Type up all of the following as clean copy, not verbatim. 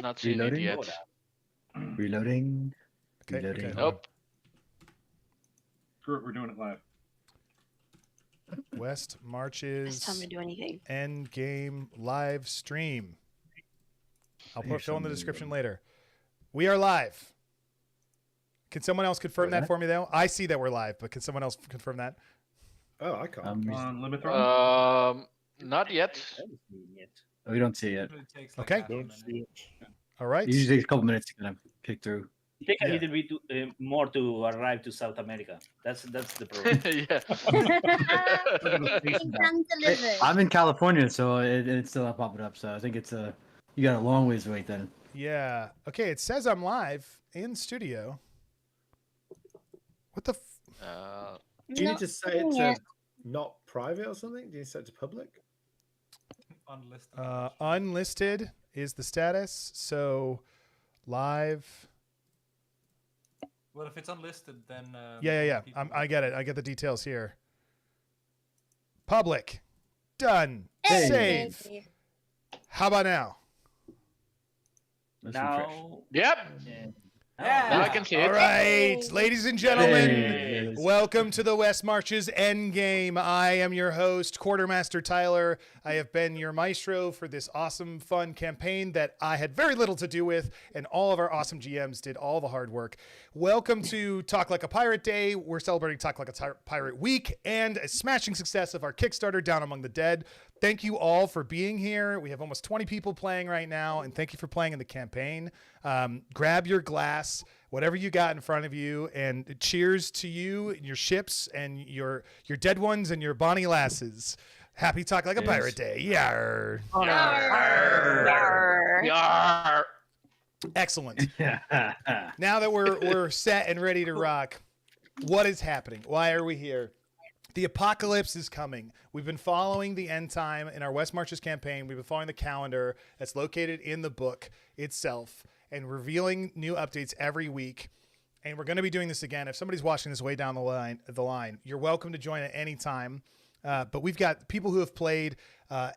Not seen it Reloading? yet. Reloading. Okay, Reloading. okay, hold on. Nope. Screw it, we're doing it live. West It's time Marches to do anything. End Game live stream. I'll Here's fill in the some- description later. We are live. Can someone else confirm Where's that that? for me, though? I see that we're live, but can someone else confirm that? Oh, I can't. On limit throw? Not yet. Oh, we don't see it. It takes Okay. half a minute. All right. It usually takes a couple minutes to kind of pick through. It takes a Yeah. little bit more to arrive to South America. That's the problem. Yeah. I'm in California, so it's still not popping up. So I think it's you got a long ways to wait then. Yeah. Okay, it says I'm live in studio. What the? Do you need to say it to not private or something? Do you set it to public? Unlisted. Unlisted is the status. So live. Well, if it's unlisted, then Yeah. people- I get it. I get the details here. Public. Done. Hey. Save. How about now? Let's refresh. Now, Yep. yeah. Now I can see it. All right, ladies and gentlemen, Hey. welcome to the West Marches Endgame. I am your host, Quartermaster Tyler. I have been your maestro for this awesome, fun campaign that I had very little to do with, and all of our awesome GMs did all the hard work. Welcome to Talk Like a Pirate Day. We're celebrating Talk Like a Pirate Week and a smashing success of our Kickstarter, Down Among the Dead. Thank you all for being here. We have almost 20 people playing right now, and thank you for playing in the campaign. Grab your glass, whatever you got in front of you, and cheers to you, your ships, and your dead ones, and your bonny lasses. Happy Talk Like a Yes. Pirate Day. Yar. Yarr. Yarr. Excellent. Now that we're set and ready to rock, what is happening? Why are we here? The apocalypse is coming. We've been following the end time in our West Marches campaign. We've been following the calendar that's located in the book itself and revealing new updates every week. And we're going to be doing this again. If somebody's watching this way down the line, you're welcome to join at any time. But we've got people who have played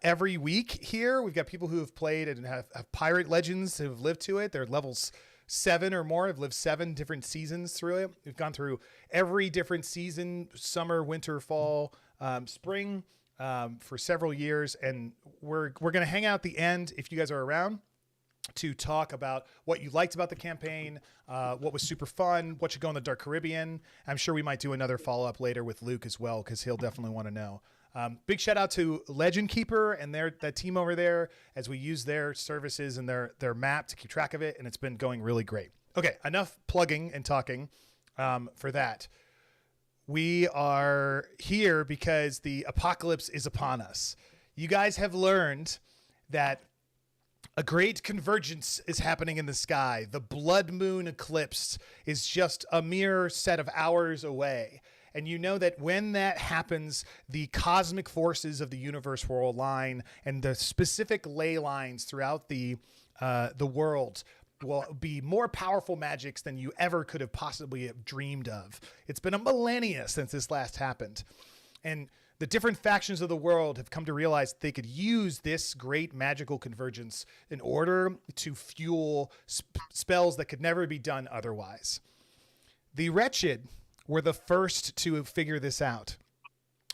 every week here. We've got people who have played and have pirate legends who have lived to it. They're levels 7 or more. Have lived 7 different seasons through it. We've gone through every different season, summer, winter, fall, spring, for several years. And we're going to hang out at the end, if you guys are around, to talk about what you liked about the campaign, what was super fun, what should go in the Dark Caribbean. I'm sure we might do another follow-up later with Luke as well, because he'll definitely want to know. Big shout out to Legend Keeper and that team over there as we use their services and their map to keep track of it, and it's been going really great. Okay, enough plugging and talking for that. We are here because the apocalypse is upon us. You guys have learned that a great convergence is happening in the sky. The blood moon eclipse is just a mere set of hours away. And you know that when that happens, the cosmic forces of the universe will align, and the specific ley lines throughout the world will be more powerful magics than you ever could have possibly have dreamed of. It's been a millennia since this last happened. And the different factions of the world have come to realize that they could use this great magical convergence in order to fuel spells that could never be done otherwise. The Wretched were the first to figure this out,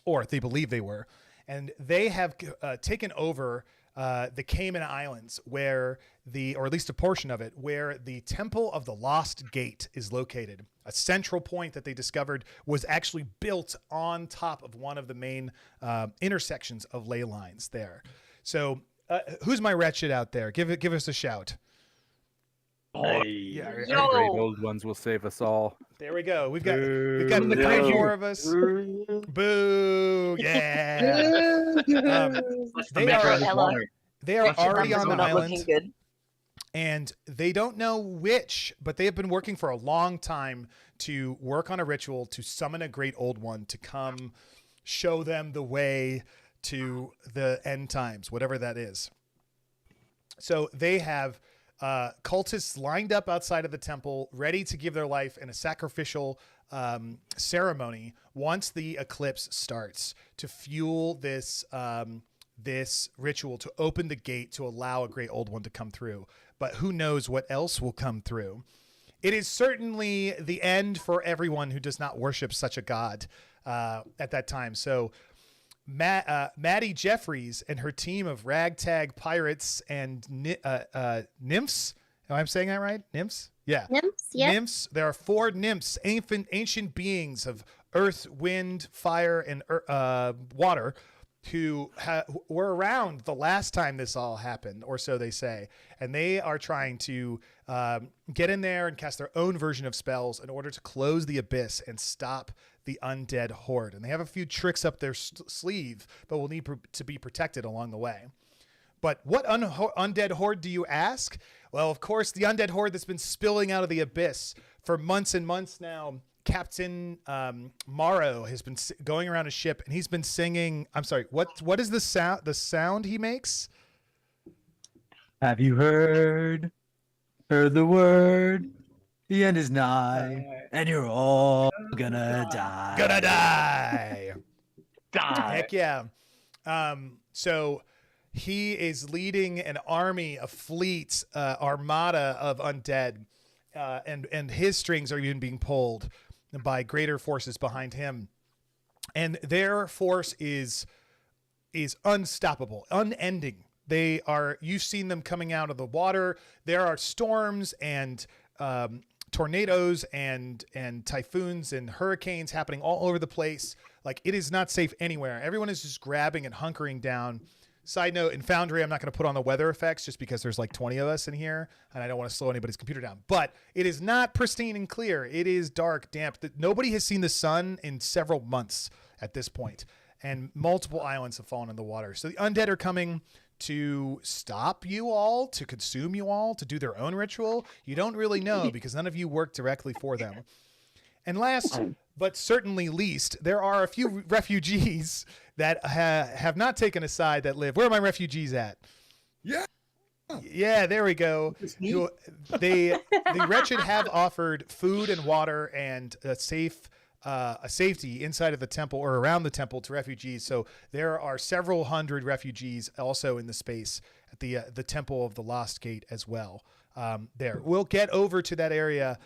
or they believe they were, and they have taken over the Cayman Islands, or at least a portion of it, where the Temple of the Lost Gate is located. A central point that they discovered was actually built on top of one of the main intersections of ley lines there. So, who's my Wretched out there? Give us a shout. Hey. Our Yo. great old ones will save us all. There we go. We've got 4 of us. Boo! Yeah. They are already on the Not island, looking good. and they don't know which, but they have been working for a long time to work on a ritual to summon a great old one to come show them the way to the end times, whatever that is. So they have cultists lined up outside of the temple, ready to give their life in a sacrificial ceremony once the eclipse starts to fuel this ritual, to open the gate to allow a great old one to come through. but who knows what else will come through. It is certainly the end for everyone who does not worship such a god at that time. So Maddie Jeffries and her team of ragtag pirates and nymphs. Am I saying that right? Nymphs? Yeah. Nymphs, yeah. Nymphs. There are 4 nymphs, ancient beings of earth, wind, fire, and water, who were around the last time this all happened, or so they say. And they are trying to get in there and cast their own version of spells in order to close the abyss and stop the undead horde. And they have a few tricks up their sleeve, but will need to be protected along the way. But what undead horde do you ask? Well, of course, the undead horde that's been spilling out of the abyss for months and months now. Captain Morrow has been going around a ship, and he's been singing. I'm sorry. What is the sound? The sound he makes? Have you heard the word? The end is nigh, and you're all gonna die. Gonna die. Die. Heck yeah. So he is leading an army, a fleet, armada of undead, and his strings are even being pulled by greater forces behind him. And their force is unstoppable, unending. You've seen them coming out of the water. There are storms and tornadoes and typhoons and hurricanes happening all over the place. Like, it is not safe anywhere. Everyone is just grabbing and hunkering down. Side note, in Foundry, I'm not going to put on the weather effects just because there's like 20 of us in here and I don't want to slow anybody's computer down. But it is not pristine and clear. It is dark, damp. Nobody has seen the sun in several months at this point, and multiple islands have fallen in the water. So the undead are coming to stop you all, to consume you all, to do their own ritual. You don't really know because none of you work directly for them. And last, but certainly least, there are a few refugees that have not taken a side that live. Where are my refugees at? Yeah, there we go. The wretched have offered food and water and a safety inside of the temple or around the temple to refugees. So there are several hundred refugees also in the space at the Temple of the Lost Gate as well. There, we'll get over to that area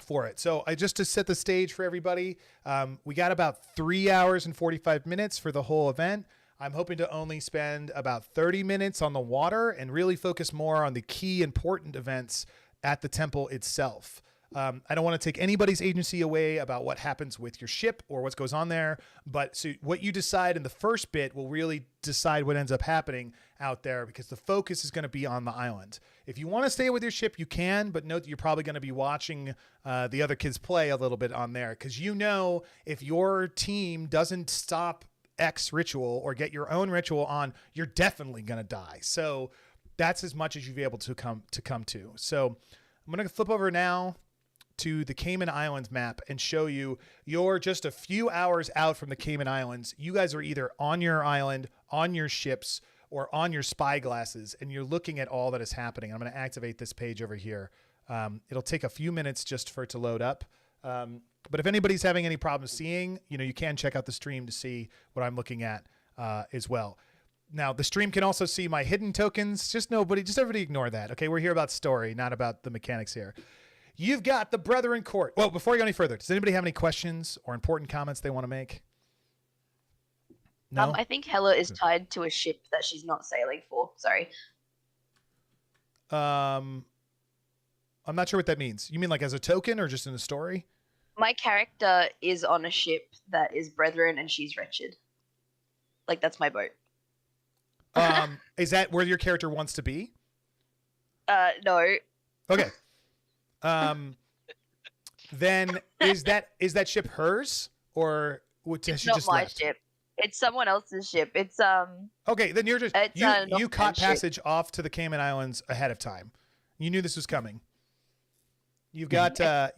for it. So just to set the stage for everybody, we got about 3 hours and 45 minutes for the whole event. I'm hoping to only spend about 30 minutes on the water and really focus more on the key important events at the temple itself. I don't want to take anybody's agency away about what happens with your ship or what goes on there, but so what you decide in the first bit will really decide what ends up happening out there, because the focus is going to be on the island. If you want to stay with your ship, you can, but note that you're probably going to be watching the other kids play a little bit on there, because if your team doesn't stop X ritual or get your own ritual on, you're definitely going to die. So that's as much as you'll be able to come to. So I'm going to flip over now to the Cayman Islands map and show you you're just a few hours out from the Cayman Islands. You guys are either on your island, on your ships, or on your spy glasses, and you're looking at all that is happening. I'm going to activate this page over here. It'll take a few minutes just for it to load up. But if anybody's having any problems seeing, you can check out the stream to see what I'm looking at as well. Now, the stream can also see my hidden tokens. Just everybody ignore that. Okay, we're here about story, not about the mechanics here. You've got the Brethren Court. Well, before we go any further, does anybody have any questions or important comments they want to make? No? I think Hella is tied to a ship that she's not sailing for. Sorry. I'm not sure what that means. You mean like as a token or just in the story? My character is on a ship that is Brethren and she's wretched. Like, that's my boat. Is that where your character wants to be? No. Okay. Then is that ship hers, or has she not just my left? ship. It's someone else's ship. It's Okay, then you're just you caught ship. passage off to the Cayman Islands ahead of time. You knew this was coming. You've got a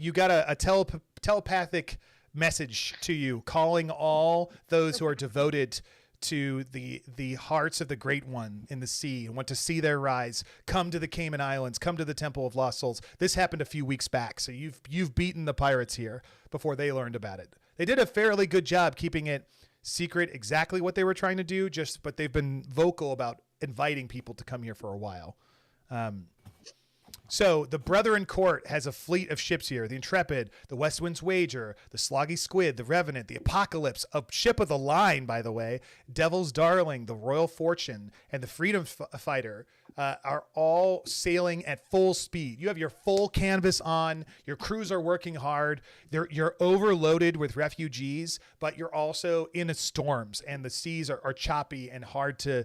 telepathic message to you, calling all those who are devoted to the hearts of the Great One in the sea and want to see their rise. Come to the Cayman Islands. Come to the Temple of Lost Souls. This happened a few weeks back, so you've beaten the pirates here before they learned about it. They did a fairly good job keeping it secret exactly what they were trying to do, but they've been vocal about inviting people to come here for a while. So the Brethren Court has a fleet of ships here: the Intrepid, the West Wind's Wager, the Sloggy Squid, the Revenant, the Apocalypse, a ship of the line, by the way, Devil's Darling, the Royal Fortune, and the Freedom Fighter are all sailing at full speed. You have your full canvas on. Your crews are working hard. You're overloaded with refugees, but you're also in storms, and the seas are choppy and hard to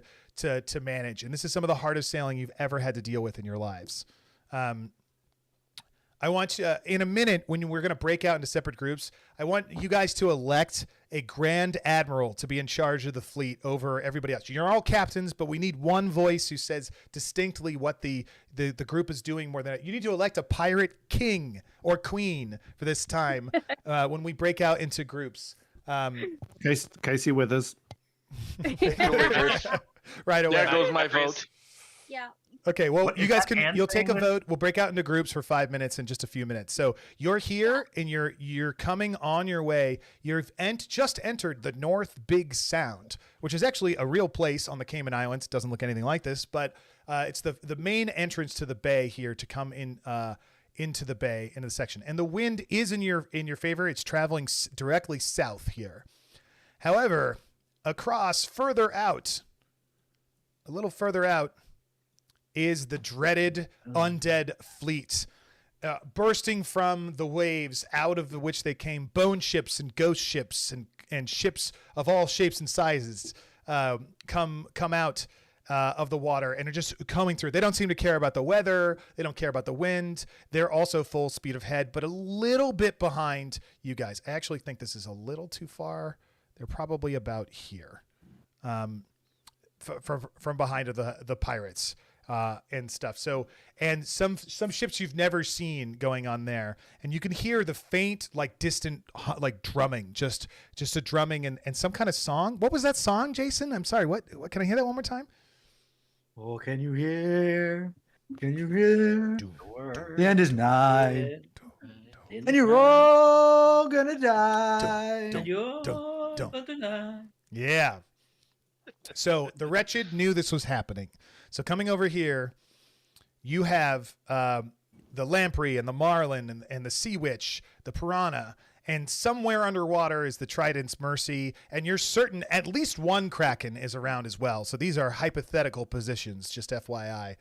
manage. And this is some of the hardest sailing you've ever had to deal with in your lives. I want you, in a minute, when we're going to break out into separate groups, I want you guys to elect a Grand Admiral to be in charge of the fleet over everybody else. You're all captains, but we need one voice who says distinctly what the group is doing more than you need to elect a pirate king or queen for this time when we break out into groups. Casey Withers. Right away. There goes my vote. Yeah. Okay, well, What, you is guys that can, Anne you'll take a saying vote. We'll break out into groups for 5 minutes in just a few minutes. So you're here and you're coming on your way. You've just entered the North Big Sound, which is actually a real place on the Cayman Islands. It doesn't look anything like this, but it's the main entrance to the bay here to come in into the bay, into the section. And the wind is in your favor. It's traveling directly south here. However, across further out, a little further out, is the dreaded undead fleet, bursting from the waves out of which they came. Bone ships and ghost ships and ships of all shapes and sizes come out of the water and are just coming through. They don't seem to care about the weather. They don't care about the wind. They're also full speed ahead, but a little bit behind you guys. I actually think this is a little too far. They're probably about here, from behind of the pirates. And stuff. So, and some ships you've never seen going on there, and you can hear the faint, like distant, like drumming, just a drumming and some kind of song. What was that song, Jason? I'm sorry. What can I hear that one more time? Oh, can you hear? Can you hear? The end is nigh, and you're all gonna die. Yeah. So the Wretched knew this was happening. So coming over here, you have the Lamprey and the Marlin and the Sea Witch, the Piranha, and somewhere underwater is the Trident's Mercy, and you're certain at least one Kraken is around as well. So these are hypothetical positions, just FYI,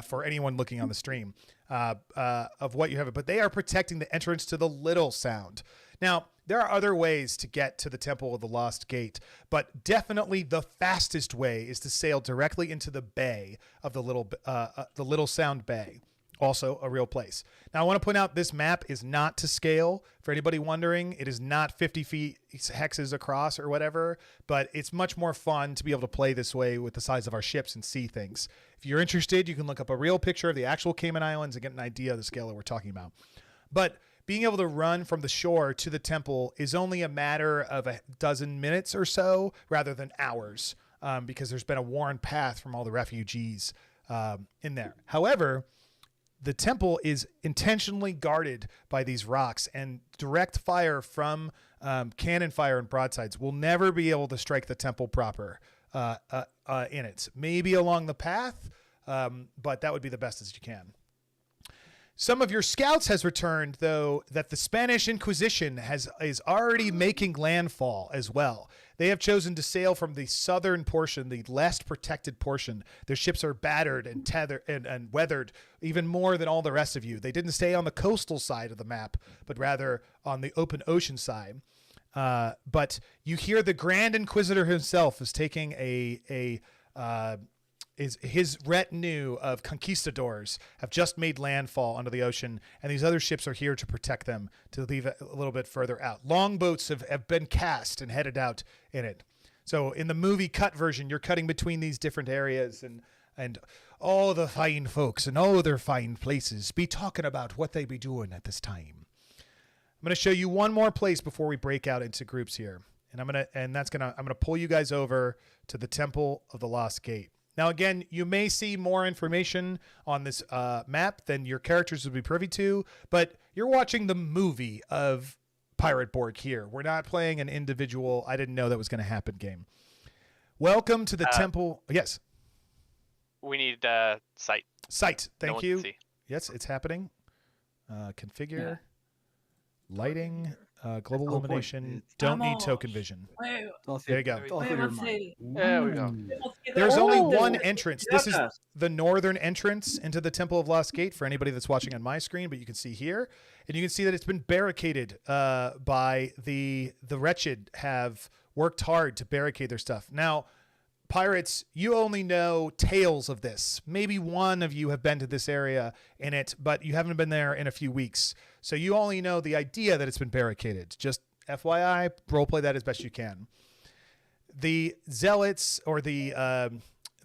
for anyone looking on the stream of what you have. But they are protecting the entrance to the Little Sound. Now, there are other ways to get to the Temple of the Lost Gate, but definitely the fastest way is to sail directly into the bay of the Little Sound Bay, also a real place. Now, I want to point out this map is not to scale. For anybody wondering, it is not 50 feet hexes across or whatever, but it's much more fun to be able to play this way with the size of our ships and see things. If you're interested, you can look up a real picture of the actual Cayman Islands and get an idea of the scale that we're talking about. But being able to run from the shore to the temple is only a matter of a dozen minutes or so rather than hours, because there's been a worn path from all the refugees in there. However, the temple is intentionally guarded by these rocks, and direct fire from cannon fire and broadsides will never be able to strike the temple proper in it. Maybe along the path, but that would be the best as you can. Some of your scouts has returned, though, that the Spanish Inquisition is already making landfall as well. They have chosen to sail from the southern portion, the less protected portion. Their ships are battered and tethered and weathered even more than all the rest of you. They didn't stay on the coastal side of the map, but rather on the open ocean side. But you hear the Grand Inquisitor himself is taking his retinue of conquistadors have just made landfall onto the ocean, and these other ships are here to protect them, to leave it a little bit further out. Longboats have been cast and headed out in it. So in the movie cut version, you're cutting between these different areas, and all the fine folks and all their fine places be talking about what they be doing at this time. I'm going to show you one more place before we break out into groups here, and I'm going to pull you guys over to the Temple of the Lost Gate. Now, again, you may see more information on this map than your characters would be privy to, but you're watching the movie of Pirate Borg here. We're not playing an individual, I didn't know that was going to happen game. Welcome to the temple. Yes. We need sight. Sight. No Thank one you. can see. Yes, it's happening. Configure. Lighting. Global Oh, boy. illumination. Don't need token vision. There you go. There we go. There's only Oh, one entrance. This is yes. the northern entrance into the Temple of Lost Gate for anybody that's watching on my screen, but you can see here. And you can see that it's been barricaded by the wretched have worked hard to barricade their stuff. Now, pirates, you only know tales of this. Maybe one of you have been to this area in it, but you haven't been there in a few weeks. So you only know the idea that it's been barricaded. Just FYI, roleplay that as best you can. The zealots or the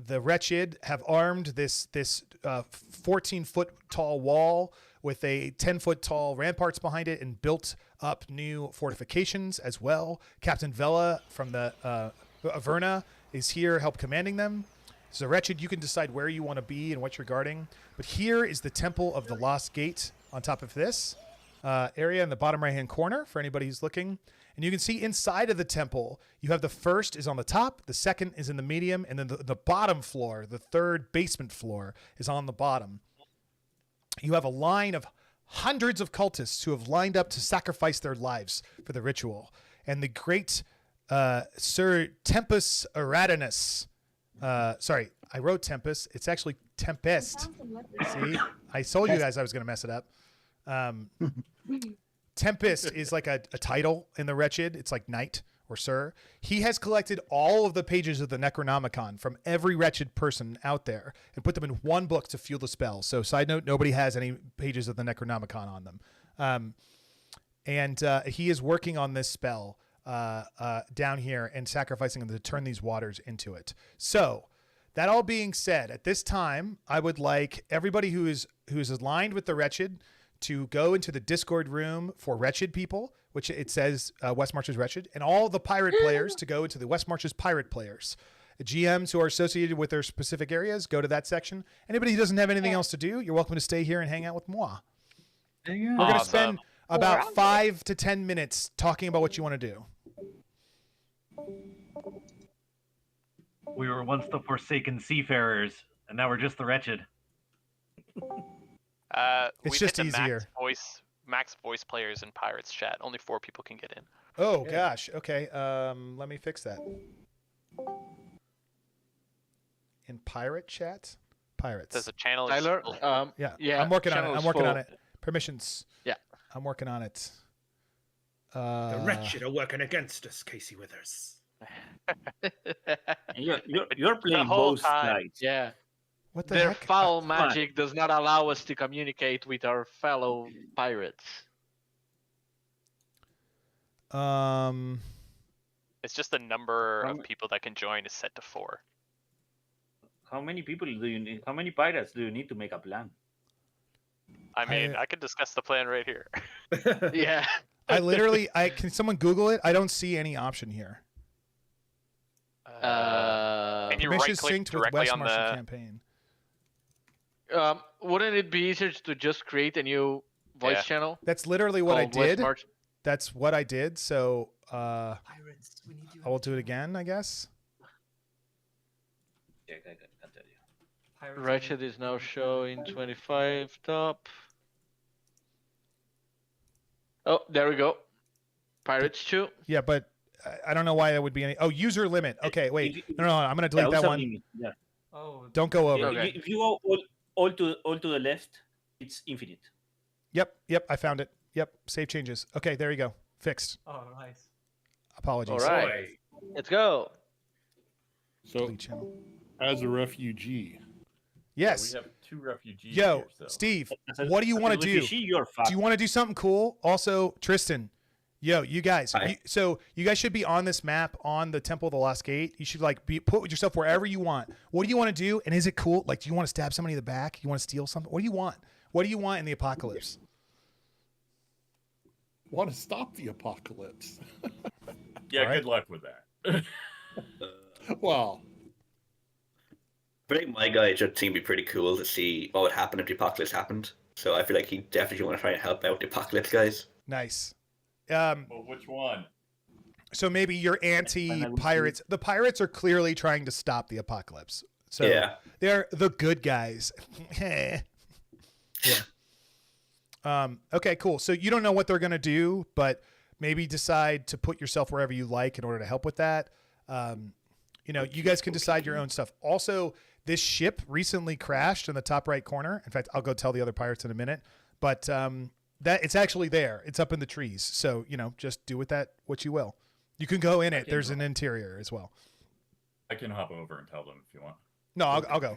wretched have armed this 14-foot tall wall with a 10-foot tall ramparts behind it and built up new fortifications as well. Captain Vela from the Averna is here, help commanding them. So wretched, you can decide where you want to be and what you're guarding. But here is the Temple of the Lost Gate on top of this area in the bottom right-hand corner for anybody who's looking. And you can see inside of the temple, you have the first is on the top, the second is in the medium, and then the bottom floor, the third basement floor, is on the bottom. You have a line of hundreds of cultists who have lined up to sacrifice their lives for the ritual. And the great Sir Tempus Eratinus, sorry, I wrote Tempest. It's actually Tempest. See, I told you guys I was going to mess it up. Tempest is like a title in the Wretched. It's like knight or sir. He has collected all of the pages of the Necronomicon from every Wretched person out there and put them in one book to fuel the spell. So side note, nobody has any pages of the Necronomicon on them. And he is working on this spell down here and sacrificing them to turn these waters into it. So that all being said, at this time, I would like everybody who is aligned with the Wretched to go into the Discord room for Wretched people, which it says West Marches Wretched, and all the pirate players to go into the West Marches pirate players. The GMs who are associated with their specific areas, go to that section. Anybody who doesn't have anything else to do, you're welcome to stay here and hang out with moi. We're going to spend about 5 to 10 minutes talking about what you want to do. We were once the forsaken seafarers, and now we're just the wretched. It's just easier. Max voice players in Pirates chat. Only 4 people can get in. Oh gosh. Okay. Let me fix that. In pirate chat, pirates. There's a channel. Tyler, yeah. I'm working on it. Permissions. Yeah. I'm working on it. The wretched are working against us, Casey Withers. You're playing the whole both time. sides. Yeah. What the Their heck? foul magic does not allow us to communicate with our fellow pirates. It's just the number of people that can join is set to 4. How many people do you need? How many pirates do you need to make a plan? I mean, I could discuss the plan right here. Yeah. Can someone Google it? I don't see any option here. Can you Permissions right-click synced with directly West on Martian the campaign. Wouldn't it be easier to just create a new voice channel? That's literally what I called West did. March? That's what I did. So I will do it again, I guess. Yeah, I can tell you. Wretched is now showing 25 top. Oh, there we go. Pirates 2. Yeah, but I don't know why that would be any. Oh, user limit. Okay, wait. No, I'm going to delete that one. Yeah. Oh. Don't go over. Okay. If you go all to the left, it's infinite. Yep. I found it. Yep. Save changes. Okay, there you go. Fixed. Oh, nice. Apologies. All right. Let's go. So, Delete channel. as a refugee, Yes. We have 2 refugees Yo, here, so. Steve, what do you want to do? Do you want to do something cool? Also, Tristan, yo, you guys. So you guys should be on this map on the Temple of the Lost Gate. You should put yourself wherever you want. What do you want to do? And is it cool? Like, do you want to stab somebody in the back? You want to steal something? What do you want? What do you want in the apocalypse? Want to stop the apocalypse? Yeah, right. Good luck with that. Well. I think my guy just seemed to be pretty cool to see what would happen if the apocalypse happened. So I feel like he definitely want to try and help out the apocalypse guys. Nice. Well, which one? So maybe you're anti-pirates. The pirates are clearly trying to stop the apocalypse. So Yeah. they're the good guys. Yeah. Okay, cool. So you don't know what they're going to do, but maybe decide to put yourself wherever you like in order to help with that. You guys can decide your own stuff. Also, this ship recently crashed in the top right corner. In fact, I'll go tell the other pirates in a minute, but that it's actually there. It's up in the trees. So, just do with that what you will. You can go in it. There's an interior as well. I can hop over and tell them if you want. No, I'll go.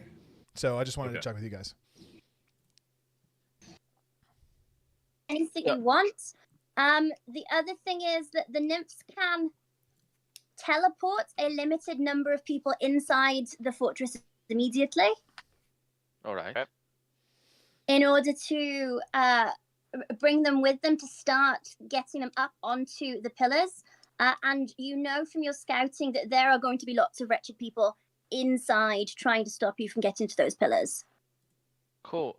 So I just wanted to check with you guys. Anything you want. The other thing is that the nymphs can teleport a limited number of people inside the fortress immediately. All right. Okay. In order to bring them with them to start getting them up onto the pillars. And from your scouting that there are going to be lots of wretched people inside trying to stop you from getting to those pillars. Cool.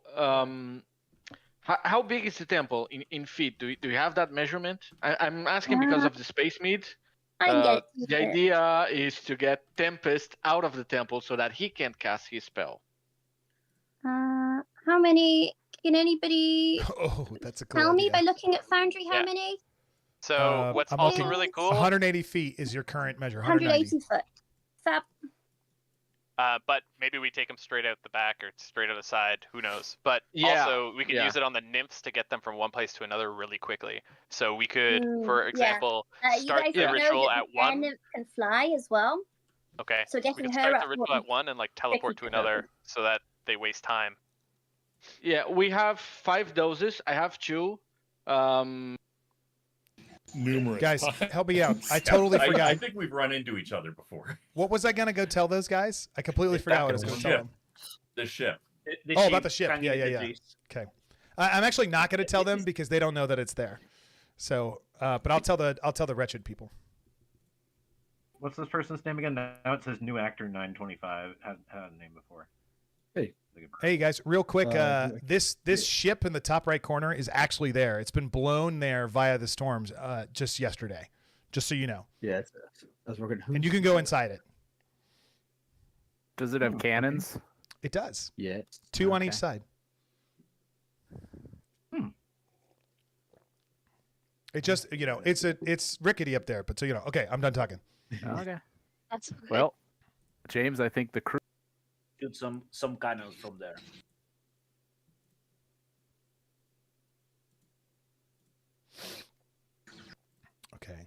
How big is the temple in feet? Do you have that measurement? I'm asking because of the space meat. The idea is to get Tempest out of the temple so that he can't cast his spell. How many? Can anybody that's a cool tell me idea. by looking at Foundry how many? So what's I'm also looking- really cool. 180 feet is your current measure. 180 foot. Fab. But maybe we take them straight out the back or straight out the side. Who knows? But Yeah, also, we can use it on the nymphs to get them from one place to another really quickly. So we could, for example, You start guys the know ritual that at the air 1. nymph can fly as well. Okay. So We getting can her start up the ritual at 1 and teleport to another so that they waste time. Yeah, we have 5 doses. I have 2. Numerous Guys, times. help me out. I totally forgot. I think we've run into each other before. What was I going to go tell those guys? I completely forgot what I was going to tell them. The ship. About the ship. Yeah. Okay. I'm actually not going to tell them because they don't know that it's there. So, but I'll tell the wretched people. What's this person's name again? Now it says new actor 925. Had a name before. Hey guys, real quick, this ship in the top right corner is actually there. It's been blown there via the storms just yesterday. Just so you know. Yeah, that's working. And you can go inside it. Does it have cannons? It does. Yeah. 2 on each side. It just it's rickety up there, but so okay, I'm done talking. Okay. That's good. Well, James, I think the crew Shoot some cannons from there. Okay.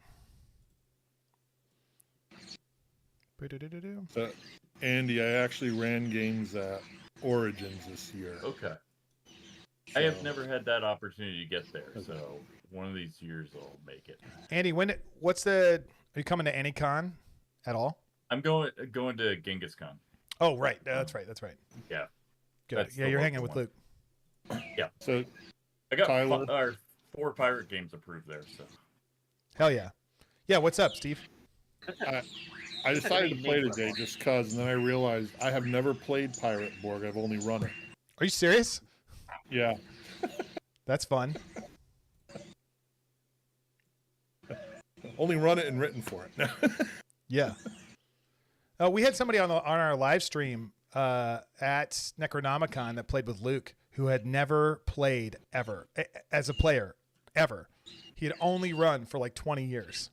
Andy, I actually ran games at Origins this year. Okay. I have never had that opportunity to get there, so one of these years I'll make it. Andy, are you coming to any con at all? I'm going to Genghis Khan. Oh, right. That's right. Yeah. Good. That's Yeah, the you're hanging local with one. Luke. Yeah. So I got Tyler? 4 pirate games approved there. So Hell yeah. Yeah, what's up, Steve? I decided to play today just because, and then I realized I have never played Pirate Borg. I've only run it. Are you serious? Yeah. That's fun. Only run it and written for it. Yeah. We had somebody on our live stream at Necronomicon that played with Luke who had never played ever as a player ever. He had only run for like 20 years.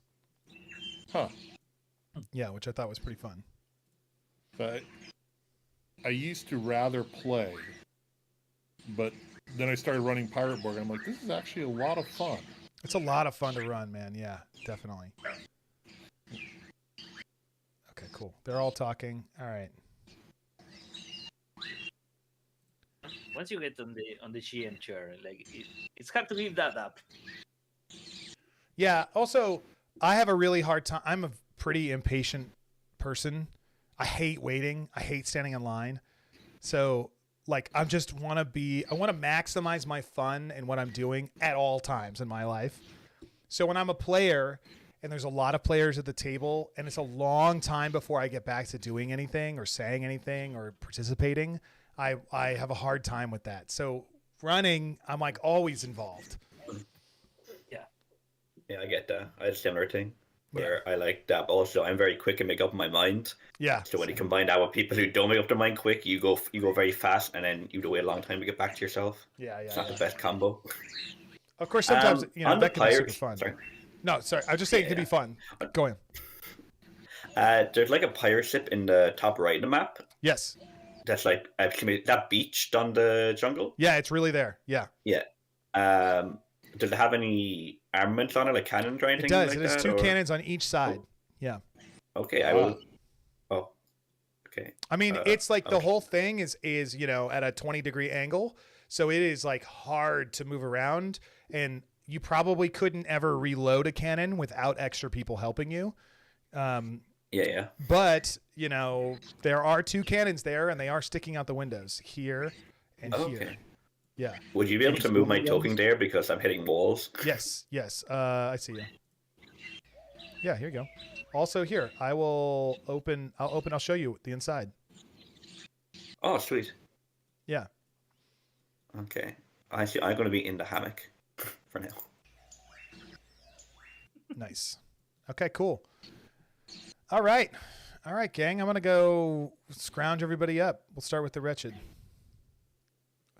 Huh. Yeah, which I thought was pretty fun. But I used to rather play, but then I started running Pirate Borg, and I'm like, this is actually a lot of fun. It's a lot of fun to run, man. Yeah, definitely. Okay, cool. They're all talking. All right. Once you get on the GM chair, it's hard to give that up. Yeah. Also, I have a really hard time. I'm a pretty impatient person. I hate waiting. I hate standing in line. So, I want to maximize my fun and what I'm doing at all times in my life. So when I'm a player and there's a lot of players at the table and it's a long time before I get back to doing anything or saying anything or participating, I have a hard time with that. So running, I'm always involved. Yeah, I get that. I had a similar thing. where I like that. Also, I'm very quick and make up my mind. Yeah. So when you combine that with people who don't make up their mind quick, you go very fast, and then you have to wait a long time to get back to yourself. Yeah, It's not the best combo. Of course, sometimes on the that can be super pirates, fun. sorry. No, sorry, I was just saying it can be fun. Go on. There's like a pirate ship in the top right of the map. Yes. That's like that beach on the jungle. Yeah, it's really there. Yeah. Yeah. Does it have any armaments on it, like cannons or anything? It does. Like It has that, two or? cannons on each side. Yeah. Okay, I will. Oh, okay. I mean, it's like the okay. whole thing is at a 20-degree angle, so it is like hard to move around, and you probably couldn't ever reload a cannon without extra people helping you. Yeah. But there are two cannons there, and they are sticking out the windows here and here. Yeah. Would you be able to move my token there because I'm hitting walls? Yes. I see you. Yeah, here you go. Also here, I'll show you the inside. Oh, sweet. Yeah. Okay. I'm going to be in the hammock for now. Nice. Okay, cool. All right, gang. I'm going to go scrounge everybody up. We'll start with the wretched.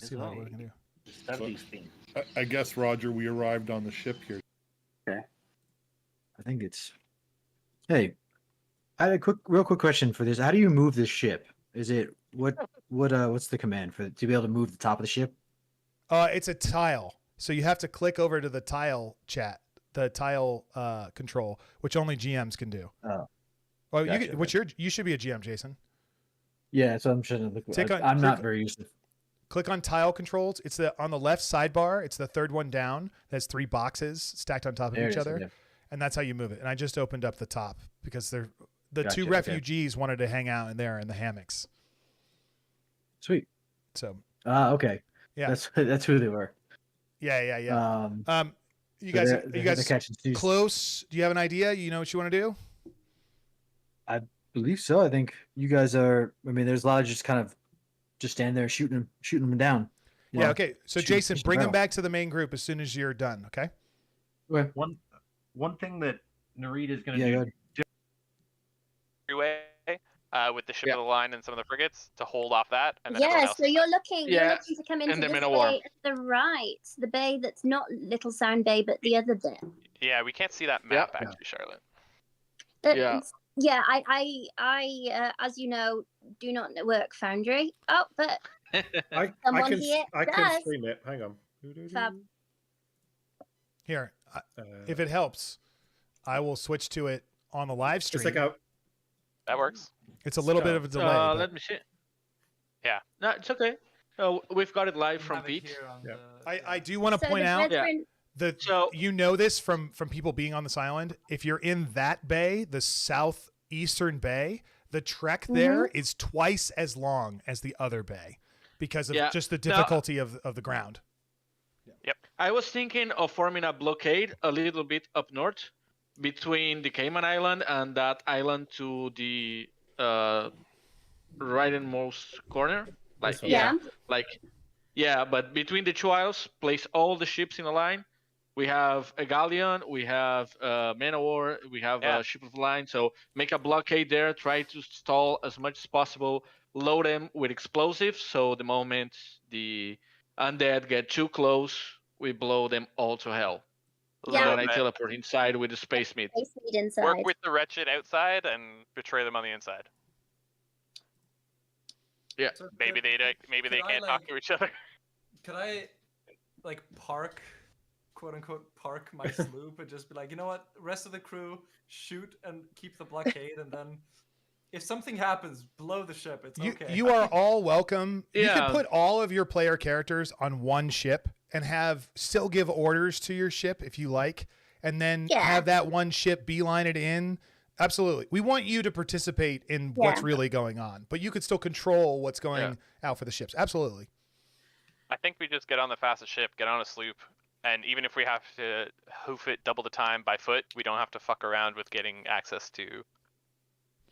See what we can do. Start these things. I guess, Roger, we arrived on the ship here. Okay. I think it's. Hey, I had a real quick question for this. How do you move this ship? Is it what's the command to be able to move the top of the ship? It's a tile. So you have to click over to the tile control, which only GMs can do. Oh. Well, Gotcha, you should be a GM, Jason. Yeah, so I'm trying to look. I'm not very used to. Click on tile controls. It's on the left sidebar. It's the third one down. There's 3 boxes stacked on top of each other, and that's how you move it. And I just opened up the top because the two refugees wanted to hang out in there in the hammocks. Sweet. So. Okay. Yeah. That's who they were. Yeah. You guys close? Do you have an idea? You know what you want to do? I believe so. I think you guys are. I mean, there's a lot of just kind of stand there shooting them down. Yeah. Okay. So Jason, bring them back to the main group as soon as you're done. Okay. One thing that Narita is going to do. Freeway with the ship of the line and some of the frigates to hold off that. And then So you're looking to come into this Minotaur. bay at the right, the bay that's not Little Sound Bay, but the other bit. Yeah, we can't see that map actually, Charlotte. Yeah, I as you know, do not work Foundry. Oh, but someone here I does. can stream it. Hang on. Fab. Here, if it helps, I will switch to it on the live stream. That works. It's a little bit of a delay. Let me see. Yeah. No, it's okay. We've got it live from Pete. I do want to point out you know this from people being on this island. If you're in that bay, the southeastern bay, the trek there is twice as long as the other bay because of just the difficulty of the ground. Yep. I was thinking of forming a blockade a little bit up north between the Cayman Island and that island to the rightmost corner. But between the 2 isles, place all the ships in a line. We have a galleon, we have a man of war, we have a ship of the line. So make a blockade there, try to stall as much as possible, load them with explosives. So the moment the undead get too close, we blow them all to hell. Yeah. Then I teleport inside with the space meat. Work with the wretched outside and betray them on the inside. Yeah. So maybe they can't talk to each other. Could I quote unquote park my sloop and just be like, you know what, rest of the crew shoot and keep the blockade, and then if something happens, blow the ship. It's okay. You are all welcome. You can put all of your player characters on one ship and still give orders to your ship if you like, and then have that one ship beeline it in. Absolutely. We want you to participate in what's really going on, but you could still control what's going out for the ships. Absolutely. I think we just get on the fastest ship, get on a sloop, and even if we have to hoof it double the time by foot, we don't have to fuck around with getting access to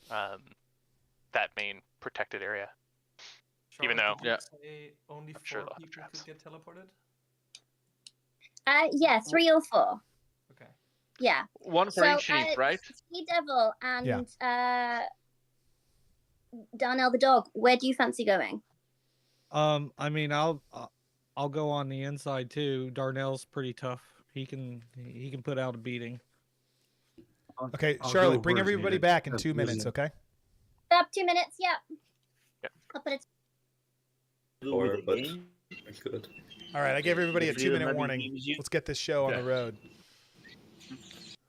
that main protected area. Even though only 4 people could get teleported. 3 or 4. Okay. Yeah. One for each sheep, right? Ski Devil and Darnell the dog. Where do you fancy going? I mean, I'll go on the inside too. Darnell's pretty tough. He can put out a beating. Okay, I'll Charlotte, go bring version everybody it. back in That's 2 minutes, easy. okay? Up 2 minutes. Yep. I'll put it. Or, but that's good. All right, I gave everybody a If you don't 2-minute have warning. any games, Let's get this show on the road.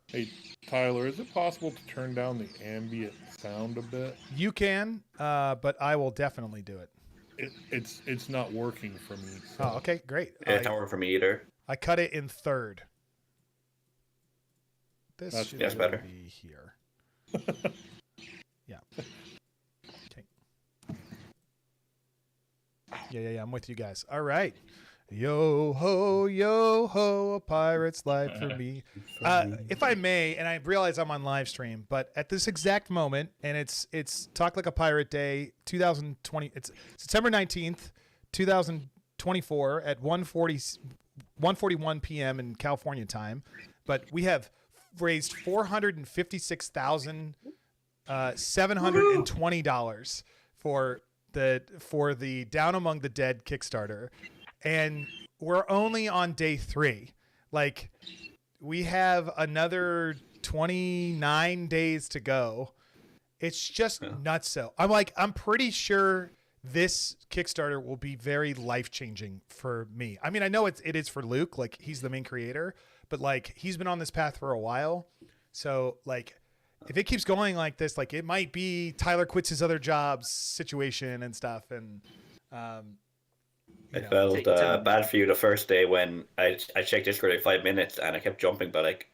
Hey, Tyler, is it possible to turn down the ambient sound a bit? You can, but I will definitely do it. It's not working for me. So. Oh, okay, great. Yeah, it's not working for me either. I cut it in third. This That's should better. be here. Yeah. Okay. Yeah. I'm with you guys. All right. Yo ho, a pirate's life for me. If I may, and I realize I'm on live stream, but at this exact moment, and it's Talk Like a Pirate Day 2020. It's September 19th, 2024 at 1:41 p.m. in California time. But we have raised $456,720 for the Down Among the Dead Kickstarter. And we're only on day 3. Like, we have another 29 days to go. It's just nuts. So I'm pretty sure this Kickstarter will be very life-changing for me. I mean, I know it is for Luke, like he's the main creator, but like he's been on this path for a while. So like if it keeps going like this, like it might be Tyler quits his other jobs situation and stuff. And I felt bad for you the first day when I checked Discord in 5 minutes and I kept jumping by like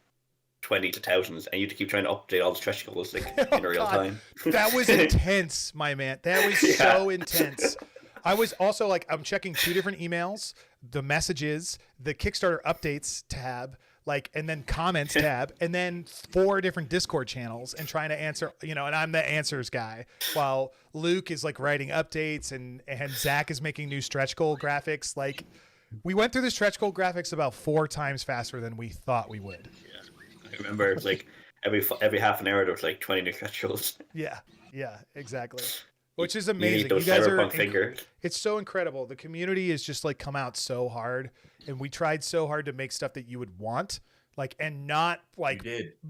20 to thousands, and you had to keep trying to update all the stretch goals like in real time. That was intense, my man. That was so intense. I was also like, I'm checking 2 different emails, the messages, the Kickstarter updates tab, like, and then comments tab, and then 4 different Discord channels, and trying to answer, and I'm the answers guy, while Luke is like writing updates, and Zach is making new stretch goal graphics. Like, we went through the stretch goal graphics about 4 times faster than we thought we would. I remember it was like every half an hour there was like 20 new stretch goals. Yeah, exactly. Which is You amazing. need those guys cyberpunk figures. It's so incredible. The community has just like come out so hard, and we tried so hard to make stuff that you would want, like, and not like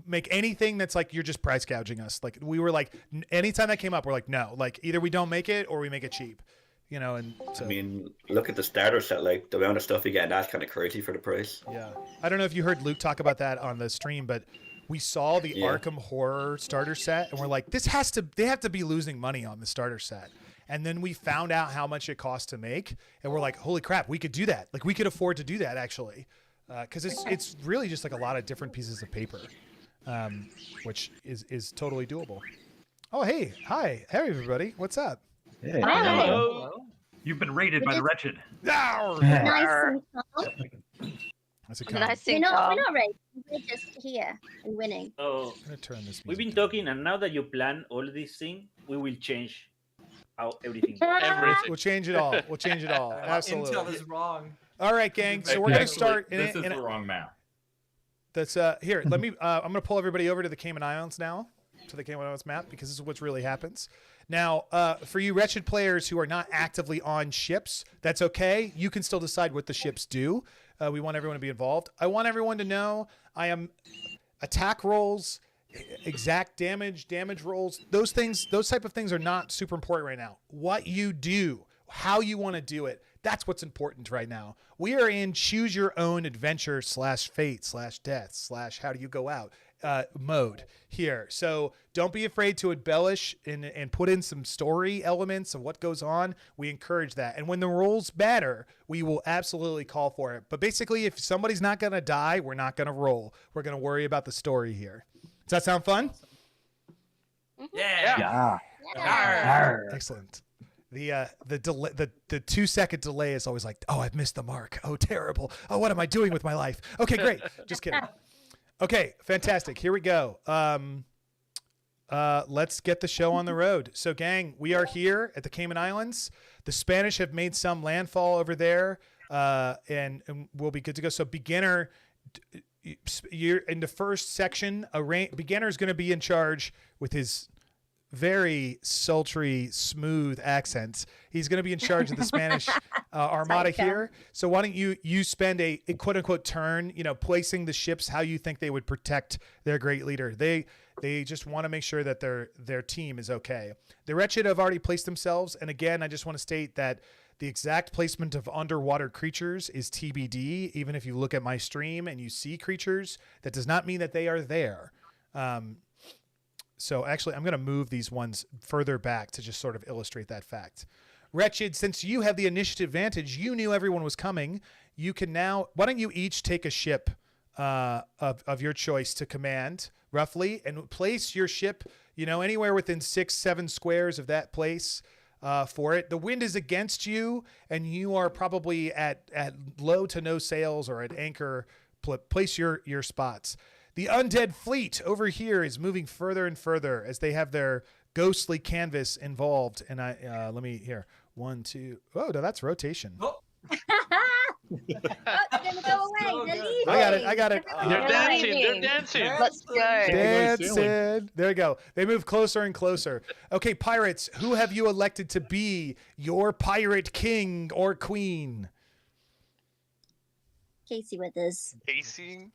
make anything that's like you're just price gouging us. Like, we were like, anytime that came up, we're like, no, like either we don't make it or we make it cheap, and so. I mean, look at the starter set, like the amount of stuff you get, and that's kind of crazy for the price. Yeah, I don't know if you heard Luke talk about that on the stream, but we saw the Arkham Horror starter set, and we're like, they have to be losing money on the starter set. And then we found out how much it costs to make, and we're like, holy crap, we could do that. Like, we could afford to do that actually, because it's really just like a lot of different pieces of paper, which is totally doable. Oh, hey, hi, everybody, what's up? Hey. Hello. You've been raided by the wretched. Nice and calm. That's a We're not ready. We're just here and winning. So I'm gonna turn this. we've been talking, and now that you plan all these things, we will change how everything. We'll change it all. We'll change it all. Absolutely. Intel is wrong. All right, gang. So we're gonna start. This is the wrong map. That's here. Let me. I'm gonna pull everybody over to the Cayman Islands now, to the Cayman Islands map, because this is what really happens. Now, for you wretched players who are not actively on ships, that's okay. You can still decide what the ships do. We want everyone to be involved. I want everyone to know I am attack rolls, exact damage rolls. Those type of things are not super important right now. What you do, how you want to do it, that's what's important right now. We are in choose your own adventure /fate /death / how do you go out mode here. So don't be afraid to embellish and put in some story elements of what goes on. We encourage that. And when the rules matter, we will absolutely call for it. But basically, if somebody's not going to die, we're not going to roll. We're going to worry about the story here. Does that sound fun? Yeah. Excellent. The 2-second delay is always like, oh, I've missed the mark. Oh, terrible. Oh, what am I doing with my life? Okay, great. Just kidding. Okay, fantastic. Here we go. Let's get the show on the road. So, gang, we are here at the Cayman Islands. The Spanish have made some landfall over there, and we'll be good to go. So, beginner, you're in the first section. Beginner is going to be in charge with his very sultry, smooth accents. He's going to be in charge of the Spanish Armada here. So why don't you spend a quote unquote turn, placing the ships how you think they would protect their great leader. They just want to make sure that their team is okay. The Wretched have already placed themselves, and again, I just want to state that the exact placement of underwater creatures is TBD. Even if you look at my stream and you see creatures, that does not mean that they are there. So actually, I'm going to move these ones further back to just sort of illustrate that fact. Wretched, since you have the initiative advantage, you knew everyone was coming. You can now, why don't you each take a ship of your choice to command, roughly, and place your ship, anywhere within 6-7 squares of that place. For it. The wind is against you, and you are probably at low to no sails or at anchor. Place your spots. The undead fleet over here is moving further and further as they have their ghostly canvas involved. And let me here. 1, 2. Oh, no, that's rotation. Oh, they're gonna go away. They're leaving. I got it. They're dancing. Let's go. Dancing. There we go. They move closer and closer. Okay, pirates, who have you elected to be your pirate king or queen? Casey Withers. Casey.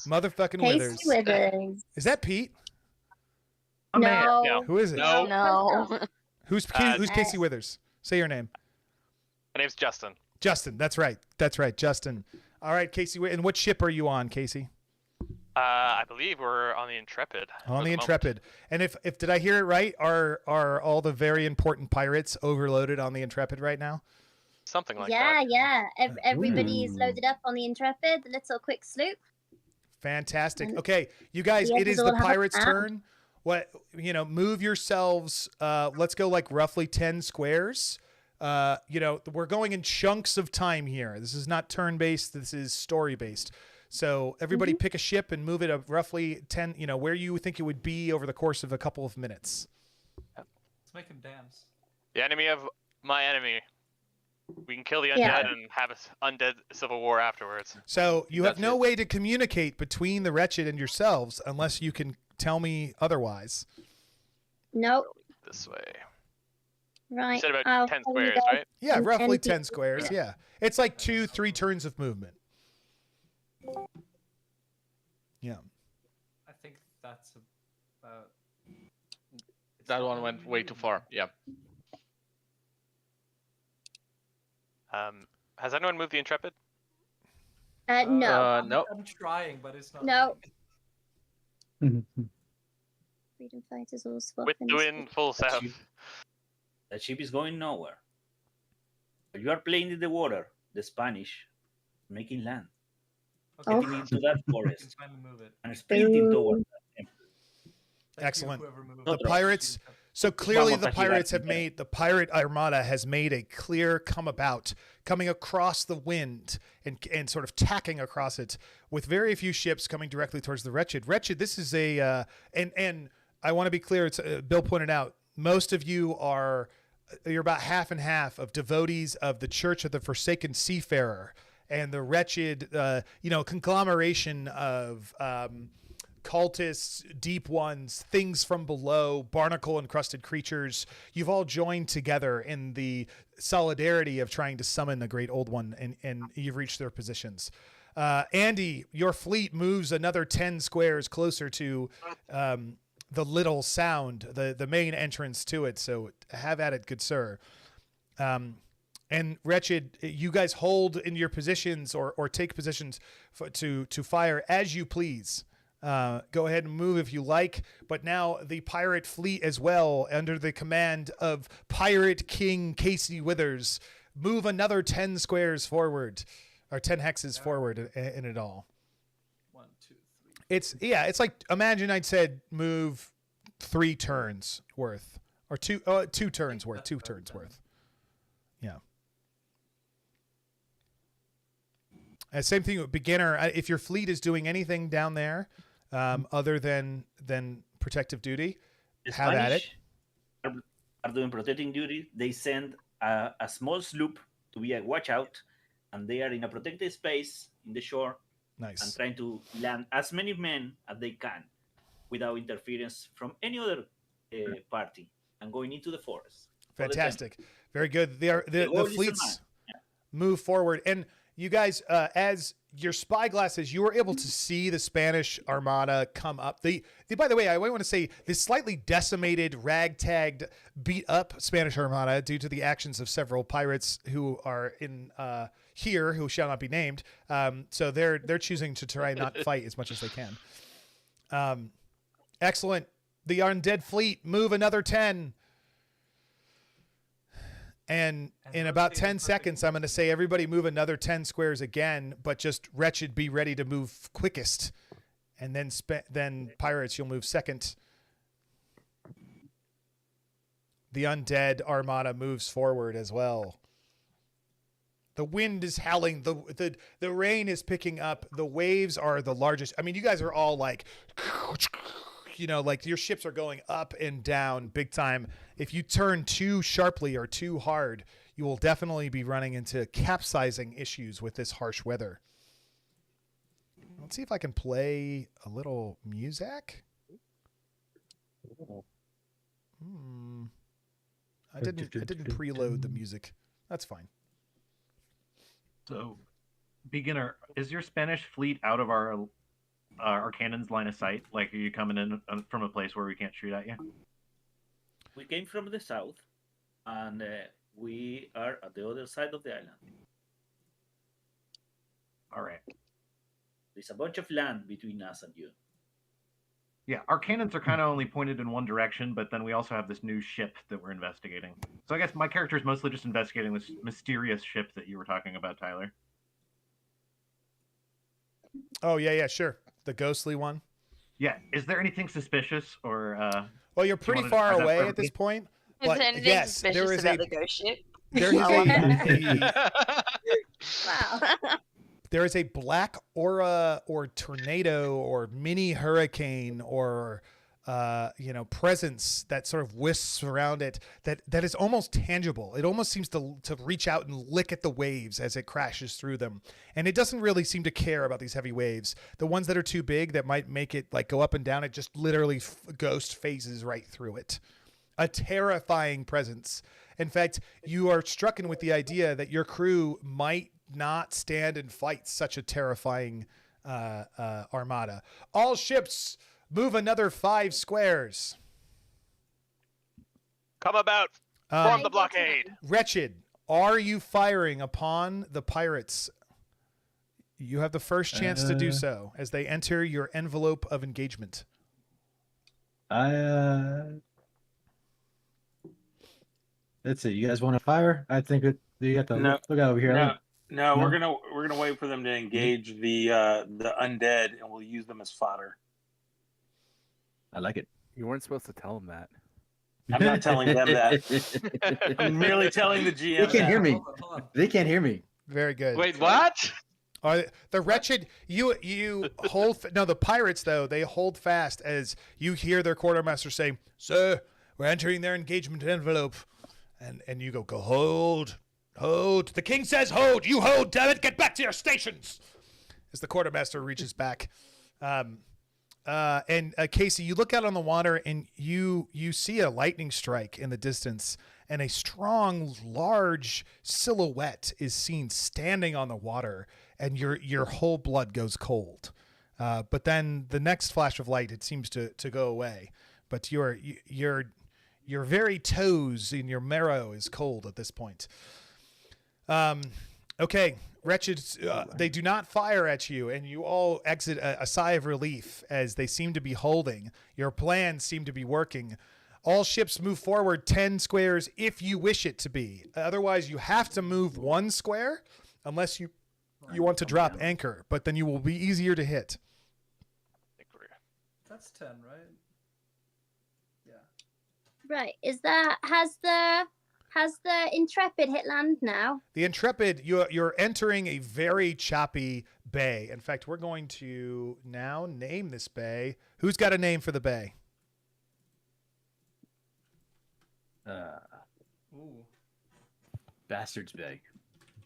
Motherfucking Withers. Casey Withers. Is that Pete? No. Who is it? No. Who's Casey Withers? Say your name. My name's Justin. Justin, that's right, Justin. All right, Casey, and what ship are you on, Casey? I believe we're on the Intrepid. On the Intrepid. And if did I hear it right? Are all the very important pirates overloaded on the Intrepid right now? Something like that. Yeah. Everybody is loaded up on the Intrepid. The little quick sloop. Fantastic. Okay, you guys, Yeah, it is the pirates' turn. Move yourselves. Let's go like roughly 10 squares. We're going in chunks of time here. This is not turn-based. This is story-based. So everybody pick a ship and move it up roughly 10, where you think it would be over the course of a couple of minutes. Let's make him dance. The enemy of my enemy. We can kill the undead and have an undead civil war afterwards. So you have no way to communicate between the Wretched and yourselves unless you can tell me otherwise. Nope. This way. Right. You said about 10 squares, right? Yeah, roughly 10 squares. Yeah. It's like 2-3 turns of movement. Yeah. I think that's about. That one went way too far. Yeah. Has anyone moved the Intrepid? No. No. I'm trying, but it's not. No. Freedom fighters all swap. With the wind full south. That ship is going nowhere. You are playing in the water. The Spanish making land. Okay. Getting into that forest Move it. and sprinting towards that. Excellent. The pirates. So clearly the pirates have made, the pirate armada has made a clear come about, coming across the wind and sort of tacking across it with very few ships coming directly towards the Wretched. Wretched, this is a, and I want to be clear, it's Bill pointed out, most of you you're about half and half of devotees of the Church of the Forsaken Seafarer and the Wretched, conglomeration of, cultists, deep ones, things from below, barnacle encrusted creatures. You've all joined together in the solidarity of trying to summon the great old one, and you've reached their positions. Andy, your fleet moves another 10 squares closer to the Little Sound, the main entrance to it. So have at it, good sir. And Wretched, you guys hold in your positions or take positions to fire as you please. Go ahead and move if you like, but now the pirate fleet as well, under the command of Pirate King Casey Withers, move another 10 squares forward, or 10 hexes forward in it all. 1, 2, 3. It's like, imagine I'd said move 3 turns worth, or 2 turns worth, 2 turns worth. Yeah. Same thing with beginner. If your fleet is doing anything down there, other than protective duty, have at it. Are doing protecting duty. They send a small sloop to be a watch out, and they are in a protected space in the shore. Nice. And trying to land as many men as they can without interference from any other party and going into the forest. Fantastic. Very good. The goal is fleets a man. move forward. And you guys, as your spyglasses, you were able to see the Spanish Armada come up. By the way, I want to say this slightly decimated, ragtagged, beat up Spanish Armada due to the actions of several pirates who are in here, who shall not be named. So they're choosing to try and not fight as much as they can. Excellent. The undead fleet move another 10. And in about 10 seconds, I'm going to say everybody move another 10 squares again, but just Wretched be ready to move quickest. And then Pirates, you'll move second. The undead Armada moves forward as well. The wind is howling. The rain is picking up. The waves are the largest. I mean, you guys are all like, like your ships are going up and down big time. If you turn too sharply or too hard, you will definitely be running into capsizing issues with this harsh weather. Let's see if I can play a little music. I didn't preload the music. That's fine. So, beginner, is your Spanish fleet out of our cannon's line of sight? Like, are you coming in from a place where we can't shoot at you? We came from the south, and we are at the other side of the island. All right. There's a bunch of land between us and you. Yeah, our cannons are kind of only pointed in one direction, but then we also have this new ship that we're investigating. So I guess my character is mostly just investigating this mysterious ship that you were talking about, Tyler. Oh, yeah, sure. The ghostly one. Yeah. Is there anything suspicious or... Well, you're pretty far away at this point. But anything yes, suspicious there is about a the ghost ship? there is Wow. there is a black aura or tornado or mini hurricane or presence that sort of wisps around it that is almost tangible. It almost seems to reach out and lick at the waves as it crashes through them. And it doesn't really seem to care about these heavy waves. The ones that are too big that might make it like go up and down, it just literally ghost phases right through it. A terrifying presence. In fact, you are struck with the idea that your crew might not stand and fight such a terrifying armada. All ships move another 5 squares. Come about. Form the blockade. Wretched, are you firing upon the pirates? You have the first chance to do so as they enter your envelope of engagement. Let's see. You guys want to fire? I think you got to look over here. No, we're gonna wait for them to engage the undead, and we'll use them as fodder. I like it. You weren't supposed to tell them that. I'm not telling them that. I'm merely telling the GM. They can't hear me. Hold on. They can't hear me. Very good. Wait, what? The wretched, you hold. No, the pirates though, they hold fast as you hear their quartermaster say, "Sir, we're entering their engagement envelope," and you go hold. The king says hold. You hold. Damn it! Get back to your stations. As the quartermaster reaches back, and Casey, you look out on the water and you see a lightning strike in the distance, and a strong, large silhouette is seen standing on the water, and your whole blood goes cold. But then the next flash of light, it seems to go away. But your very toes in your marrow is cold at this point. Okay, Wretched, they do not fire at you, and you all exit a sigh of relief as they seem to be holding. Your plans seem to be working. All ships move forward 10 squares if you wish it to be. Otherwise, you have to move 1 square unless you want to drop anchor, but then you will be easier to hit. That's 10, right? Yeah. Right. Has the Intrepid hit land now? The Intrepid, you're entering a very choppy bay. In fact, we're going to now name this bay. Who's got a name for the bay? Bastards Bay.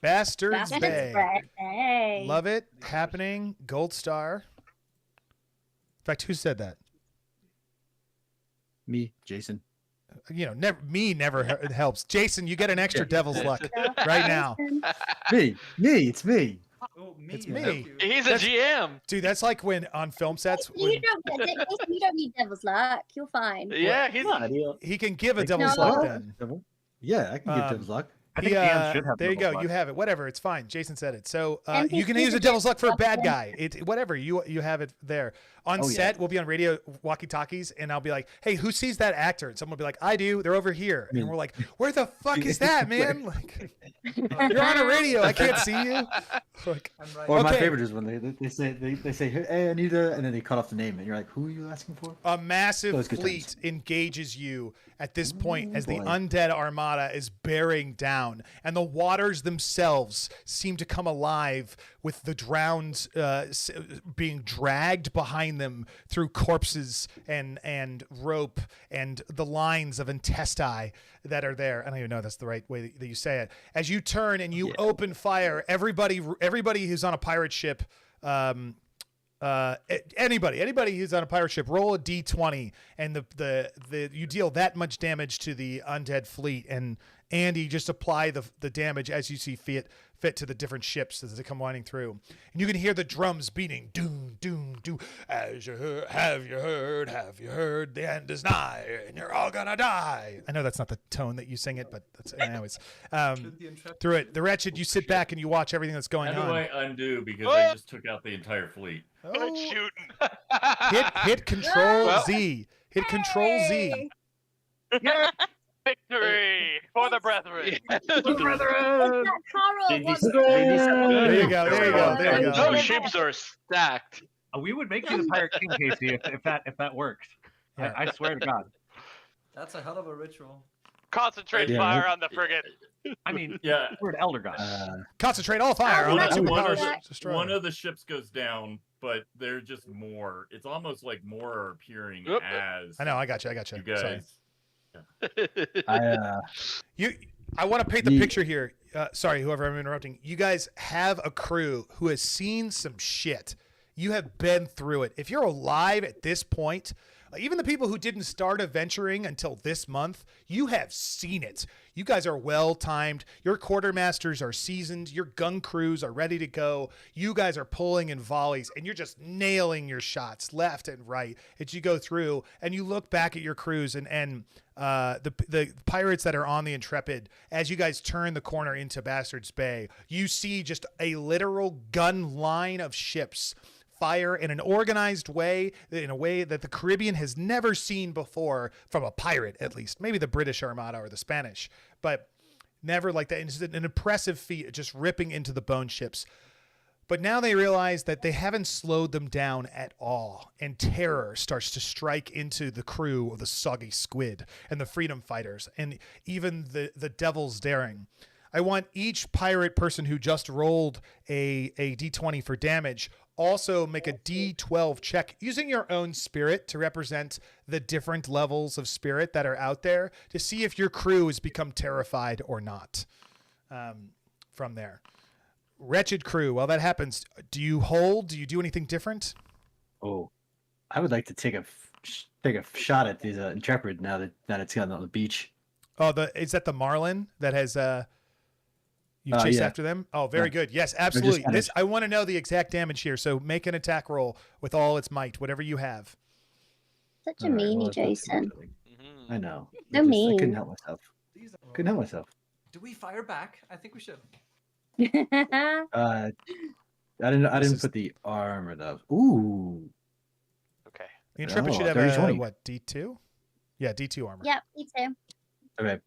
Bastards Bastards Bay. Bay. Love it. Happening. Gold star. In fact, who said that? Me, Jason. You know, never helps. Jason, you get an extra devil's luck right now. Me, it's me. Oh, me. It's me. He's a GM. Dude, that's like when on film sets. You don't need devil's luck. You're fine. Yeah, he can give a devil's luck then. Yeah, I can give devil's luck. I think Dan should have there you devil's go. luck. You have it. Whatever. It's fine. Jason said it. So NPCs you can use a are devil's luck for a just bad awesome. guy. Whatever. You have it there. On set, we'll be on radio walkie-talkies, and I'll be like, "Hey, who sees that actor?" And someone will be like, "I do. They're over here." And we're like, "Where the fuck is that, man? Like, you're on a radio. I can't see you." Like, Or my okay. favorite is when they say, "Hey, Anita," and then they cut off the name, and you're like, "Who are you asking for?" A massive Those good fleet times. engages you at this point as the boy. undead armada is bearing down, and the waters themselves seem to come alive with the drowned being dragged behind them through corpses and rope and the lines of intesti that are there. I don't even know if that's the right way that you say it. As you turn and you open fire, everybody who's on a pirate ship. Anybody who's on a pirate ship, roll a d20, and the you deal that much damage to the undead fleet. And Andy, just apply the damage as you see fit to the different ships as they come winding through. And you can hear the drums beating, doom, doom, doom. As you heard, have you heard, the end is nigh, and you're all gonna die. I know that's not the tone that you sing it, but that's anyways. Through it, the wretched, you sit back and you watch everything that's going How on. do I undo? Because I just took out the entire fleet. Good shooting. Hit Control Z. Hit Control Z. Victory for the brethren. Carol. There you go. There you go. Those ships are stacked. We would make you the Pirate King, Casey, if that works. Yeah. I swear to God. That's a hell of a ritual. Concentrate fire on the frigate. I mean, Yeah. we're an elder god. Concentrate all fire on One that of, superpower the, destroyer. one of the ships goes down, but they're just more. It's almost like more are appearing Oop. as. I know. I got you. You Sorry. guys. I want to paint the picture here. Sorry, whoever I'm interrupting. You guys have a crew who has seen some shit. You have been through it. If you're alive at this point, even the people who didn't start adventuring until this month, you have seen it. You guys are well-timed. Your quartermasters are seasoned. Your gun crews are ready to go. You guys are pulling in volleys, and you're just nailing your shots left and right as you go through. And you look back at your crews and the pirates that are on the Intrepid, as you guys turn the corner into Bastards Bay, you see just a literal gun line of ships fire in an organized way, in a way that the Caribbean has never seen before from a pirate, at least. Maybe the British Armada or the Spanish, but never like that. It's an impressive feat, just ripping into the bone ships. But now they realize that they haven't slowed them down at all, and terror starts to strike into the crew of the Soggy Squid and the Freedom Fighters, and even the Devil's Daring. I want each pirate person who just rolled a d20 for damage also make a d12 check using your own spirit to represent the different levels of spirit that are out there to see if your crew has become terrified or not. From there. Wretched crew, while that happens, do you hold? Do you do anything different? Oh, I would like to take a shot at these Intrepid now that it's on the beach. Oh, is that the Marlin that has you chase yeah. after them? Oh, very Yeah. good. Yes, They're just absolutely. kind of- I want to know the exact damage here. So make an attack roll with all its might, whatever you have. Such a meanie, Jason. I know. So I mean. couldn't help myself. Do we fire back? I think we should. I didn't put the armor though. Ooh. Okay. The Intrepid should have dirty 20. what, D2? Yeah, D2 armor. Yep, me too. Okay.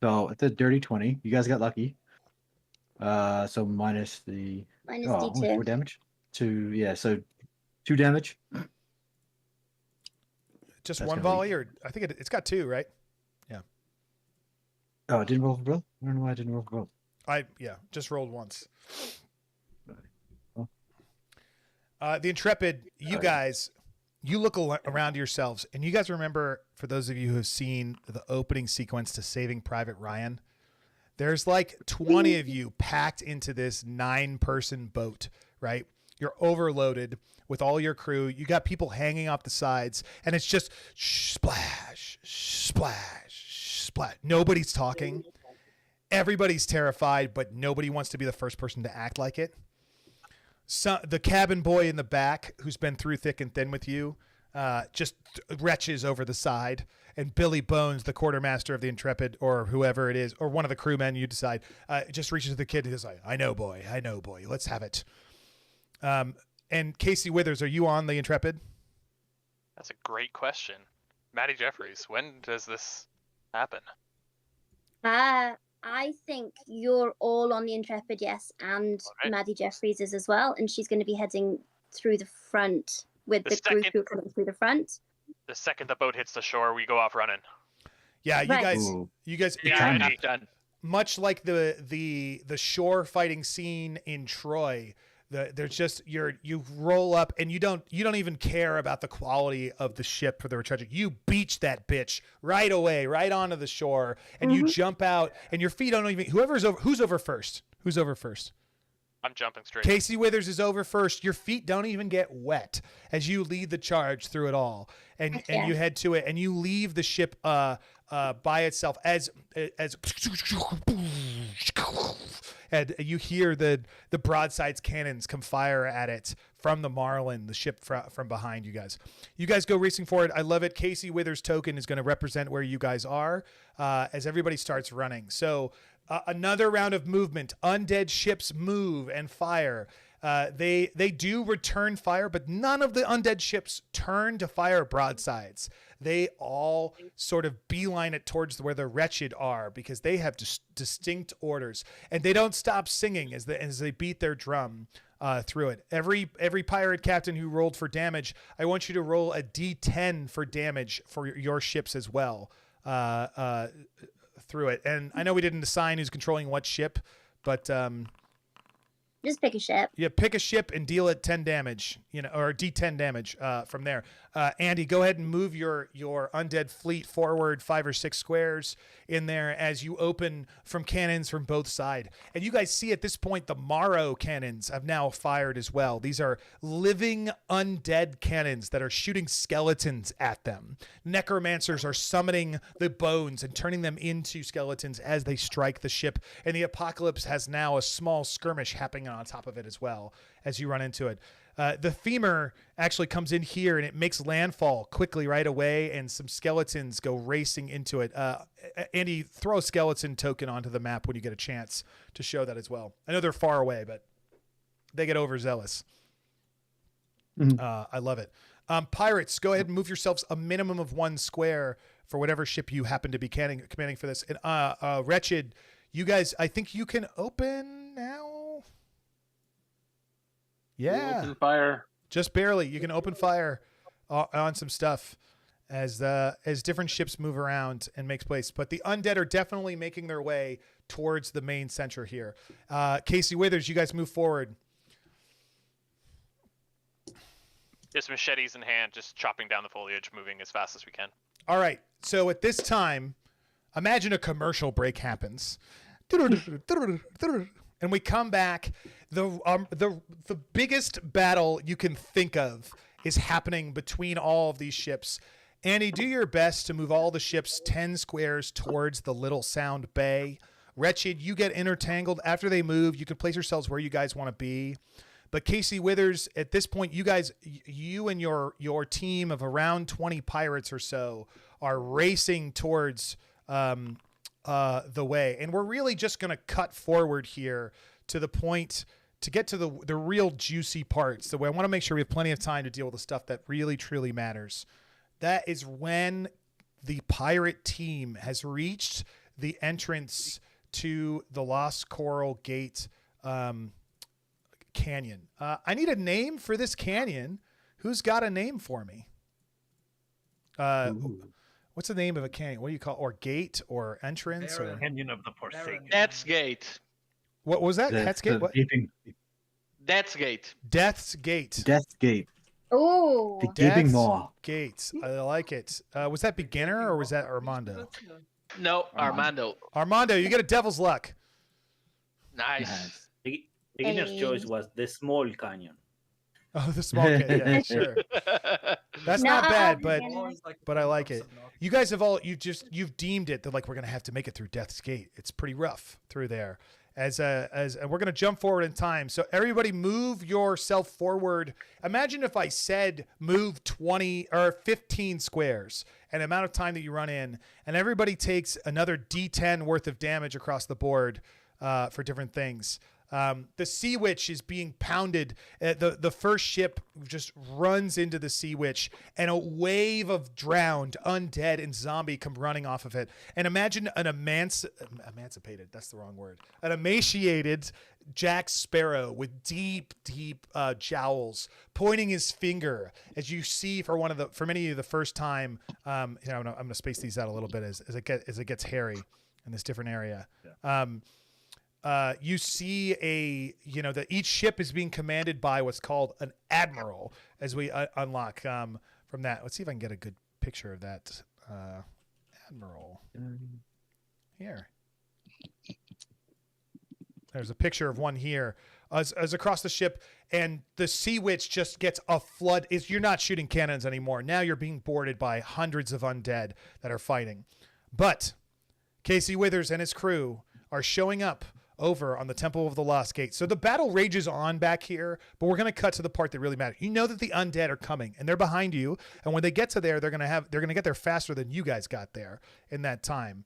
So it's a dirty 20. You guys got lucky. So minus the Minus only D2. 4 damage. 2, yeah, so 2 damage. Just That's one gonna volley, or I think it's got 2, right? Yeah. Oh, it didn't roll for both? I don't know why I didn't roll for both. Just rolled once. Oh. The Intrepid, you guys, you look around yourselves, and you guys remember, for those of you who have seen the opening sequence to Saving Private Ryan, There's like 20 of you packed into this 9-person boat, right? You're overloaded with all your crew. You got people hanging off the sides, and it's just splash, splash, splash. Nobody's talking. Everybody's terrified, but nobody wants to be the first person to act like it. So the cabin boy in the back, who's been through thick and thin with you, just retches over the side. And Billy Bones, the quartermaster of the Intrepid, or whoever it is, or one of the crewmen, you decide, just reaches to the kid and goes like, I know, boy. Let's have it. And Casey Withers, are you on the Intrepid? That's a great question. Maddie Jeffries, when does this happen? I think you're all on the Intrepid, yes, and Maddie Jeffries is as well, and she's going to be heading through the front with the group who are coming through the front. The second the boat hits the shore, we go off running. Yeah, you guys, Yeah, done. Much like the shore fighting scene in Troy, there's just you roll up and you don't even care about the quality of the ship for the retreat. You beach that bitch right away, right onto the shore, and you jump out, and your feet don't even. Who's over first? I'm jumping straight. Casey Withers is over first. Your feet don't even get wet as you lead the charge through it all, and you head to it, and you leave the ship by itself as and you hear the broadsides cannons come fire at it from the Marlin, the ship from behind you guys. You guys go racing forward. I love it. Casey Withers' token is going to represent where you guys are as everybody starts running. So another round of movement. Undead ships move and fire. They do return fire, but none of the undead ships turn to fire broadsides. They all sort of beeline it towards where the wretched are because they have distinct orders, and they don't stop singing as they beat their drum through it. Every pirate captain who rolled for damage, I want you to roll a D10 for damage for your ships as well through it. And I know we didn't assign who's controlling what ship, but just pick a ship. Yeah, pick a ship and deal it 10 damage, or D10 damage from there. Andy, go ahead and move your undead fleet forward 5 or 6 squares in there as you open from cannons from both sides. And you guys see at this point the Morrow cannons have now fired as well. These are living undead cannons that are shooting skeletons at them. Necromancers are summoning the bones and turning them into skeletons as they strike the ship. And the Apocalypse has now a small skirmish happening on top of it as well as you run into it. The femur actually comes in here and it makes landfall quickly right away, and some skeletons go racing into it. Andy, throw a skeleton token onto the map when you get a chance to show that as well. I know they're far away, but they get overzealous. I love it. Pirates, go ahead and move yourselves a minimum of 1 square for whatever ship you happen to be commanding for this. And Wretched, you guys, I think you can open now. Yeah. Open fire. Just barely. You can open fire on some stuff as different ships move around and makes place. But the undead are definitely making their way towards the main center here. Casey Withers, you guys move forward. Just machetes in hand, just chopping down the foliage, moving as fast as we can. All right. So at this time, imagine a commercial break happens. And we come back. The biggest battle you can think of is happening between all of these ships. Andy, do your best to move all the ships 10 squares towards the Little Sound Bay. Wretched, you get intertangled. After they move, you can place yourselves where you guys want to be. But Casey Withers, at this point, you and your team of around 20 pirates or so are racing towards the way. And we're really just going to cut forward here to the point to get to the real juicy parts. So I want to make sure we have plenty of time to deal with the stuff that really, truly matters. That is when the pirate team has reached the entrance to the Lost Coral Gate canyon. I need a name for this canyon. Who's got a name for me? What's the name of a canyon? What do you call it? Or gate or entrance? Or Canyon of the Forsaken. Death's Gate. What was that? Death's Gate? What? Death's Gate. Death's Gate. Death's Gate. Oh. The Gaping Maw. Gates. I like it. Was that beginner or was that Armando? No, Armando. Armando, you get a devil's luck. Nice. Beginner's choice was the small canyon. Oh, the small canyon. Yeah, sure. That's not bad, but I like it. You guys have you've deemed it that like we're gonna have to make it through Death's Gate. It's pretty rough through there. And we're gonna jump forward in time. So everybody, move yourself forward. Imagine if I said move 20 or 15 squares, and the amount of time that you run in, and everybody takes another D10 worth of damage across the board for different things. The Sea Witch is being pounded. The first ship just runs into the Sea Witch, and a wave of drowned, undead, and zombie come running off of it. And imagine an emancipated, that's the wrong word, an emaciated Jack Sparrow with deep jowls, pointing his finger as you see for many of you the first time. I'm gonna space these out a little bit as it gets hairy in this different area. You see that each ship is being commanded by what's called an admiral as we unlock from that. Let's see if I can get a good picture of that admiral here. There's a picture of one here as across the ship, and the Sea Witch just gets a flood. You're not shooting cannons anymore. Now you're being boarded by hundreds of undead that are fighting. But Casey Withers and his crew are showing up over on the Temple of the Lost Gate. So the battle rages on back here, but we're going to cut to the part that really matters. You know that the undead are coming, and they're behind you, and when they get to there, they're going to get there faster than you guys got there in that time.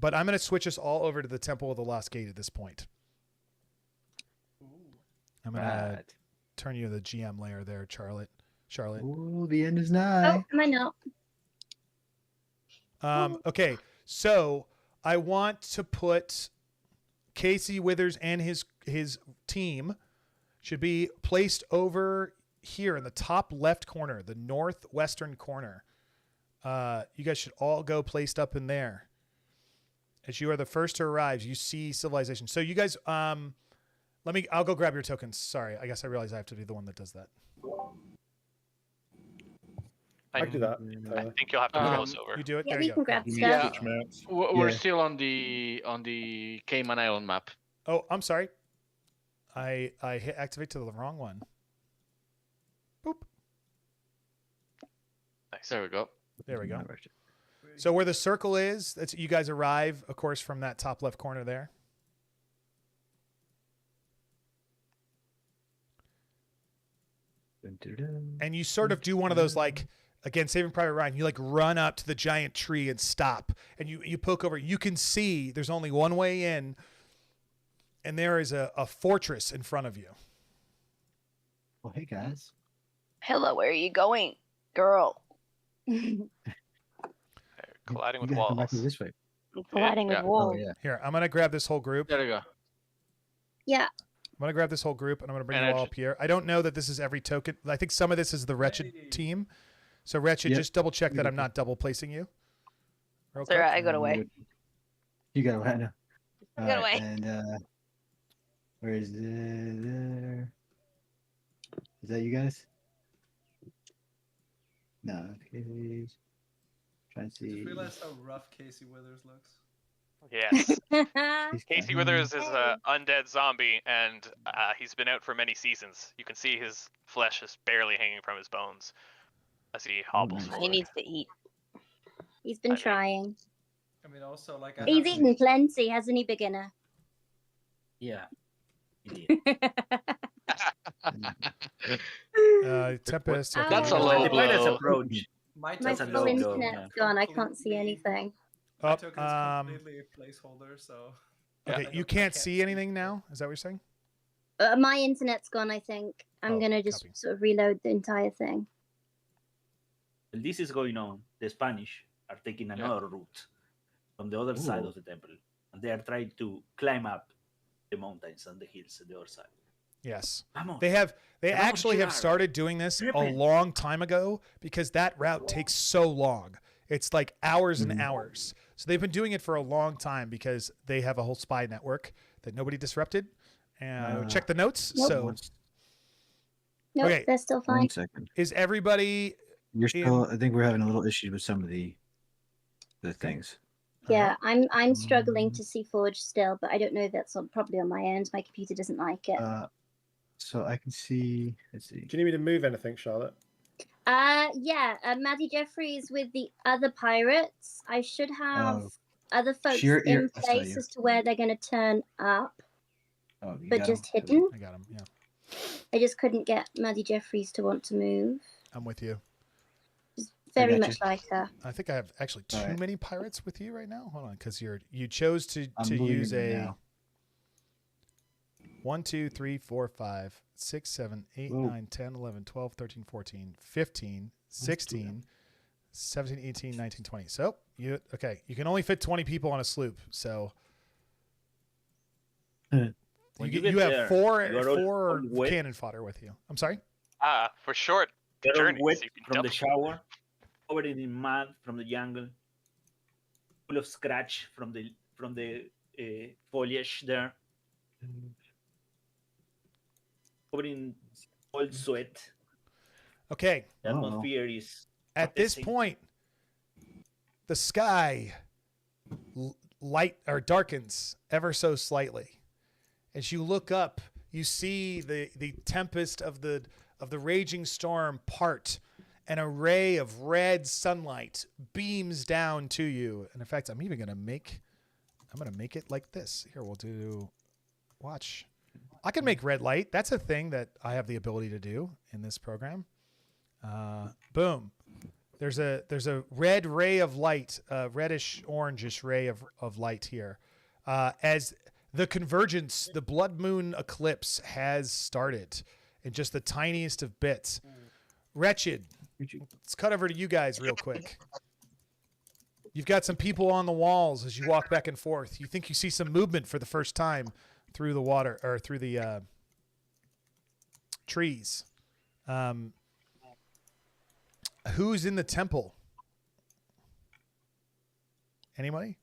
But I'm going to switch us all over to the Temple of the Lost Gate at this point. I'm going to turn you to the GM layer there, Charlotte. Ooh, the end is nigh. Oh, am I not? Okay, so I want to put Casey Withers and his team should be placed over here in the top left corner, the northwestern corner. You guys should all go placed up in there. As you are the first to arrive, you see civilization. So you guys, I'll go grab your tokens. Sorry, I guess I realize I have to be the one that does that. I can do that. I think you'll have to move us over. You do it. Yeah, there we you can go. grab Yeah, stuff. we're still on the Cayman Island map. Oh, I'm sorry. I hit activate to the wrong one. Boop. Nice. There we go. There we go. So where the circle is, that's you guys arrive, of course, from that top left corner there. And you sort of do one of those, like, again, Saving Private Ryan, you like run up to the giant tree and stop, and you poke over. You can see there's only one way in, and there is a fortress in front of you. Well, hey guys. Hello, where are you going, girl? Colliding with You gotta come back walls. this way. Colliding with walls. Oh, yeah. Here, I'm gonna grab this whole group. There you go. Yeah. I'm gonna grab this whole group, and I'm gonna bring you all up here. I don't know that this is every token. I think some of this is the Wretched team. So Wretched, Yep. just double check that I'm not double placing you. Real Sorry, quick. I got away. You got away. I know. I got away. And where is there? Is that you guys? No. Okay. Trying to see. Just realized how rough Casey Withers looks. Yes. Casey Withers is an undead zombie, and he's been out for many seasons. You can see his flesh is barely hanging from his bones as he hobbles forward. He needs to eat. He's been trying. I mean, also, like, He's eaten plenty, hasn't he, beginner? Yeah. Tempest. Oh. That's a low blow. approach. My My token's full logo, internet's gone. I can't see anything. My token's completely a placeholder, so. Okay, you can't see anything now? Is that what you're saying? My internet's gone, I think. I'm going to just sort of reload the entire thing. While this is going on, the Spanish are taking another route from the other side of the temple, and they are trying to climb up the mountains and the hills on the other side. Yes. Vamos. They Vamos, actually have Gerard. started doing this a long time ago because that route takes so long. It's like hours and hours. So they've been doing it for a long time because they have a whole spy network that nobody disrupted. And check the notes. Nope. So Nope, okay. they're still fine. 1 second. Is everybody You're still. I think we're having a little issue with some of the things. Yeah, I'm struggling to see Forge still, but I don't know if that's probably on my end. My computer doesn't like it. So I can see. Let's see. Do you need me to move anything, Charlotte? Yeah. Maddie Jeffries with the other pirates. I should have other folks in place as to where they're going to turn up, but just hidden. I got him. Yeah. I just couldn't get Maddie Jeffries to want to move. I'm with you. Very much like her. I think I have actually too many pirates with you right now. Hold on, because you chose to use a 1, 2, 3, 4, 5, 6, 7, 8, 9, 10, 11, 12, 13, 14, 15, 16, 17, 18, 19, 20. So you can only fit 20 people on a sloop. So you have four cannon fodder with you. I'm sorry? For short journeys, wet you can from the shower, covered in mud from the jungle, full of scratch from the foliage there, covered in cold sweat. Okay. The atmosphere is at this point. The sky light or darkens ever so slightly. As you look up, you see the tempest of the raging storm part, and a ray of red sunlight beams down to you. And in fact, I'm gonna make it like this. Here, we'll do. Watch. I can make red light. That's a thing that I have the ability to do in this program. Boom. There's a red ray of light, reddish orangish ray of light here, as the convergence, the blood moon eclipse has started in just the tiniest of bits. Wretched. Let's cut over to you guys real quick. You've got some people on the walls as you walk back and forth. You think you see some movement for the first time through the water or through the trees. Who's in the temple? Anybody?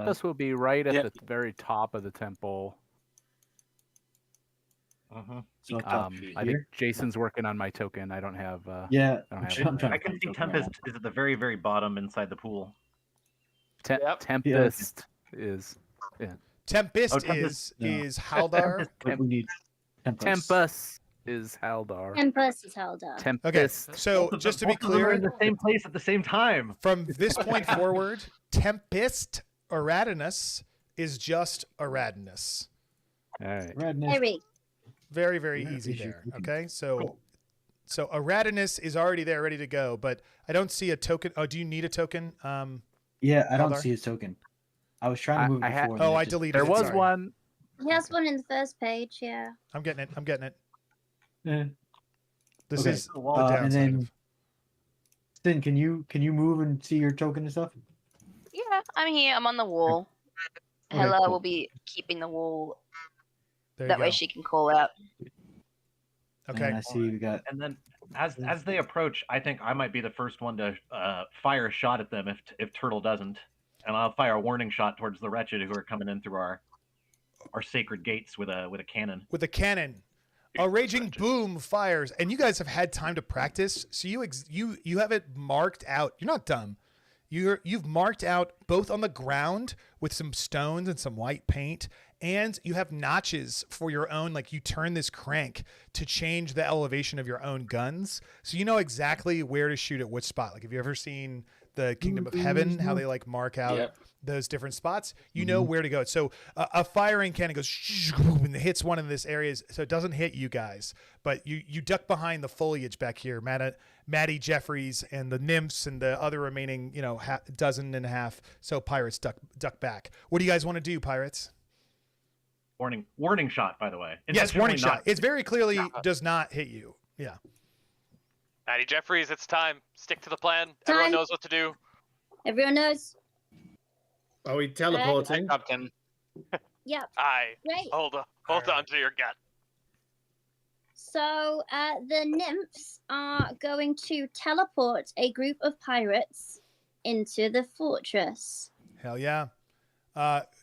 This will be right at the very top of the temple. I think Jason's working on my token. I don't have. I can see Tempest is at the very, very bottom inside the pool. Tempest is. Yeah. Tempest is Haldar. Tempest is Haldar. Tempest is Haldar. Tempest. Okay, so just to be clear, we're in the same place at the same time. From this point forward, Tempest Aradenus is just Aradenus. All right. Very, very easy there. Okay, so Aradenus is already there, ready to go, but I don't see a token. Oh, do you need a token? Yeah, I don't Haldar? see his token. I was trying to move it before. I deleted there it. was Sorry. one. He has one in the first page, yeah. I'm getting it. Yeah. This is the and then, Sin, can you move and see your token and stuff? Yeah, I'm here. I'm on the wall. Okay, Hella cool. will be keeping the wall. There you That way go. she can call out. Okay. And I see we got. And then as they approach, I think I might be the first one to fire a shot at them if Turtle doesn't, and I'll fire a warning shot towards the wretched who are coming in through our sacred gates with a cannon. With a cannon. A raging boom fires, and you guys have had time to practice, so you have it marked out. You're not dumb. You've marked out both on the ground with some stones and some white paint, and you have notches for your own. Like you turn this crank to change the elevation of your own guns, so you know exactly where to shoot at which spot. Like, have you ever seen the Kingdom of Heaven? How they like mark out those different spots? You know where to go. So a firing cannon goes and hits one of this areas, so it doesn't hit you guys, but you duck behind the foliage back here. Maddie Jeffries and the nymphs and the other remaining, dozen and a half. So pirates duck back. What do you guys want to do, pirates? Warning shot, by the way. Yes, warning shot. It very clearly does not hit you. Yeah. Maddie Jeffries, it's time. Stick to the plan. Everyone knows what to do. Everyone knows. Are we teleporting? Captain. Yep. Aye. Great. Hold on to your gut. So the nymphs are going to teleport a group of pirates into the fortress. Hell yeah.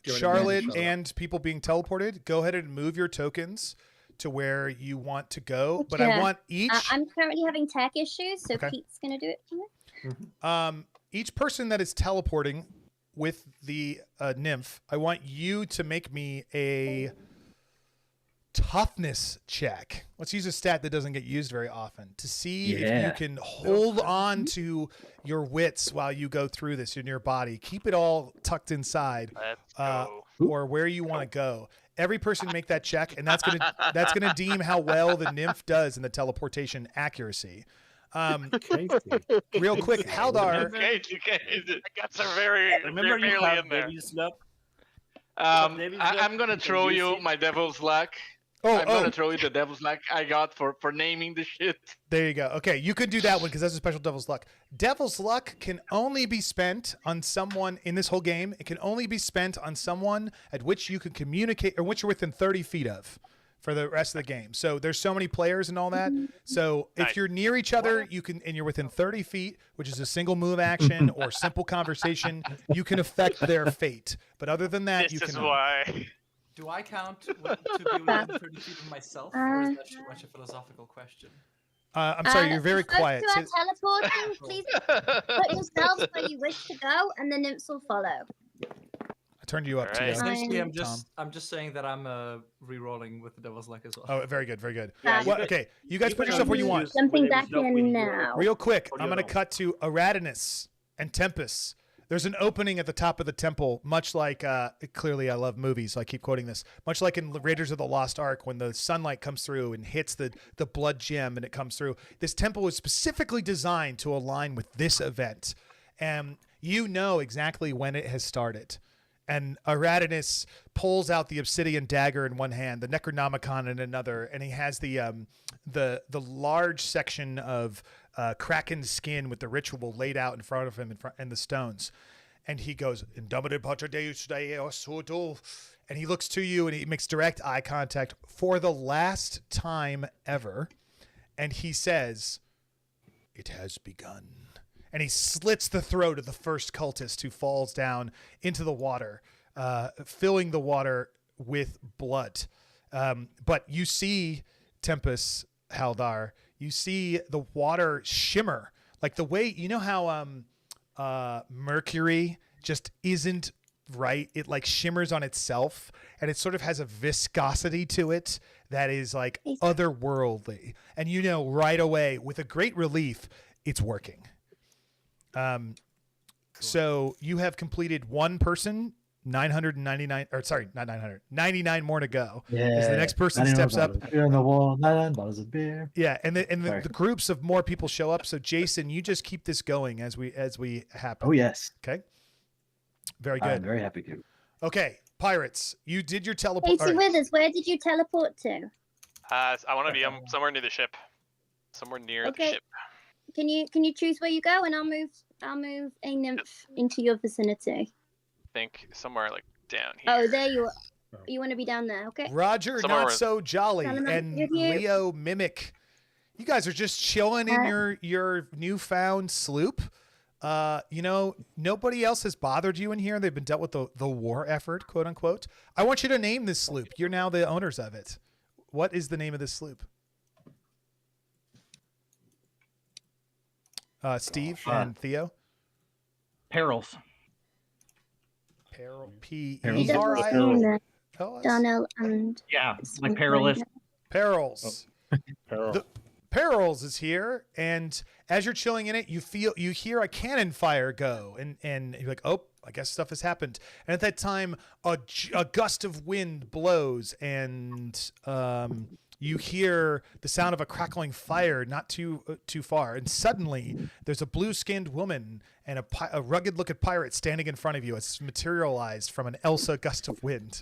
Charlotte and people being teleported, go ahead and move your tokens to where you want to go. But I want each... I'm currently having tech issues, so Okay. Pete's going to do it for me. each person that is teleporting with the nymph, I want you to make me a toughness check. Let's use a stat that doesn't get used very often to see if you can hold on to your wits while you go through this in your body. Keep it all tucked inside, or where you want to go. Every person make that check, and that's gonna deem how well the nymph does in the teleportation accuracy. Real quick, Haldar. The guts are very, Remember you barely have in there. Devil's Luck? I'm gonna throw you my devil's luck. I'm gonna throw you the devil's luck I got for naming the shit. There you go. Okay, you could do that one because that's a special devil's luck. Devil's luck can only be spent on someone in this whole game. It can only be spent on someone at which you can communicate or which you're within 30 feet of for the rest of the game. So there's so many players and all that. So if you're near each other, you can, and you're within 30 feet, which is a single move action or simple conversation, you can affect their fate. But other than that, you can. This is why. Do I count to be within 30 feet of myself, or is that too much a philosophical question? I'm sorry, you're very quiet. To our teleporting, please put yourselves where you wish to go, and the nymphs will follow. I turned you up too. Essentially, I'm just saying that I'm re-rolling with the devil's luck as well. Oh, very good, very good. Okay, you guys put yourself where you want. Jumping back in now. Real quick, I'm going to cut to Eratinus and Tempest. There's an opening at the top of the temple, much like, clearly I love movies, so I keep quoting this, much like in Raiders of the Lost Ark when the sunlight comes through and hits the blood gem and it comes through. This temple was specifically designed to align with this event. And you know exactly when it has started. And Eratinus pulls out the obsidian dagger in one hand, the Necronomicon in another, and he has the large section of kraken skin with the ritual laid out in front of him and the stones. And he goes, and he looks to you and he makes direct eye contact for the last time ever. And he says, "It has begun." And he slits the throat of the first cultist who falls down into the water, filling the water with blood. But you see, Tempest, Haldar, you see the water shimmer. Like the way, you know how mercury just isn't right? It like shimmers on itself, and it sort of has a viscosity to it that is like otherworldly. And you know right away, with a great relief, it's working. So you have completed one person, 999, or sorry, not 900, 99 more to go. As the next person steps up. Beer on the wall, 99 bottles of beer. Yeah, and the groups of more people show up. So Jason, you just keep this going as we happen. Oh yes. Okay. Very good. I'm very happy to. Okay, pirates, you did your teleport. Casey Withers, where did you teleport to? I want to be somewhere near the ship. Somewhere near the ship. Can you choose where you go, and I'll move a nymph into your vicinity. I think somewhere like down here. Oh, there you are. You want to be down there, okay? Roger, Somewhere not so jolly, Solomon, and you're here. Leo Mimic. You guys are just chilling in your newfound sloop. You know, nobody else has bothered you in here. They've been dealt with the war effort, quote unquote. I want you to name this sloop. You're now the owners of it. What is the name of this sloop? Steve and Theo. Perils. P-E-R-I-L. Darnell and like perilous. Perils. The Perils is here, and as you're chilling in it, you hear a cannon fire go, and you're like, oh, I guess stuff has happened. And at that time, a gust of wind blows, and you hear the sound of a crackling fire not too far. And suddenly, there's a blue-skinned woman and a rugged-looking pirate standing in front of you. It's materialized from an Elsa gust of wind.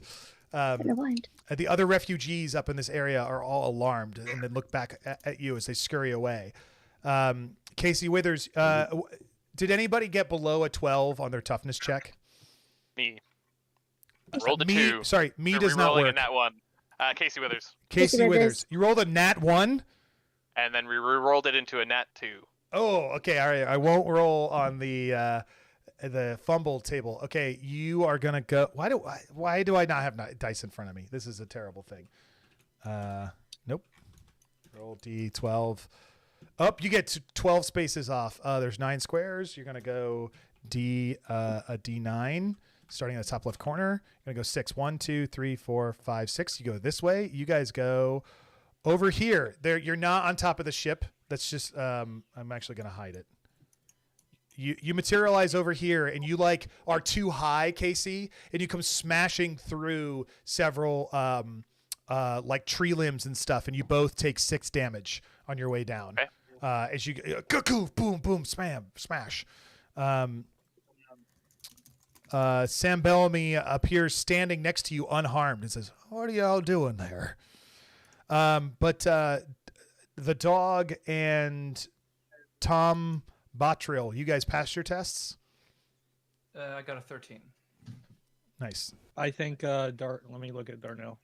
The other refugees up in this area are all alarmed and then look back at you as they scurry away. Casey Withers, did anybody get below a 12 on their toughness check? Me. Rolled a 2. Sorry, me does not work. A nat 1. Casey Withers. Casey Withers. You rolled a nat 1? And then we re-rolled it into a nat 2. Oh, okay. All right. I won't roll on the fumble table. Okay, you are gonna go. Why do I not have dice in front of me? This is a terrible thing. Nope. Roll D12. Up, you get 12 spaces off. There's 9 squares. You're gonna go a D9, starting at the top left corner. You're gonna go 6. 1, 2, 3, 4, 5, 6. You go this way. You guys go over here. There, you're not on top of the ship. That's just. I'm actually gonna hide it. You materialize over here, and you like are too high, Casey, and you come smashing through several like tree limbs and stuff, and you both take 6 damage on your way down. Okay. As you boom, boom, smash. Sam Bellamy appears standing next to you unharmed and says, "What are y'all doing there?" But the dog and Tom Bottrill, you guys passed your tests? I got a 13. Nice. I think let me look at Darnell.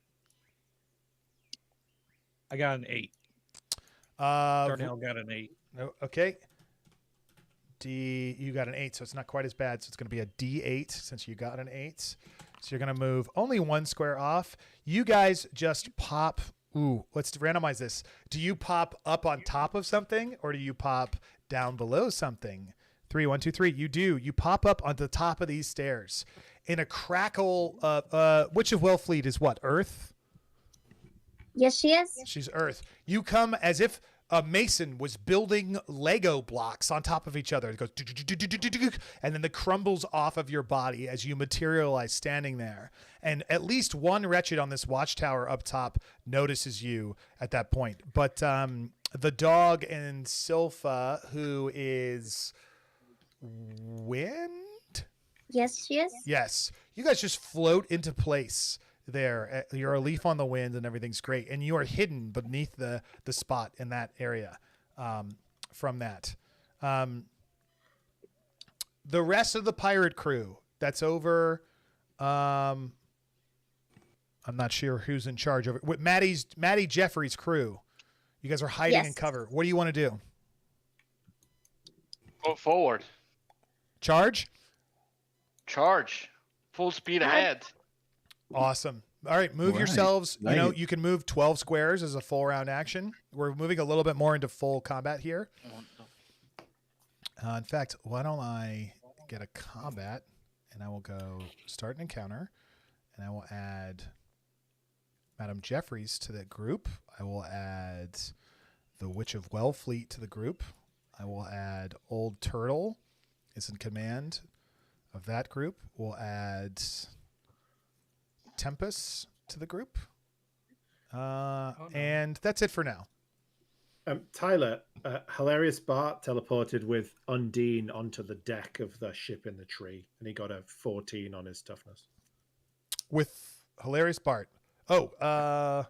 I got an 8. Darnell got an 8. Okay. You got an 8, so it's not quite as bad. So it's going to be a D8 since you got an 8. So you're going to move only 1 square off. You guys just pop. Ooh, let's randomize this. Do you pop up on top of something, or do you pop down below something? 3, 1, 2, 3. You do. You pop up on the top of these stairs in a crackle. Witch of Wellfleet is what? Earth? Yes, she is. She's Earth. You come as if a mason was building Lego blocks on top of each other. It goes, and then it crumbles off of your body as you materialize standing there. And at least one wretched on this watchtower up top notices you at that point. But the dog and Silpha, who is Wind? Yes, she is. Yes. You guys just float into place there. You're a leaf on the wind and everything's great. And you are hidden beneath the spot in that area from that. The rest of the pirate crew that's over, I'm not sure who's in charge of it. With Maddie Jeffrey's crew. You guys are hiding in cover. What do you want to do? Go forward. Charge? Charge. Full speed ahead. Awesome. All right, move yourselves. You know, you can move 12 squares as a full round action. We're moving a little bit more into full combat here. In fact, why don't I get a combat, and I will go start an encounter, and I will add Madam Jeffries to the group. I will add the Witch of Wellfleet to the group. I will add Old Turtle is in command of that group. We'll add Tempest to the group. And that's it for now. Tyler, Hilarious Bart teleported with Undine onto the deck of the ship in the tree, and he got a 14 on his toughness. With Hilarious Bart. Oh,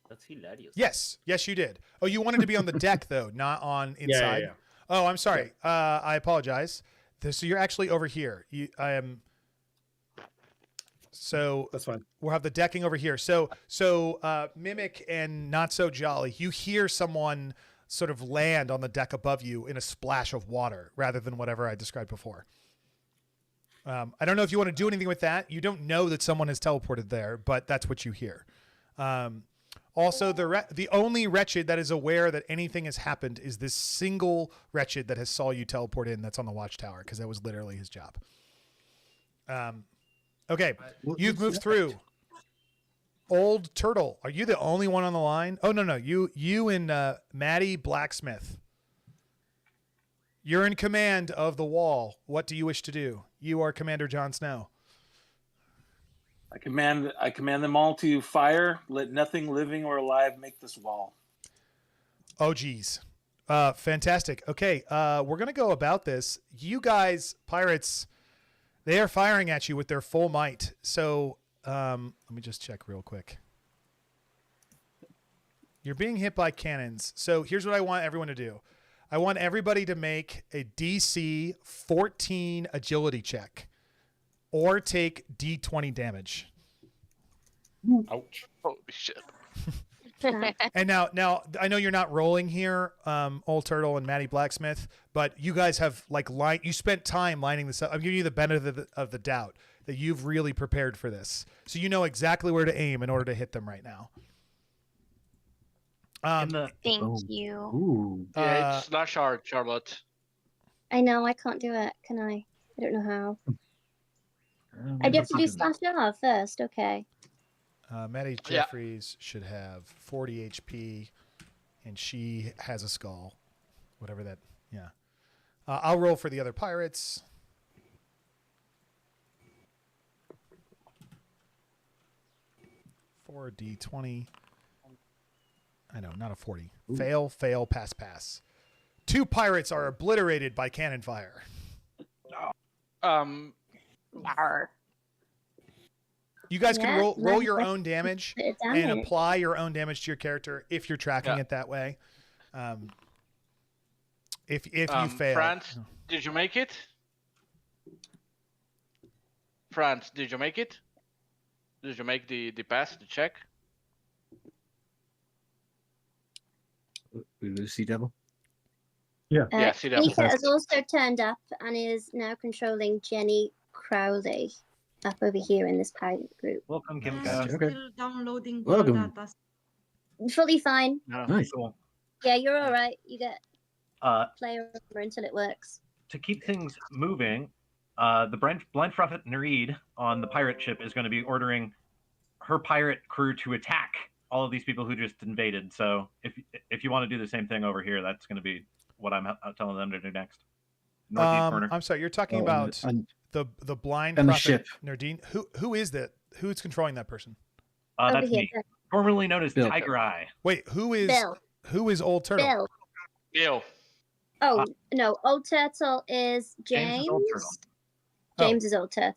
that's hilarious. Yes, you did. Oh, you wanted to be on the deck though, not on inside. Yeah. Oh, I'm sorry. I apologize. So you're actually over here. So that's fine. We'll have the decking over here. So Mimic and Not So Jolly, you hear someone sort of land on the deck above you in a splash of water rather than whatever I described before. I don't know if you want to do anything with that. You don't know that someone has teleported there, but that's what you hear. Also, the only wretched that is aware that anything has happened is this single wretched that has saw you teleport in that's on the watchtower, because that was literally his job. Okay, you've moved through. Old Turtle, are you the only one on the line? Oh, no. You and Maddie Blacksmith. You're in command of the wall. What do you wish to do? You are Commander Jon Snow. I command them all to fire. Let nothing living or alive make this wall. Oh, geez. Fantastic. Okay, we're going to go about this. You guys, pirates, they are firing at you with their full might. So let me just check real quick. You're being hit by cannons. So here's what I want everyone to do. I want everybody to make a DC 14 agility check or take D20 damage. Ouch. Holy shit. And now I know you're not rolling here, Old Turtle and Maddie Blacksmith, but you guys have you spent time lining this up. I'm giving you the benefit of the doubt that you've really prepared for this. So you know exactly where to aim in order to hit them right now. Thank you. Ooh. Yeah, it's slash art, Charlotte. I know I can't do it. Can I? I don't know how. I do have to do slash R first. Okay. Maddie Jeffries should have 40 HP, and she has a skull. Whatever that, yeah. I'll roll for the other pirates. Four D20. I know, not a 40. Ooh. Fail, fail, pass, pass. 2 pirates are obliterated by cannon fire. You guys can roll your own damage and apply your own damage to your character if you're tracking it that way. If you fail. France, did you make it? France, did you make it? Did you make the pass, the check? Sea Devil? Yeah. Yeah, Sea Devil. Mika has also turned up and is now controlling Jenny Crowley up over here in this pirate group. Welcome, Kim. Still downloading the Welcome. data. Fully fine. Nice. Cool. Yeah, you're all right. You get player over until it works. To keep things moving, the Blind Prophet Nereid on the pirate ship is going to be ordering her pirate crew to attack all of these people who just invaded. So if you want to do the same thing over here, that's going to be what I'm telling them to do next. Northeast corner. I'm sorry, you're talking about the blind and the prophet ship. Nardine. Who is that? Who's controlling that person? That's me, formerly known as Bill. Tiger Eye. Wait, who is Old Turtle? Bill. Bill. Oh no, Old Turtle is James. Is Old Turtle. James is Old Turtle.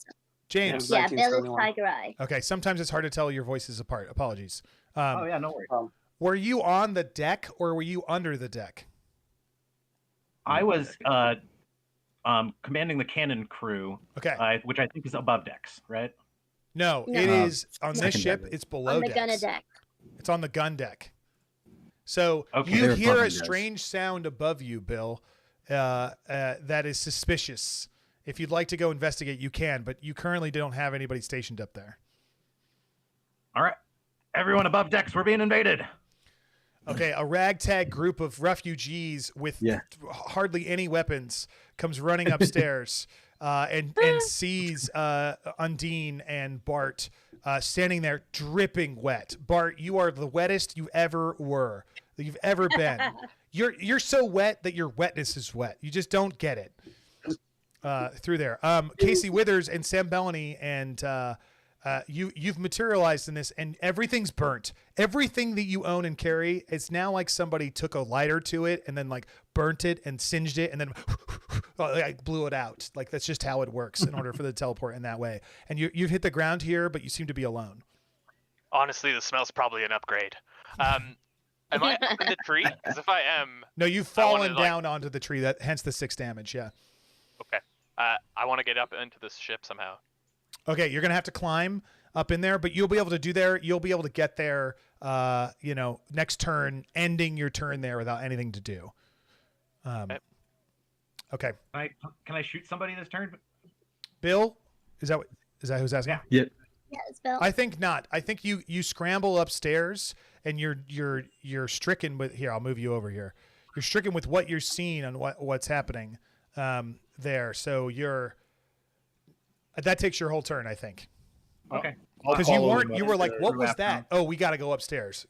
James. Yeah, Bill is Tiger Eye. Okay, sometimes it's hard to tell your voices apart. Apologies. Oh yeah, no worries. Were you on the deck or were you under the deck? I was commanding the cannon crew. Okay. Which I think is above decks, right? No, it is on this ship. It's below on the decks. gunner deck. It's on the gun deck. So you hear a strange sound above you, Bill, that is suspicious. If you'd like to go investigate, you can, but you currently don't have anybody stationed up there. All right. Everyone above decks, we're being invaded. Okay, a ragtag group of refugees with hardly any weapons comes running upstairs and sees Undine and Bart standing there dripping wet. Bart, you are the wettest you've ever been. You're so wet that your wetness is wet. You just don't get it through there. Casey Withers and Sam Bellany and you've materialized in this, and everything's burnt. Everything that you own and carry, it's now like somebody took a lighter to it and then like burnt it and singed it and then like blew it out. Like that's just how it works in order for the teleport in that way. And you've hit the ground here, but you seem to be alone. Honestly, the smell's probably an upgrade. Am I up in the tree? Because if I am, no, you've fallen down onto the tree. Hence the 6 damage. Yeah. Okay. I want to get up into this ship somehow. Okay, you're gonna have to climb up in there, but you'll be able to do there. You'll be able to get there, next turn, ending your turn there without anything to do. Okay. Can I shoot somebody this turn? Bill, is that who's asking? Yeah. Yeah, it's Bill. I think not. I think you scramble upstairs and you're stricken with here. I'll move you over here. You're stricken with what you're seeing and what's happening there. So that takes your whole turn, I think. Okay. Because you were like, what was that? Oh, we got to go upstairs,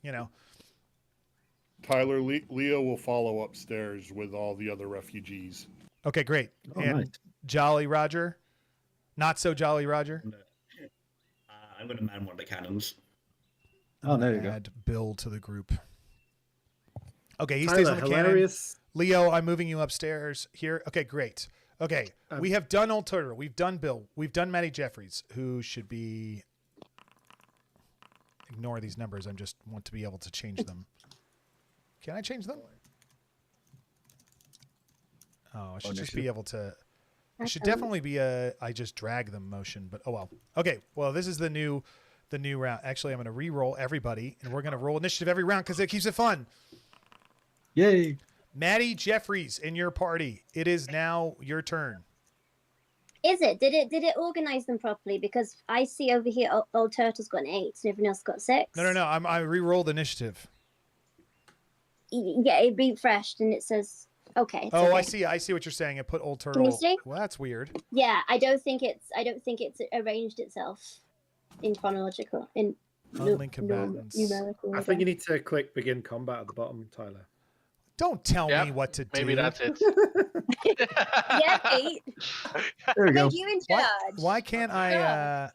Tyler, Leo will follow upstairs with all the other refugees. Okay, great. Oh, and nice. Jolly Roger? Not so Jolly Roger? I'm going to man one of the cannons. Oh, there you go. Add Bill to the group. Okay, he Tyler, stays on the hilarious. cannon. Leo, I'm moving you upstairs here. Okay, great. Okay, we have done Old Turtle. We've done Bill. We've done Maddie Jeffries, who should be... Ignore these numbers. I just want to be able to change them. Can I change them? Oh, I should just be able to... It should definitely be I just drag them motion, but oh well. Okay, well, this is the new round. Actually, I'm going to re-roll everybody, and we're going to roll initiative every round because it keeps it fun. Yay. Maddie Jeffries in your party. It is now your turn. Is it? Did it organize them properly? Because I see over here Old Turtle's got an 8 and everyone else got 6. No. I re-rolled initiative. Yeah, it refreshed and it says okay. It's Oh, okay. I see what you're saying. I put old Can you turtle. see? Well, that's weird. Yeah, I don't think it's arranged itself in chronological Unlink combatants. numerical I order. think you need to click begin combat at the bottom, Tyler. Don't tell me what to do. Maybe that's it. Yeah, Pete. There we go. You in charge. Why can't I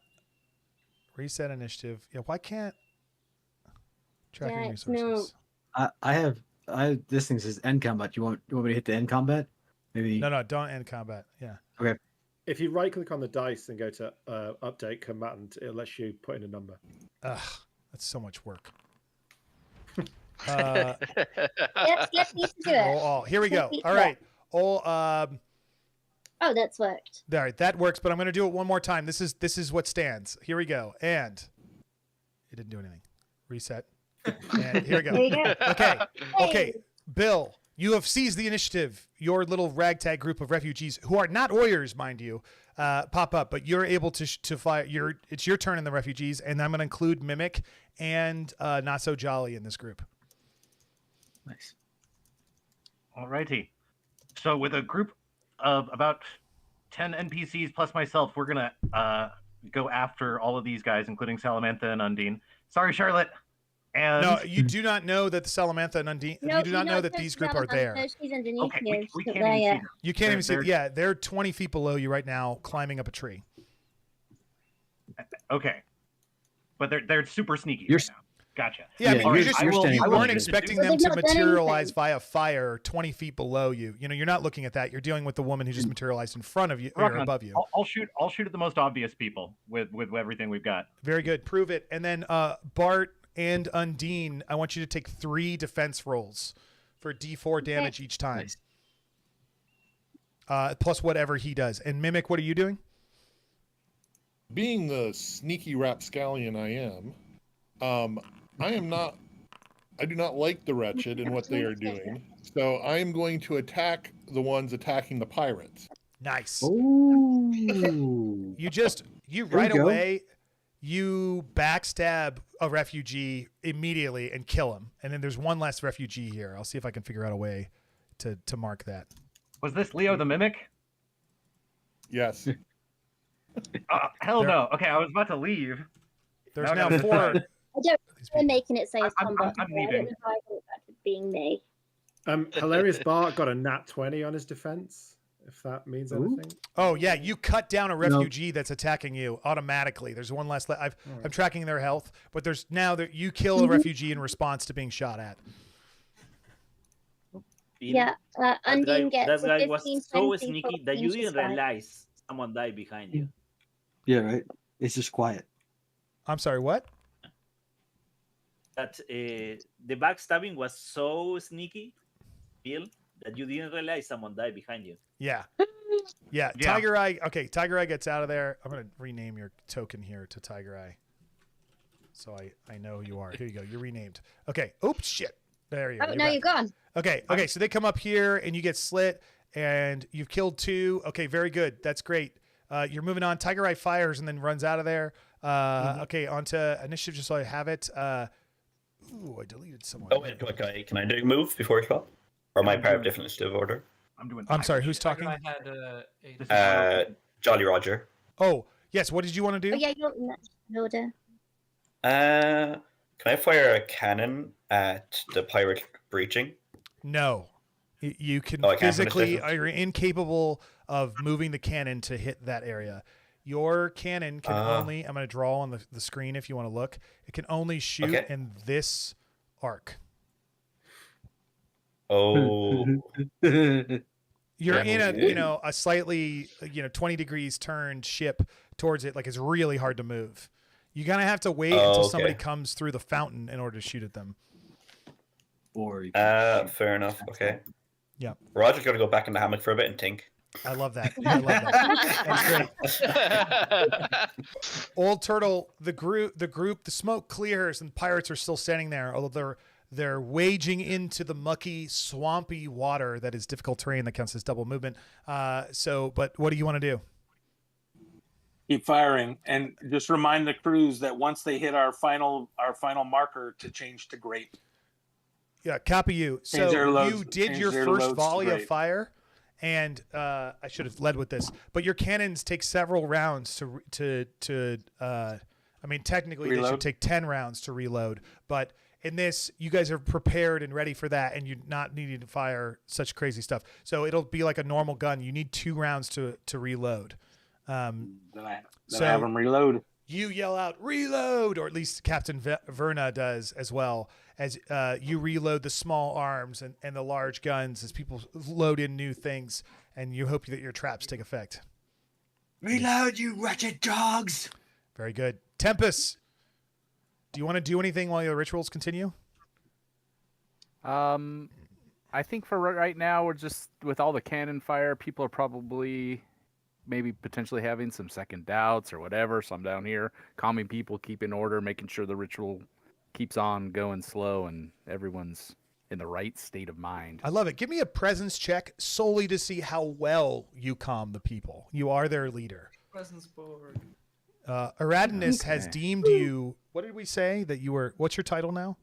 reset initiative? Yeah, why can't tracking Yeah, resources? I have this thing says end combat. You want me to hit the end combat? Maybe. No, don't end combat. Yeah. Okay. If you right click on the dice and go to update combatant, it lets you put in a number. Ugh, that's so much work. Let's need to do it. Here we go. Let's All right. Oh, that's worked. All right, that works, but I'm going to do it one more time. This is what stands. Here we go. And it didn't do anything. Reset. And here we go. There you go. Okay. Hey. Okay. Bill, you have seized the initiative. Your little ragtag group of refugees, who are not warriors, mind you, pop up, but you're able to fire. It's your turn in the refugees, and I'm going to include Mimic and Not So Jolly in this group. Nice. Alrighty. So with a group of about 10 NPCs plus myself, we're gonna go after all of these guys, including Salamantha and Undine. Sorry, Charlotte. And No, you do not know that the Salamantha and Undine. No, you do not know that these group are there. No, she's underneath Okay, here. we She's can't not there even see yet. them. You can't even see. They're- Yeah, they're 20 feet below you right now, climbing up a tree. Okay, but they're super sneaky You're right now. Gotcha. Yeah, I mean, Alright, you standing you up. weren't expecting them They've to not done materialize anything. via fire 20 feet below you. You know, you're not looking at that. You're dealing with the woman who just materialized in front of you or Rock on. above you. I'll shoot at the most obvious people with everything we've got. Very good. Prove it. And then Bart and Undine, I want you to take 3 defense rolls for D4 damage each time. Nice. Plus whatever he does. And Mimic, what are you doing? Being the sneaky rapscallion I do not like the wretched and what they are doing. So I am going to attack the ones attacking the pirates. Nice. Ooh. You There right we go. away, you backstab a refugee immediately and kill him. And then there's one less refugee here. I'll see if I can figure out a way to mark that. Was this Leo the Mimic? Yes. Hell no. Okay, I was about to leave. There's Now I now gotta 4. decide. I don't. We're making it say it's I'm combat. I leaving. don't know how I got it back to being me. Hilarious Bart got a nat 20 on his defense, if that means anything. Oh yeah, you cut down a refugee that's attacking you automatically. There's one less. I'm tracking their health, but there's now that you kill a refugee in response to being shot at. Yeah, Undine gets that guy a was 15, so 20 sneaky for that you inches didn't back. realize someone died behind you. Yeah, right. It's just quiet. I'm sorry, what? That the backstabbing was so sneaky, Bill, that you didn't realize someone died behind you. Yeah. Yeah. Tiger Eye. Okay, Tiger Eye gets out of there. I'm gonna rename your token here to Tiger Eye, so I know who you are. Here you go. You're renamed. Okay. Oops. Shit. There you go. Oh, now you're gone. Okay. Okay. So they come up here and you get slit, and you've killed 2. Okay. Very good. That's great. You're moving on. Tiger Eye fires and then runs out of there. Okay. Onto initiative, just so I have it. Ooh, I deleted someone. Oh, wait, can I do a move before I swap? Or am I part of different initiative order? I'm sorry. Who's talking? I had Jolly Roger. Oh yes. What did you want to do? Oh yeah, you're in that order. Can I fire a cannon at the pirate breaching? No. You can I can't physically, finish this? you're incapable of moving the cannon to hit that area. Your cannon can only, I'm going to draw on the screen if you want to look. It can only shoot in this arc. Oh. You're in a, a slightly, 20 degrees turned ship towards it. Like it's really hard to move. You're going to have to wait until somebody comes through the fountain in order to shoot at them. Or fair enough. Okay. Yeah. Roger's got to go back in the hammock for a bit and think. I love that. I love that. That's great. Old Turtle, the group, the smoke clears and pirates are still standing there, although they're wading into the mucky, swampy water that is difficult terrain that counts as double movement. But what do you want to do? Keep firing, and just remind the crews that once they hit our final marker to change to grape. Yeah, copy you. So you did your first volley of fire, and I should have led with this, but your cannons take several rounds to I mean, technically they should take 10 rounds to reload, but in this, you guys are prepared and ready for that, and you're not needing to fire such crazy stuff. So it'll be like a normal gun. You need 2 rounds to reload. Then I have them reload. You yell out, reload, or at least Captain Verna does as well, as you reload the small arms and the large guns as people load in new things, and you hope that your traps take effect. Reload, you wretched dogs! Very good. Tempest, do you want to do anything while your rituals continue? I think for right now, we're just, with all the cannon fire, people are probably maybe potentially having some second doubts or whatever. So I'm down here calming people, keeping order, making sure the ritual keeps on going slow and everyone's in the right state of mind. I love it. Give me a presence check solely to see how well you calm the people. You are their leader. Presence board. Aradinus has deemed you, what did we say that you were, what's your title now?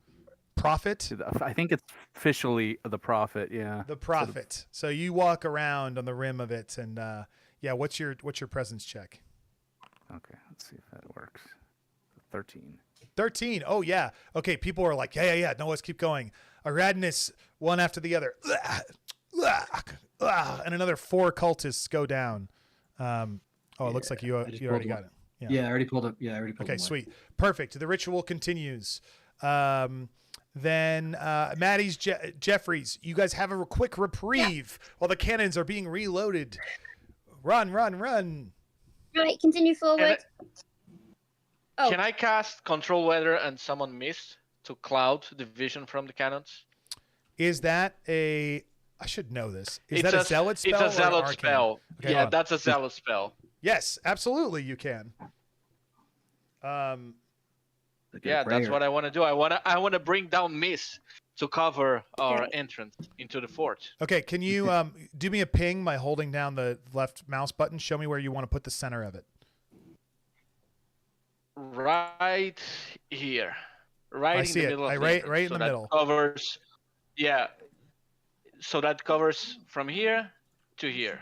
Prophet? I think it's officially the prophet, yeah. The prophet. So you walk around on the rim of it, and yeah, what's your presence check? Okay, let's see if that works. 13. 13. Oh yeah. Okay, people are like, yeah. No, let's keep going. Aradinus, one after the other, and another 4 cultists go down. Oh, it looks like you already got it. Yeah, I already pulled it. Yeah, I already pulled it. Okay, sweet. Perfect. The ritual continues. Then Maddie's Jeffries, you guys have a quick reprieve while the cannons are being reloaded. Run. Right, continue forward. Can I cast Control Weather and summon Mist to cloud the vision from the cannons? Is that I should know this. Is that a zealot spell? It's a zealot spell. Okay, yeah, that's a zealot spell. Yes, absolutely you can. Yeah, that's what I want to do. I want to bring down Mist to cover our entrance into the fort. Okay, can you do me a ping by holding down the left mouse button? Show me where you want to put the center of it. Right here. Right in the middle of the right in so the that middle. Covers, yeah. So that covers from here to here.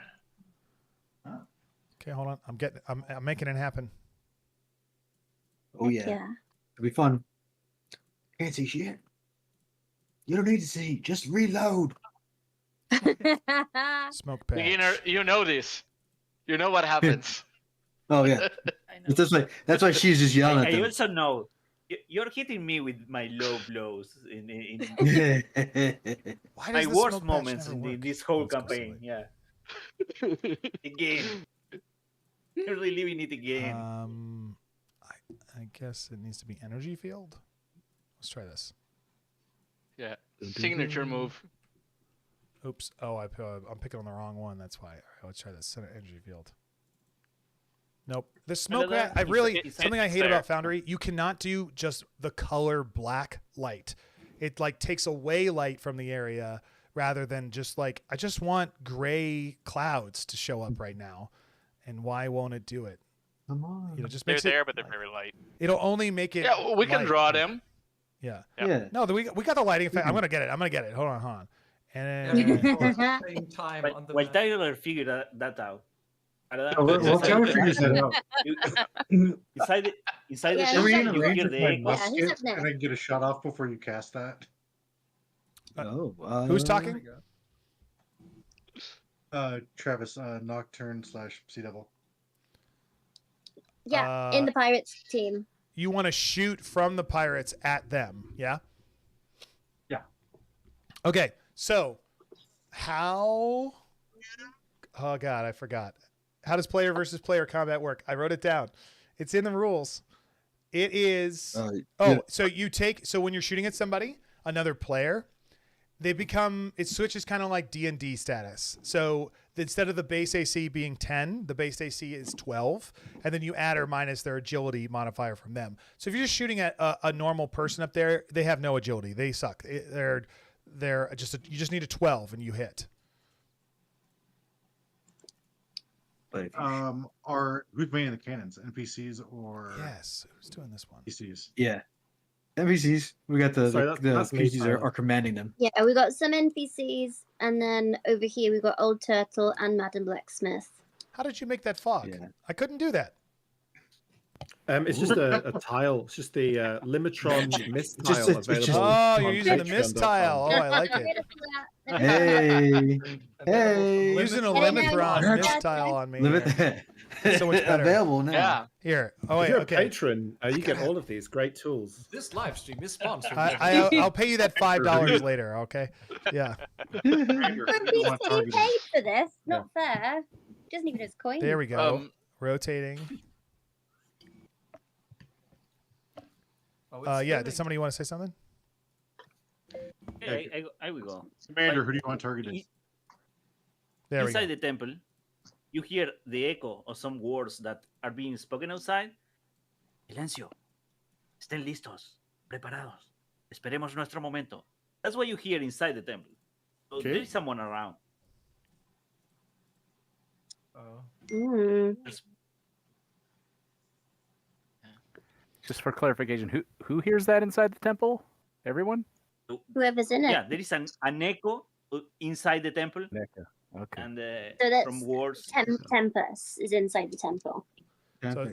Okay, hold on. I'm making it happen. Oh yeah. It'll be fun. Can't see shit. You don't need to see. Just reload. Smoke patch. Beginner, you know this. You know what happens. Oh yeah. That's why she's just yelling at I them. also know you're hitting me with my low blows in my worst moments in this whole campaign. Yeah. Again. You're reliving it again. I guess it needs to be energy field. Let's try this. Yeah. Signature move. Oops. Oh, I'm picking on the wrong one. That's why. All right, let's try this. Center energy field. Nope. The smoke. Something I hate about Foundry. You cannot do just the color black light. It like takes away light from the area rather than just like I just want gray clouds to show up right now. And why won't it do it? Come on. Just they're makes there, but they're very light. It'll only make it. Yeah, we can draw them. Yeah. Yeah. No, we got the lighting effect. I'm gonna get it. Hold on. And Same time on the While map. Tyler figured that out. What time figures that out? Inside the Can we system, you arrange hear with the my echo. musket and I get a shot off before you cast that? Who's talking? Travis, Nocturne / Sea Devil. Yeah, in the pirates team. You want to shoot from the pirates at them, yeah? Yeah. Okay, so how... Oh, God, I forgot. How does player versus player combat work? I wrote it down. It's in the rules. It is... So you take... So when you're shooting at somebody, another player, they become... It switches kind of like D&D status. So instead of the base AC being 10, the base AC is 12, and then you add or minus their agility modifier from them. So if you're just shooting at a normal person up there, they have no agility. They suck. They're just... You just need a 12 and you hit. Who's manning the cannons? NPCs or yes? Who's doing this one? NPCs. Yeah, NPCs. We got the Sorry, that's me, NPCs Tyler. are commanding them. Yeah, we got some NPCs, and then over here we got Old Turtle and Madam Blacksmith. How did you make that fog? I couldn't do that. It's just a tile. It's just the Limitron mist tile available. Oh, you're using the mist tile. Oh, I like it. Hey, using a Limitron mist tile on me. So much better. Available now. Yeah. Here. Oh, If wait. you're Okay. a patron, you get all of these great tools. This live stream is sponsored. I'll pay you that $5 later. Okay. Yeah. We're being paid for this. Not fair. Doesn't even have coins. There we go. Rotating. Yeah. Did somebody want to say something? I will go. Commander, who do you want targeted? There we Inside go. the temple, you hear the echo of some words that are being spoken outside. Silencio. Estén listos. Preparados. Esperemos nuestro momento. That's what you hear inside the temple. So there is someone around. Just for clarification, who hears that inside the temple? Everyone? Whoever's in it. Yeah, there is an echo inside the temple. Okay. And So that's from words. Tempest is inside the temple.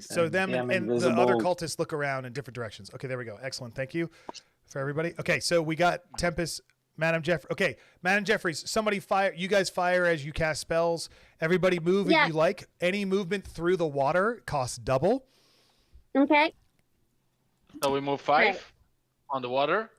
So them and the other cultists look around in different directions. Okay, there we go. Excellent. Thank you for everybody. Okay, so we got Tempest, Madam Jeff. Okay, Madam Jeffries, somebody fire. You guys fire as you cast spells. Everybody move if you like. Any movement through the water costs double. Okay. So we move 5 on the water.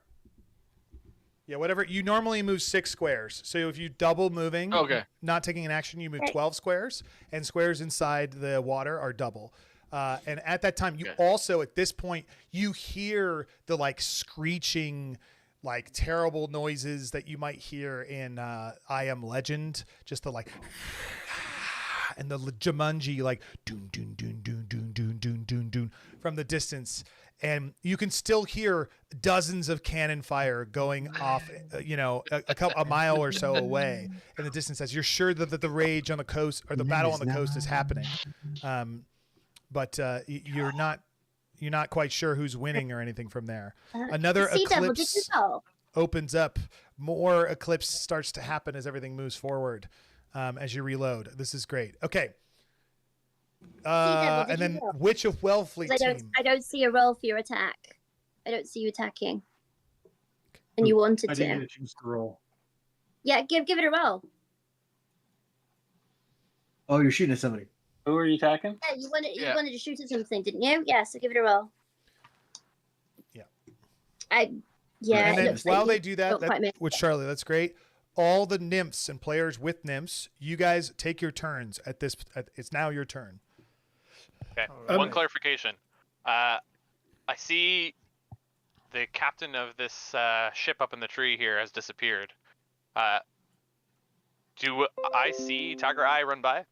Yeah, whatever. You normally move 6 squares. So if you double moving, not taking an action, you move 12 squares, and squares inside the water are double. And at that time, you also, at this point, you hear the like screeching, like terrible noises that you might hear in I Am Legend. Just the like, and the Jumanji, like, doon, doon, doon, doon, doon, doon, doon, doon, doon, from the distance. And you can still hear dozens of cannon fire going off, a mile or so away in the distance as you're sure that the rage on the coast or the battle on the coast is happening. But you're not quite sure who's winning or anything from there. Another eclipse opens up. More eclipse starts to happen as everything moves forward as you reload. This is great. Okay. And then Witch of Wellfleet team. I don't see a roll for your attack. I don't see you attacking. And you wanted to. I didn't get a chance to roll. Yeah, give it a roll. Oh, you're shooting at somebody. Who are you attacking? Yeah, you wanted to shoot at something, didn't you? Yeah, so give it a roll. Yeah. And then while they do that, with Charlie, that's great. All the nymphs and players with nymphs, you guys take your turns at this. It's now your turn. Okay. One clarification. I see the captain of this ship up in the tree here has disappeared. Do I see Tiger Eye run by?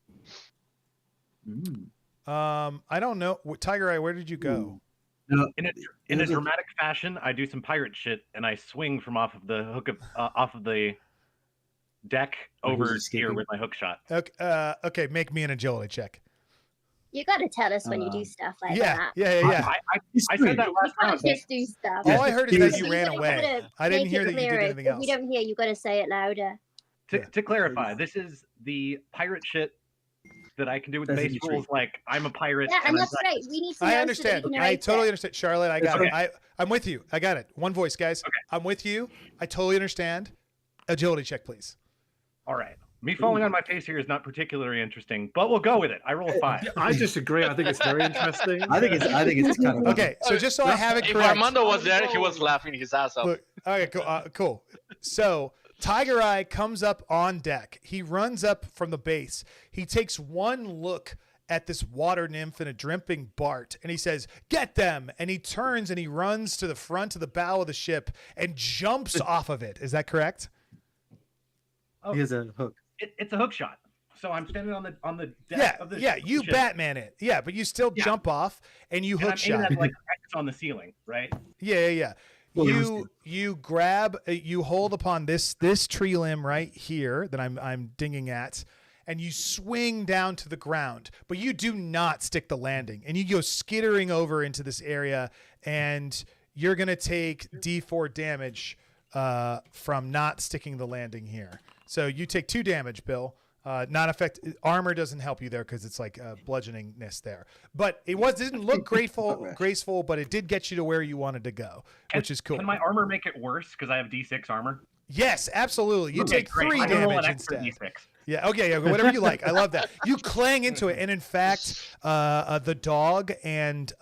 I don't know. Tiger Eye, where did you go? In a dramatic fashion, I do some pirate shit and I swing from off of the hook of off of the deck over here with my hook shot. Okay, make me an agility check. You gotta tell us when you do stuff like that. Yeah. I said that last round. Just do stuff. All I heard is that you ran away. I didn't hear that you did anything else. If you don't hear, you gotta say it louder. To clarify, this is the pirate shit that I can do with the base rules. Like I'm a pirate. Yeah, and that's right. We need to know. I understand. I totally understand, Charlotte. I got it. I'm with you. I got it. One voice, guys. Okay. I'm with you. I totally understand. Agility check, please. All right. Me falling on my face here is not particularly interesting, but we'll go with it. I roll a 5. I disagree. I think it's very interesting. I think it's kind of okay. So just so I have it correct, if Armando was there, he was laughing his ass off. Look, okay, cool. So Tiger Eye comes up on deck. He runs up from the base. He takes one look at this water nymph and a dripping Bart, and he says, "Get them!" And he turns and he runs to the front of the bow of the ship and jumps off of it. Is that correct? He has a hook. It's a hook shot. So I'm standing on the deck of the ship. You Batman it. Yeah, but you still jump off and you hook shot. At, like X on the ceiling, right? Yeah. You grab, you hold upon this tree limb right here that I'm dinging at, and you swing down to the ground, but you do not stick the landing, and you go skittering over into this area, and you're going to take D4 damage from not sticking the landing here. So you take 2 damage, Bill. Not affect armor doesn't help you there because it's like bludgeoningness there. But it didn't look graceful, but it did get you to where you wanted to go, which is cool. Can my armor make it worse because I have D6 armor? Yes, absolutely. You take 3 I can roll damage an extra instead. D6. Yeah, okay, yeah, whatever you like. I love that. You clang into it, and in fact, the dog and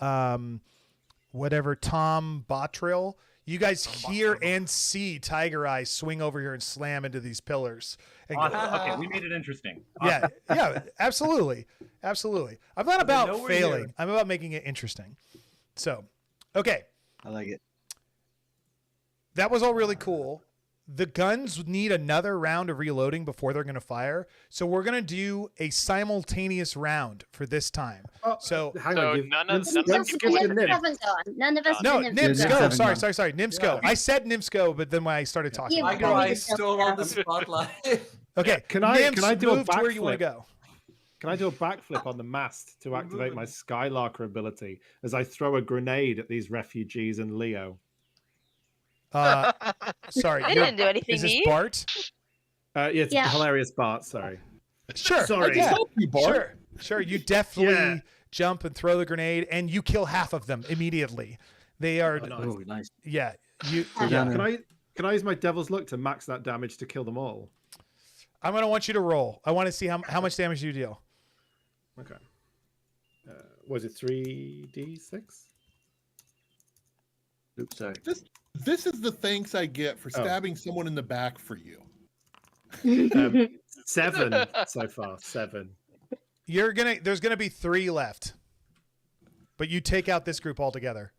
whatever Tom Bottrill, you guys hear and see Tiger Eyes swing over here and slam into these pillars. And Awesome. Okay, we made it interesting. Yeah, yeah, absolutely, absolutely. I'm not about failing. I'm about making it interesting. So, okay. I like it. That was all really cool. The guns need another round of reloading before they're going to fire. So we're going to do a simultaneous round for this time. So hang on. None of None of us have gone. None of us No, have Nims, gone. go. Sorry. Nims, go. I said Nims, go, but then when I started talking. Yeah, I stole all the spotlight. Okay, Can I do a move to where you want to backflip? go. Can I do a backflip on the mast to activate my Skylarker ability as I throw a grenade at these refugees and Leo? Sorry, I didn't do anything Is to this you. Bart? It's hilarious Bart. Sorry. Sure. Sorry. Yeah. Help you, Bart. Sure. You definitely jump and throw the grenade, and you kill half of them immediately. They are. Oh, nice. Yeah. You. Can I use my Devil's Luck to max that damage to kill them all? I'm gonna want you to roll. I want to see how much damage you deal. Okay. Was it 3d6? Oops, sorry. This is the thanks I get for stabbing someone in the back for you. 7 so far. 7. There's gonna be 3 left, but you take out this group altogether.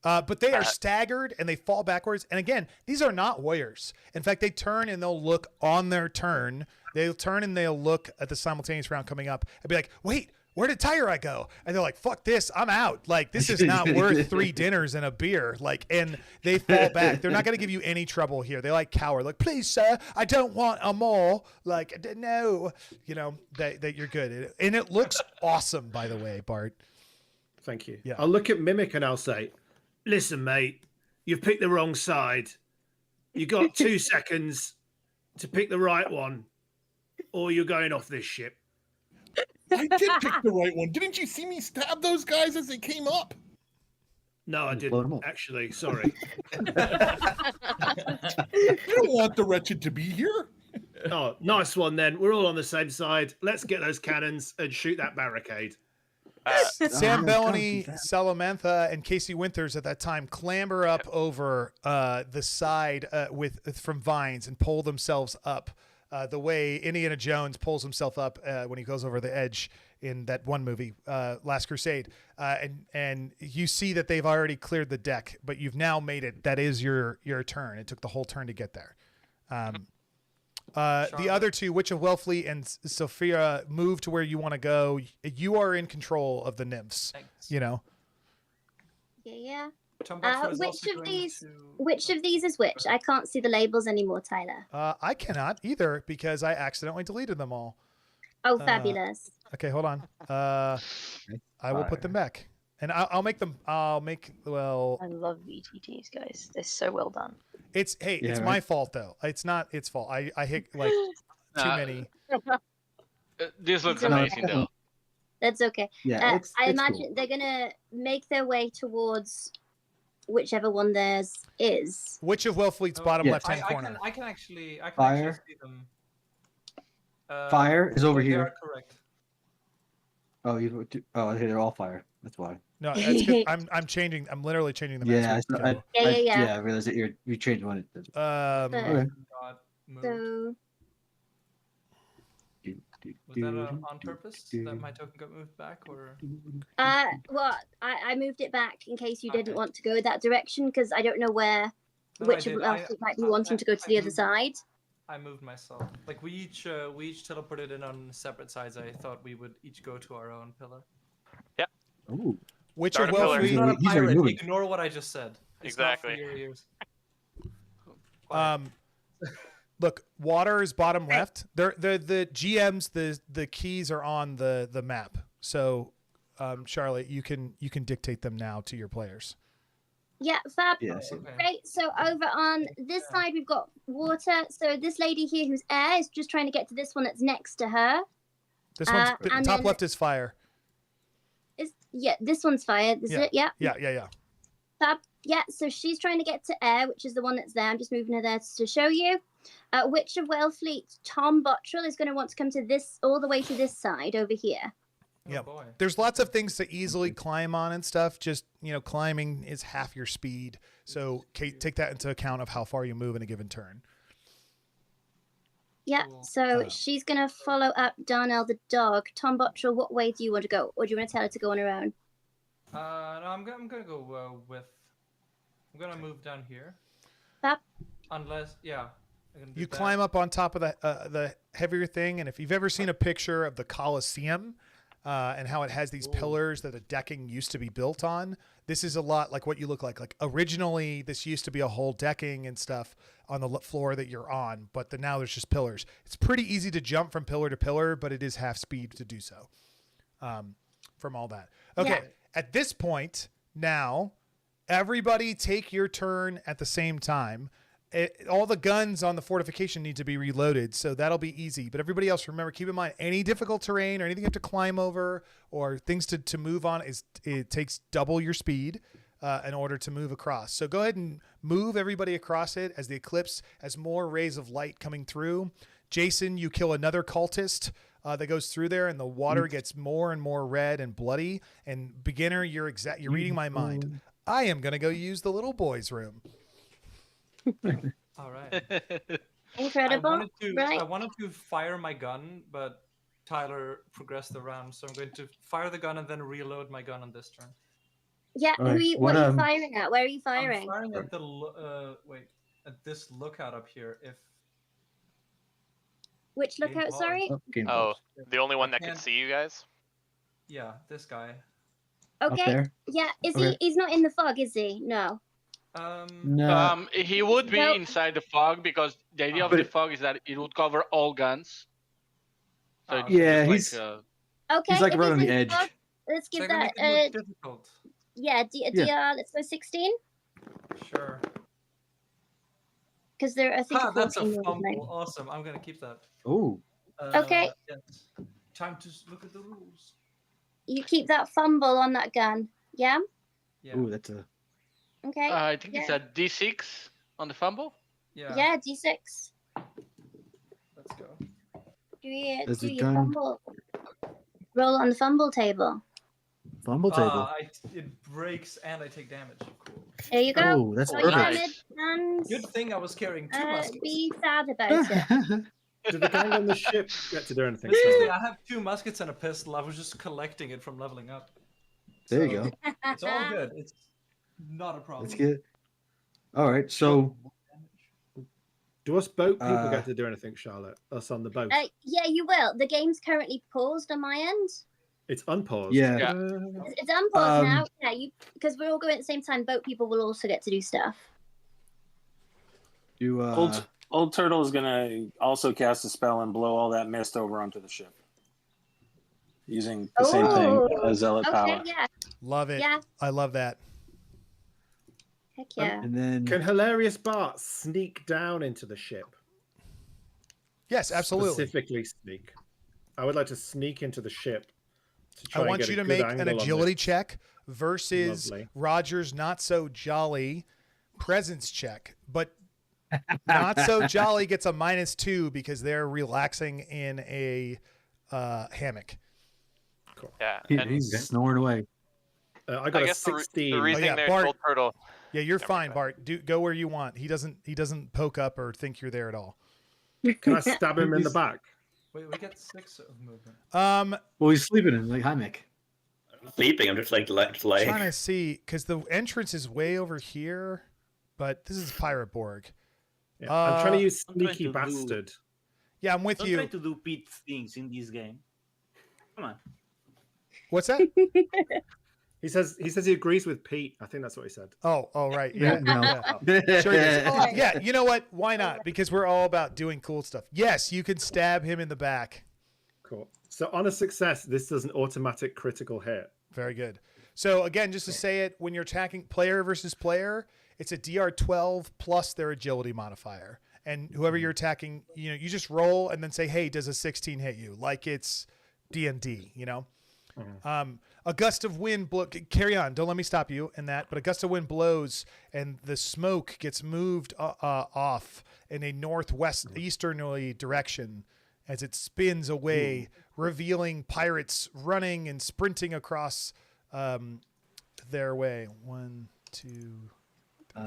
But they are staggered and they fall backwards. And again, these are not warriors. In fact, they turn and they'll look on their turn. They'll turn and they'll look at the simultaneous round coming up and be like, wait, where did Tiger Eye go? And they're like, fuck this, I'm out. Like, this is not worth 3 dinners and a beer. Like, and they fall back. They're not going to give you any trouble here. They like cower. Like, please, sir, I don't want a more. Like, no, that you're good. And it looks awesome, by the way, Bart. Thank you. Yeah. I'll look at Mimic and I'll say, listen, mate, you've picked the wrong side. You got 2 seconds to pick the right one, or you're going off this ship. I did pick the right one. Didn't you see me stab those guys as they came up? No, I didn't, actually. Sorry. You don't want the wretched to be here. Oh, nice one then. We're all on the same side. Let's get those cannons and shoot that barricade. Sam Bellany, Salamantha, and Casey Winters at that time clamber up over the side from vines and pull themselves up the way Indiana Jones pulls himself up when he goes over the edge in that one movie, Last Crusade. And you see that they've already cleared the deck, but you've now made it. That is your turn. It took the whole turn to get there. The other 2, Witch of Wellfleet and Sophia, move to where you want to go. You are in control of the nymphs. Thanks. Yeah. Tombacho is Which of these is which? I can't see the labels anymore, Tyler. I cannot either because I accidentally deleted them all. Oh, fabulous. Okay, hold on. I will put them back, and I'll make them. I love VTTs, guys. They're so well done. It's my fault though. It's not its fault. I hit like too many. This looks amazing though. That's okay. Yeah, I imagine they're gonna make their way towards whichever one theirs is. Witch of Wellfleet's bottom left-hand corner. I can actually Fire. see them. Fire is over they here. are correct. Oh, they're all fire. That's why. No, that's 'cause I'm changing. I'm literally changing them. Yeah, as we go. Yeah. I realized that you changed one. Okay. So Was that on purpose that my token got moved back, or? well, I moved it back in case you didn't want to go that direction because I don't know where which of us might be wanting to go to the other side. I moved myself. Like we each teleported in on separate sides. I thought we would each go to our own pillar. Yep. Ooh. Which of Wellfleet? He's not a pirate. Ignore what I just said. It's not for Exactly. your ears. Look, water is bottom left. The GMs, the keys are on the map. So, Charlotte, you can dictate them now to your players. Yeah, fab. Yeah, I see. Great. So over on this side, we've got water. So this lady here who's air is just trying to get to this one that's next to her. This one's and top then left is fire. This one's fire. Is Yeah. it? Yeah. Yeah. Fab. Yeah, so she's trying to get to air, which is the one that's there. I'm just moving her there to show you. Witch of Wellfleet, Tom Bottrell is going to want to come to this, all the way to this side over here. Yeah, there's lots of things to easily climb on and stuff. Just, climbing is half your speed. So take that into account of how far you move in a given turn. Yeah, so she's going to follow up Darnell the dog. Tom Bottrell, what way do you want to go? Or do you want to tell her to go on her own? No, I'm gonna go with. I'm gonna move down here. Fab. Unless, yeah. I can do You that. climb up on top of the heavier thing, and if you've ever seen a picture of the Colosseum and how it has these pillars that the decking used to be built on, this is a lot like what you look like. Like originally, this used to be a whole decking and stuff on the floor that you're on, but now there's just pillars. It's pretty easy to jump from pillar to pillar, but it is half speed to do so. From all that. Okay, Yeah. At this point now, everybody take your turn at the same time. All the guns on the fortification need to be reloaded, so that'll be easy. But everybody else, remember, keep in mind, any difficult terrain or anything you have to climb over or things to move on, it takes double your speed in order to move across. So go ahead and move everybody across it as the eclipse has more rays of light coming through. Jason, you kill another cultist that goes through there, and the water gets more and more red and bloody. And beginner, you're reading my mind. I am going to go use the little boy's room. All right. Incredible. I wanted to fire my gun, but Tyler progressed the round, so I'm going to fire the gun and then reload my gun on this turn. Yeah, All right, what are you firing at? Where are you firing? I'm firing at the at this lookout up here. Which lookout, sorry? Oh, the only one that can see you guys? Yeah, this guy. Okay. Yeah, he's not in the fog, is he? No. No. He would be Well- inside the fog because the idea of the fog is that it would cover all guns. So it's Yeah, just he's- Okay. He's like if right on in the edge. fog, let's give They're gonna that make it more difficult. yeah, DR, let's go 16. Sure. Because I think Ah, that's a 14 was fumble. mine. Awesome. I'm gonna keep that. Oh. Okay. Yes. Time to look at the rules. You keep that fumble on that gun. Yeah? Ooh, that's a. Okay. I think it's a D6 on the fumble. Yeah, D6. Let's go. Do your Is it your done? fumble. Roll on the fumble table. Fumble table. It breaks and I take damage. Cool. There you go. Oh, that's Roll your perfect. damage and Good thing I was carrying two muskets. be sad about it. Did the gang on the ship get to do anything? Seriously, I have 2 muskets and a pistol. I was just collecting it from leveling up. There you go. It's all good. It's not a problem. That's good. All right, so Do us boat people Uh, get to do anything, Charlotte? Us on the boat? Yeah, you will. The game's currently paused on my end. It's unpaused. Yeah. It's unpaused now. Um, Yeah, because we're all going at the same time. Boat people will also get to do stuff. you Old Turtle is gonna also cast a spell and blow all that mist over onto the ship, using the same thing as Zealot power. Yeah. Love it. Yeah. I love that. Heck yeah. and then Can Hilarious Bart sneak down into the ship? Yes, absolutely. Specifically sneak. I would like to sneak into the ship. To try I and want get you a to good make an angle on agility this. check versus Lovely. Roger's not so jolly presence check. But not so jolly gets a -2 because they're relaxing in a hammock. Cool. Yeah. he's snoring away. I got a guess the 16. reasoning there is Bart. Old Turtle. Yeah, you're fine, Bart. Go where you want. He doesn't poke up or think you're there at all. Can I stab him in the back? Wait, we get 6 of movement. Well, he's sleeping in like hammock. Sleeping, I'm just like laying. Trying to see because the entrance is way over here, but this is Pirate Borg. Yeah, I'm trying to use I'm trying sneaky to do- bastard. Yeah, I'm with Don't you. try to do Pete things in this game. Come on. What's that? He says he agrees with Pete. I think that's what he said. Oh, right. Yeah. No. Yeah. Sure he does. Yeah, you know what? Why not? Because we're all about doing cool stuff. Yes, you can stab him in the back. Cool. So on a success, this does an automatic critical hit. Very good. So again, just to say it, when you're attacking player versus player, it's a DR12 plus their agility modifier. And whoever you're attacking, you just roll and then say, hey, does a 16 hit you? Like it's D&D, A gust of wind carry on. Don't let me stop you in that. But a gust of wind blows and the smoke gets moved off in a northwest easterly direction as it spins away, revealing pirates running and sprinting across their way. 1, 2, 3, 4,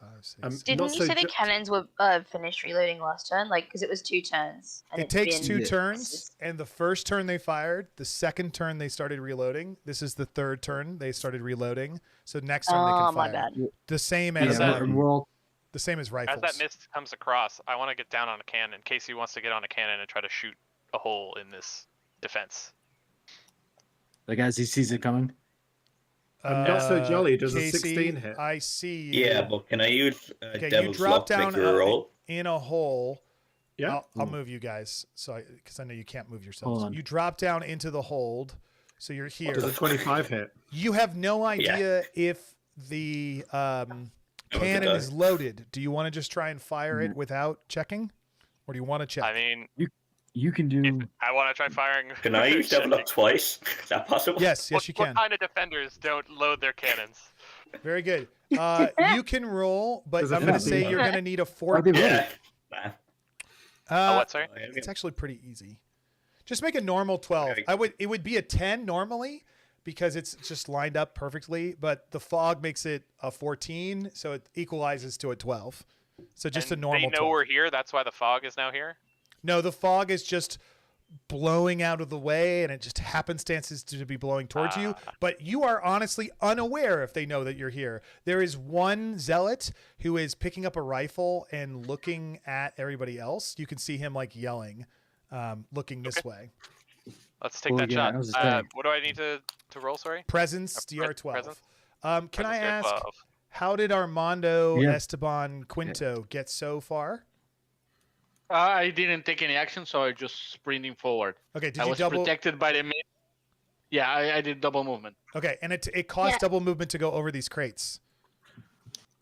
5, 6. Didn't you say the cannons were finished reloading last turn? Like, because it was 2 turns. And It takes 2 turns, and the first turn they fired, the second turn they started reloading. This is the third turn they started reloading. So next turn they can fire. My bad. The same as the same as rifles. As that mist comes across, I want to get down on a cannon. Casey wants to get on a cannon and try to shoot a hole in this defense. Like as he sees it coming. Not so jolly. Does Casey, a 16 hit? I see you. Yeah, but can I use Okay, you Devil's drop Luck to down make you a roll? in a hole. Yeah, I'll move you guys, because I know you can't move yourselves. Hold on. You drop down into the hold, so you're here. Does a 25 hit? You have no idea if the cannon is loaded. Do you want to just try and fire it without checking, or do you want to check? I mean, you can do. I want to try firing. Can I use Devil Luck twice? Is that possible? Yes, you can. What kind of defenders don't load their cannons? Very good. You can roll, but I'm going to say you're going to need a 14. Yeah. What, sorry? It's actually pretty easy. Just make a normal 12. It would be a 10 normally because it's just lined up perfectly, but the fog makes it a 14, so it equalizes to a 12. So just a normal They know 12. we're here. That's why the fog is now here. No, the fog is just blowing out of the way, and it just happenstances to be blowing towards you. But you are honestly unaware if they know that you're here. There is one zealot who is picking up a rifle and looking at everybody else. You can see him like yelling, looking this way. Let's take that shot. What do I need to roll? Sorry. Presence DR12. Presence? Can I ask, DR12. how did Armando Esteban Quinto get so far? I didn't take any action, so I just sprinting forward. Okay, did I you was double? protected by the mid. Yeah, I did double movement. Okay, and it costs double movement to go over these crates.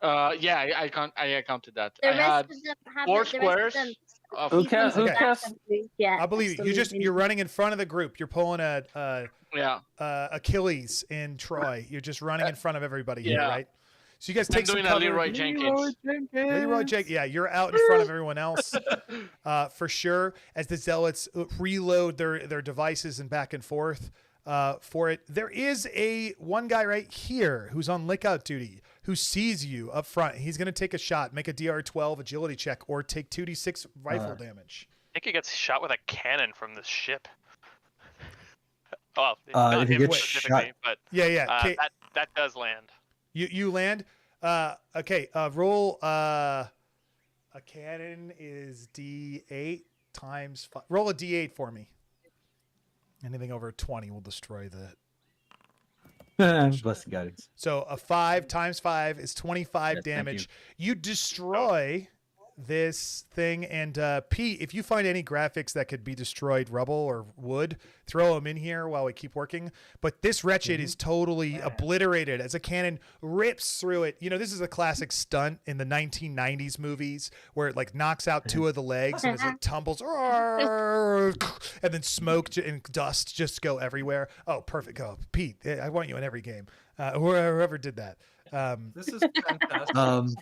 Yeah, I counted that. The I rest had of them have 4 the rest of squares. them- Of Who cast? Yeah, I believe you. You're running in front of the group. You're pulling Achilles in Troy. You're just running in front of everybody here, right? So you guys take some doing cover. a Leroy Jenkins. Leroy Jenkins. Yeah, you're out in front of everyone else for sure. As the zealots reload their devices and back and forth for it, there is one guy right here who's on lookout duty who sees you up front. He's going to take a shot, make a DR12 agility check, or take 2d6 rifle damage. I think he gets shot with a cannon from the ship. Well, if not he him gets specifically, shot- but that does land. You land. Okay. Roll. A cannon is D8 times 5. Roll a D8 for me. Anything over 20 will destroy the. Bless the guidance. So a 5 times 5 is 25 damage. You destroy this thing, and Pete, if you find any graphics that could be destroyed, rubble or wood, throw them in here while we keep working. But this wretched is totally obliterated as a cannon rips through it. This is a classic stunt in the 1990s movies where it like knocks out 2 of the legs and it tumbles, and then smoke and dust just go everywhere. Oh, perfect. Go, Pete. I want you in every game. Whoever did that. This is fantastic.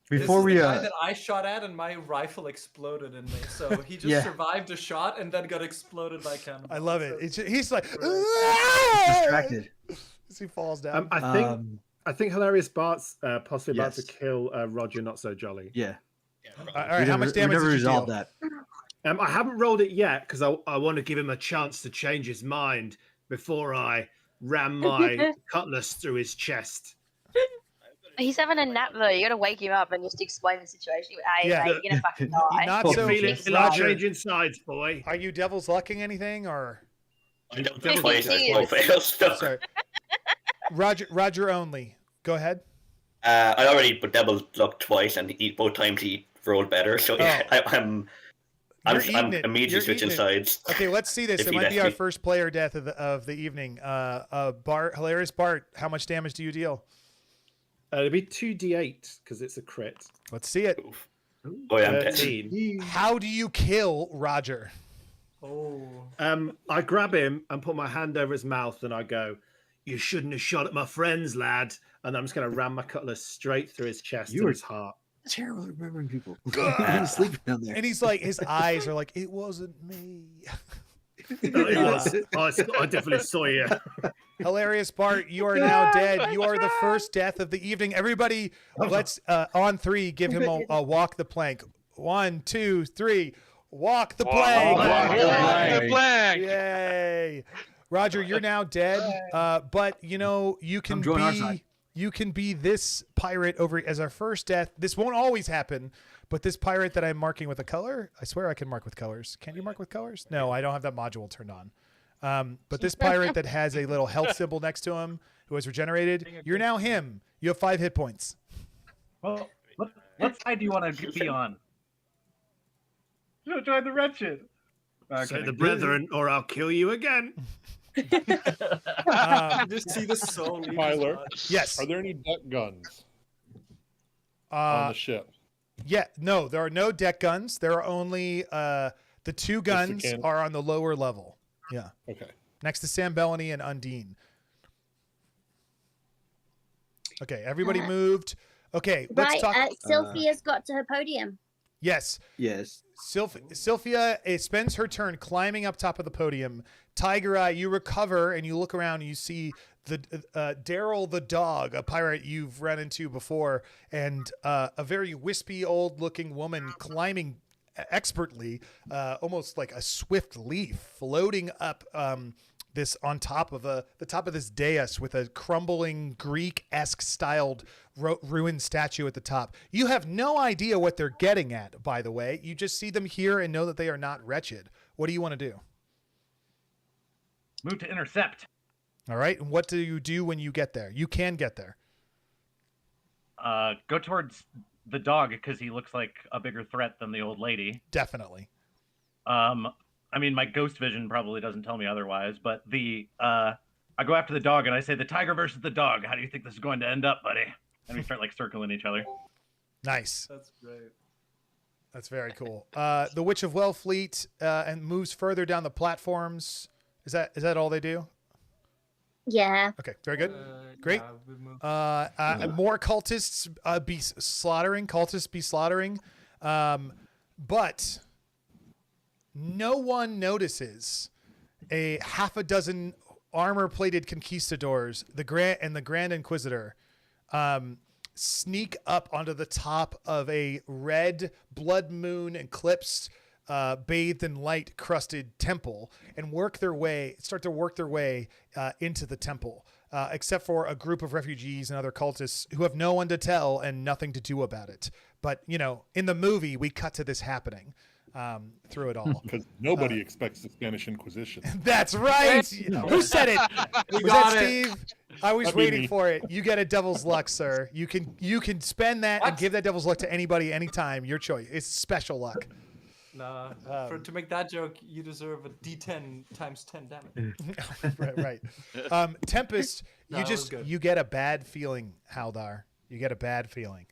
Before this is the guy that I shot at and my rifle exploded in me. So he just survived a shot and then got exploded by cannon. I love it. He's like distracted as he falls down. I think Hilarious Bart's possibly about to kill Roger Not So Jolly. Yeah. All right. How much damage did you deal? That. I haven't rolled it yet because I want to give him a chance to change his mind before I ram my cutlass through his chest. He's having a nap though. You gotta wake him up and just explain the situation. You're gonna fucking die. Not so Roger. Changing sides, boy. Are you devil's lucking anything or? I don't know I fail stuff. Sorry. Roger only. Go ahead. I already put Devil's Luck twice, and both times he rolled better. So yeah, I'm I'm eating it. immediately You're switching eating it. sides. Okay, let's see this. If It he might be lets our me. first player death of the evening. Bart, hilarious Bart. How much damage do you deal? It'll be 2d8 because it's a crit. Let's see it. Boy, I'm 13. How do you kill Roger? Oh. I grab him and put my hand over his mouth and I go, "You shouldn't have shot at my friends, lad." And I'm just going to ram my cutlass straight through his chest and his heart. Terrible at remembering people. He's sleeping down there. And he's like, his eyes are like, it wasn't me. I definitely saw you. Hilarious Bart, you are now dead. You are the first death of the evening. Everybody, let's on 3 give him a walk the plank. 1, 2, 3. Walk the plank. Walk the plank. Yay. Roger, you're now dead. But you know, you can join our side. you can be this pirate over as our first death. This won't always happen, but this pirate that I'm marking with a color, I swear I can mark with colors. Can you mark with colors? No, I don't have that module turned on. But this pirate that has a little health symbol next to him, who has regenerated, you're now him. You have 5 hit points. Well, what side do you want to be on? Join the wretched. Say the brethren, or I'll kill you again. Just see the soul. Tyler, yes. Are there any deck guns on the ship? Yeah, no, there are no deck guns. There are only the 2 guns are on the lower level. Yeah. Okay. Next to Sam Bellany and Undine. Okay, everybody moved. Okay, let's talk. Sylphia's got to her podium. Yes. Yes. Sylphia spends her turn climbing up top of the podium. Tiger Eye, you recover and you look around and you see the Daryl the dog, a pirate you've run into before, and a very wispy old looking woman climbing expertly, almost like a swift leaf, floating up this on top of the top of this dais with a crumbling Greek-esque styled ruined statue at the top. You have no idea what they're getting at, by the way. You just see them here and know that they are not wretched. What do you want to do? Move to intercept. All right. And what do you do when you get there? You can get there. Go towards the dog because he looks like a bigger threat than the old lady. Definitely. I mean, my ghost vision probably doesn't tell me otherwise, but I go after the dog and I say, the tiger versus the dog. How do you think this is going to end up, buddy? And we start like circling each other. Nice. That's great. That's very cool. The Witch of Wellfleet and moves further down the platforms. Is that all they do? Yeah. Okay, very good. Great. More cultists be slaughtering. But no one notices a half a dozen armor-plated conquistadors, the Grand Inquisitor, sneak up onto the top of a red blood moon eclipsed, bathed in light crusted temple and start to work their way into the temple, except for a group of refugees and other cultists who have no one to tell and nothing to do about it. But, you know, in the movie, we cut to this happening through it all. Because nobody expects the Spanish Inquisition. That's right. Who said it? Was that Steve? I was waiting for it. You get a devil's luck, sir. You can spend that and give that devil's luck to anybody anytime. Your choice. It's special luck. Nah, to make that joke, you deserve a D10 times 10 damage. right. Tempest, you get a bad feeling, Haldar. You get a bad feeling.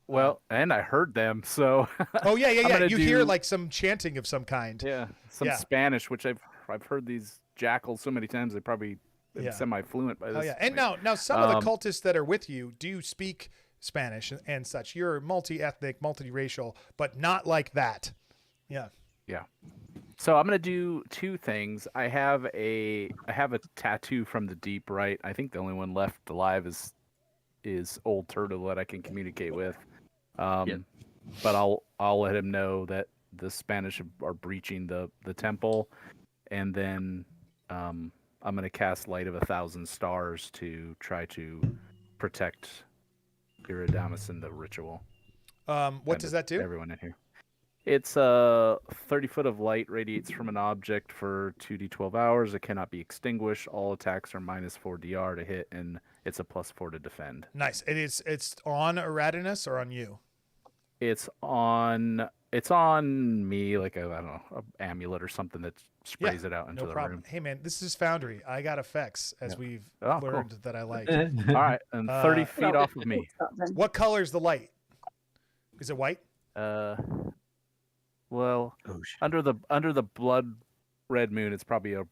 Well, and I heard them, so. Oh yeah. You hear like some chanting of some kind. Yeah, Spanish, which I've heard these jackals so many times. They probably semi-fluent by this. Oh yeah, and now some of the cultists that are with you do speak Spanish and such. You're multi-ethnic, multiracial, but not like that. Yeah. Yeah. So I'm gonna do 2 things. I have a tattoo from the deep, right? I think the only one left alive is Old Turtle that I can communicate with. But I'll let him know that the Spanish are breaching the temple, and then I'm gonna cast Light of 1,000 Stars to try to protect Iridamus in the ritual. What does that do? Everyone in here. It's 30 foot of light radiates from an object for 2d12 hours. It cannot be extinguished. All attacks are -4 DR to hit, and it's a +4 to defend. Nice. It's on Eridanus or on you? It's on me, like I don't know, an amulet or something that sprays it out into no the problem. room. Hey man, this is Foundry. I got effects as we've learned that I like. All right, and 30 feet off of me. What color is the light? Is it white? Well, under the blood red moon, it's probably a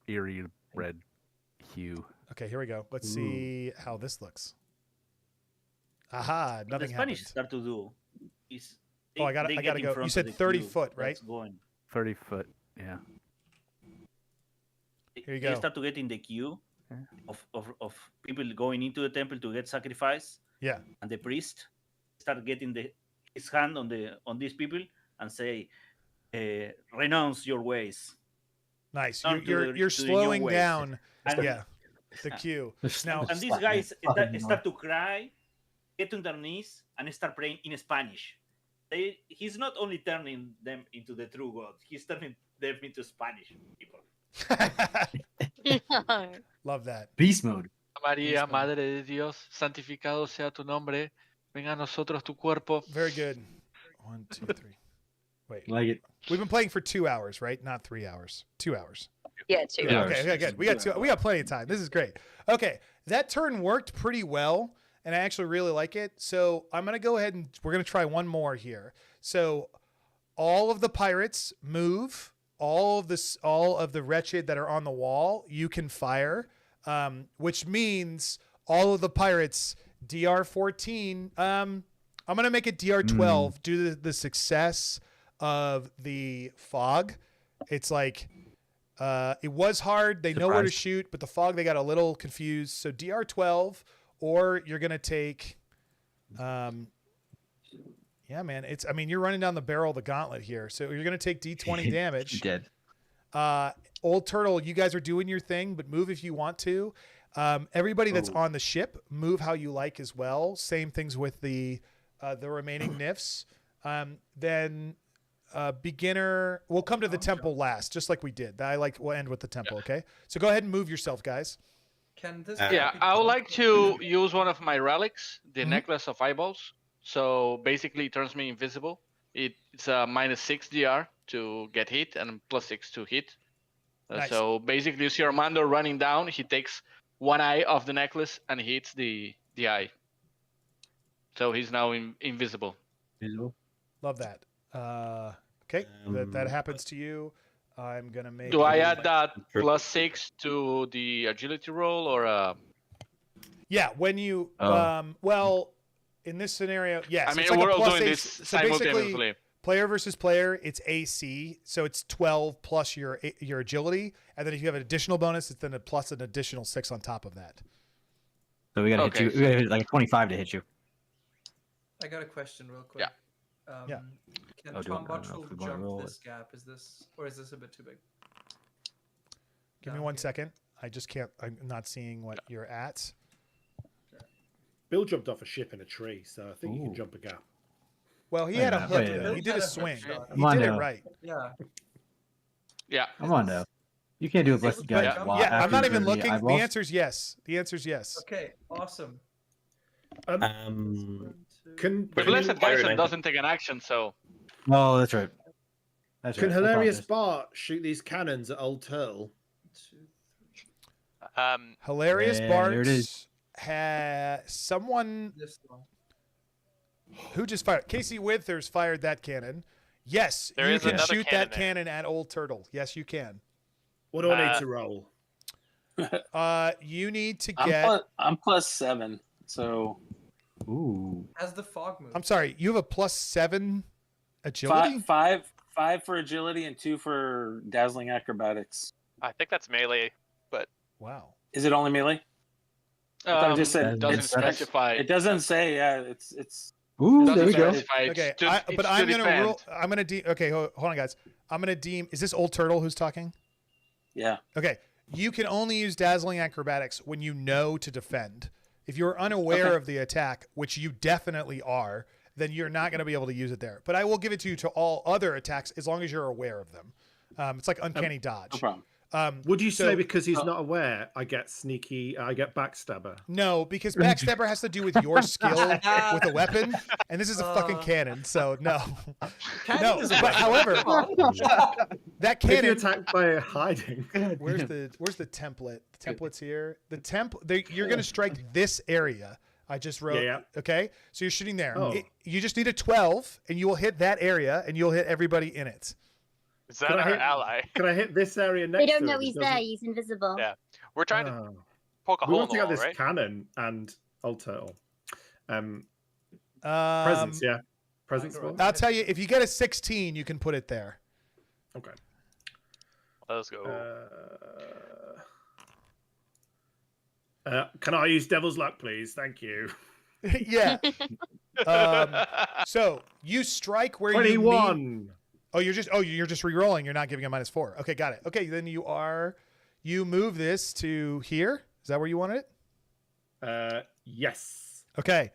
eerie red hue. Okay, here we go. Let's see how this looks. Aha, nothing the Spanish happened. start to do is I gotta go. You said 30 foot, right? 30 foot, yeah. Here you They go. start to get in the queue of people going into the temple to get sacrificed. Yeah. And the priest start getting his hand on these people and say, renounce your ways. Nice. Turn You're to the new slowing ways." down. And- Yeah. The queue. Now, and these guys start to cry, get on their knees, and start praying in Spanish. He's not only turning them into the true God, he's turning them into Spanish people. Love that. Beast mode. María, Madre de Dios, santificado sea tu nombre, venga a nosotros tu cuerpo. Very good. 1, 2, 3. Wait. Like it. We've been playing for 2 hours, right? Not 3 hours. 2 hours. Yeah, 2 hours. Okay, good. We got plenty of time. This is great. Okay, that turn worked pretty well, and I actually really like it. So I'm gonna go ahead and we're gonna try one more here. So all of the pirates move. All of the wretched that are on the wall, you can fire, which means all of the pirates DR14. I'm gonna make it DR12 due to the success of the fog. It's like it was hard. They know where to shoot, but the fog, they got a little confused. So DR12, or you're gonna take. Yeah, man. You're running down the barrel of the gauntlet here. So you're going to take D20 damage. Dead. Old Turtle, you guys are doing your thing, but move if you want to. Everybody that's on the ship, move how you like as well. Same things with the remaining NIFs. Then beginner, we'll come to the temple last, just like we did. We'll end with the temple, okay? So go ahead and move yourself, guys. Can this? Yeah, I would like to use one of my relics, the necklace of eyeballs. So basically, it turns me invisible. It's a -6 DR to get hit and +6 to hit. Nice. So basically, you see Armando running down. He takes one eye of the necklace and hits the eye. So he's now invisible. Invisible. Love that. Okay, that happens to you. I'm gonna make. Do I add that +6 to the agility roll or? Yeah, when you well. In this scenario, yes. I mean, it's like we're all doing AC. this So simultaneously. basically, player versus player, it's AC. So it's 12 plus your agility, and then if you have an additional bonus, it's then a plus an additional 6 on top of that. So we gotta hit you. We gotta hit like a 25 to hit you. I got a question real quick. Yeah. Can Oh, Tom I don't know Butchel if we wanna jump roll this gap? Is this a bit too big? Give me 1 second. I just can't. I'm not seeing what you're at. Bill jumped off a ship in a tree, so I think you can jump a gap. Well, he had a hook. Though. He did a swing. He did it right. Yeah. Yeah. Come on now. You can't do it plus guys. Yeah, I'm not even looking. The answer is yes. The answer is yes. Okay, awesome. But Blessed Bison doesn't take an action, so. Oh, that's right. Can Hilarious Bart shoot these cannons at Old Turtle? Hilarious Yeah, Bart there it is. had someone This one. who just fired. Casey Withers fired that cannon. Yes, There you is can another shoot cannon that there. cannon at Old Turtle. Yes, you can. What do I need to roll? You need to get. I'm +7, so. Ooh. As the fog moves. I'm sorry. You have a +7 agility. Five for agility and 2 for dazzling acrobatics. I think that's melee, but wow. Is it only melee? I thought it just said doesn't specify. It doesn't say. Yeah, it's. Ooh, there we go. Okay, but I'm gonna rule. I'm gonna deem. Okay, hold on, guys. I'm gonna deem. Is this Old Turtle who's talking? Yeah. Okay. You can only use dazzling acrobatics when you know to defend. If you're unaware of the attack, which you definitely are, then you're not going to be able to use it there. But I will give it to you to all other attacks as long as you're aware of them. It's like uncanny dodge. No problem. Would you say so- because he's not aware, I get sneaky, I get backstabber? No, because backstabber has to do with your skill with a weapon, and this is a fucking cannon, so no. No, is a but weapon. however, that If you're cannon. attacked by hiding. Where's the template? The template's here. You're gonna strike this area. I just wrote. Yeah. Okay, so you're shooting there. Oh. You just need a 12, and you will hit that area, and you'll hit everybody in it. Is that Can I our hit- ally? Can I hit this area next They don't to know it? he's It there. doesn't- He's invisible. Yeah. We're trying to Oh. poke a We hole want in to the get wall, this right? cannon and old turtle. Presents, yeah. Presents. one? I'll tell you, if you get a 16, you can put it there. Okay. Let's go. Can I use Devil's Luck, please? Thank you. Yeah. So you strike where you 21. need. You're just re-rolling. You're not giving a -4. Okay, got it. Okay, then you move this to here. Is that where you wanted it? Yes. Okay.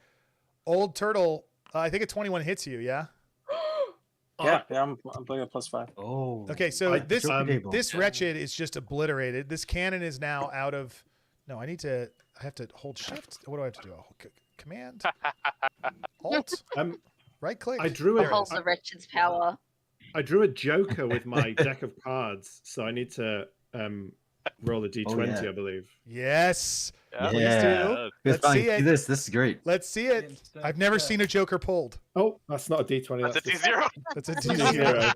Old turtle. I think a 21 hits you. Yeah. Yeah, I'm playing a +5. Oh. Okay, so this table. wretched is just obliterated. This cannon is now out of. No, I have to hold shift. What do I have to do? Command. Alt. Right click. I drew There it Holds is. the wretched's power. I drew a joker with my deck of cards, so I need to roll a d20, yeah. I believe. Yes. Yeah. Please Yeah. do. Let's Let's see it. This is great. Let's see it. I've never seen a Joker pulled. Oh, that's not a d20. That's a the- T0. That's a That's D0. a 0.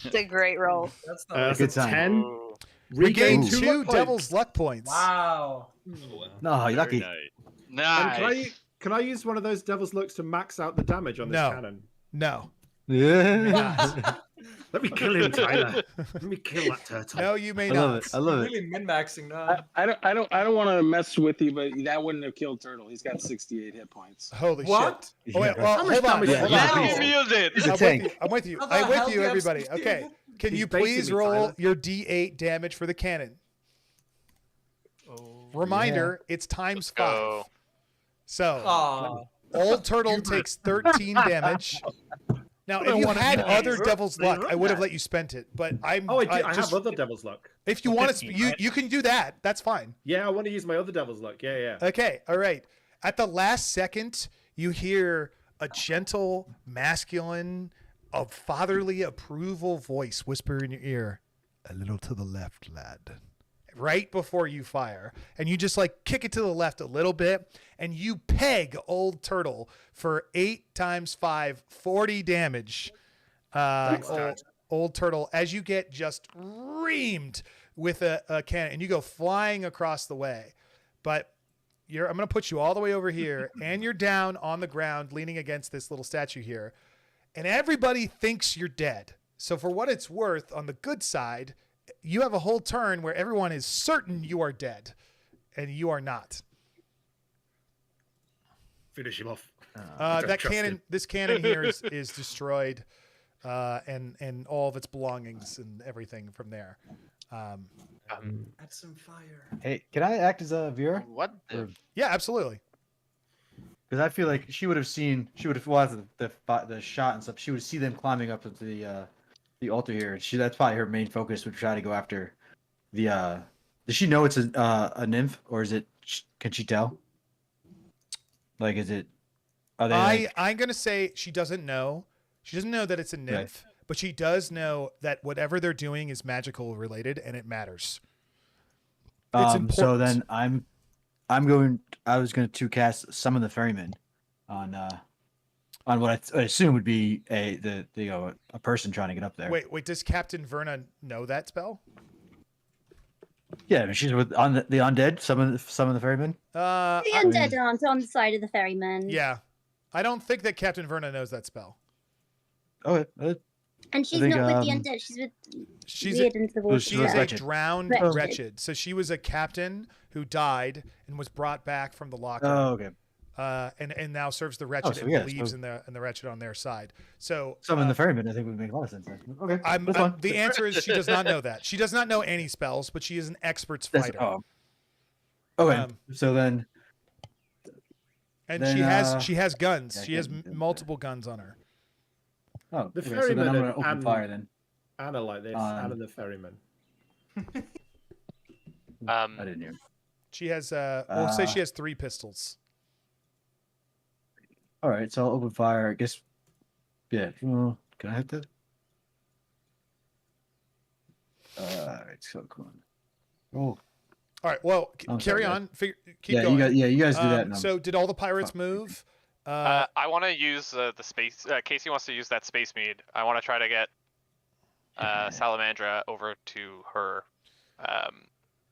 It's a great roll. That's That's Good a time. 10. Ooh. Regain Regain 2 luck points. Devil's Luck points. Wow. No, you're lucky. Nice. And can I use one of those Devil's Looks to max out the damage on this No. cannon? No. Yeah. Let me kill him, Tyler. Let me kill that turtle. No, you may I not. love it. I love it. Really min-maxing now. I don't want to mess with you, but that wouldn't have killed Turtle. He's got 68 hit points. Holy What? shit. Oh, wait, well, How much hold on. damage Hold Yeah, on. he's Now you it. He's a I'm tank. with you. I'm with you. How the I'm hell with do you, you have everybody. 16? Okay. Can He's you baiting please me, roll Tyler. your D8 damage for the cannon? Oh. Reminder, it's times 5. Go. So, Aw. Old Turtle takes 13 damage. Now, if you had other Devil's Luck, I would have let you spend it. But I have other Devil's Luck. If you want to, you can do that. That's fine. Yeah, I want to use my other Devil's Luck. Yeah. Okay, all right. At the last second, you hear a gentle, masculine, a fatherly approval voice whisper in your ear, "A little to the left, lad." Right before you fire, and you just like kick it to the left a little bit, and you peg Old Turtle for 8 times 5, 40 damage. Old Turtle, as you get just reamed with a cannon, and you go flying across the way. But I'm going to put you all the way over here, and you're down on the ground, leaning against this little statue here, and everybody thinks you're dead. So for what it's worth, on the good side, you have a whole turn where everyone is certain you are dead, and you are not. Finish him off. This cannon here is destroyed, and all of its belongings and everything from there. Add some fire. Hey, can I act as a viewer? What? Yeah, absolutely. Because I feel like she would have watched the shot and stuff. She would see them climbing up into the altar here. That's probably her main focus. Would try to go after the. Does she know it's a nymph, or is it? Can she tell? Like, is it? Are they? I'm gonna say she doesn't know. She doesn't know that it's a nymph, but she does know that whatever they're doing is magical related, and it matters. It's important. So then I was going to cast Summon the Ferryman on what I assume would be a person trying to get up there. Wait, does Captain Verna know that spell? Yeah, I mean, she's with on the undead. Summon the Ferryman. The undead aren't on the side of the ferryman. Yeah, I don't think that Captain Verna knows that spell. Okay. And she's not with the undead. She's with weird into the water. She's a drowned wretched. So she was a captain who died and was brought back from the locker. Oh, okay. And now serves the wretched so and yeah, believes so- in the wretched on their side. So Summon the Ferryman, I think would make a lot of sense. Okay. That's fine. the answer is she does not know that. She does not know any spells, but she is an expert fighter. Okay. So then. And then, she has guns. yeah, She has yeah. multiple guns on her. Oh, The okay, so ferryman then I'm gonna and open fire then. Anna like this. Anna the ferryman. I didn't hear. She has we'll say she has 3 pistols. All right, so I'll open fire. I guess. Yeah. Can I hit that? All right, so come on. Oh. All right. Well, carry on. Keep going. You guys do that. So, did all the pirates move? I want to use the space. Casey wants to use that space mead. I want to try to get Salamandra over to her.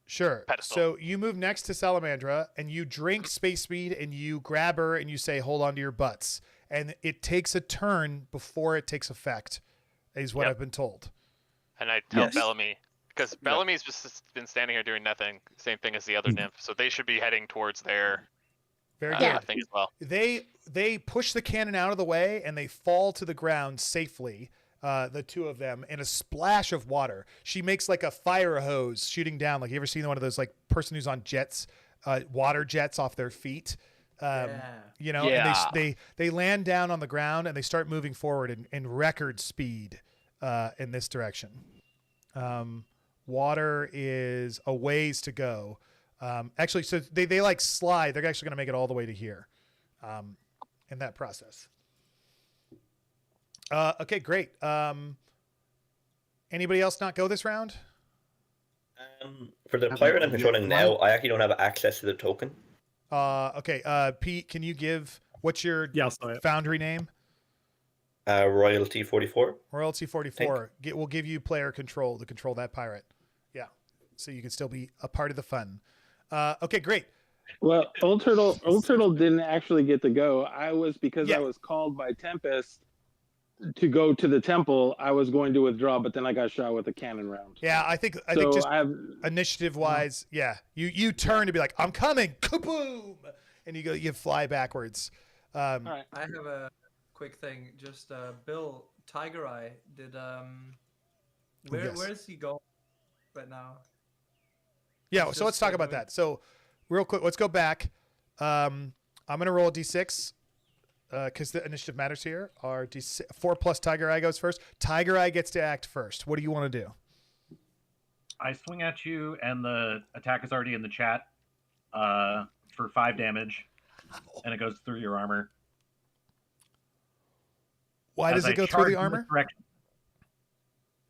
Sure. Pedestal. So you move next to Salamandra and you drink space mead and you grab her and you say, "Hold on to your butts." And it takes a turn before it takes effect, is what I've been told. And I tell Bellamy, because Bellamy's just been standing here doing nothing. Same thing as the other nymph, so they should be heading towards their Very good. thing as well. They push the cannon out of the way and they fall to the ground safely. The 2 of them in a splash of water. She makes like a fire hose shooting down. Like, you ever seen one of those like person who's on jets, water jets off their feet? You know, and they land down on the ground and they start moving forward in record speed in this direction. Water is a ways to go. Actually, so they like slide. They're actually going to make it all the way to here in that process. Okay, great. Anybody else not go this round? For the pirate I'm controlling now, I actually don't have access to the token. Okay. Pete, can you give what's your foundry name? Royalty 44. Royalty 44. We'll give you player control to control that pirate. Yeah, so you can still be a part of the fun. Okay, great. Well, Old Turtle didn't actually get to go. I was called by Tempest to go to the temple. I was going to withdraw, but then I got shot with a cannon round. Yeah, I think just initiative wise, you turn to be like, I'm coming, kaboom, and you fly backwards. All right, I have a quick thing. Just Bill, Tiger Eye did where is he going right now? Yeah, so let's talk about that. So real quick, let's go back. I'm gonna roll a d6. Because the initiative matters here. Our 4 plus Tiger Eye goes first. Tiger Eye gets to act first. What do you want to do? I swing at you, and the attack is already in the chat for 5 damage, and it goes through your armor. Why does it go through the armor?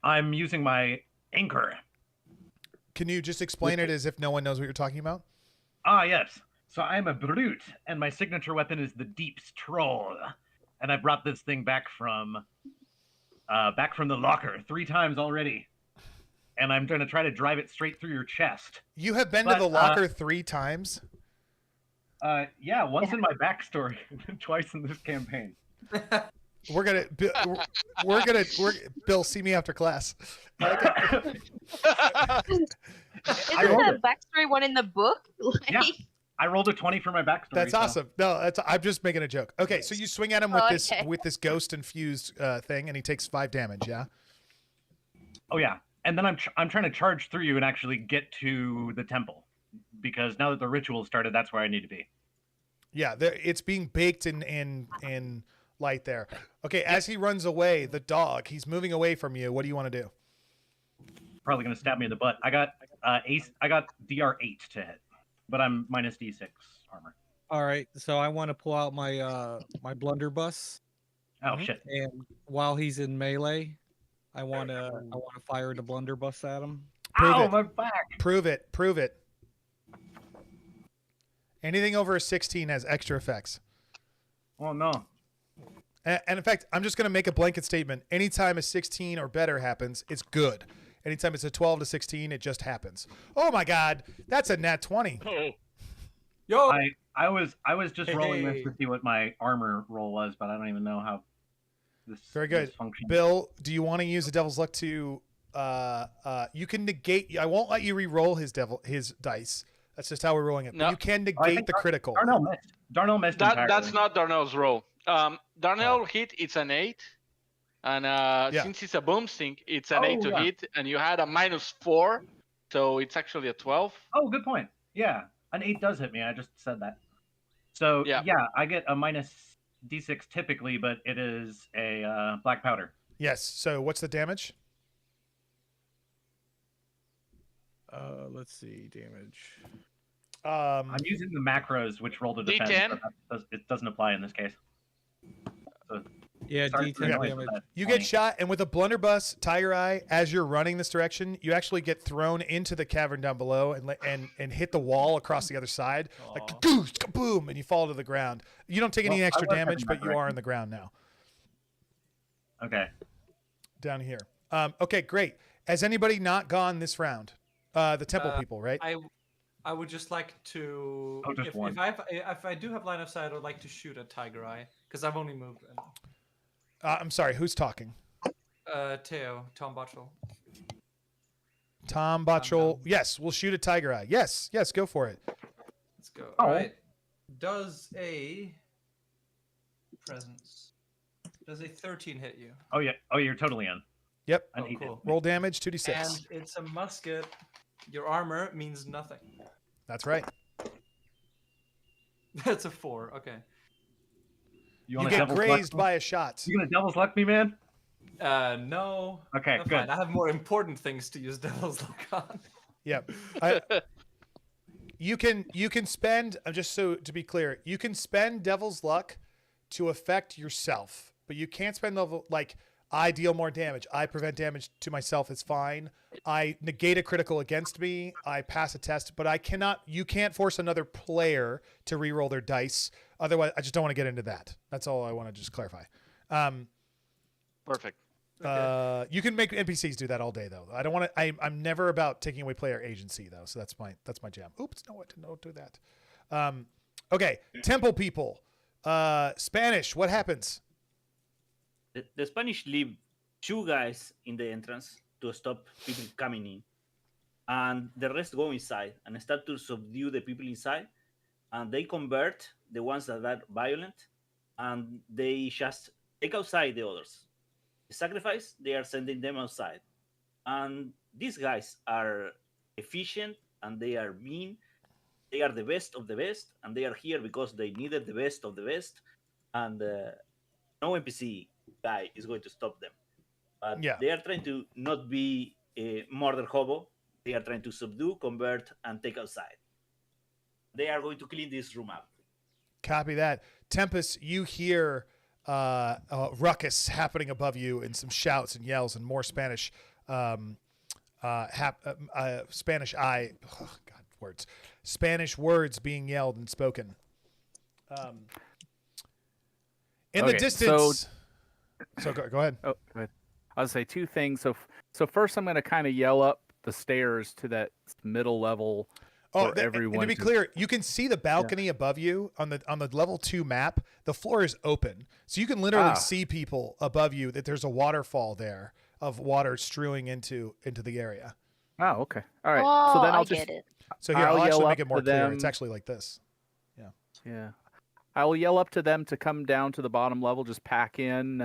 I'm using my anchor. Can you just explain it as if no one knows what you're talking about? Ah, yes. So I'm a brute, and my signature weapon is the Deep's Troll, and I brought this thing back from the locker 3 times already, and I'm going to try to drive it straight through your chest. You have been to the locker 3 times? Yeah, once in my backstory, twice in this campaign. Bill, see me after class. Isn't the backstory one in the book? Yeah. I rolled a 20 for my backstory. That's awesome. No, I'm just making a joke. Okay, so you swing at him with this ghost infused thing, and he takes 5 damage. Yeah. Oh yeah, and then I'm trying to charge through you and actually get to the temple, because now that the ritual started, that's where I need to be. Yeah, it's being baked in light there. Okay, as he runs away, the dog, he's moving away from you. What do you want to do? Probably gonna stab me in the butt. I got DR8 to hit. But I'm minus D6 armor. All right, so I want to pull out my my blunderbuss. Oh shit! And while he's in melee, I want to fire the blunderbuss at him. My back! Prove it. Anything over a 16 has extra effects. Oh no! And in fact, I'm just gonna make a blanket statement. Anytime a 16 or better happens, it's good. Anytime it's a 12 to 16, it just happens. Oh my God, that's a nat 20. Yo, I was just rolling this to see what my armor roll was, but I don't even know how this. Very good. This functions. Bill, do you want to use the Devil's Luck to? You can negate. I won't let you re-roll his dice. That's just how we're rolling it. No. But you can negate the critical. Darnell missed. That's not Darnell's roll. Darnell hit. It's an 8. And since it's a boomstick, it's an 8 to hit, and you had a -4, so it's actually a 12. Oh, good point. Yeah, an 8 does hit me. I just said that. So yeah, I get a minus D6 typically, but it is a black powder. Yes. So what's the damage? Let's see, damage. I'm using the macros, which roll to defense. D10. So it doesn't apply in this case. So Yeah, sorry for the D10 noise with damage. that. You get shot, and with a blunderbuss, Tiger Eye, as you're running this direction, you actually get thrown into the cavern down below and hit the wall across the other side, like goose, kaboom, and you fall to the ground. You don't take any extra damage, but you are on the ground now. Okay. Down here. Okay, great. Has anybody not gone this round? The temple people, right? I would just like to. Oh, just one. If I do have line of sight, I would like to shoot at Tiger Eye because I've only moved. I'm sorry. Who's talking? Tom Botchell. Tom Botchell. Yes, we'll shoot at Tiger Eye. Yes, go for it. Let's go. All right. Does a presence? Does a 13 hit you? Oh yeah. Oh, you're totally in. Yep. Oh, cool. Roll damage, 2d6. And it's a musket. Your armor means nothing. That's right. That's a 4. Okay. You get grazed by a shot. You gonna devil's luck me, man? No. Okay, I'm good. fine. I have more important things to use devil's luck on. Yep. You can spend. Just so to be clear, you can spend devil's luck to affect yourself, but you can't spend level like. I deal more damage. I prevent damage to myself. It's fine. I negate a critical against me. I pass a test, but I cannot. You can't force another player to re-roll their dice. Otherwise, I just don't want to get into that. That's all I want to just clarify. Perfect. You can make NPCs do that all day, though. I don't want to. I'm never about taking away player agency, though. So that's my jam. Oops, don't do that. Okay, temple people. Spanish. What happens? The Spanish leave 2 guys in the entrance to stop people coming in, and the rest go inside and start to subdue the people inside, and they convert the ones that are violent, and they just take outside the others. The sacrifice, they are sending them outside, and these guys are efficient and they are mean. They are the best of the best, and they are here because they needed the best of the best, and no NPC guy is going to stop them. But they are trying to not be a murder hobo. They are trying to subdue, convert, and take outside. They are going to clean this room up. Copy that. Tempest, you hear ruckus happening above you and some shouts and yells and more Spanish. Spanish Spanish words being yelled and spoken. In the distance. So go ahead. Oh, go ahead. I'll say 2 things. So first, I'm going to kind of yell up the stairs to that middle level. Everyone. And to be clear, you can see the balcony above you on the level 2 map. The floor is open, so you can literally see people above you. That there's a waterfall there of water strewing into the area. Oh, okay. All right. So then I'll just get it. So here, I'll actually make it more clear. them. It's actually like this. Yeah. I will yell up to them to come down to the bottom level, just pack in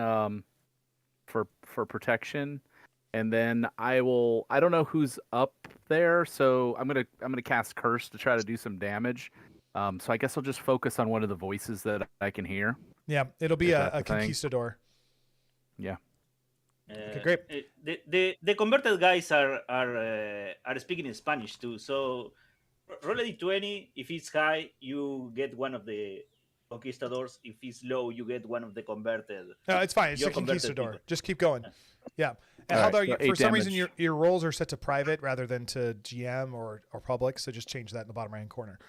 for protection, and then I don't know who's up there, so I'm gonna cast Curse to try to do some damage. So I guess I'll just focus on one of the voices that I can hear. Yeah, it'll be a conquistador. Yeah. Okay, great. The converted guys are speaking in Spanish too. So roll a d20. If it's high, you get one of the conquistadors. If it's low, you get one of the converted. No, it's fine. It's a conquistador. People. Just keep going. Yeah. And for some reason, your rolls are set to private rather than to GM or public. So just change that in the bottom right-hand corner.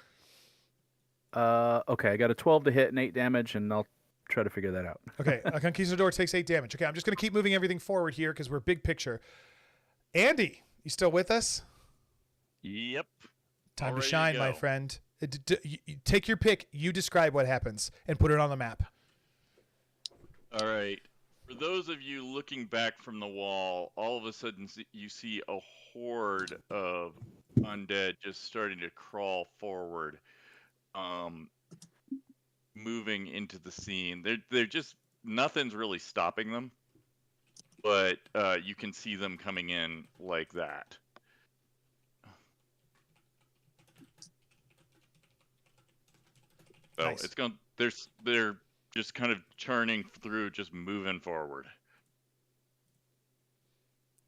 Okay, I got a 12 to hit and 8 damage, and I'll try to figure that out. Okay, a conquistador takes 8 damage. Okay, I'm just going to keep moving everything forward here because we're big picture. Andy, you still with us? Yep. Time to shine, my friend. Take your pick. You describe what happens and put it on the map. All right. For those of you looking back from the wall, all of a sudden you see a horde of undead just starting to crawl forward, moving into the scene. They're just, nothing's really stopping them, but you can see them coming in like that. So nice. it's going. They're just kind of churning through, just moving forward.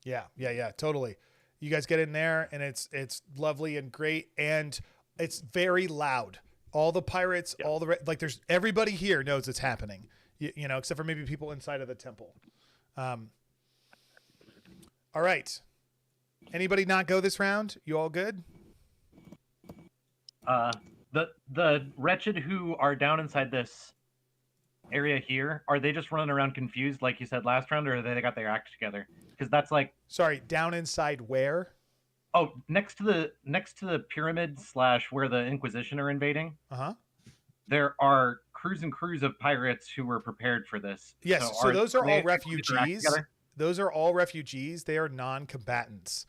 Yeah, totally. You guys get in there, and it's lovely and great, and it's very loud. All the pirates, all the like, there's everybody here knows it's happening. You know, except for maybe people inside of the temple. All right. Anybody not go this round? You all good? The wretched who are down inside this area here, are they just running around confused like you said last round, or they got their act together? Because that's like, sorry, down inside where? Oh, next to the pyramid / where the Inquisition are invading. There are crews and crews of pirates who were prepared for this. Yes, so those are all refugees. Those are all refugees. They are non-combatants.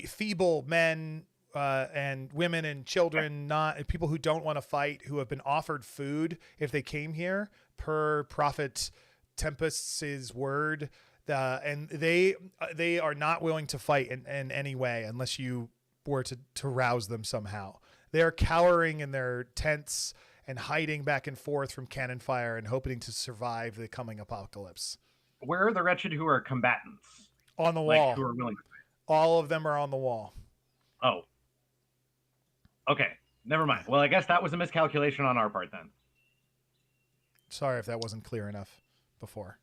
Feeble men and women and children, not people who don't want to fight, who have been offered food if they came here per Prophet Tempest's word, and they are not willing to fight in any way unless you were to rouse them somehow. They are cowering in their tents and hiding back and forth from cannon fire and hoping to survive the coming apocalypse. Where are the wretched who are combatants? On the wall. Who are willing to fight? All of them are on the wall. Oh. Okay, never mind. Well, I guess that was a miscalculation on our part then. Sorry if that wasn't clear enough before.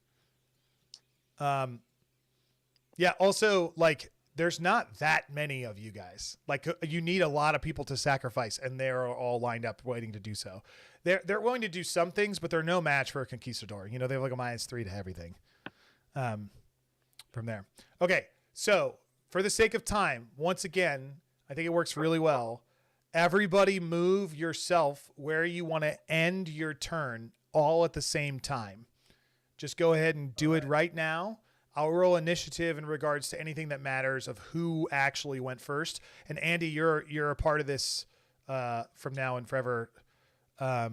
Yeah, also, like, there's not that many of you guys. Like, you need a lot of people to sacrifice, and they're all lined up waiting to do so. They're willing to do some things, but they're no match for a conquistador. You know, they have like a -3 to everything from there. Okay, so for the sake of time, once again, I think it works really well. Everybody move yourself where you want to end your turn all at the same time. Just go ahead and do it right now. I'll roll initiative in regards to anything that matters of who actually went first. And Andy, you're a part of this from now and forever. I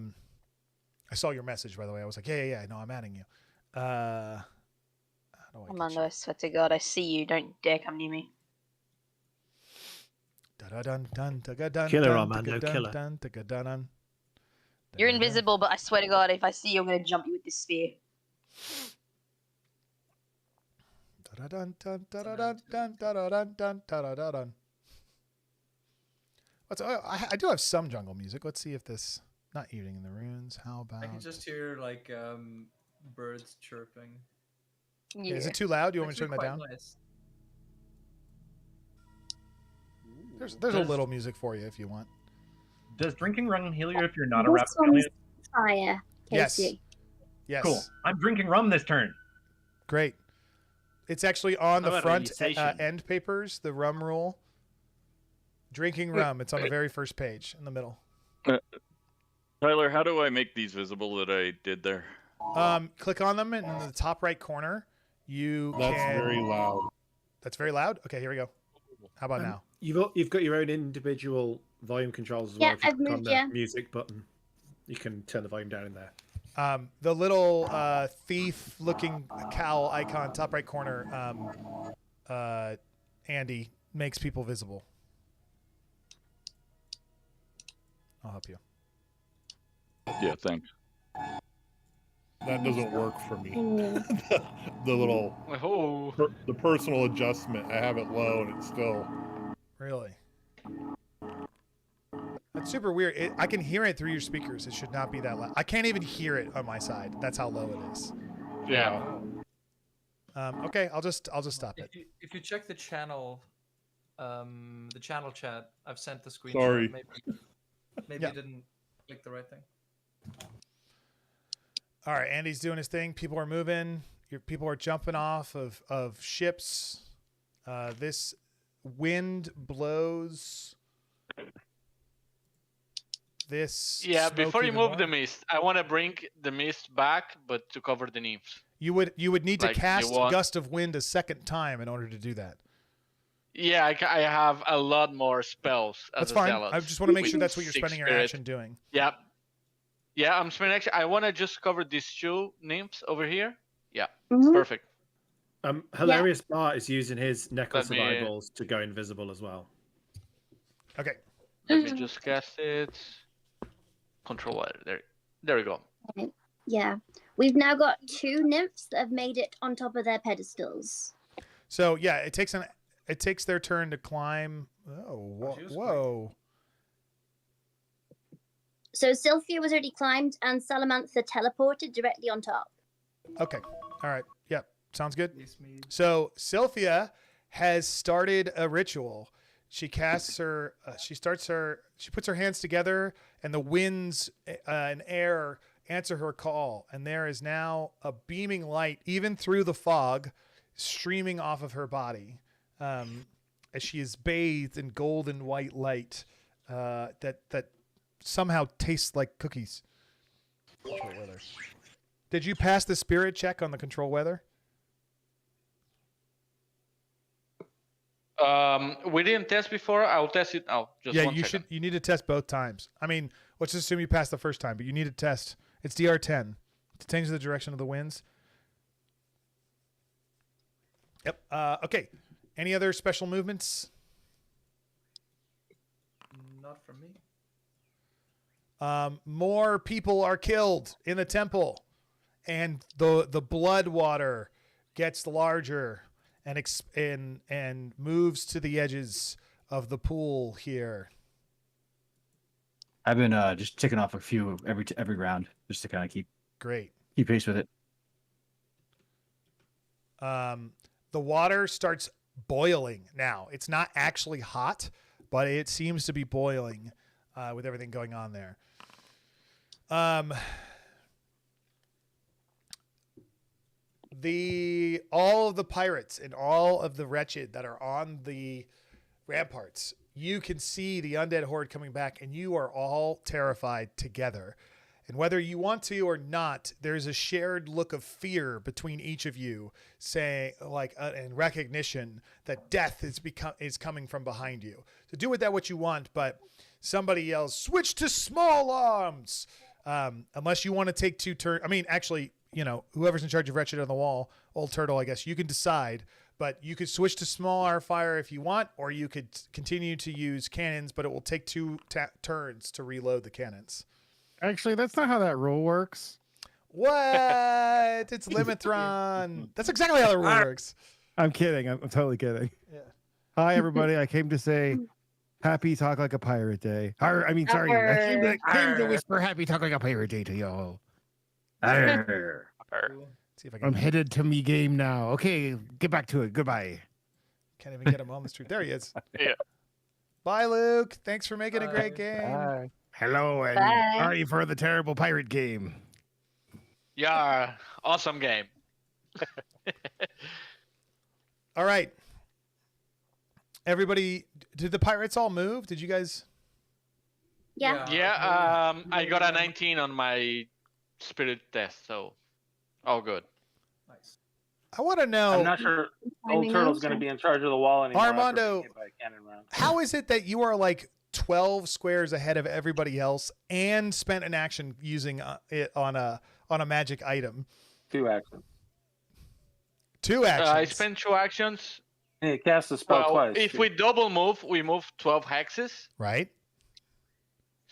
saw your message, by the way. I was like, yeah. No, I'm adding you. Armando, I swear to God, I see you. Don't dare come near me. Killer, Armando, killer. You're invisible, but I swear to God, if I see you, I'm going to jump you with this spear. I do have some jungle music. Let's see if this... Not eating in the ruins. How about... I can just hear, like, birds chirping. Yeah. Is it too loud? Do you want me to turn that down? Nice. There's a little music for you if you want. Does drinking rum heal you if you're not a rapscallion? Fire, Casey. Yes. Cool. I'm drinking rum this turn. Great. It's actually on the front end papers, the rum rule. Drinking rum. It's on the very first page in the middle. Tyler, how do I make these visible that I did there? Click on them, and in the top right corner, That's very loud. That's very loud? Okay, here we go. How about now? You've got your own individual volume controls as well. If you click on the music button, you can turn the volume down in there. The little thief-looking cowl icon, top right corner, Andy, makes people visible. I'll help you. Yeah, thanks. That doesn't work for me. The little, the personal adjustment. I have it low and it's still. Really? That's super weird. I can hear it through your speakers. It should not be that loud. I can't even hear it on my side. That's how low it is. Yeah. Okay, I'll just stop it. If you check the channel chat, I've sent the screenshot. Sorry. Maybe you didn't click the right thing. All right, Andy's doing his thing. People are moving. People are jumping off of ships. This wind blows. This. Yeah, before you move the mist, I want to bring the mist back, but to cover the nymphs. You would need to cast Gust of Wind a second time in order to do that. Yeah, I have a lot more spells. That's fine. I just want to make sure that's what you're spending your action doing. Yeah. Yeah, I'm spending action. I want to just cover these 2 nymphs over here. Yeah, perfect. Hilarious Bart is using his necklace of eyeballs to go invisible as well. Okay. Let me just cast it. Control there we go. Yeah. We've now got 2 nymphs that have made it on top of their pedestals. So yeah, it takes it takes their turn to climb. Whoa. So Sylphia was already climbed, and Salamantha teleported directly on top. Okay. All right. Yep. Sounds good. So Sylphia has started a ritual. She casts her. She puts her hands together, and the winds and air answer her call. And there is now a beaming light, even through the fog, streaming off of her body, as she is bathed in golden white light that somehow tastes like cookies. Control weather. Did you pass the spirit check on the control weather? We didn't test before. I'll test it now. Just yeah, one you second. should. You need to test both times. I mean, let's just assume you passed the first time, but you need to test. It's DR10 to change the direction of the winds. Yep. Okay. Any other special movements? Not from me. More people are killed in the temple, and the blood water gets larger and moves to the edges of the pool here. I've been just ticking off a few every round just to kind of keep pace with it. The water starts boiling now. It's not actually hot, but it seems to be boiling with everything going on there. All of the pirates and all of the wretched that are on the ramparts, you can see the undead horde coming back, and you are all terrified together. And whether you want to or not, there's a shared look of fear between each of you, saying and recognition that death is coming from behind you. So do with that what you want, but somebody yells, "Switch to small arms!" Unless you want to take 2 turns. I mean, actually, whoever's in charge of Wretched on the Wall, Old Turtle, I guess, you can decide. But you could switch to small R fire if you want, or you could continue to use cannons, but it will take 2 turns to reload the cannons. Actually, that's not how that rule works. What? It's Limithron. That's exactly how the rule works. I'm kidding. I'm totally kidding. Yeah. Hi, everybody. I came to say happy Talk Like a Pirate Day. I came to whisper happy Talk Like a Pirate Day to y'all. See if I I'm headed to me game now. Okay, get back to it. Goodbye. Can't even get him on the street. There he is. Yeah. Bye, Luke. Thanks for making a great game. Bye. Hello, and Bye. sorry for the terrible pirate game. Yeah, awesome game. All right. Everybody, did the pirates all move? Did you guys? Yeah. Yeah, I got a 19 on my spirit test, so all good. Nice. I want to know. I'm not sure Old Turtle's going to be in charge of the wall anymore. Armando, after being hit by a cannon round. how is it that you are like 12 squares ahead of everybody else and spent an action using it on a magic item? 2 actions. 2 actions. I spent 2 actions. Hey, cast the spell twice. If we double move, we move 12 hexes. Right.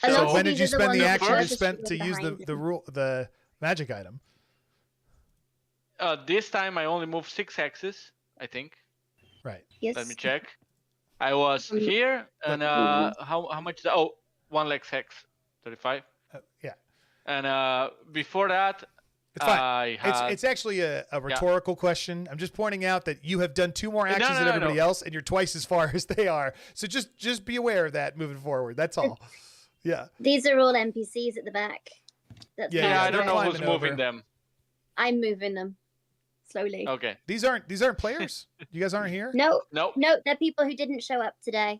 And So also when did these you are the spend the ones action that you spent to use behind the magic item? This time I only moved 6 hexes, I think. Right. Yes. Let me check. I was here, and how much? 1 less hex, 35. Yeah. And before that, It's fine. I had... It's actually a rhetorical question. I'm just pointing out that you have done 2 more actions than everybody else, and you're twice as far as they are. So just be aware of that moving forward. That's all. Yeah. These are all NPCs at the back. That's Yeah, I don't know climbing who's over. moving them. I'm moving them slowly. Okay. These aren't players. You guys aren't here. No. Nope. No, they're people who didn't show up today.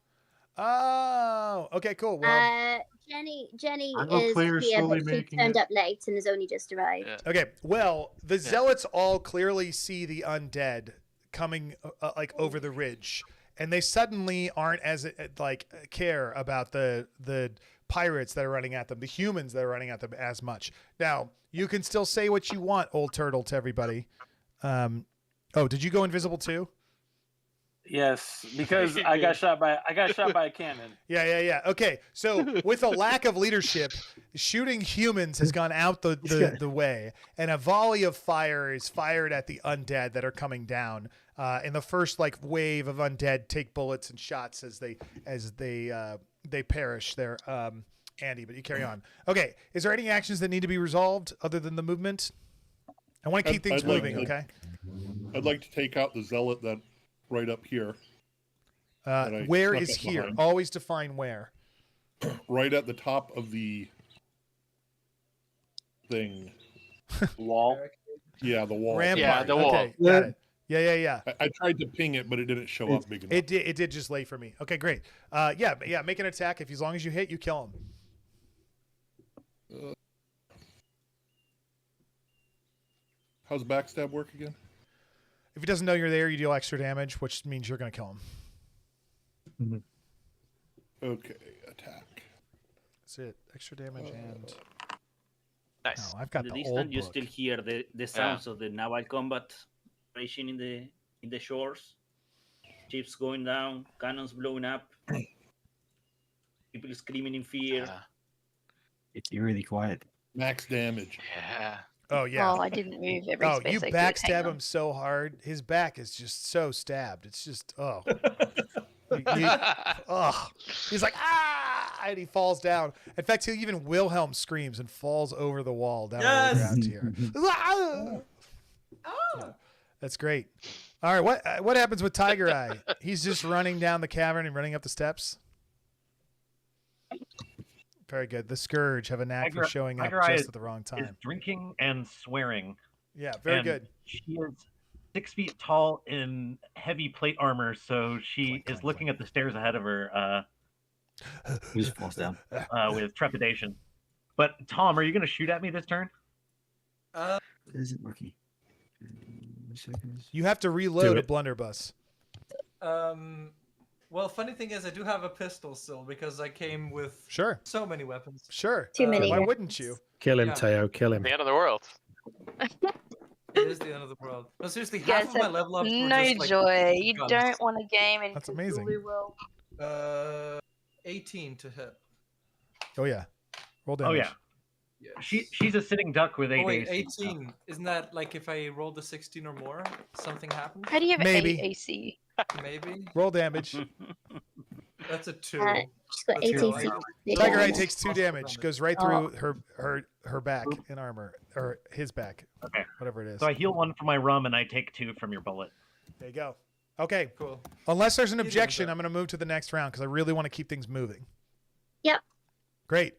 Oh, okay, cool. Well, Jenny I know is players here, slowly but she making turned it. up late and has only just arrived. okay. Well, the zealots all clearly see the undead coming like over the ridge, and they suddenly aren't as care about the pirates that are running at them, the humans that are running at them as much. Now, you can still say what you want, Old Turtle, to everybody. Did you go invisible too? Yes, because I got shot by a cannon. Yeah. Okay, so with a lack of leadership, shooting humans has gone out the way, and a volley of fire is fired at the undead that are coming down. And the first wave of undead take bullets and shots as they perish there. Andy, but you carry on. Okay, is there any actions that need to be resolved other than the movement? I want to keep things moving. Okay. I'd like to take out the zealot that right up here. Where is here? Behind. Always define where. Right at the top of the thing. Wall. Yeah, the wall. Rampart. Yeah, the wall. Okay, got it. Yeah. I tried to ping it, but it didn't show up big enough. It did just lay for me. Okay, great. Yeah. Make an attack. As long as you hit, you kill him. How's backstab work again? If he doesn't know you're there, you deal extra damage, which means you're going to kill him. Okay, attack. That's it. Extra damage and. Nice. No, I've got In the the old distance, you book. still hear the sounds of the naval combat raging in the shores. Ships going down, cannons blowing up, people screaming in fear. It's eerily quiet. Max damage. Yeah. Oh yeah. Oh, I didn't move every Oh, space you I could. backstab Hang on. him so hard. His back is just so stabbed. It's just He's like and he falls down. In fact, he even Wilhelm screams and falls over the wall down on the ground here. Yeah, that's great. All right, what happens with Tiger Eye? He's just running down the cavern and running up the steps. Very good. The Scourge have a knack for showing up Tiger Eye just at the wrong is time. drinking and swearing. Yeah, very And good. She is 6 feet tall in heavy plate armor, so she is looking at the stairs ahead of her He just falls down. with trepidation. But Tom, are you going to shoot at me this turn? It isn't working. You have to reload a blunderbuss. Well, funny thing is, I do have a pistol still because I came with so many weapons. Sure. Too many. Why wouldn't you? Kill him, Yeah. Teo. Kill him. The end of the world. It is the end of the world. No, seriously, Guys, half of my level ups were no just, like, joy. You guns. don't want a game in That's amazing. Cthulhu World. 18 to hit. Oh yeah. Roll Oh, damage. yeah. She's a sitting duck with 8 Oh wait, AC. 18. Isn't that like if I rolled a 16 or more, something happens? How do you have Maybe. 8 AC? Maybe. Roll damage. That's a 2. Alright, she's got That's 18 really- feet. Tiger Eye takes 2 damage. Goes right Oh. through her back in armor, or his back. Okay. Whatever it is. So I heal 1 from my rum, and I take 2 from your bullet. There you go. Okay. Cool. Unless there's an did objection, that. I'm going to move to the next round because I really want to keep things moving. Yep. Great.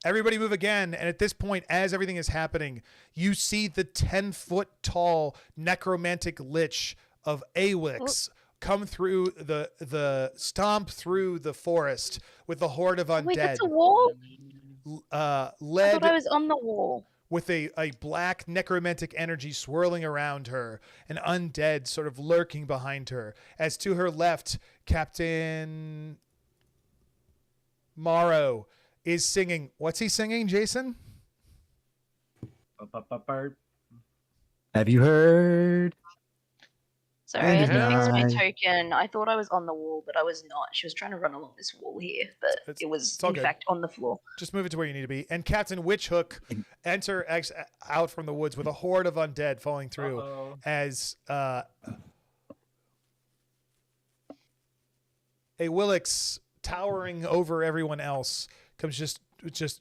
Everybody move again. And at this point, as everything is happening, you see the 10-foot tall necromantic lich of Awix come through the stomp through the forest with the horde of undead. Wait, that's a wall? I Led thought I was on the wall. with a black necromantic energy swirling around her, and undead sort of lurking behind her. As to her left, Captain Morrow is singing. What's he singing, Jason? Have you heard? Sorry, I had to fix my Nice. token. I thought I was on the wall, but I was not. She was trying to run along this wall here, but it was all in good. fact on the floor. Just move it to where you need to be. And Captain Witchhook out from the woods with a horde of undead falling through as a Willix towering over everyone else comes just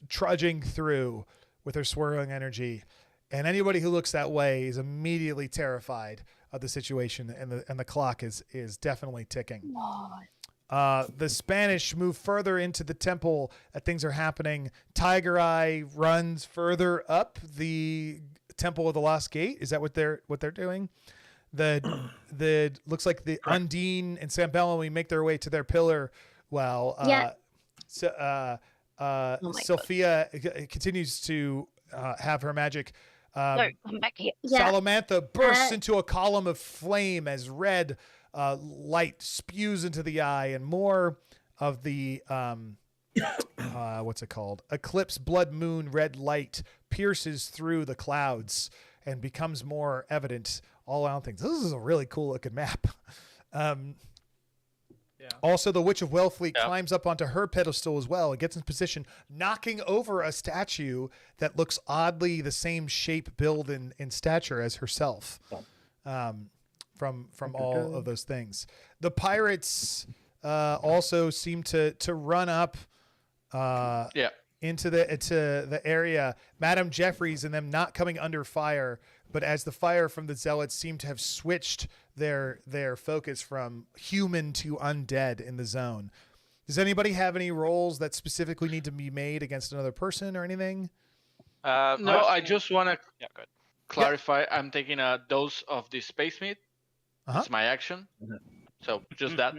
trudging through with her swirling energy. And anybody who looks that way is immediately terrified of the situation, and the clock is definitely ticking. The Spanish move further into the temple. Things are happening. Tiger Eye runs further up the Temple of the Lost Gate. Is that what they're doing? The looks like the Undine and San Bellamy make their way to their pillar, while Sophia continues to have her magic. No, come back here. Salamantha bursts into a column of flame as red light spews into the eye, and more of the what's it called? Eclipse blood moon red light pierces through the clouds and becomes more evident all around things. This is a really cool looking map. Also, the Witch of Wellfleet climbs up onto her pedestal as well. It gets in position, knocking over a statue that looks oddly the same shape, build, and stature as herself. From all of those things, the pirates also seem to run up into the area. Madam Jeffries and them not coming under fire, but as the fire from the zealots seem to have switched their focus from human to undead in the zone. Does anybody have any rolls that specifically need to be made against another person or anything? No, I just want to clarify. I'm taking a dose of the space meat. It's my action. So just that.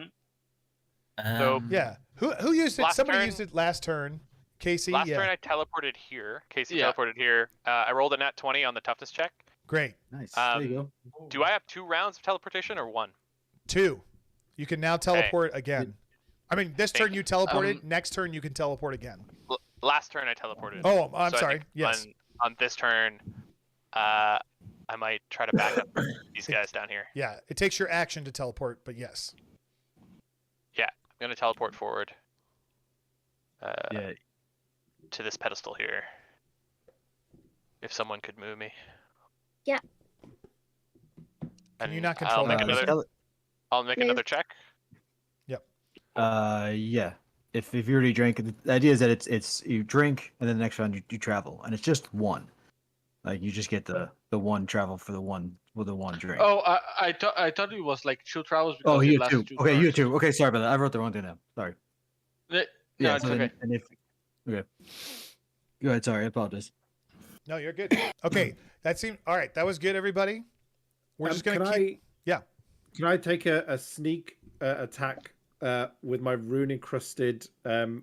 So yeah. Who used it? Last Somebody turn- used it last turn. Casey. Last yeah. turn I teleported here. Casey Yeah. teleported here. I rolled a nat 20 on the toughness check. Great. Nice. There you go. Do I have 2 rounds of teleportation or 1? 2. You can now teleport again. I mean, this Thank turn you teleported. Next turn you can teleport again. Last turn I teleported. Oh, I'm So I sorry. think Yes. On this turn, I might try to back up these guys down here. Yeah, it takes your action to teleport, but yes. Yeah, I'm gonna teleport forward. To this pedestal here. If someone could move me. Yeah. Can you And not control that? I'll make another check. Yep. Yeah. If you already drank, the idea is that it's you drink and then the next round you travel, and it's just one. Like you just get the one travel for the one with the one drink. Oh, I thought it was like 2 travels. Because Oh, it you lasted too. 2 Okay, you turns. too. Okay, sorry about that. I wrote the wrong thing down. Sorry. No, Yeah, it's so then- okay. and if okay, go ahead. Sorry, I apologize. No, you're good. Okay, that seemed all right. That was good, everybody. We're just gonna keep. Can I take a sneak attack with my rune encrusted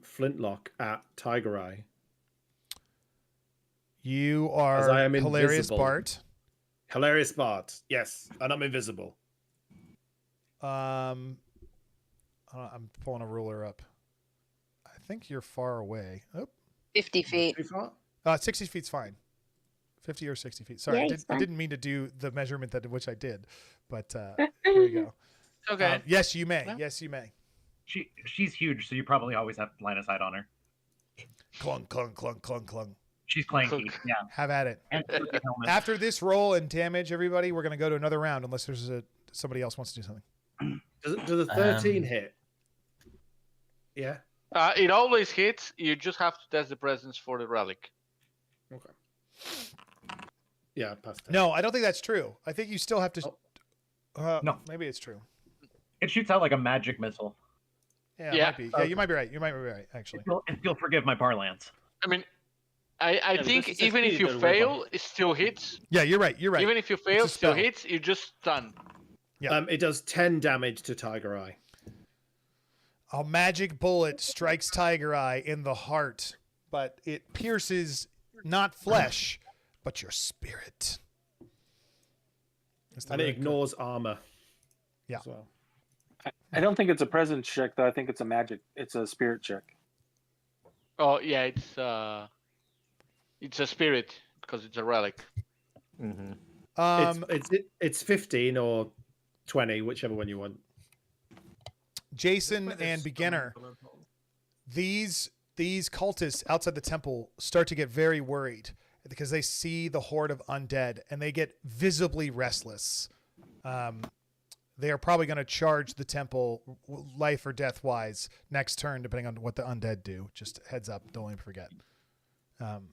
flintlock at Tiger Eye? You As are I am hilarious, invisible. Bart. Hilarious Bart. Yes, and I'm invisible. I'm pulling a ruler up. I think you're far away. Oh, 50 feet. 60 feet's fine. 50 or 60 feet. Sorry, Yeah, I, it's I fine. didn't mean to do the measurement which I did, but here we go. Okay. Yes, you may. Yes, you may. She's huge, so you probably always have line of sight on her. Clung, clung, clung, clung, clung. She's clanky. Yeah. Have at it. And with the helmet. After this roll and damage, everybody, we're going to go to another round unless there's somebody else wants to do something. Does a 13 hit? Yeah. It always hits. You just have to test the presence for the relic. Okay. Yeah, past 10. No, I don't think that's true. I think you still have to. No. Maybe it's true. It shoots out like a magic missile. Yeah, it might be. Yeah, you might be right. You might be right, actually. If you'll forgive my parlance. I mean, I think because it's a even if you spiritual fail, weapon. it still hits. Yeah, you're right. You're right. Even if you fail, It's a still spell. hits. You just stun. Yeah. It does 10 damage to Tiger Eye. A magic bullet strikes Tiger Eye in the heart, but it pierces not flesh, but your spirit. And it ignores armor. Yeah. As well. I don't think it's a presence check, though. I think it's a magic. It's a spirit check. Oh yeah, it's a spirit because it's a relic. It's 15 or 20, whichever one you want. Jason and beginner, these cultists outside the temple start to get very worried because they see the horde of undead and they get visibly restless. They are probably going to charge the temple life or death wise next turn, depending on what the undead do. Just heads up, don't even forget.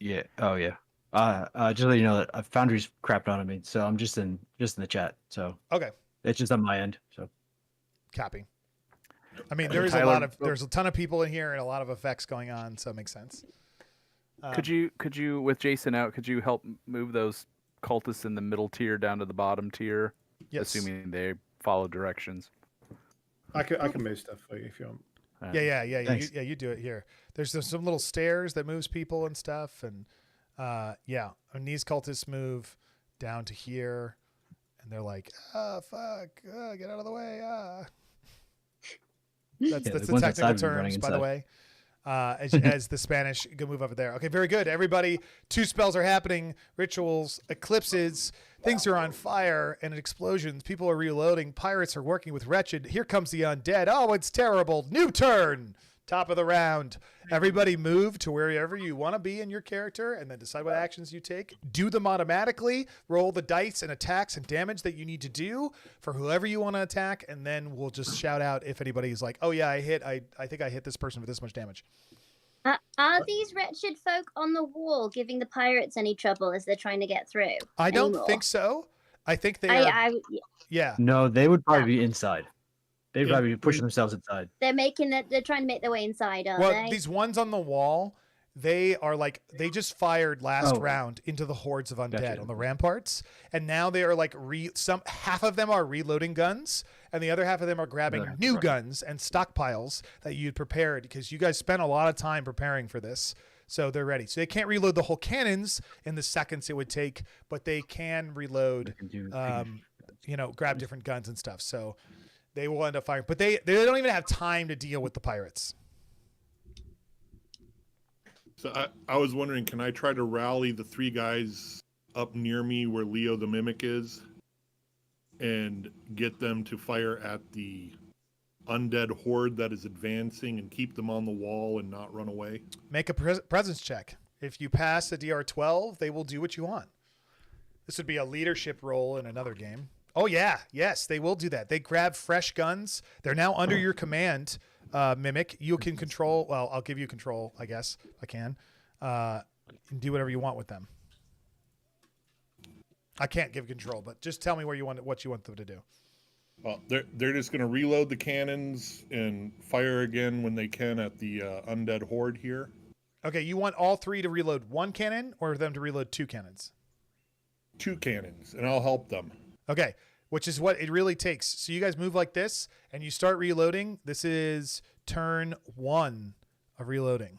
Yeah. Oh yeah. Just to let you know that Foundry's crapped on me, so I'm just in the chat. So Okay. it's just on my end. So Copy. I mean, there's a ton of people in here and a lot of effects going on, so it makes sense. Could you with Jason out, could you help move those cultists in the middle tier down to the bottom tier? Yes. Assuming they follow directions. I can move stuff for you if you want. Yeah. Thanks. You do it here. There's some little stairs that moves people and stuff, and and these cultists move down to here, and they're like, fuck, get out of the way, That's Yeah, the ones technical outside have been running terms, by the inside. way. as the Spanish go move over there. Okay, very good. Everybody, 2 spells are happening. Rituals, eclipses, things are on fire, and explosions. People are reloading. Pirates are working with Wretched. Here comes the undead. Oh, it's terrible. New turn. Top of the round. Everybody move to wherever you want to be in your character and then decide what actions you take. Do them automatically. Roll the dice and attacks and damage that you need to do for whoever you want to attack, and then we'll just shout out if anybody's like, oh yeah, I think I hit this person with this much damage. Are these wretched folk on the wall giving the pirates any trouble as they're trying to get through? I don't think so. I think they are. Yeah. No, they would probably be inside. They'd probably be pushing themselves inside. They're trying to make their way inside, aren't Well, they? these ones on the wall, they are like, they just fired last round into the hordes of undead on the ramparts, and now they are like half of them are reloading guns, and the other half of them are grabbing new guns and stockpiles that you'd prepared because you guys spent a lot of time preparing for this. So they're ready. So they can't reload the whole cannons in the seconds it would take, but they can reload, grab different guns and stuff. So they will end up firing, but they don't even have time to deal with the pirates. So I was wondering, can I try to rally the 3 guys up near me where Leo the Mimic is and get them to fire at the undead horde that is advancing and keep them on the wall and not run away? Make a presence check. If you pass the DR 12, they will do what you want. This would be a leadership role in another game. Oh, yeah. Yes, they will do that. They grab fresh guns. They're now under your command, Mimic. You can control. Well, I'll give you control, I guess. I can. And do whatever you want with them. I can't give control, but just tell me what you want them to do. Well, they're just going to reload the cannons and fire again when they can at the undead horde here. Okay, you want all 3 to reload 1 cannon or them to reload 2 cannons? 2 cannons, and I'll help them. Okay, which is what it really takes. So you guys move like this, and you start reloading. This is turn 1 of reloading.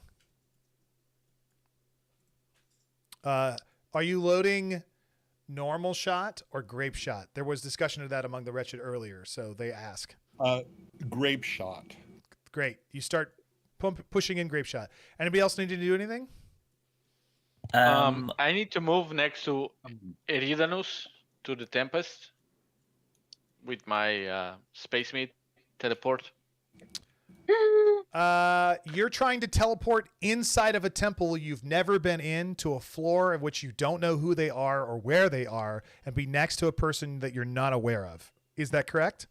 Are you loading normal shot or grape shot? There was discussion of that among the Wretched earlier, so they ask. Grape shot. Great. You start pushing in grape shot. Anybody else need to do anything? I need to move next to Eridanus to the Tempest with my Space Meat teleport. You're trying to teleport inside of a temple you've never been in to a floor of which you don't know who they are or where they are and be next to a person that you're not aware of. Is that correct?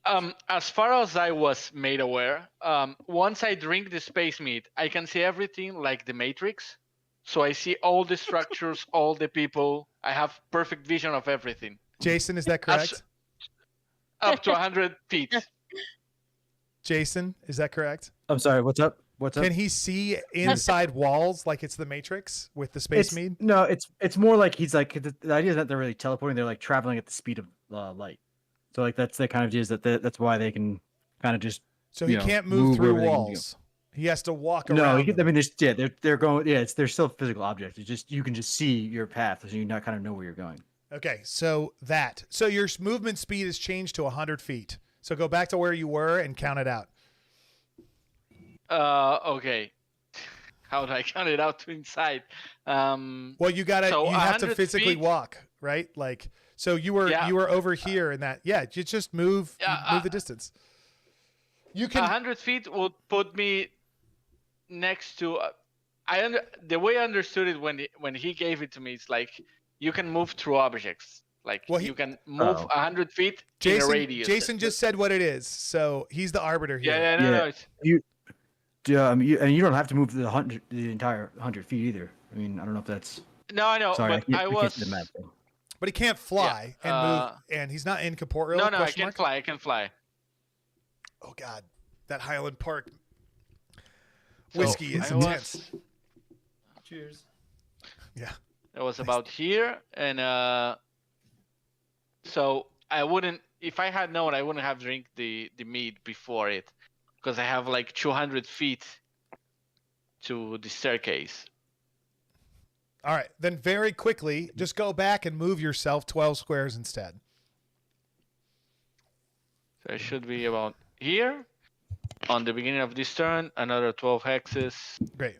As far as I was made aware, once I drink the Space Meat, I can see everything like the Matrix. So I see all the structures, all the people. I have perfect vision of everything. Jason, is that correct? Up to 100 feet. Jason, is that correct? I'm sorry, what's up? Can he see inside walls like it's the Matrix with the Space Meat? No, it's more like he's like, the idea is that they're really teleporting. They're like traveling at the speed of light. So like that's the kind of is that's why they can kind of just. So he can't move through walls. He has to walk around. No, I mean, they're going. Yeah, they're still physical objects. It's just you can just see your path, so you not kind of know where you're going. Okay, so your movement speed has changed to 100 feet. So go back to where you were and count it out. Okay. How do I count it out to inside? Well, you have to physically walk, right? Like, so you were over here and that. Yeah, you just move the distance. You can 100 feet would put me next to. The way I understood it when he gave it to me, it's like you can move through objects. Like you can move 100 feet in a radius. Jason just said what it is, so he's the arbiter here. No. You don't have to move the entire 100 feet either. I mean, I don't know if that's. No, I know. Sorry, but I was. The map, but he can't fly and move, and he's not incorporeal. No, I can fly. I can fly. Oh God, that Highland Park whiskey is intense. Cheers. Yeah. It was about here, and so I wouldn't. If I had known, I wouldn't have drank the mead before it, because I have like 200 feet to the staircase. All right, then very quickly, just go back and move yourself 12 squares instead. So I should be about here. on the beginning of this turn. Another 12 hexes. Great.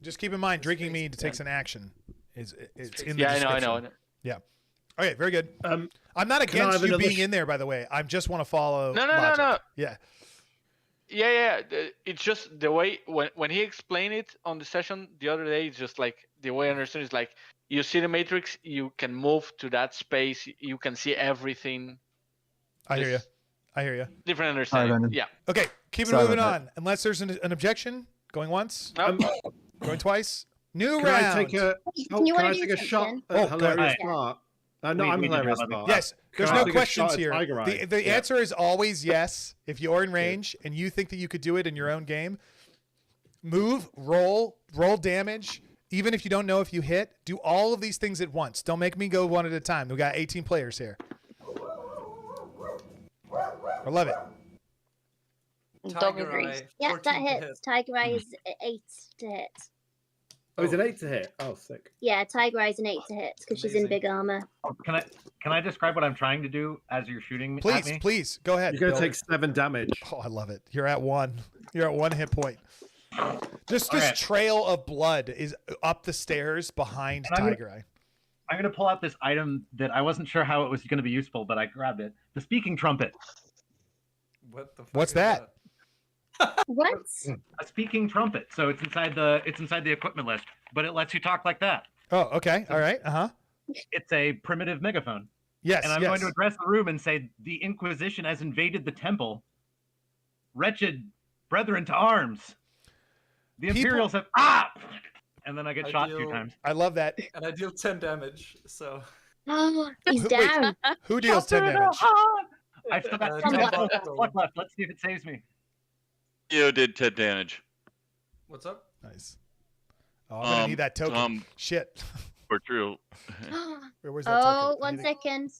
Just keep in mind, drinking mead takes an action. It's in the Yeah, description. I know. Yeah. Okay, very good. I'm not against you being in there, by the way. I just want to follow. No. Yeah. Yeah. It's just the way when he explained it on the session the other day. It's just like the way I understand is like you see the matrix, you can move to that space, you can see everything. I hear you. Different understanding. Yeah. Okay, keep it moving on. Unless there's an objection. Going once. Going twice. New round. Can I take a shot at Hilarious Mark? No, I'm Hilarious Mark. Yes, there's no questions here. The answer is always yes. If you're in range and you think that you could do it in your own game, move, roll damage. Even if you don't know if you hit, do all of these things at once. Don't make me go one at a time. We got 18 players here. I love it. Dog agrees. Yeah, that hits. Tiger Eye is 8 to hit. Oh, is it 8 to hit? Oh, sick. Yeah, Tiger Eye is an 8 to hit because she's in big armor. Can I describe what I'm trying to do as you're shooting at me? Please, go ahead. You're going to take 7 damage. Oh, I love it. You're at 1. You're at 1 hit point. Just this trail of blood is up the stairs behind Tiger Eye. I'm going to pull out this item that I wasn't sure how it was going to be useful, but I grabbed it. The speaking trumpet. What's that? What? A speaking trumpet. So it's inside the equipment list, but it lets you talk like that. Oh, okay. All right. It's a primitive megaphone. Yes. And I'm going to address the room and say, the Inquisition has invaded the temple. Wretched brethren to arms. The Imperials have and then I get shot 2 times. I love that. And I deal 10 damage, so. Oh, he's down. Who deals 10 damage? I've still got 10 luck left. Let's see if it saves me. Leo did 10 damage. What's up? Nice. Oh, I'm gonna need that token. Shit. For true. Where's that token? 1 second.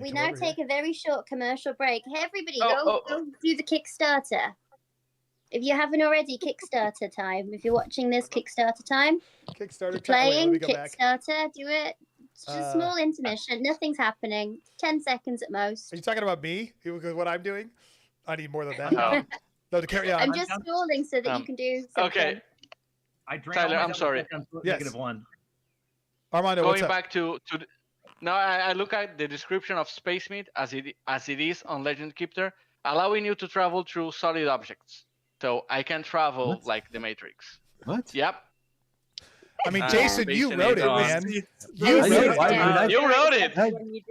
We now over take a very short commercial break. Hey, everybody, Oh, go do the Kickstarter. If you haven't already, Kickstarter time. If you're watching this, Kickstarter time. Kickstarter Playing, Wait, Kickstarter, do it. It's just a small intermission. Nothing's happening. 10 seconds at most. Are you talking about me? What I'm doing? I need more than that. No, to carry on. I'm just stalling so that you can do something. Okay. Tyler, I'm sorry. Yes. -1. Armando, Going what's up? back to now, I look at the description of Space Meat as it is on Legend Keeper, allowing you to travel through solid objects. So I can travel like the Matrix. What? Yep. I mean, Jason, you wrote it, man. You wrote it.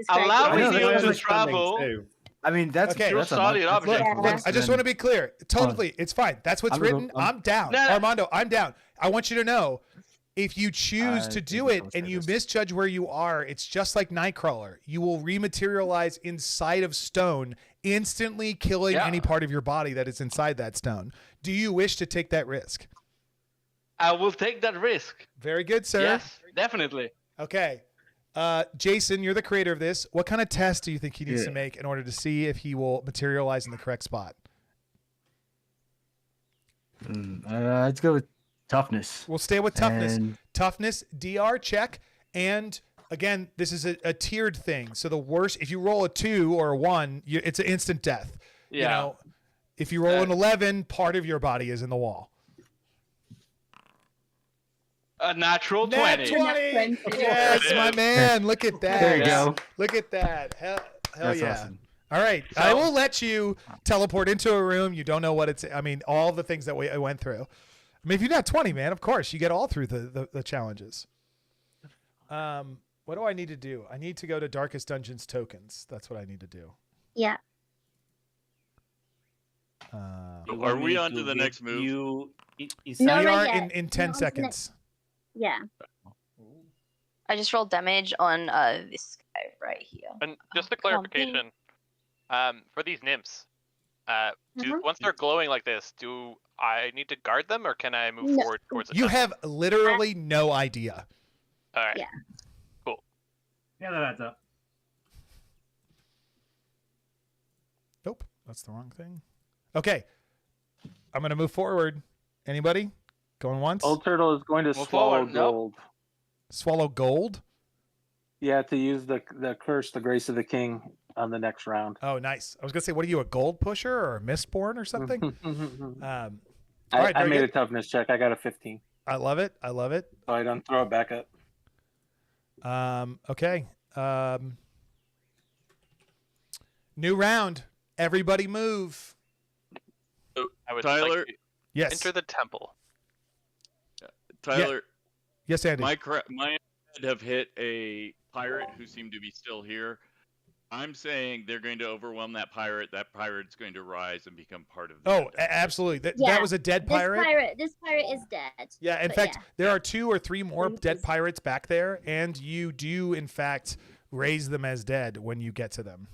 Allowing you to travel. I mean, that's okay. That's solid object. I just want to be clear. Totally, it's fine. That's what's written. I'm down. Armando, I'm down. I want you to know, if you choose to do it and you misjudge where you are, it's just like Nightcrawler. You will rematerialize inside of stone, instantly killing any part of your body that is inside that stone. Do you wish to take that risk? I will take that risk. Very good, sir. Yes, definitely. Okay. Jason, you're the creator of this. What kind of test do you think he needs to make in order to see if he will materialize in the correct spot? Let's go with toughness. We'll stay with toughness. Toughness, DR check. And again, this is a tiered thing. So the worst, if you roll a 2 or a 1, it's an instant death. Yeah. You know, if you roll an 11, part of your body is in the wall. A natural 20. 20. Yes, my man. Look at that. There you go. Look at that. Hell That's yeah. awesome. All right. So, I will let you teleport into a room. You don't know what it's. I mean, all the things that I went through. I mean, if you got 20, man, of course, you get all through the challenges. What do I need to do? I need to go to Darkest Dungeons tokens. That's what I need to do. Yeah. Are we on to the next move? We are in 10 seconds. Yeah. I just rolled damage on this guy right here. And just a clarification, for these nymphs, once they're glowing like this, do I need to guard them, or can I move forward towards them? You have literally no idea. All right. Yeah. Cool. Yeah, that adds up. Nope, that's the wrong thing. Okay, I'm gonna move forward. Anybody going once? Old Turtle is going to swallow gold. Swallow gold? Yeah, to use the curse, the grace of the king. on the next round. Oh, nice. I was gonna say, what are you, a gold pusher or a mistborn or something? All I right, very made good. a toughness check. I got a 15. I love it. I love it. So I don't throw it back up. Okay. New round. Everybody move. I would Tyler? like to Yes. enter the temple. Tyler. Yes, Andy. My have hit a pirate who seemed to be still here. I'm saying they're going to overwhelm that pirate. That pirate's going to rise and become part of the Oh, absolutely. That was a dead pirate. This pirate is dead. Yeah, in but fact, there are 2 or 3 more dead pirates back there, and you do, in fact, raise them as dead when you get to them.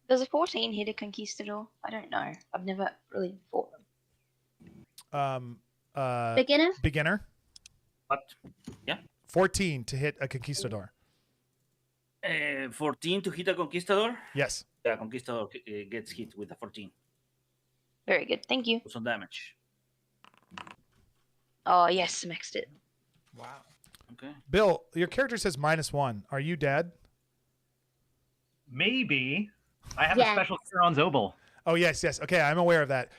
Does a 14 hit a conquistador? I don't know. I've never really fought them. Beginner. What? Yeah. 14 to hit a conquistador. 14 to hit a conquistador? Yes. Yeah, conquistador gets hit with a 14. Very good. Thank you. Some damage. Oh, yes, maxed it. Wow. Okay. Bill, your character says -1. Are you dead? Maybe. I have a special cure on Zobel. Oh, yes. Okay, I'm aware of that.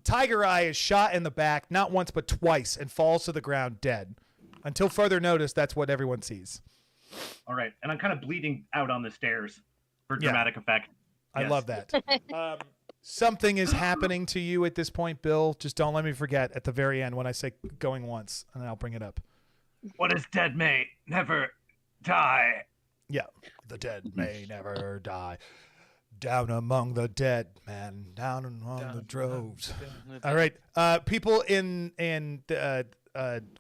Tiger Eye is shot in the back, not once but twice, and falls to the ground dead. Until further notice, that's what everyone sees. All right, and I'm kind of bleeding out on the stairs for dramatic effect. I Yes. love that. Something is happening to you at this point, Bill. Just don't let me forget at the very end when I say going once, and I'll bring it up. What is dead may never die. Yeah, the dead may never die. Down among the dead, man. Down among the droves. All right. People in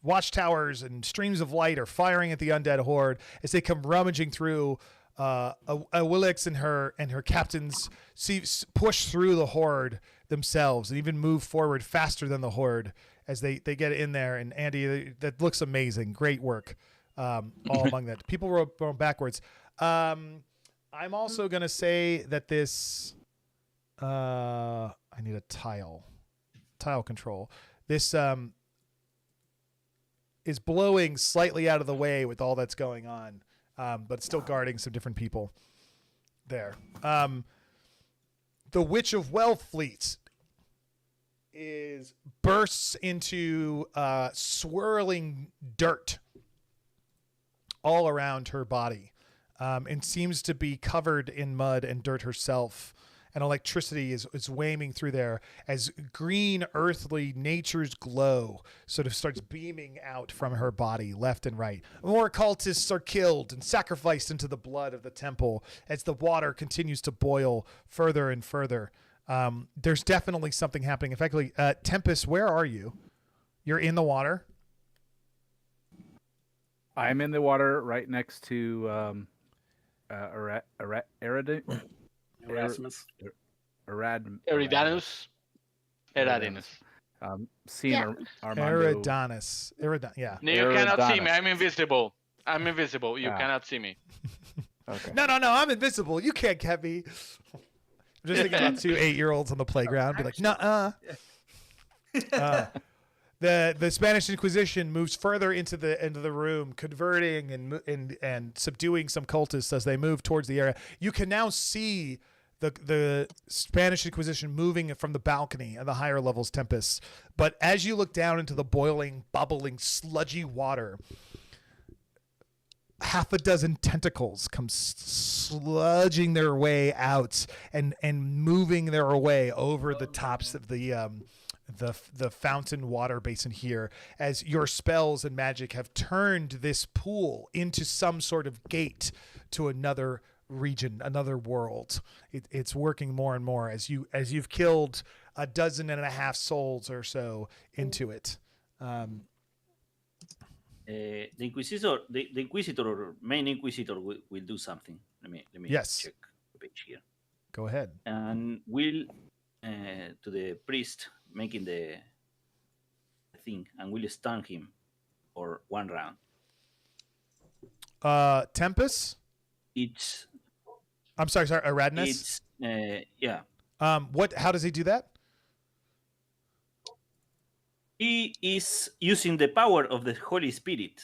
watchtowers and streams of light are firing at the undead horde as they come rummaging through. Willix and her captains push through the horde themselves and even move forward faster than the horde as they get in there. And Andy, that looks amazing. Great work. All among that. People were going backwards. I'm also going to say that this, I need a tile control. This is blowing slightly out of the way with all that's going on, but still guarding some different people there. The Witch of Wellfleet bursts into swirling dirt all around her body. And seems to be covered in mud and dirt herself. And electricity is waving through there as green, earthly nature's glow sort of starts beaming out from her body left and right. More cultists are killed and sacrificed into the blood of the temple as the water continues to boil further and further. There's definitely something happening. Effectively, Tempest, where are you? You're in the water? I'm in the water right next to... Erasmus. Eridanus. Seeing Armando. Eridanus. Yeah. No, you cannot see me. I'm invisible. You cannot see me. Okay. No. I'm invisible. You can't get me. I'm just thinking about 2 8-year-olds on the playground. Be like, nuh-uh. The Spanish Inquisition moves further into the room, converting and subduing some cultists as they move towards the area. You can now see the Spanish Inquisition moving from the balcony and the higher levels Tempest. But as you look down into the boiling, bubbling, sludgy water, half a dozen tentacles come sludging their way out and moving their way over the tops of the fountain water basin here, as your spells and magic have turned this pool into some sort of gate to another region, another world. It's working more and more as you've killed 12.5 souls or so into it. The Inquisitor, the main Inquisitor will do something. Let me Yes. check the page here. Go ahead. And will to the priest making the thing, and will stun him for 1 round. Tempest? I'm sorry, Aradness? Yeah. How does he do that? He is using the power of the Holy Spirit,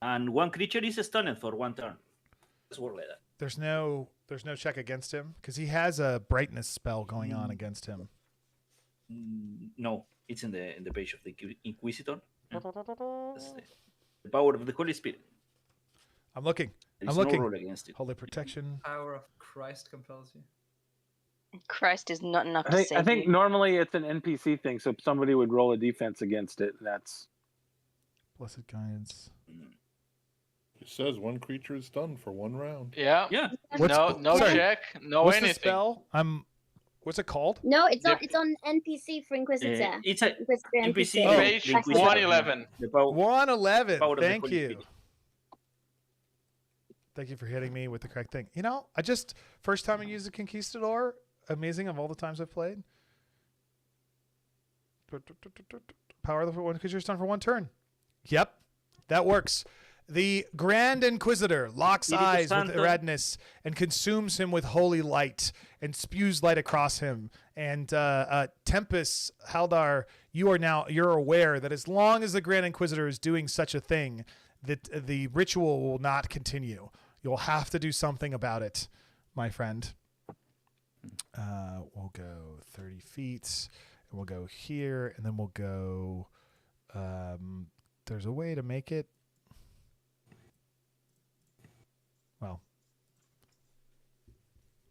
and one creature is stunned for 1 turn. Let's work like that. There's no check against him because he has a brightness spell going on against him. No, it's in the page of the Inquisitor. That's the power of the Holy Spirit. I'm looking. There I'm is looking. no rule against it. Holy protection. Power of Christ compels you. Christ is not enough to save I think you. normally it's an NPC thing, so somebody would roll a defense against it. And that's Blessed guidance. It says one creature is stunned for 1 round. Yeah. Yeah. No sorry, check. No what's anything. the spell? What's it called? No, it's on NPC for Inquisitor. It's a Inquisitor NPC. Oh. Page Inquisitor. 111. The power, 111. power of the Thank Holy you. Spirit. Thank you for hitting me with the correct thing. First time I used a Conquistador. Amazing of all the times I've played. Power of the one creature stunned for 1 turn. Yep, that works. The Grand Inquisitor locks eyes with Eradnus and consumes him with holy light and spews light across him. And Tempest, Haldar, you're aware that as long as the Grand Inquisitor is doing such a thing, that the ritual will not continue. You'll have to do something about it, my friend. We'll go 30 feet, and we'll go here, and then we'll go. There's a way to make it. Well,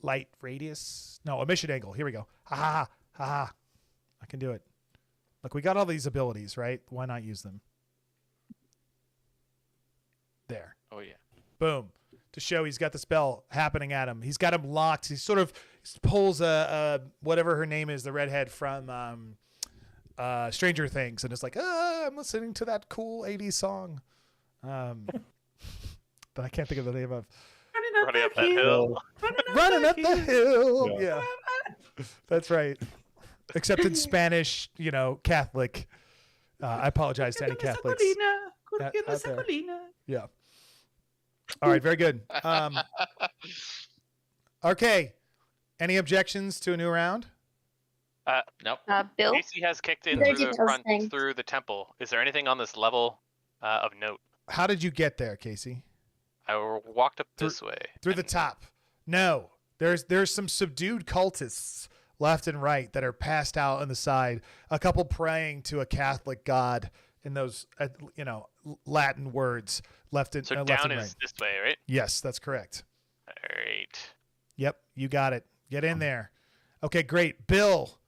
light radius. No, emission angle. Here we go. Ha ha ha ha. I can do it. Look, we got all these abilities, right? Why not use them? There. Oh yeah. Boom. To show he's got the spell happening at him. He's got him locked. He sort of pulls a whatever her name is, the redhead from Stranger Things, and it's like, I'm listening to that cool 80s song. But I can't think of the name of. Running up that hill. Running up the hill. Yeah. That's right. Except in Spanish, Catholic. I apologize to any Catholics. Out there. Yeah. All right, very good. Okay. Any objections to a new round? Nope. Bill? Casey has kicked in Very through the detailed front thing. through the temple. Is there anything on this level of note? How did you get there, Casey? I walked up this way. Through the top. No. There's some subdued cultists left and right that are passed out on the side. A couple praying to a Catholic god in those Latin words left and So left down and is right. this way, right? Yes, that's correct. All right. Yep, you got it. Get in there. Okay, great. Bill.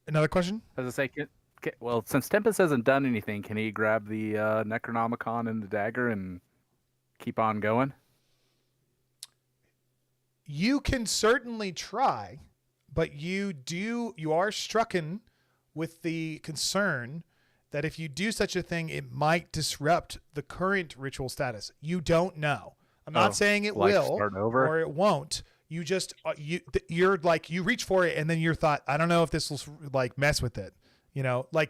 Another question? As I say, well, since Tempest hasn't done anything, can he grab the Necronomicon and the dagger and keep on going? You can certainly try, but you are strucken with the concern that if you do such a thing, it might disrupt the current ritual status. You don't know. I'm not saying it will start over? or it won't. You just you're like you reach for it and then you're thought, I don't know if this will like mess with it.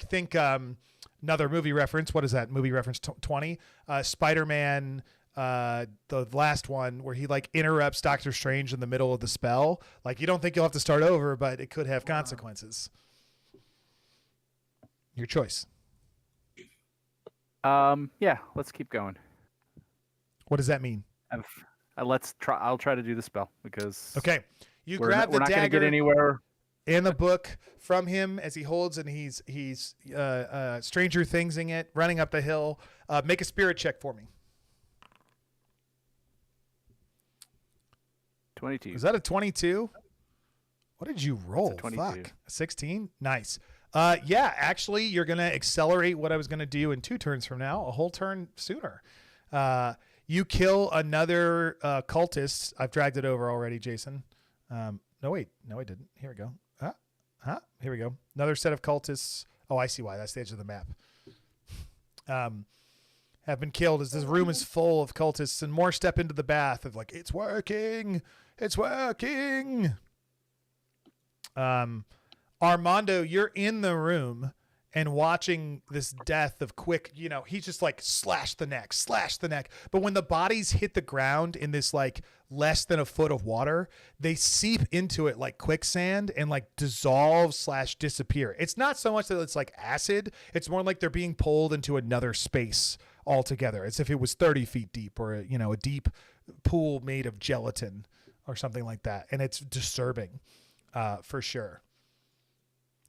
Think another movie reference. What is that movie reference? 20 Spider-Man. The last one where he interrupts Doctor Strange in the middle of the spell. You don't think you'll have to start over, but it could have consequences. Your choice. Yeah, let's keep going. What does that mean? Let's try. I'll try to do the spell because. Okay, you we're grab not, we're the not dagger gonna get anywhere. in the book from him as he holds, and he's Stranger Thingsing it, running up the hill. Make a spirit check for me. 22. Is that a 22? What did you roll? 22. Fuck. 16? Nice. Yeah, actually, you're going to accelerate what I was going to do in 2 turns from now, a whole turn sooner. You kill another cultist. I've dragged it over already, Jason. No, wait. No, I didn't. Here we go. Here we go. Another set of cultists. Oh, I see why. That's the edge of the map. Have been killed as this room is full of cultists, and more step into the bath of it's working. It's working. Armando, you're in the room, and watching this death of quick, he's just like slash the neck. But when the bodies hit the ground in this like less than a foot of water, they seep into it like quicksand and like dissolve / disappear. It's not so much that it's like acid. It's more like they're being pulled into another space altogether. As if it was 30 feet deep or, a deep pool made of gelatin or something like that. And it's disturbing, for sure.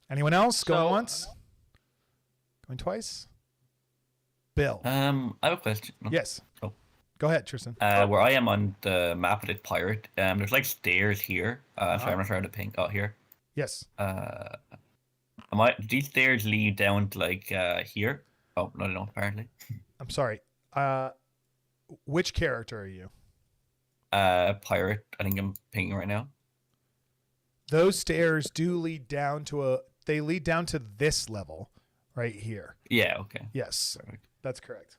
Anyone else? Going once? Going twice? Bill. I have a question. Yes. Oh. Go ahead, Tristan. Where I am on the map of the pirate, there's like stairs here. Sorry, I'm not sure how to ping. Oh, here. Yes. These stairs lead down to like here? Oh, no, apparently. I'm sorry. Which character are you? Pirate. I think I'm pinging right now. Those stairs do lead down to this level right here. Yeah, okay. Yes. Perfect. That's correct.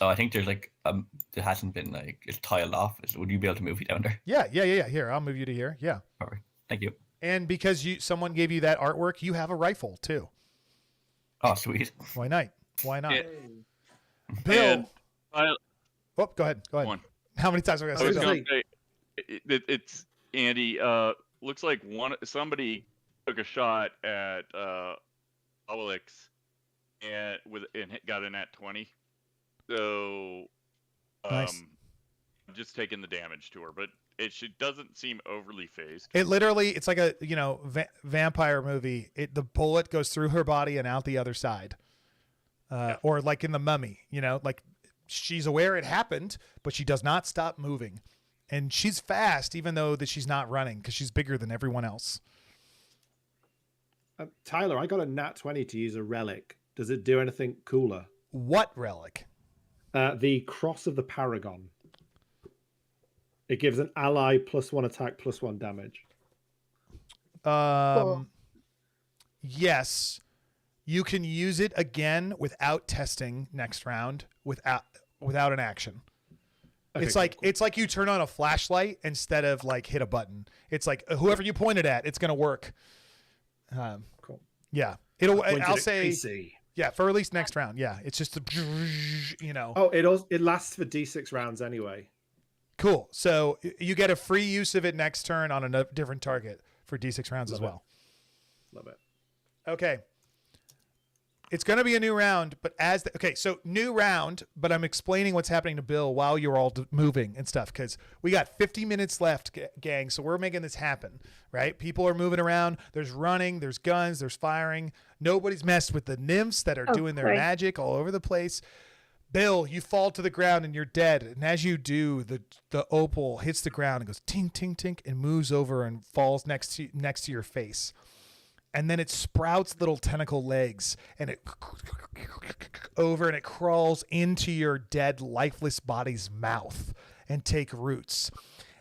Oh, I think there's like it hasn't been like it's tiled off. Would you be able to move me down there? Yeah. Here, I'll move you to here. Yeah. Perfect. Thank you. And because someone gave you that artwork, you have a rifle too. Oh, sweet. Why not? Yeah. Bill. Go ahead. One. How many times are we I going was to going to say, it's Andy. Looks like somebody took a shot at Obelix and got a nat 20. So, nice. I'm just taking the damage to her, but she doesn't seem overly phased. It's like a vampire movie. The bullet goes through her body and out the other side, or like in The Mummy. Like she's aware it happened, but she does not stop moving, and she's fast even though that she's not running because she's bigger than everyone else. Tyler, I got a nat 20 to use a relic. Does it do anything cooler? What relic? The Cross of the Paragon. It gives an ally +1 attack, +1 damage. Cool. Yes, you can use it again without testing next round without an action. Okay, It's like you turn on a flashlight instead of like hit a button. It's like whoever you pointed at, it's gonna work. Cool. Yeah, I'll say PC. Yeah, for at least next round. Yeah, it's just Oh, it lasts for D6 rounds anyway. Cool. So you get a free use of it next turn on a different target for D6 rounds as well. Love it. Okay. It's going to be a new round, but so new round, but I'm explaining what's happening to Bill while you're all moving and stuff because we got 50 minutes left, gang. So we're making this happen, right? People are moving around. There's running, there's guns, there's firing. Nobody's messed with the nymphs that are doing their magic all over the place. Bill, you fall to the ground and you're dead. And as you do, the opal hits the ground and goes tink, tink, tink, and moves over and falls next to your face. And then it sprouts little tentacle legs and it over and it crawls into your dead, lifeless body's mouth and take roots.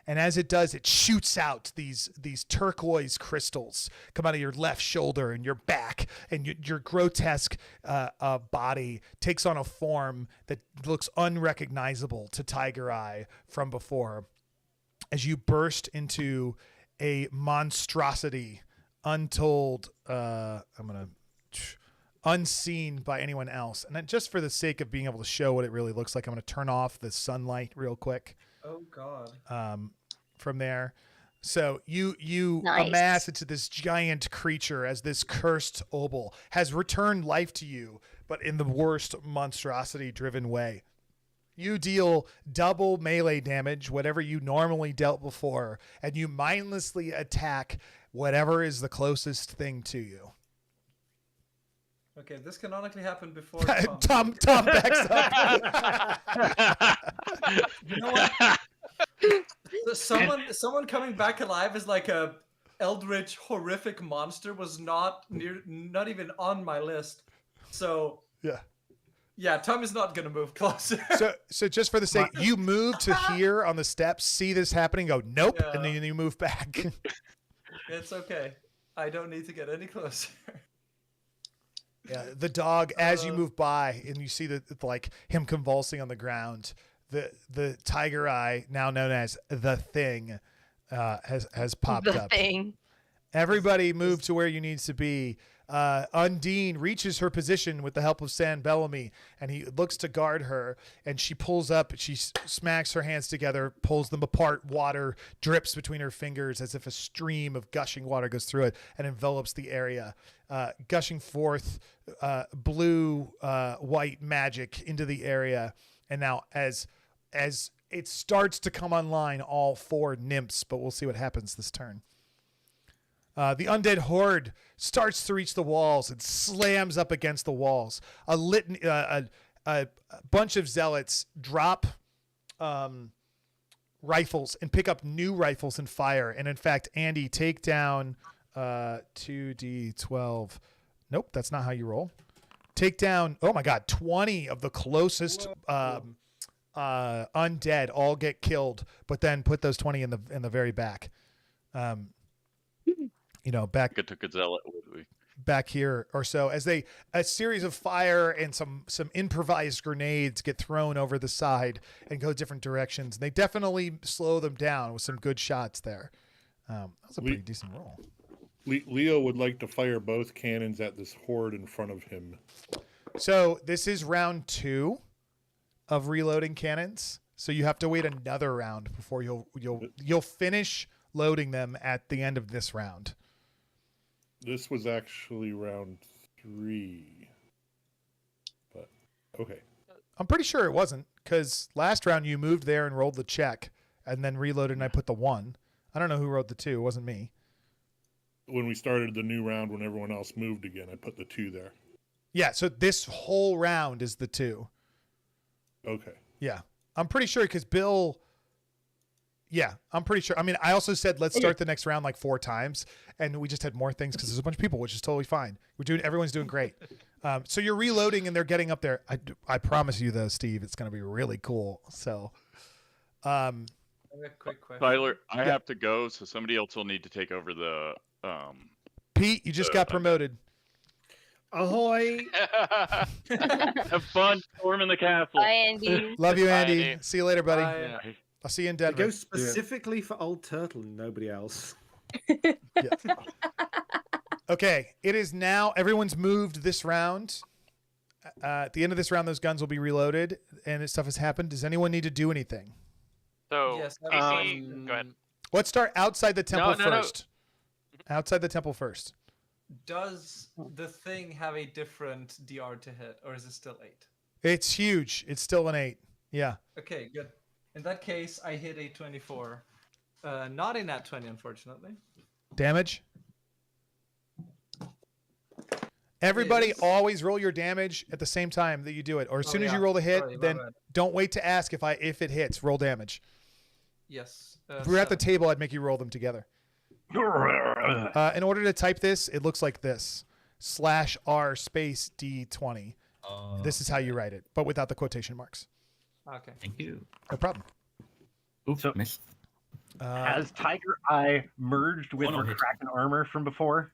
And as it does, it shoots out these turquoise crystals come out of your left shoulder and your back, and your grotesque body takes on a form that looks unrecognizable to Tiger Eye from before as you burst into a monstrosity untold, unseen by anyone else. And then just for the sake of being able to show what it really looks like, I'm going to turn off the sunlight real quick. Oh God. From there. So you Nice. amass into this giant creature as this cursed obol has returned life to you, but in the worst monstrosity driven way. You deal double melee damage, whatever you normally dealt before, and you mindlessly attack whatever is the closest thing to you. Okay, this canonically happened before. Tom backs up. You know what? Someone coming back alive as like a eldritch horrific monster was not even on my list. So yeah, Tom is not gonna move closer. So just for the sake, you move to here on the steps, see this happening, go nope, and then you move back. It's okay. I don't need to get any closer. Yeah, the dog, as you move by and you see like him convulsing on the ground, the Tiger Eye, now known as the Thing, has popped up. The Thing. Everybody move to where you need to be. Undine reaches her position with the help of San Bellamy, and he looks to guard her, and she pulls up, she smacks her hands together, pulls them apart, water drips between her fingers as if a stream of gushing water goes through it and envelops the area, gushing forth blue, white magic into the area. And now as it starts to come online, all 4 nymphs, but we'll see what happens this turn. The undead horde starts to reach the walls and slams up against the walls. A bunch of zealots drop rifles and pick up new rifles and fire. And in fact, Andy, take down 2d12. Nope, that's not how you roll. Take down, oh my God, 20 of the closest undead all get killed, but then put those 20 in the very back. Back it took a zealot with me. Back here or so, as a series of fire and some improvised grenades get thrown over the side and go different directions. They definitely slow them down with some good shots there. That was a pretty decent roll. Leo would like to fire both cannons at this horde in front of him. So this is round 2 of reloading cannons. So you have to wait another round before you'll finish loading them at the end of this round. This was actually round 3. But, okay. I'm pretty sure it wasn't, because last round you moved there and rolled the check and then reloaded and I put the 1. I don't know who wrote the 2. It wasn't me. When we started the new round, when everyone else moved again, I put the 2 there. Yeah, so this whole round is the 2. Okay. Yeah. I'm pretty sure because Bill... Yeah, I'm pretty sure. I mean, I also said let's start the next round like 4 times, and we just had more things because there's a bunch of people, which is totally fine. Everyone's doing great. So you're reloading and they're getting up there. I promise you though, Steve, it's going to be really cool. So, I have a quick question. Tyler, I have to go, so somebody else will need to take over the. Pete, you just got promoted. Ahoy! Have fun storming the castle. Bye, Andy. Love you, Bye, Andy. Andy. See you later, buddy. Bye. I'll see you in It Denver. goes specifically for Old Turtle and nobody else. Okay, it is now. Everyone's moved this round. At the end of this round, those guns will be reloaded, and stuff has happened. Does anyone need to do anything? So, Yes, go ahead. Let's start outside the temple No. first. Outside the temple first. Does the thing have a different DR to hit, or is it still 8? It's huge. It's still an 8. Yeah. Okay, good. In that case, I hit a 24. Not a nat 20, unfortunately. Damage. Everybody always roll your damage at the same time that you do it, or as soon as you roll the hit, Sorry, my then bad. don't wait to ask if it hits. Roll damage. Yes. If we were at the table, I'd make you roll them together. In order to type this, it looks like this: /R space D20. This is how you write it, but without the quotation marks. Okay. Thank you. No problem. Oops, missed. Has Tiger Eye merged with her Kraken armor from before?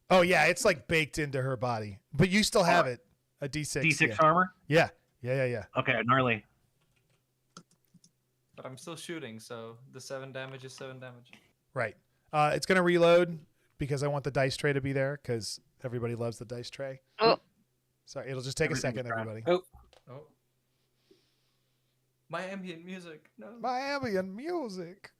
Oh yeah, it's like baked into her body, but you still have it. A D6. D6 yeah. armor? Yeah. Okay, gnarly. But I'm still shooting, so the 7 damage is 7 damage. Right. It's gonna reload because I want the dice tray to be there because everybody loves the dice tray. Oh. Sorry, it'll just take a second, everybody. Oh. My ambient music. No. My ambient music.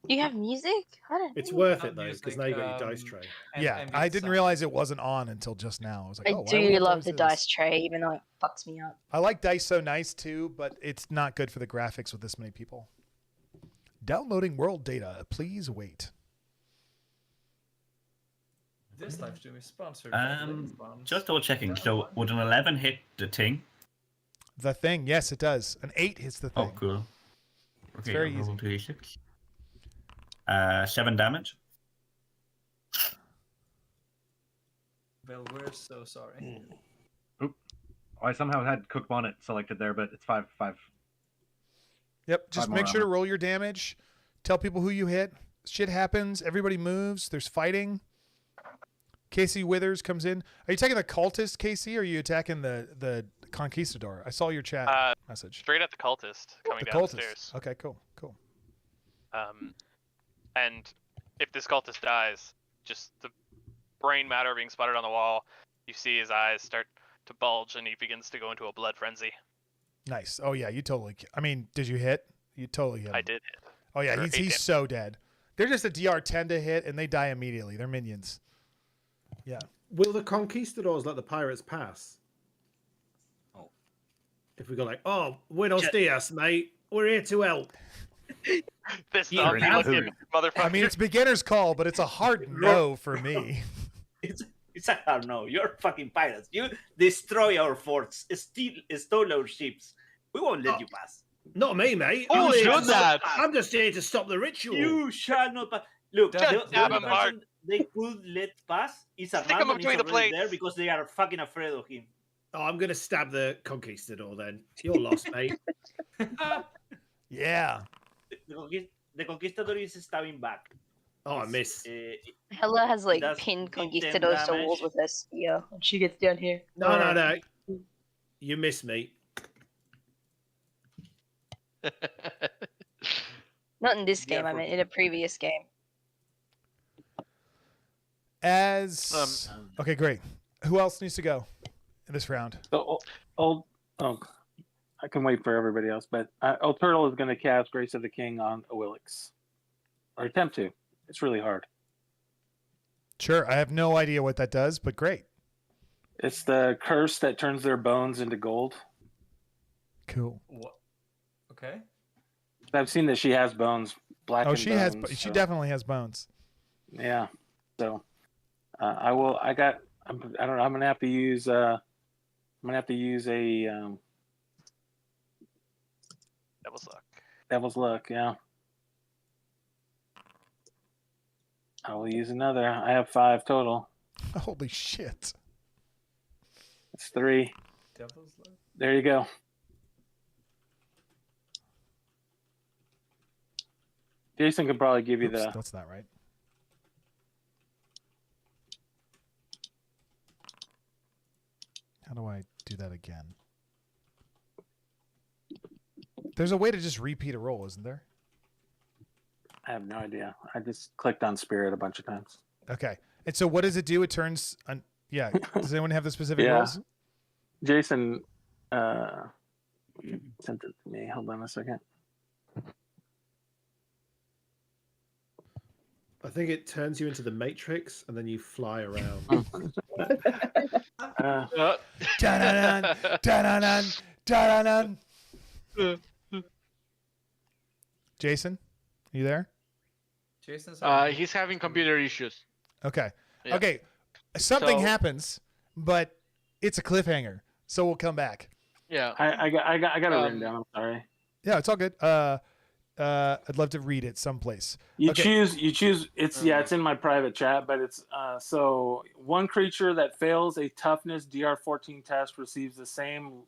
You have music? It's worth it though, because now you got your dice tray. Yeah, I didn't realize it wasn't on until just now. I was like, I oh, why would do have love the this? dice tray, even though it fucks me up. I like Dice So Nice too, but it's not good for the graphics with this many people. Downloading world data. Please wait. This live stream is sponsored. by Blaze Bombs. Just double checking. So would an 11 hit the thing? The thing, yes, it does. An 8 hits the thing. Oh, cool. It's Okay, very I'll roll easy. 2d6. 7 damage. Bill, we're so sorry. Oop. Oh, I somehow had Cook Bonnet selected there, but it's 5. Yep, just 5 make more sure to armor. roll your damage. Tell people who you hit. Shit happens. Everybody moves. There's fighting. Casey Withers comes in. Are you attacking the cultist, Casey, or are you attacking the conquistador? I saw your chat message. Straight at the cultist coming The down cultist. the stairs. Okay, cool. And if this cultist dies, just the brain matter being sputtered on the wall. You see his eyes start to bulge, and he begins to go into a blood frenzy. Nice. Oh yeah, you totally. I mean, did you hit? You totally hit him. I did hit. Oh yeah, For 8 he's damage. so dead. They're just a DR10 to hit, and they die immediately. They're minions. Yeah. Will the conquistadors let the pirates pass? Oh. If we go like, oh, buenos dias, mate. We're here to help. This zombie looking motherfucker. I mean, it's beginner's call, but it's a hard no for me. It's a hard no. You're fucking pirates. You destroy our forts, stole our ships. We won't let you pass. Not me, mate. Oh, I'm just here to stop the ritual. You shall not pass. Look, Just the stab only him, Bart. person they could let pass is a Stick him random between the already plates. there because they are fucking afraid of him. Oh, I'm going to stab the conquistador then. You're lost, mate. Yeah. The conquistador is stabbing back. Oh, I missed. Hella has like does pinned 8 conquistadors to damage. walls with her spear when she gets down here. No. You missed me. Not in this game, I mean in a previous game. As okay, great. Who else needs to go in this round? So, I can wait for everybody else, but Old Turtle is going to cast Grace of the King on Awilix. Or attempt to. It's really hard. Sure, I have no idea what that does, but great. It's the curse that turns their bones into gold. Cool. What? Okay. I've seen that she has bones. Black. Oh, she has. bones, She so- definitely has bones. Yeah. So, I will. I don't know. I'm gonna have to use. I'm gonna have to use a Devil's luck. Devil's Luck. Yeah. I will use another. I have 5 total. Holy shit! It's 3. Devil's luck. There you go. Jason can probably give you Oops, the. that's not right. How do I do that again? There's a way to just repeat a roll, isn't there? I have no idea. I just clicked on Spirit a bunch of times. Okay. And so what does it do? It turns on. Yeah. Does anyone have the specific Yeah. rolls? Jason sent it to me. Hold on a second. I think it turns you into the Matrix, and then you fly around. Da-da-dun, da-da-dun, da-da-dun. Jason, you there? Jason's. He's having computer issues. Okay. Yeah. Okay. Something So- happens, but it's a cliffhanger, so we'll come back. Yeah. I got it written down. I'm sorry. Yeah, it's all good. I'd love to read it someplace. You Okay. choose. It's it's in my private chat, but it's so one creature that fails a toughness DR14 test receives the same.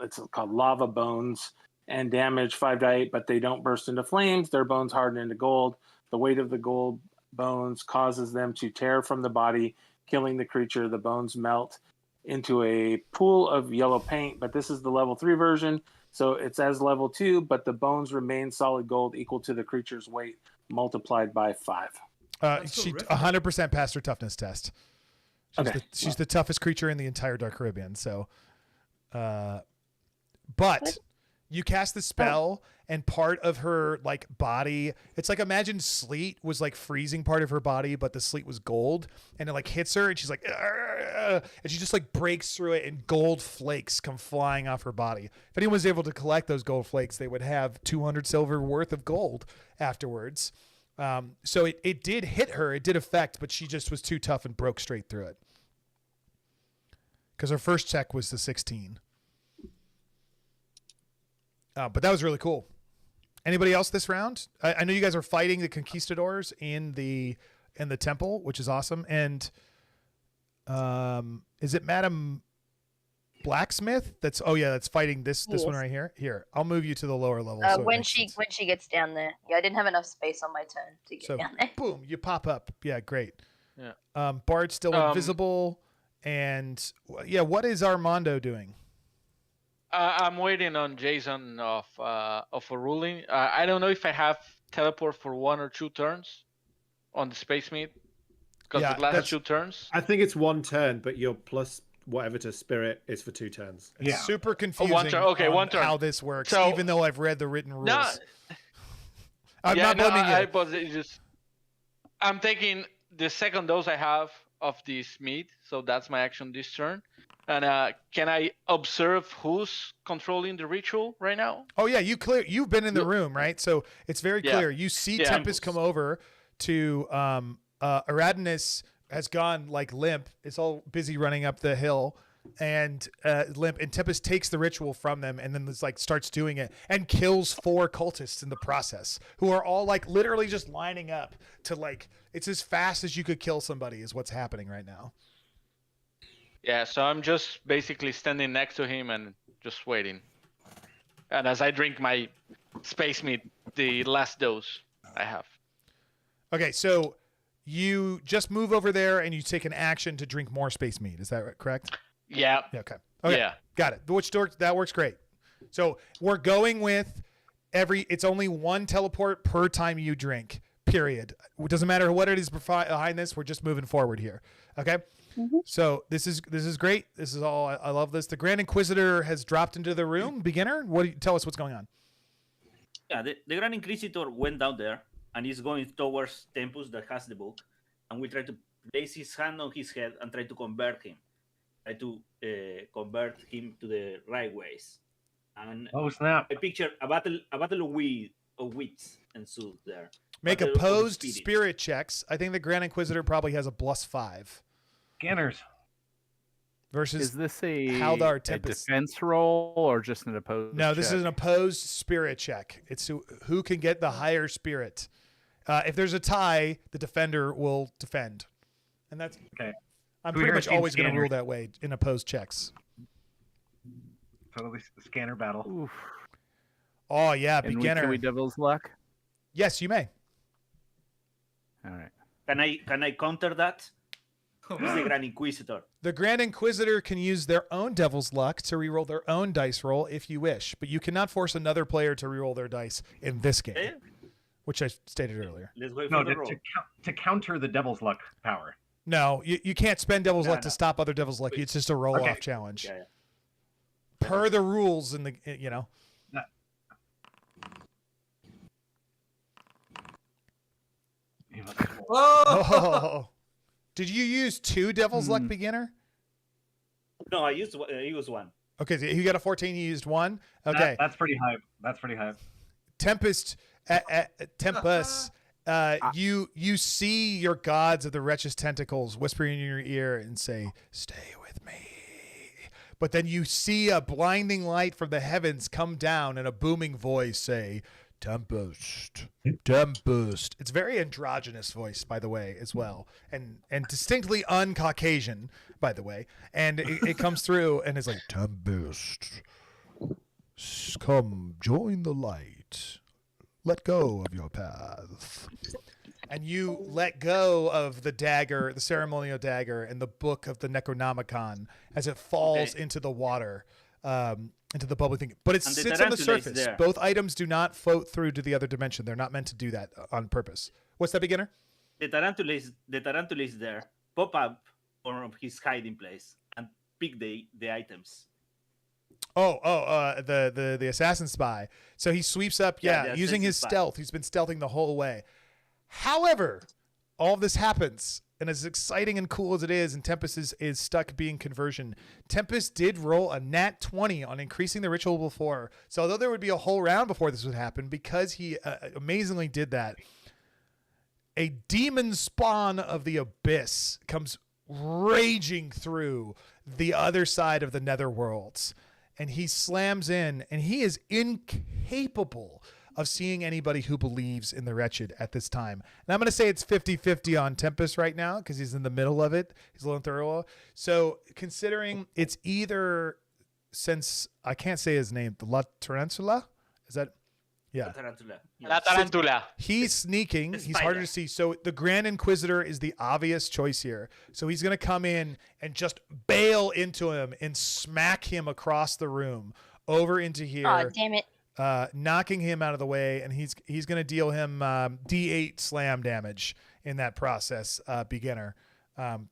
It's called lava bones and damage 5 to 8, but they don't burst into flames. Their bones harden into gold. The weight of the gold bones causes them to tear from the body, killing the creature. The bones melt into a pool of yellow paint, but this is the level 3 version. So it's as level 2, but the bones remain solid gold equal to the creature's weight multiplied by 5. She 100% passed her toughness test. Okay. She's the toughest creature in the entire Dark Caribbean. So, but you cast the spell, and part of her like body, it's like imagine sleet was like freezing part of her body, but the sleet was gold, and it like hits her, and she's like, "Argh!" And she just like breaks through it, and gold flakes come flying off her body. If anyone was able to collect those gold flakes, they would have 200 silver worth of gold afterwards. So it did hit her, it did affect, but she just was too tough and broke straight through it. Because her first check was the 16. But that was really cool. Anybody else this round? I know you guys are fighting the conquistadors in the temple, which is awesome. And is it Madam Blacksmith? That's fighting this one right here. Here, I'll move you to the lower level. So it When makes she sense. when she gets down there, yeah, I didn't have enough space on my turn to get So down there. boom, you pop up. Yeah, great. Yeah. Bard's still invisible, and yeah, what is Armando doing? I'm waiting on Jason of a ruling. I don't know if I have teleport for 1 or 2 turns on the space meat. Because the last 2 turns. I think it's 1 turn, but your plus whatever to spirit is for 2 turns. It's super confusing. One turn. Okay, on 1 turn. How this works, So- even though I've read the written rules. No, I'm not blaming you. I'm taking the second dose I have of this meat, so that's my action this turn. And can I observe who's controlling the ritual right now? Oh yeah, you've been in the room, right? So it's very clear. You see Tempest come over to Aradinus has gone like limp. It's all busy running up the hill and limp, and Tempest takes the ritual from them and then like starts doing it and kills 4 cultists in the process, who are all like literally just lining up to like, it's as fast as you could kill somebody is what's happening right now. Yeah, so I'm just basically standing next to him and just waiting. And as I drink my space meat, the last dose I have. Okay, so you just move over there and you take an action to drink more space meat. Is that correct? Yeah. Okay. Yeah. Got it. That works great. So we're going with it's only 1 teleport per time you drink, period. It doesn't matter what it is behind this. We're just moving forward here. Okay. Mm-hmm. So this is great. This is all. I love this. The Grand Inquisitor has dropped into the room. Beginner, tell us what's going on? Yeah, the Grand Inquisitor went down there and is going towards Tempus that has the book, and we try to place his hand on his head and try to convert him. Try to convert him to the right ways. And snap! I picture a battle of wits ensued there. Make Battle of opposed spirits. spirit checks. I think the Grand Inquisitor probably has a +5. Scanners. Versus Is this a Haldar Tempest. defense roll or just an opposed? No, this check? is an opposed spirit check. It's who can get the higher spirit. If there's a tie, the defender will defend, and that's okay. I'm Who pretty here much seen always going to Scanner? rule that way in opposed checks. So at least the scanner battle. Oh yeah, And beginner. Can we devil's luck? Yes, you may. All right. Can I counter that? He's the Grand Inquisitor. The Grand Inquisitor can use their own Devil's Luck to reroll their own dice roll if you wish, but you cannot force another player to reroll their dice in this game, which I stated earlier. Let's wait No, for the roll. to counter the devil's luck power. No, you can't spend Devil's No, Luck to stop other Devil's Luck. It's just a roll-off challenge. Yeah. Per the rules in the, you know. Oh! Did you use 2 Devil's Luck, beginner? No, I used 1. Okay, so you got a 14, you used 1. Okay. That's pretty high. That's pretty high. Tempest, you see your gods of the wretched tentacles whispering in your ear and say, "Stay with me." But then you see a blinding light from the heavens come down and a booming voice say, "Tempest, Tempest." It's very androgynous voice, by the way, as well, and distinctly un-Caucasian, by the way. And it comes through and it's like, "Tempest, come join the light. Let go of your path." And you let go of the dagger, the ceremonial dagger, and the book of the Necronomicon as it falls into the water, into the bubbly thing. But it And the sits on the tarantula is surface. there. Both items do not float through to the other dimension. They're not meant to do that on purpose. What's that, beginner? The tarantula is there. Pop up from his hiding place and pick the items. The assassin spy. So he sweeps up, Yeah, the using his assassin spy. stealth. He's been stealthing the whole way. However, all of this happens, and as exciting and cool as it is, and Tempest is stuck being conversion, Tempest did roll a nat 20 on increasing the ritual before. So although there would be a whole round before this would happen, because he amazingly did that, a demon spawn of the abyss comes raging through the other side of the netherworlds. And he slams in, and he is incapable of seeing anybody who believes in the wretched at this time. And I'm going to say it's 50-50 on Tempest right now because he's in the middle of it. He's a little thorough. So considering it's either, since I can't say his name, the La Tarantula? Is that? Yeah. La tarantula. La tarantula. He's sneaking. He's harder to see. So the Grand Inquisitor is the obvious choice here. So he's going to come in and just bail into him and smack him across the room over into here. Oh, damn it. knocking him out of the way, and he's going to deal him D8 slam damage in that process, beginner,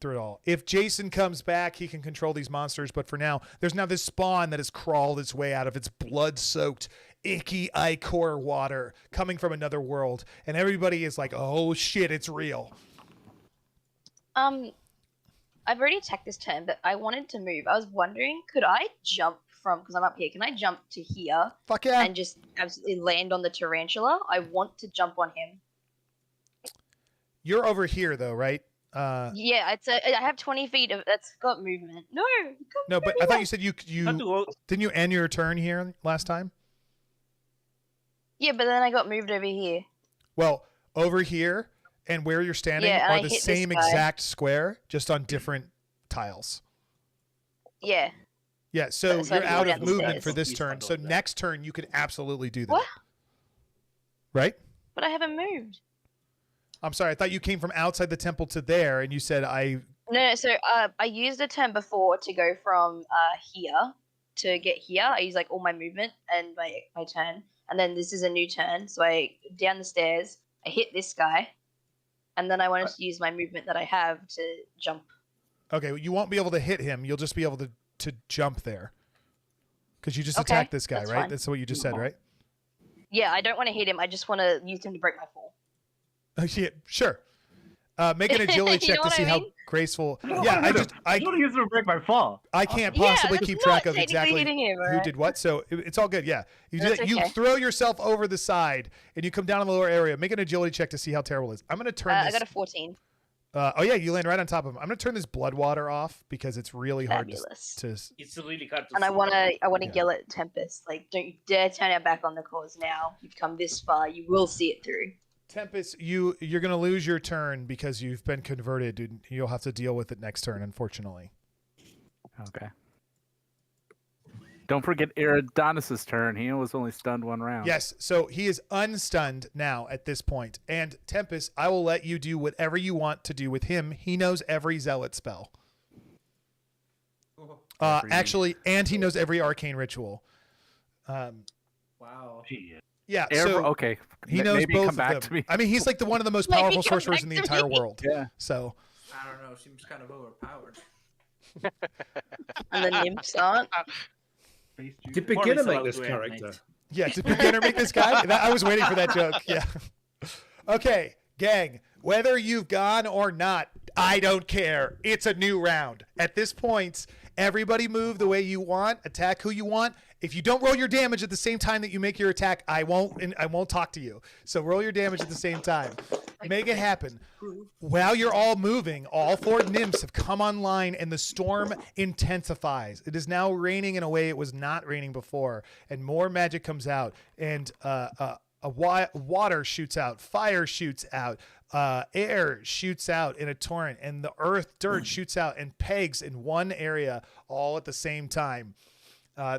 through it all. If Jason comes back, he can control these monsters, but for now, there's now this spawn that has crawled its way out of its blood-soaked, icky ichor water coming from another world, and everybody is like, oh shit, it's real. I've already attacked this turn, but I wanted to move. I was wondering, could I jump from, because I'm up here, can I jump to here? Fuck yeah. And just absolutely land on the tarantula? I want to jump on him. You're over here though, right? Yeah, I have 20 feet of, that's got movement. No, but I thought you said you didn't you end your turn here last time? Yeah, but then I got moved over here. Well, over here and where you're standing Yeah, and are I the hit same this guy. exact square, just on different tiles. Yeah. Yeah, so So I you're can go out down of the movement stairs. for this turn. So next turn you could absolutely do that. What? Right? But I haven't moved. I'm sorry, I thought you came from outside the temple to there, and you said No, so I used a turn before to go from here to get here. I used like all my movement and my turn. And then this is a new turn. So I down the stairs, I hit this guy, and then I wanted to use my movement that I have to jump. Okay, you won't be able to hit him. You'll just be able to jump there. Because you just Okay, attacked this guy, that's right? fine. That's what you just said, right? Yeah, I don't want to hit him. I just want to use him to break my fall. Yeah, sure. Make an agility You check know to what see I how mean? graceful. No, Yeah, I don't use it to break my fall. I can't Yeah, possibly that's keep not track of technically exactly hitting him, who right? did what. So it's all good. Yeah, you do That's that. You okay. throw yourself over the side and you come down in the lower area. Make an agility check to see how terrible it is. I'm gonna turn I this. got a 14. Oh yeah, you land right on top of him. I'm gonna turn this blood water off because it's really Fabulous. hard to. It's really hard to And I see. want to yell at Tempest, like, don't you dare turn our back on the cause now. You've come this far. You will see it through. Tempest, you're gonna lose your turn because you've been converted, and you'll have to deal with it next turn, unfortunately. Okay. Don't forget Adonis's turn. He was only stunned one round. Yes, so he is unstunned now at this point. And Tempest, I will let you do whatever you want to do with him. He knows every zealot spell. Actually, and he knows every arcane ritual. Wow. Yeah, so okay. he knows Maybe both come of back them. to me. I mean, he's like one of the most Maybe powerful come sorcerers back in the to entire me. world. Yeah. So I don't know. Seems kind of overpowered. And the nymphs aren't. Did beginner make this character? yeah, did beginner make this guy? I was waiting for that joke. Yeah. Okay, gang. Whether you've gone or not, I don't care. It's a new round. At this point, everybody move the way you want, attack who you want. If you don't roll your damage at the same time that you make your attack, I won't talk to you. So roll your damage at the same time. Make it happen. While you're all moving, all 4 nymphs have come online and the storm intensifies. It is now raining in a way it was not raining before, and more magic comes out, and water shoots out, fire shoots out, air shoots out in a torrent, and the dirt shoots out and pegs in one area all at the same time.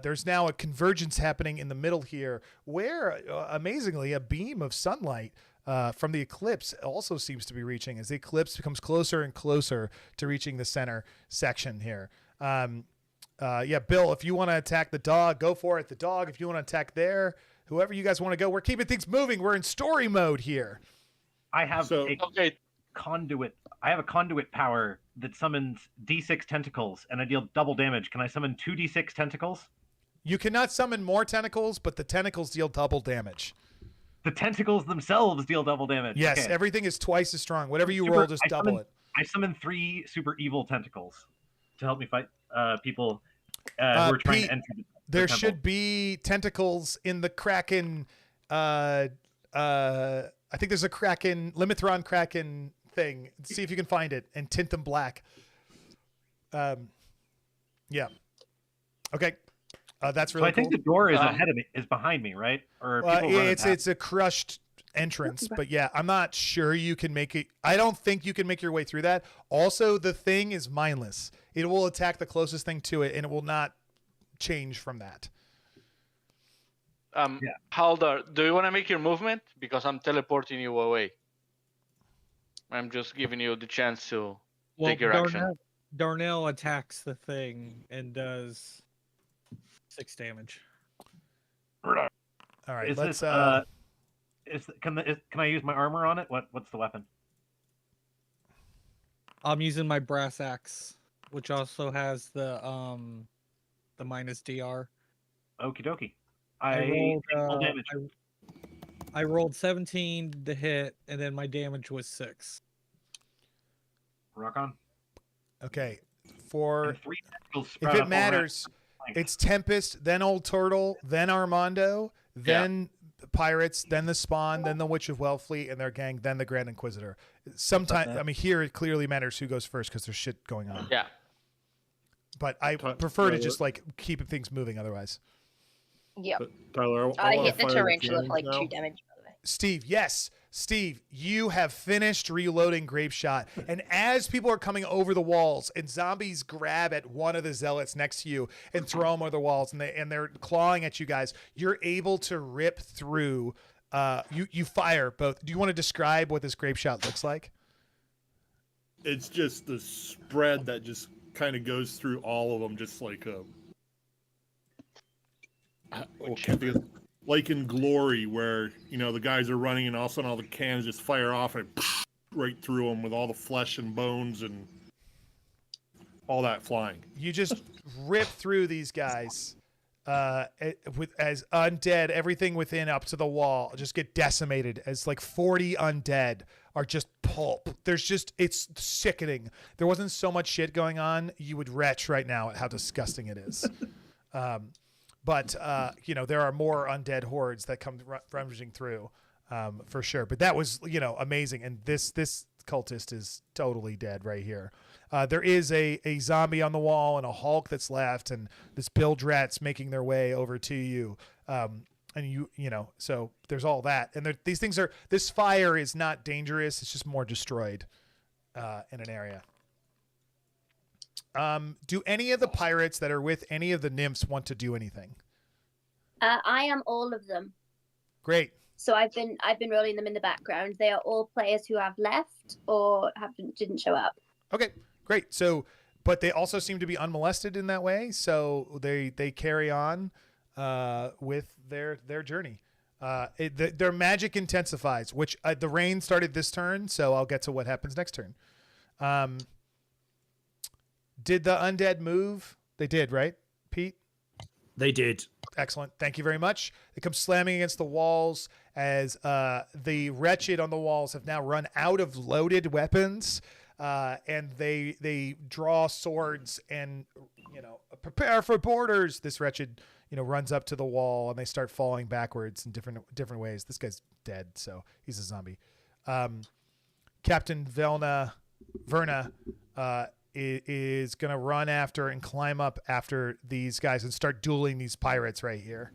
There's now a convergence happening in the middle here where, amazingly, a beam of sunlight from the eclipse also seems to be reaching as the eclipse becomes closer and closer to reaching the center section here. Yeah, Bill, if you want to attack the dog, go for it. The dog, if you want to attack there, whoever you guys want to go. We're keeping things moving. We're in story mode here. I have a conduit. I have a conduit power that summons D6 tentacles, and I deal double damage. Can I summon 2d6 tentacles? You cannot summon more tentacles, but the tentacles deal double damage. The tentacles themselves deal double damage. Yes, okay. everything is twice as strong. Whatever you roll, just double it. I summon 3 super evil tentacles to help me fight people who are trying to enter the There temple. should be tentacles in the Kraken. I think there's a Kraken, Limithron Kraken thing. See if you can find it and tint them black. Yeah. Okay. That's really So I think cool. the door is ahead of me, is behind me, right? Or people running past? it's a crushed entrance, but yeah, I'm not sure you can make it. I don't think you can make your way through that. Also, the thing is mindless. It will attack the closest thing to it, and it will not change from that. Haldar, do you want to make your movement? Because I'm teleporting you away. I'm just giving you the chance to take your action. Darnell attacks the thing and does 6 damage. All right, Is let's. can I use my armor on it? What's the weapon? I'm using my brass axe, which also has the minus DR. Okie dokie. I rolled full damage. I rolled 17 to hit, and then my damage was 6. Rock on. Okay, for three tentacles if sprout it up all matters, around. it's Tempest, then Old Turtle, then Armando, then the Pirates, then the Spawn, then the Witch of Wellfleet and their gang, then the Grand Inquisitor. Sometimes, I mean, here it clearly matters who goes first because there's shit going on. Yeah. But I prefer to just like keep things moving otherwise. Yep. Tyler, I hit the tarantula for like now. 2 damage. Steve, yes. Steve, you have finished reloading Grape Shot. And as people are coming over the walls and zombies grab at one of the zealots next to you and throw them over the walls and they're clawing at you guys, you're able to rip through. You fire both. Do you want to describe what this Grape Shot looks like? It's just the spread that just kind of goes through all of them, just like a. Like in Glory, where the guys are running and all of a sudden all the cannons just fire off and right through them with all the flesh and bones and all that flying. You just rip through these guys with as undead. Everything within up to the wall just get decimated as like 40 undead are just pulp. It's sickening. There wasn't so much shit going on. You would retch right now at how disgusting it is. But there are more undead hordes that come rummaging through, for sure. But that was, amazing. And this cultist is totally dead right here. There is a zombie on the wall and a Hulk that's left, and this bilge rat's making their way over to you. And so there's all that. And this fire is not dangerous. It's just more destroyed in an area. Do any of the pirates that are with any of the nymphs want to do anything? I am all of them. Great. So I've been rolling them in the background. They are all players who have left or didn't show up. Okay, great. So, but they also seem to be unmolested in that way. So they carry on with their journey. Their magic intensifies, which the rain started this turn. So I'll get to what happens next turn. Did the undead move? They did, right, Pete? They did. Excellent. Thank you very much. They come slamming against the walls as the wretched on the walls have now run out of loaded weapons, and they draw swords and prepare for borders. This wretched runs up to the wall and they start falling backwards in different ways. This guy's dead, so he's a zombie. Captain Verna is going to run after and climb up after these guys and start dueling these pirates right here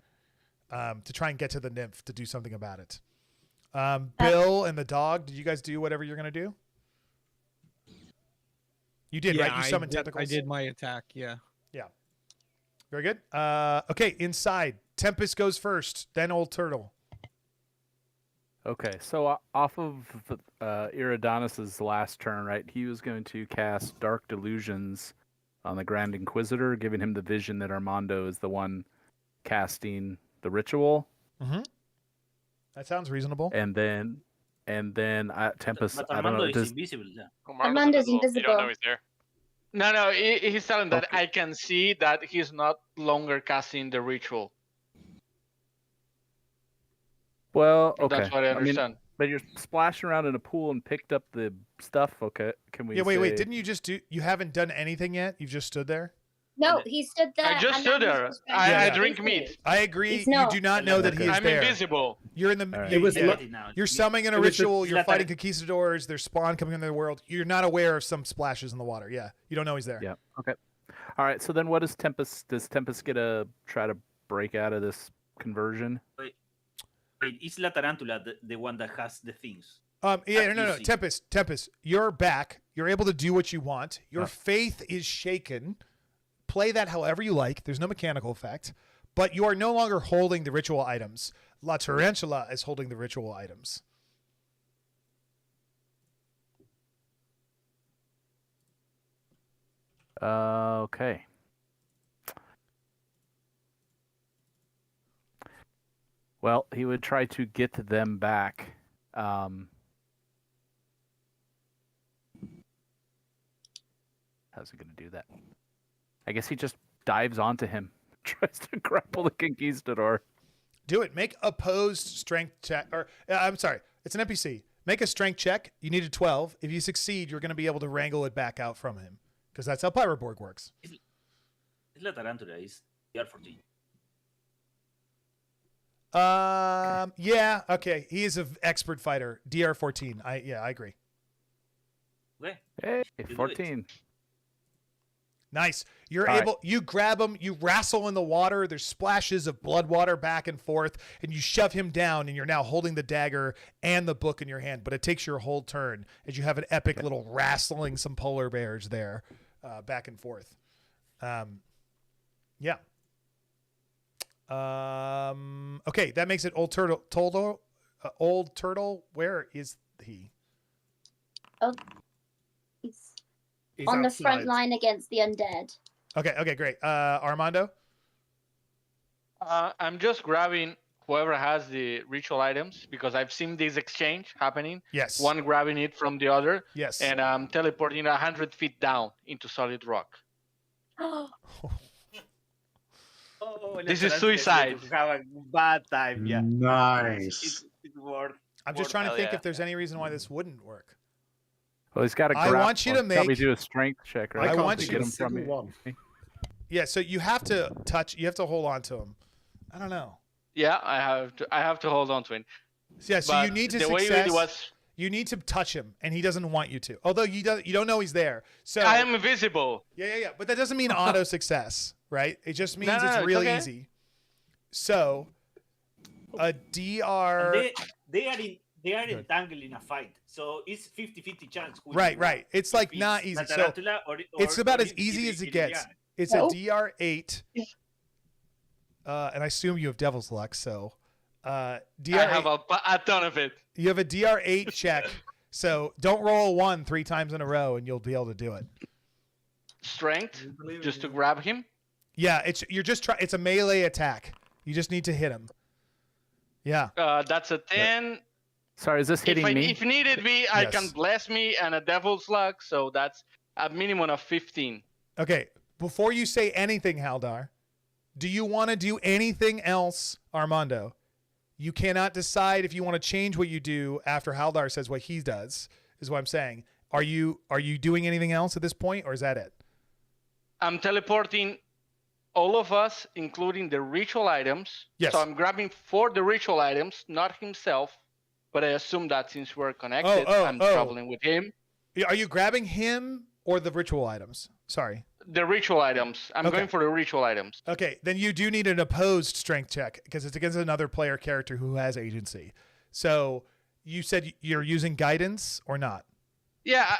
to try and get to the nymph to do something about it. Bill and the dog, did you guys do whatever you're going to do? You did, right? You summoned tentacles? I did my attack, yeah. Yeah. Very good. Okay, inside. Tempest goes first, then Old Turtle. Okay, so off of Iridanis' last turn, right, he was going to cast Dark Delusions on the Grand Inquisitor, giving him the vision that Armando is the one casting the ritual. Mm-hmm. That sounds reasonable. And then Tempest, But I don't know. Armando is invisible. Yeah. Armando's invisible. You don't know he's there. No, he's telling that I can see that he's not longer casting the ritual. Well, okay. That's what I understand. But you're splashing around in a pool and picked up the stuff. Okay, can we? Yeah, wait. Didn't you just do? You haven't done anything yet. You've just stood there. No, he stood there. I just stood there. I drink meat. I agree. He's not. You do not know that he is I'm there. invisible. You're in the. Right. You, It was you're summoning a it was ritual. the- You're fighting conquistadors. There's spawn coming into the world. You're not aware of some splashes in the water. Yeah, you don't know he's there. Yeah. Okay. All right. So then, what does Tempest? Does Tempest try to break out of this conversion? Wait, is La Tarantula the one that has the things? Yeah, no. Tempest, you're back. You're able to do what you want. Your faith is shaken. Play that however you like. There's no mechanical effect. But you are no longer holding the ritual items. La Tarantula is holding the ritual items. Well, he would try to get them back. How's he going to do that? I guess he just dives onto him, tries to grapple the conquistador. Do it. Make opposed strength check. Or I'm sorry, it's an NPC. Make a strength check. You need a 12. If you succeed, you're going to be able to wrangle it back out from him, because that's how Pyroborg works. It's la tarantula. It's DR14. Yeah, okay. He is an expert fighter. DR14. I agree. Okay. Hey, 14. Nice. You're All able. Right. You grab him. You wrestle in the water. There's splashes of blood water back and forth, and you shove him down. And you're now holding the dagger and the book in your hand. But it takes your whole turn as you have an epic little wrestling some polar bears there, back and forth. Yeah. Okay, that makes it Old Turtle. Old Turtle. Where is he? Oh, he's on the front line against the undead. Okay, great. Armando? I'm just grabbing whoever has the ritual items, because I've seen this exchange happening. Yes. One grabbing it from the other. Yes. And I'm teleporting 100 feet down into solid rock. This is suicide. Have a bad time. Yeah. Nice. It's worth. I'm just trying to think if there's any reason why this wouldn't work. Well, he's got to. I want you to Probably make. do a strength check, right? I want you to get to him from me. Yeah, so you have to touch. You have to hold on to him. I don't know. Yeah, I have to hold on to it. Yeah, so But you need to the way success. it was, You need to touch him, and he doesn't want you to. Although you don't know he's there. So I am invisible. Yeah. But that doesn't mean auto success, right? It just means No, it's it's really okay. easy. So a DR. They are entangled in a fight, so it's 50-50 chance. Right. It's like not easy. So it's about as easy as it gets. It's a DR8. And I assume you have Devil's Luck, so DR8. I have a ton of it. You have a DR8 check, so don't roll a 1 3 times in a row, and you'll be able to do it. Strength, just to grab him. Yeah, it's a melee attack. You just need to hit him. Yeah. That's a 10. Sorry, is this hitting me? If needed be, I Yes. can bless me and a Devil's Luck, so that's a minimum of 15. Okay. Before you say anything, Haldar, do you want to do anything else, Armando? You cannot decide if you want to change what you do after Haldar says what he does, is what I'm saying. Are you doing anything else at this point, or is that it? I'm teleporting all of us, including the ritual items. Yes. So I'm grabbing for the ritual items, not himself. But I assume that since we're connected, I'm traveling with him. Are you grabbing him or the ritual items? Sorry. The ritual items. I'm going for the ritual items. Okay, then you do need an opposed strength check because it's against another player character who has agency. So you said you're using guidance or not? Yeah,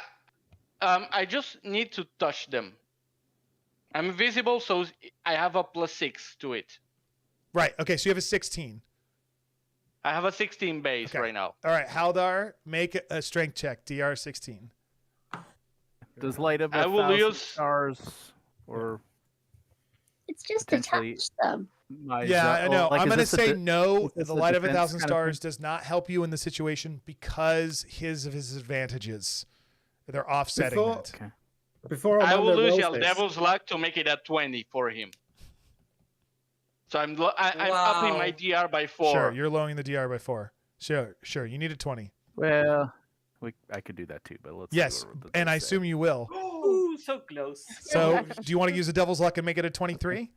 I just need to touch them. I'm invisible, so I have a +6 to it. Right. Okay, so you have a 16. I have a 16 base right now. All right, Haldar, make a strength check, DR 16. Does light up I will 1,000 use- stars or It's just to potentially touch them. Yeah, I know. I'm going to say no. is this The a light of defense 1,000 kind of stars does not help you in the situation because of his advantages. They're offsetting Before- it. Okay. Before I will Armando lose rolls your this- Devil's Luck to make it a 20 for him. So I'm upping my DR by 4. Sure, you're lowering the DR by 4. Sure. You need a 20. Well, I could do that too, but let's. Yes, see what and I dice say. assume you will. Ooh, so close. So, do you want to use the Devil's Luck and make it a 23?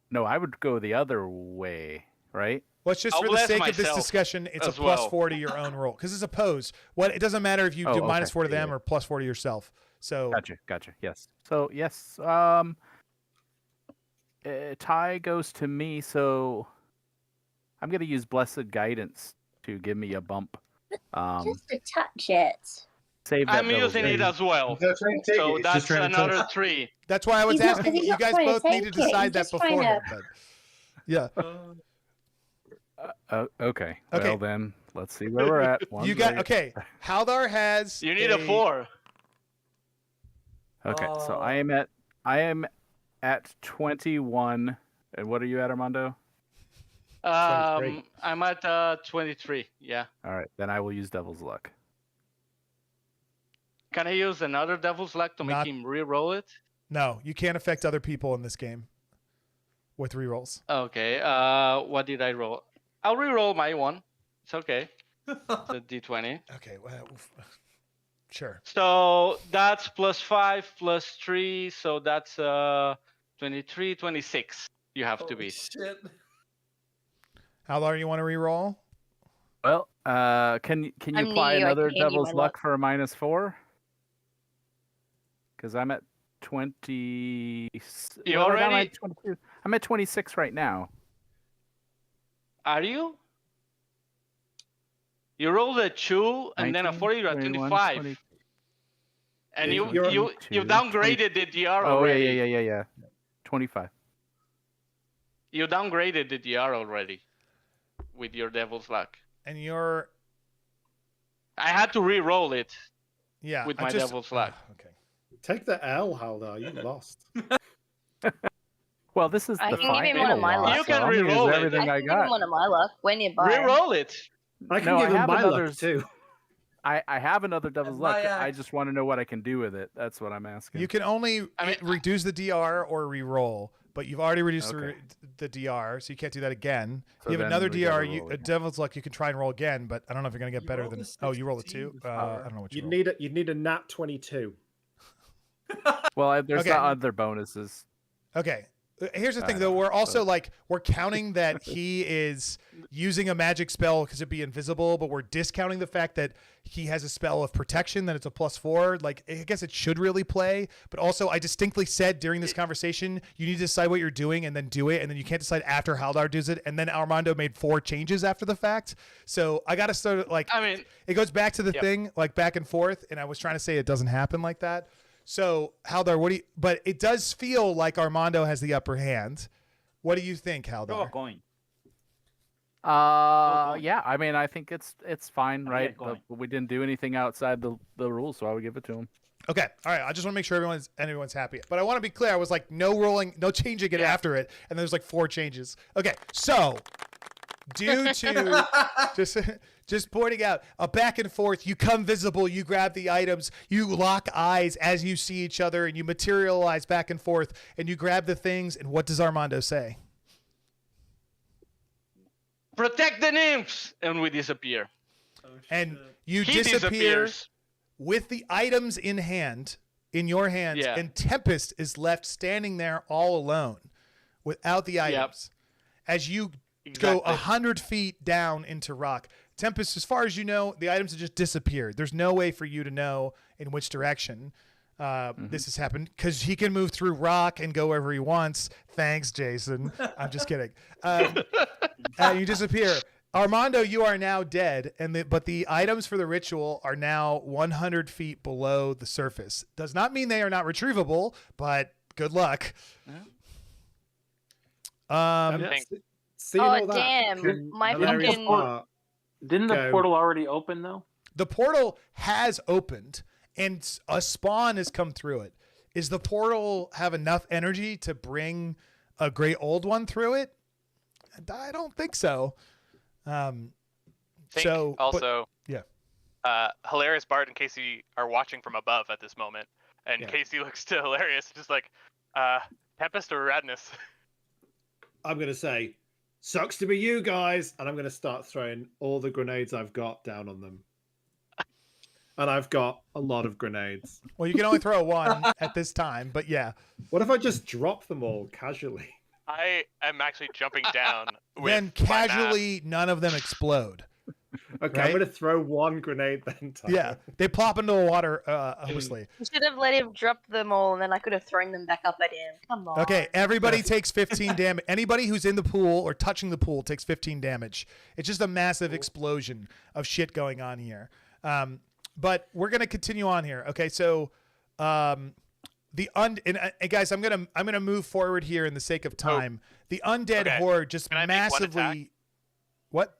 No, I would go the other way, right? Well, it's just I'll for the bless sake of this myself discussion, it's a as plus well. 4 to your own roll because it's opposed. It doesn't matter if you Oh, do okay. minus 4 to them Yeah. or plus 4 to yourself. So Gotcha. Yes. So yes, tie goes to me. So I'm gonna use Blessed Guidance to give me a bump. Just to touch it. Save that I'm Devil's using it Guidance. as well. So that's another 3. that's why I was He's not- asking. he's You not guys trying to both need to take it, he's decide that just trying beforehand. to- But yeah. Okay. Okay. Well then, let's see where we're at. You got okay. Haldar has. You need a 4. Okay, so I am at 21. And what are you at, Armando? I'm at 23. Yeah. All right, then I will use Devil's Luck. Can I use another Devil's Luck to make him re-roll it? No, you can't affect other people in this game with rerolls. Okay. What did I roll? I'll re-roll my one. It's okay. It's a D20. Okay. Well, sure. So that's +5 +3. So that's 23, 26. You have to beat. Shit. How long you want to re-roll? Well, can you apply another Devil's Luck for a -4? Because I'm at 20. You already? I'm at 22. I'm at 26 right now. Are you? You rolled a 2 and then a 4. You're at 25. 20. And you downgraded the DR already. Oh yeah. 25. You downgraded the DR already with your Devil's Luck. And you're. I had to re-roll it. Yeah. With my Devil's Luck. Okay. Take the L, Haldar. You lost. Well, this is I the can give him one of my luck. You can re-roll it. Everything I I can got. give him one of my luck. We're nearby. Re-roll it. I can give him my luck too. I have another Devil's Luck. my I just want to know what I can do with it. That's what I'm asking. You can only reduce the DR or re-roll, but you've already reduced the DR, so you can't do that again. So you have then another we gotta DR, roll a Devil's Luck. You can try and roll again, but I don't know if you're gonna get better than. Oh, you roll a 2. I don't know what you. You'd need a nat 22. Well, there's not other bonuses. Okay. Here's the thing, though. We're also we're counting that he is using a magic spell because it'd be invisible, but we're discounting the fact that he has a spell of protection, that it's a +4. Like, I guess it should really play. But also, I distinctly said during this conversation, you need to decide what you're doing and then do it. And then you can't decide after Haldar does it. And then Armando made 4 changes after the fact. So I got to start, it goes back to the thing, back and forth. And I was trying to say it doesn't happen like that. So, Haldar, but it does feel like Armando has the upper hand. What do you think, Haldar? Throw a coin. Yeah, I mean, I think it's fine, right? But we didn't do anything outside the rules, so I would give it to him. Okay, all right. I just want to make sure everyone's happy. But I want to be clear. I was like, no rolling, no changing it after it, and there's 4 changes. Okay, so due to just pointing out a back and forth, you come visible, you grab the items, you lock eyes as you see each other, and you materialize back and forth, and you grab the things. And what does Armando say? Protect the nymphs, and we disappear. And you disappear with the items in your hands, and Tempest is left standing there all alone without the items. As you go 100 feet down into rock, Tempest, as far as you know, the items have just disappeared. There's no way for you to know in which direction this has happened, because he can move through rock and go wherever he wants. Thanks, Jason. I'm just kidding. And you disappear. Armando, you are now dead, but the items for the ritual are now 100 feet below the surface. Does not mean they are not retrievable, but good luck. Seeing all that, damn. My fucking... Didn't the portal already open, though? The portal has opened, and a spawn has come through it. Is the portal have enough energy to bring a great old one through it? I don't think so. Hilarious Bart and Casey are watching from above at this moment, and Casey looks to Hilarious, just like, Tempest or Radness? I'm going to say, sucks to be you guys, and I'm going to start throwing all the grenades I've got down on them. And I've got a lot of grenades. Well, you can only throw 1 at this time, but yeah. What if I just drop them all casually? I am actually jumping down. Then casually, none of them explode. Okay, I'm going to throw 1 grenade then. Tyler. Yeah, they plop into the water, obviously. You should have let him drop them all, and then I could have thrown them back up at him. Come on. Okay, everybody takes 15 damage. Anybody who's in the pool or touching the pool takes 15 damage. It's just a massive explosion of shit going on here. But we're gonna continue on here. Okay, so guys, I'm gonna move forward here in the sake of time. The undead horde just massively. What?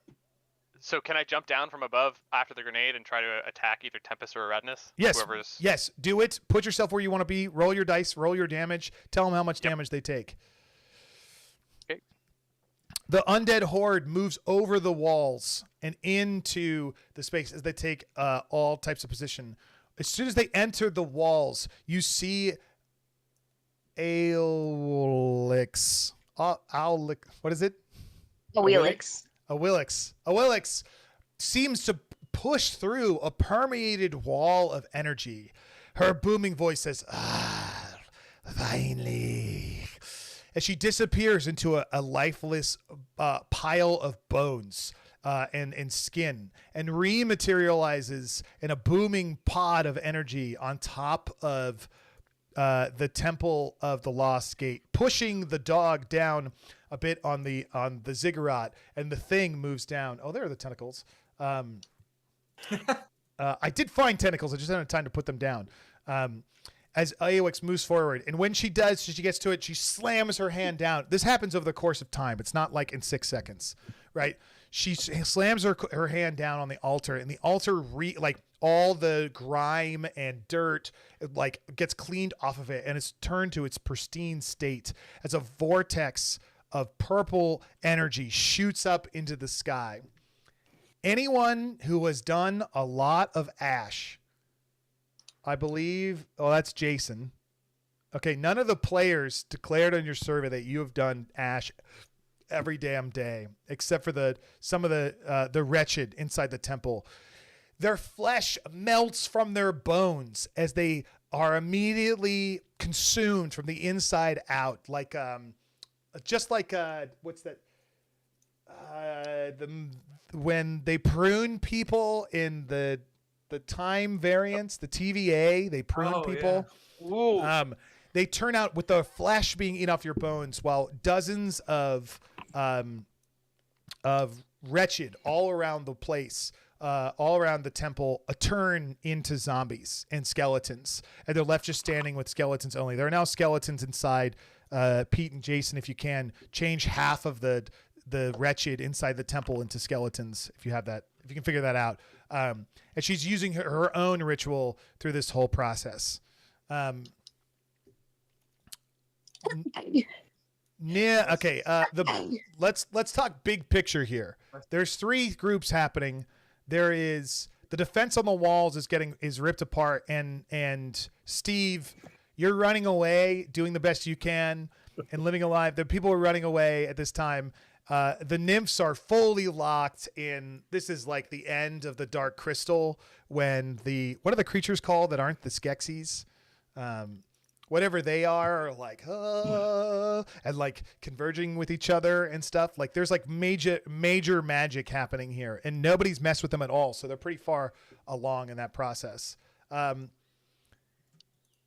So can I jump down from above after the grenade and try to attack either Tempest or Redness? Yes. Yes. Do it. Put yourself where you want to be. Roll your dice. Roll your damage. Tell them how much damage they take. Okay. The undead horde moves over the walls and into the space as they take all types of position. As soon as they enter the walls, you see Aolix. What is it? Awilix. Awilix seems to push through a permeated wall of energy. Her booming voice says, finally. As she disappears into a lifeless pile of bones and skin and rematerializes in a booming pod of energy on top of the Temple of the Lost Gate, pushing the dog down a bit on the ziggurat, and the thing moves down. Oh, there are the tentacles. I did find tentacles. I just didn't have time to put them down. As Aox moves forward, and when she does, she gets to it, she slams her hand down. This happens over the course of time. It's not like in 6 seconds, right? She slams her hand down on the altar, and the altar all the grime and dirt gets cleaned off of it, and it's turned to its pristine state as a vortex of purple energy shoots up into the sky. Anyone who has done a lot of ash, I believe, that's Jason. Okay, none of the players declared on your survey that you have done ash every damn day, except for some of the wretched inside the temple. Their flesh melts from their bones as they are immediately consumed from the inside out, what's that? When they prune people in the time variants, the TVA, they prune people. Yeah. They turn out with the flesh being eaten off your bones, while dozens of wretched all around the place, all around the temple, turn into zombies and skeletons, and they're left just standing with skeletons only. There are now skeletons inside. Pete and Jason, if you can, change half of the wretched inside the temple into skeletons, if you have that, if you can figure that out. And she's using her own ritual through this whole process. Okay. Let's talk big picture here. There's 3 groups happening. There is the defense on the walls is ripped apart, and Steve, you're running away, doing the best you can, and living alive. The people are running away at this time. The nymphs are fully locked in. This is like the end of the Dark Crystal, when what are the creatures called that aren't the Skeksis? Whatever they are and converging with each other and stuff. Like there's major magic happening here, and nobody's messed with them at all. So they're pretty far along in that process.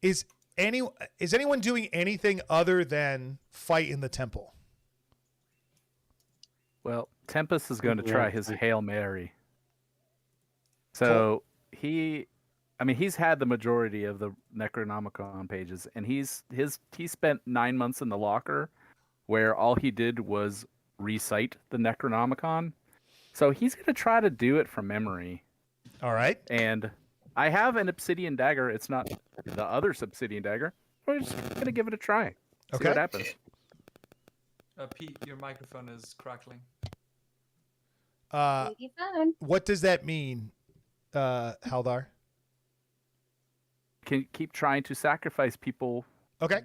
Is anyone doing anything other than fight in the temple? Well, Tempest is going to try his Hail Mary. So he's had the majority of the Necronomicon pages, and he spent 9 months in the locker, where all he did was recite the Necronomicon. So he's going to try to do it from memory. All right. And I have an obsidian dagger. It's not the other obsidian dagger. We're just going to give it a try. See what happens. Pete, your microphone is crackling. What does that mean, Haldar? Can keep trying to sacrifice people. Okay.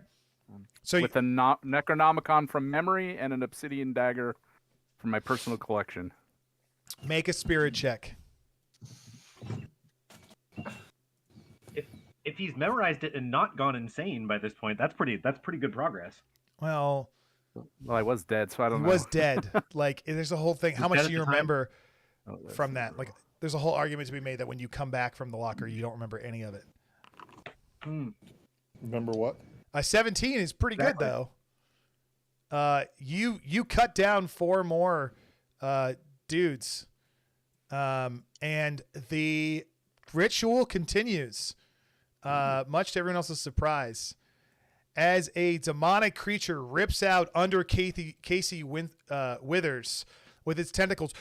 So with a Necronomicon from memory and an obsidian dagger from my personal collection. Make a spirit check. If he's memorized it and not gone insane by this point, that's pretty good progress. Well, I was dead, so I don't know. He was dead. There's a whole thing. How much do you remember from that? There's a whole argument to be made that when you come back from the locker, you don't remember any of it. Remember what? 17 is pretty good though. You cut down 4 more dudes, and the ritual continues, much to everyone else's surprise, as a demonic creature rips out under Casey Withers with its tentacles.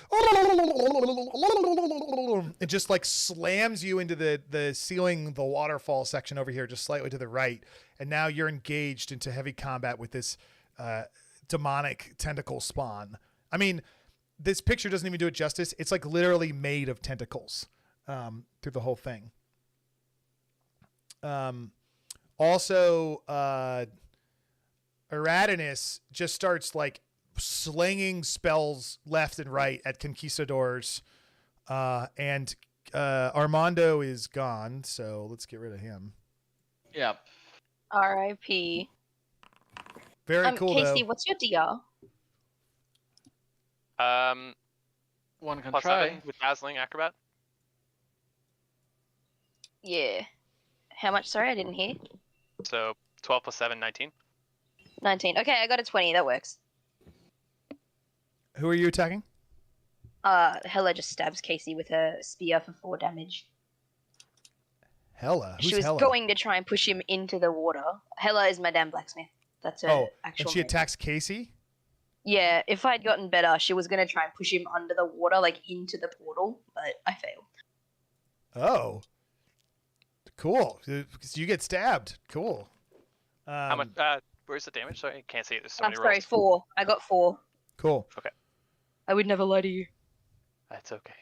It just slams you into the ceiling, the waterfall section over here, just slightly to the right. And now you're engaged into heavy combat with this demonic tentacle spawn. I mean, this picture doesn't even do it justice. It's like literally made of tentacles through the whole thing. Also, Eratinus just starts like slinging spells left and right at conquistadors, and Armando is gone, so let's get rid of him. Yeah. R.I.P. Very cool, Casey, though. what's your DR? One can +7 try. with Dazzling Acrobat. Yeah. How much? Sorry, I didn't hear. So 12 + 7, 19. 19. Okay, I got a 20. That works. Who are you attacking? Hella just stabs Casey with her spear for 4 damage. Hella? Who's She was Hella? going to try and push him into the water. Hella is Madame Blacksmith. That's her actual and she name. attacks Casey? Yeah, if I'd gotten better, she was going to try and push him under the water, like into the portal, but I failed. Oh. Cool. You get stabbed. Cool. How much? Where's the damage? Sorry, I can't see it. There's so I'm many sorry, rolls. 4. I got 4. Cool. Okay. I would never lie to you. That's okay.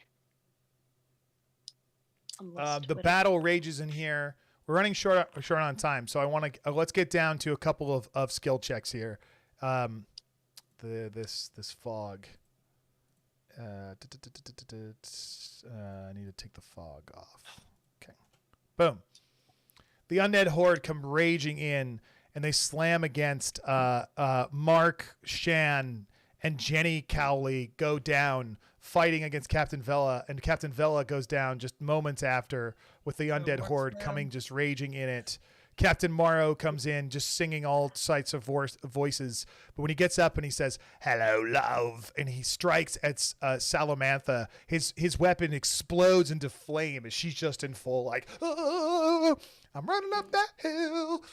The battle rages in here. We're running short on time, so I want to let's get down to a couple of skill checks here. This fog. I need to take the fog off. Okay. Boom. The undead horde come raging in, and they slam against Mark, Shan, and Jenny Cowley go down, fighting against Captain Vela, and Captain Vela goes down just moments after with the undead horde coming just raging in it. Captain Morrow comes in just singing all sides of voices, but when he gets up and he says, "Hello, love," and he strikes at Salamantha, his weapon explodes into flame as she's just in full like, "Oh, I'm running up that hill."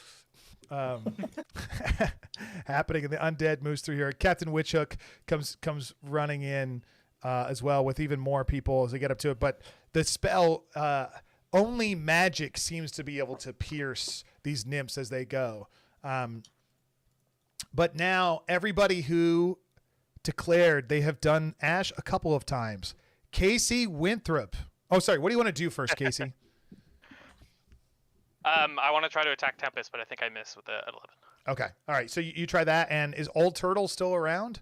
Happening, and the undead moves through here. Captain Witchhook comes running in as well with even more people as they get up to it. But the spell, only magic seems to be able to pierce these nymphs as they go. But now everybody who declared they have done Ash a couple of times. Casey Winthrop. Oh, sorry. What do you want to do first, Casey? I want to try to attack Tempest, but I think I miss with the 11. Okay. All right. So you try that. And is Old Turtle still around?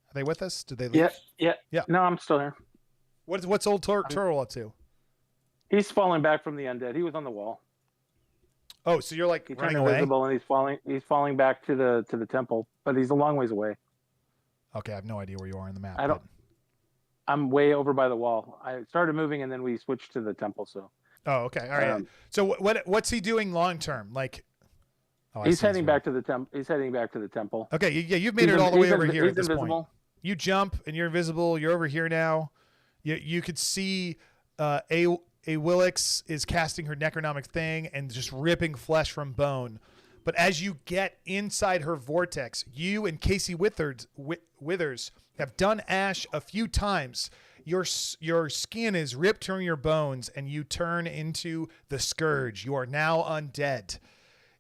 Are they with us? Did they leave? Yeah. No, I'm still here. What's Old Turtle up to? He's falling back from the undead. He was on the wall. Oh, so you're like He running turned away? invisible and he's falling back to the temple, but he's a long ways away. Okay, I have no idea where you are on the map. I'm way over by the wall. I started moving and then we switched to the temple. So. Oh, okay. All right. So what's he doing long term? Like, he's heading back to the temple. He's heading back to the temple. Okay. Yeah, you've made it all the way over here at this invisible. point. You jump and you're invisible. You're over here now. You could see a Willix is casting her necronomic thing and just ripping flesh from bone. But as you get inside her vortex, you and Casey Withers have done Ash a few times. Your skin is ripped from your bones and you turn into the Scourge. You are now undead.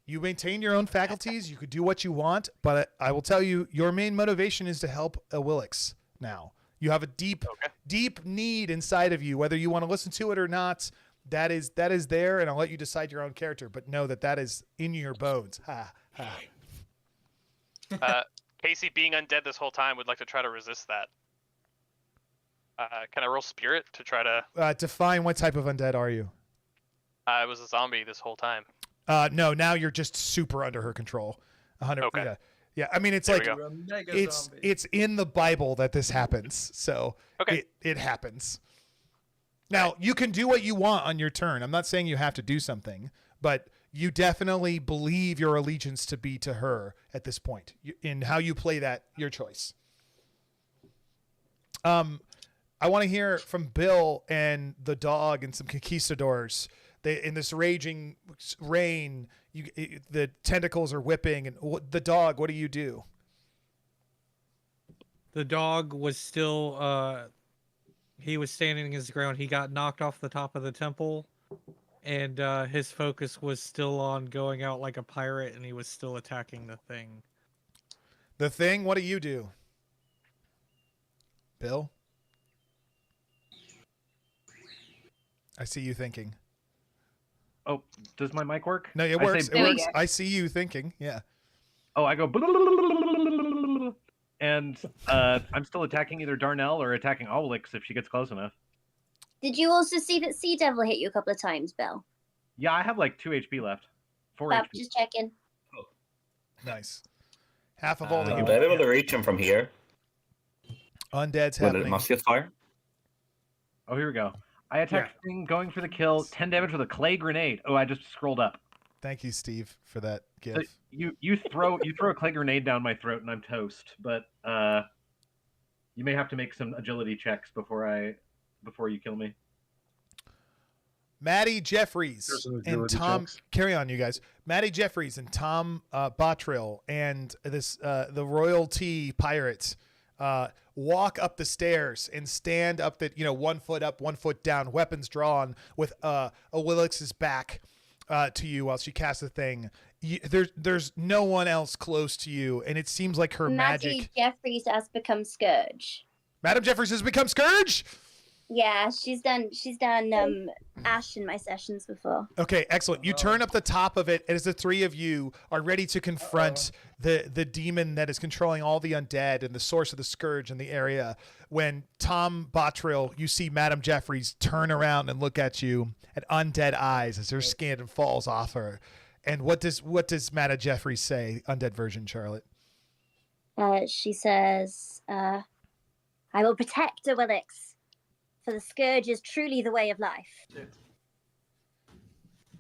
You maintain your own faculties. You could do what you want, but I will tell you, your main motivation is to help a Willix now. You have a deep need inside of you, whether you want to listen to it or not. That is there, and I'll let you decide your own character. But know that is in your bones. Ha ha. Casey, being undead this whole time, would like to try to resist that. Can I roll Spirit to try to? Define what type of undead are you? I was a zombie this whole time. No, now you're just super under her control. 100. Okay. Yeah, I mean, it's There like we go. it's in the Bible that this happens, so it happens. Now you can do what you want on your turn. I'm not saying you have to do something, but you definitely believe your allegiance to be to her at this point. In how you play that, your choice. I want to hear from Bill and the dog and some conquistadors. In this raging rain, the tentacles are whipping, and the dog. What do you do? The dog was still. He was standing his ground. He got knocked off the top of the temple, and his focus was still on going out like a pirate, and he was still attacking the thing. The Thing, what do you do? Bill? I see you thinking. Oh, does my mic work? No, it works. It works. I see you thinking. Yeah. Oh, I go and I'm still attacking either Darnell or attacking Obelix if she gets close enough. Did you also see that Sea Devil hit you a couple of times, Bill? Yeah, I have like 2 HP left. 4 Well, HP. just checking. Nice. Half of all the Would I be able to reach him from here? Undead's With happening. a musket fire? Oh, here we go. I attack Thing, going for the kill. 10 damage with a clay grenade. Oh, I just scrolled up. Thank you, Steve, for that gift. So you throw a clay grenade down my throat and I'm toast. But you may have to make some agility checks before you kill me. Maddie Jeffries and Tom, carry on, you guys. Maddie Jeffries and Tom Bottrill and the royalty pirates walk up the stairs and stand up 1 foot up, 1 foot down, weapons drawn, with Willix's back to you while she casts the thing. There's no one else close to you, and it seems like her Maddie magic. Jeffries has become Scourge. Madam Jeffries has become Scourge. Yeah, she's done Ash in my sessions before. Okay, excellent. You turn up the top of it as the three of you are ready to confront the demon that is controlling all the undead and the source of the scourge in the area. When Tom Bottrill, you see Madam Jeffries turn around and look at you at undead eyes as her skin falls off her. And what does Madam Jeffries say, undead version, Charlotte? She says, I will protect the Willix. For the scourge is truly the way of life.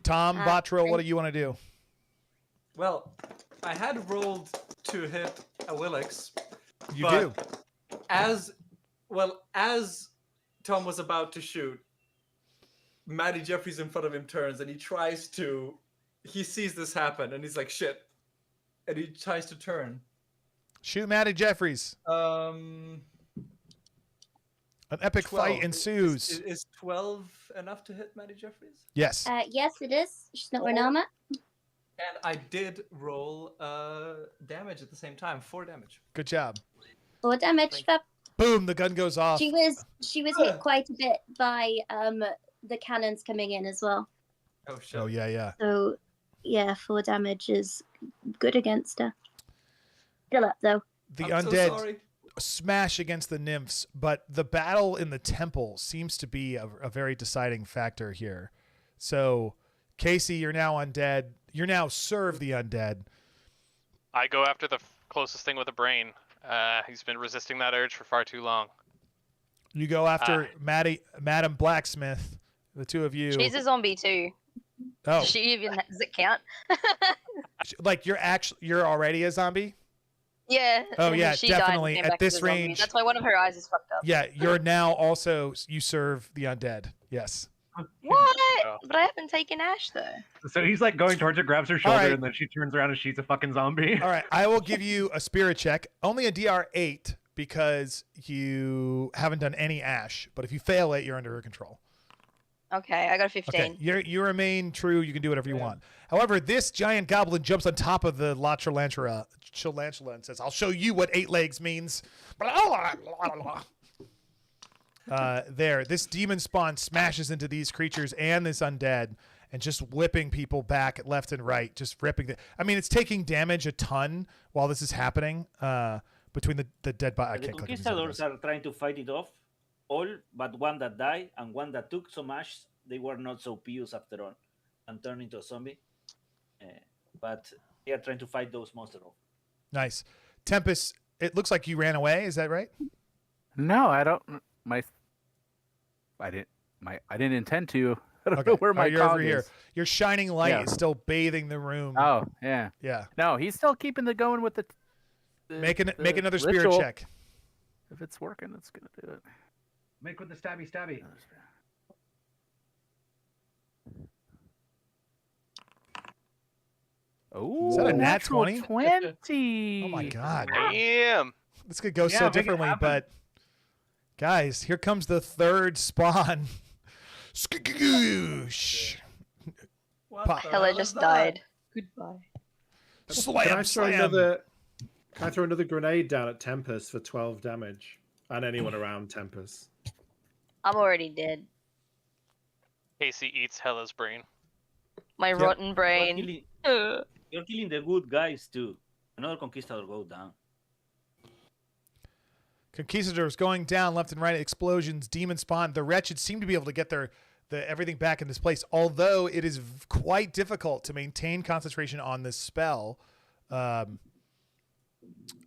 Tom Bottrill, what do you want to do? Well, I had rolled to hit a Willix. You do. As Tom was about to shoot, Maddie Jeffries in front of him turns and he sees this happen and he's like, shit. And he tries to turn. Shoot Maddie Jeffries. An epic 12. fight ensues. Is 12 enough to hit Maddie Jeffries? Yes. Yes, it is. She's not wearing armor. And I did roll damage at the same time. 4 damage. Good job. 4 damage. Boom! The gun goes off. She was hit quite a bit by the cannons coming in as well. Oh shit. Oh yeah. So yeah, 4 damage is good against her. Still up though. The undead smash against the nymphs, but the battle in the temple seems to be a very deciding factor here. So, Casey, you're now undead. You're now serve the undead. I go after the closest thing with a brain. He's been resisting that urge for far too long. You go after Madam Blacksmith, the two of you. She's a zombie too. Oh. Does it count? Like you're already a zombie? Yeah. Oh yeah, she definitely. died and came At back this as a zombie. range. That's why one of her eyes is fucked up. Yeah, you're now also you serve the undead. Yes. What? But I haven't taken Ash though. So he's like going towards her, grabs her shoulder, right. and then she turns around and she's a fucking zombie. All right, I will give you a spirit check. Only a DR8 because you haven't done any Ash. But if you fail it, you're under her control. Okay, I got a 15. Okay, you remain true. You can do whatever you want. However, this giant goblin jumps on top of the La Chalantula and says, "I'll show you what 8 legs means." This demon spawn smashes into these creatures and this undead, and just whipping people back left and right, just ripping. It's taking damage a ton while this is happening. Between the dead body, The conquistadors are trying to fight it off. All but one that died and one that took so much they were not so pious after all and turned into a zombie. But they are trying to fight those monsters off. Nice. Tempest, it looks like you ran away. Is that right? No, I don't. I didn't intend to. I don't know where my you're cog over here. is. Your shining light Yeah. is still bathing the room. Oh yeah. Yeah. No, he's still keeping the going with the Make another spirit ritual. check. If it's working, it's gonna do it. Make with the stabby. Oh, Is that a nat natural 20? 20. Oh my god. Damn. This could go Yeah, so make it differently, happen. but guys, here comes the third spawn. Skoosh. What the Hella hell just is that? died. Goodbye. Can I throw Can I throw another grenade down at Tempest for 12 damage? And anyone around Tempest. I'm already dead. Casey eats Hella's brain. My rotten brain. You're killing the good guys too. Another conquistador go down. Conquistadors going down left and right. Explosions. Demon spawn. The wretched seem to be able to get everything back in this place. Although it is quite difficult to maintain concentration on this spell. I'm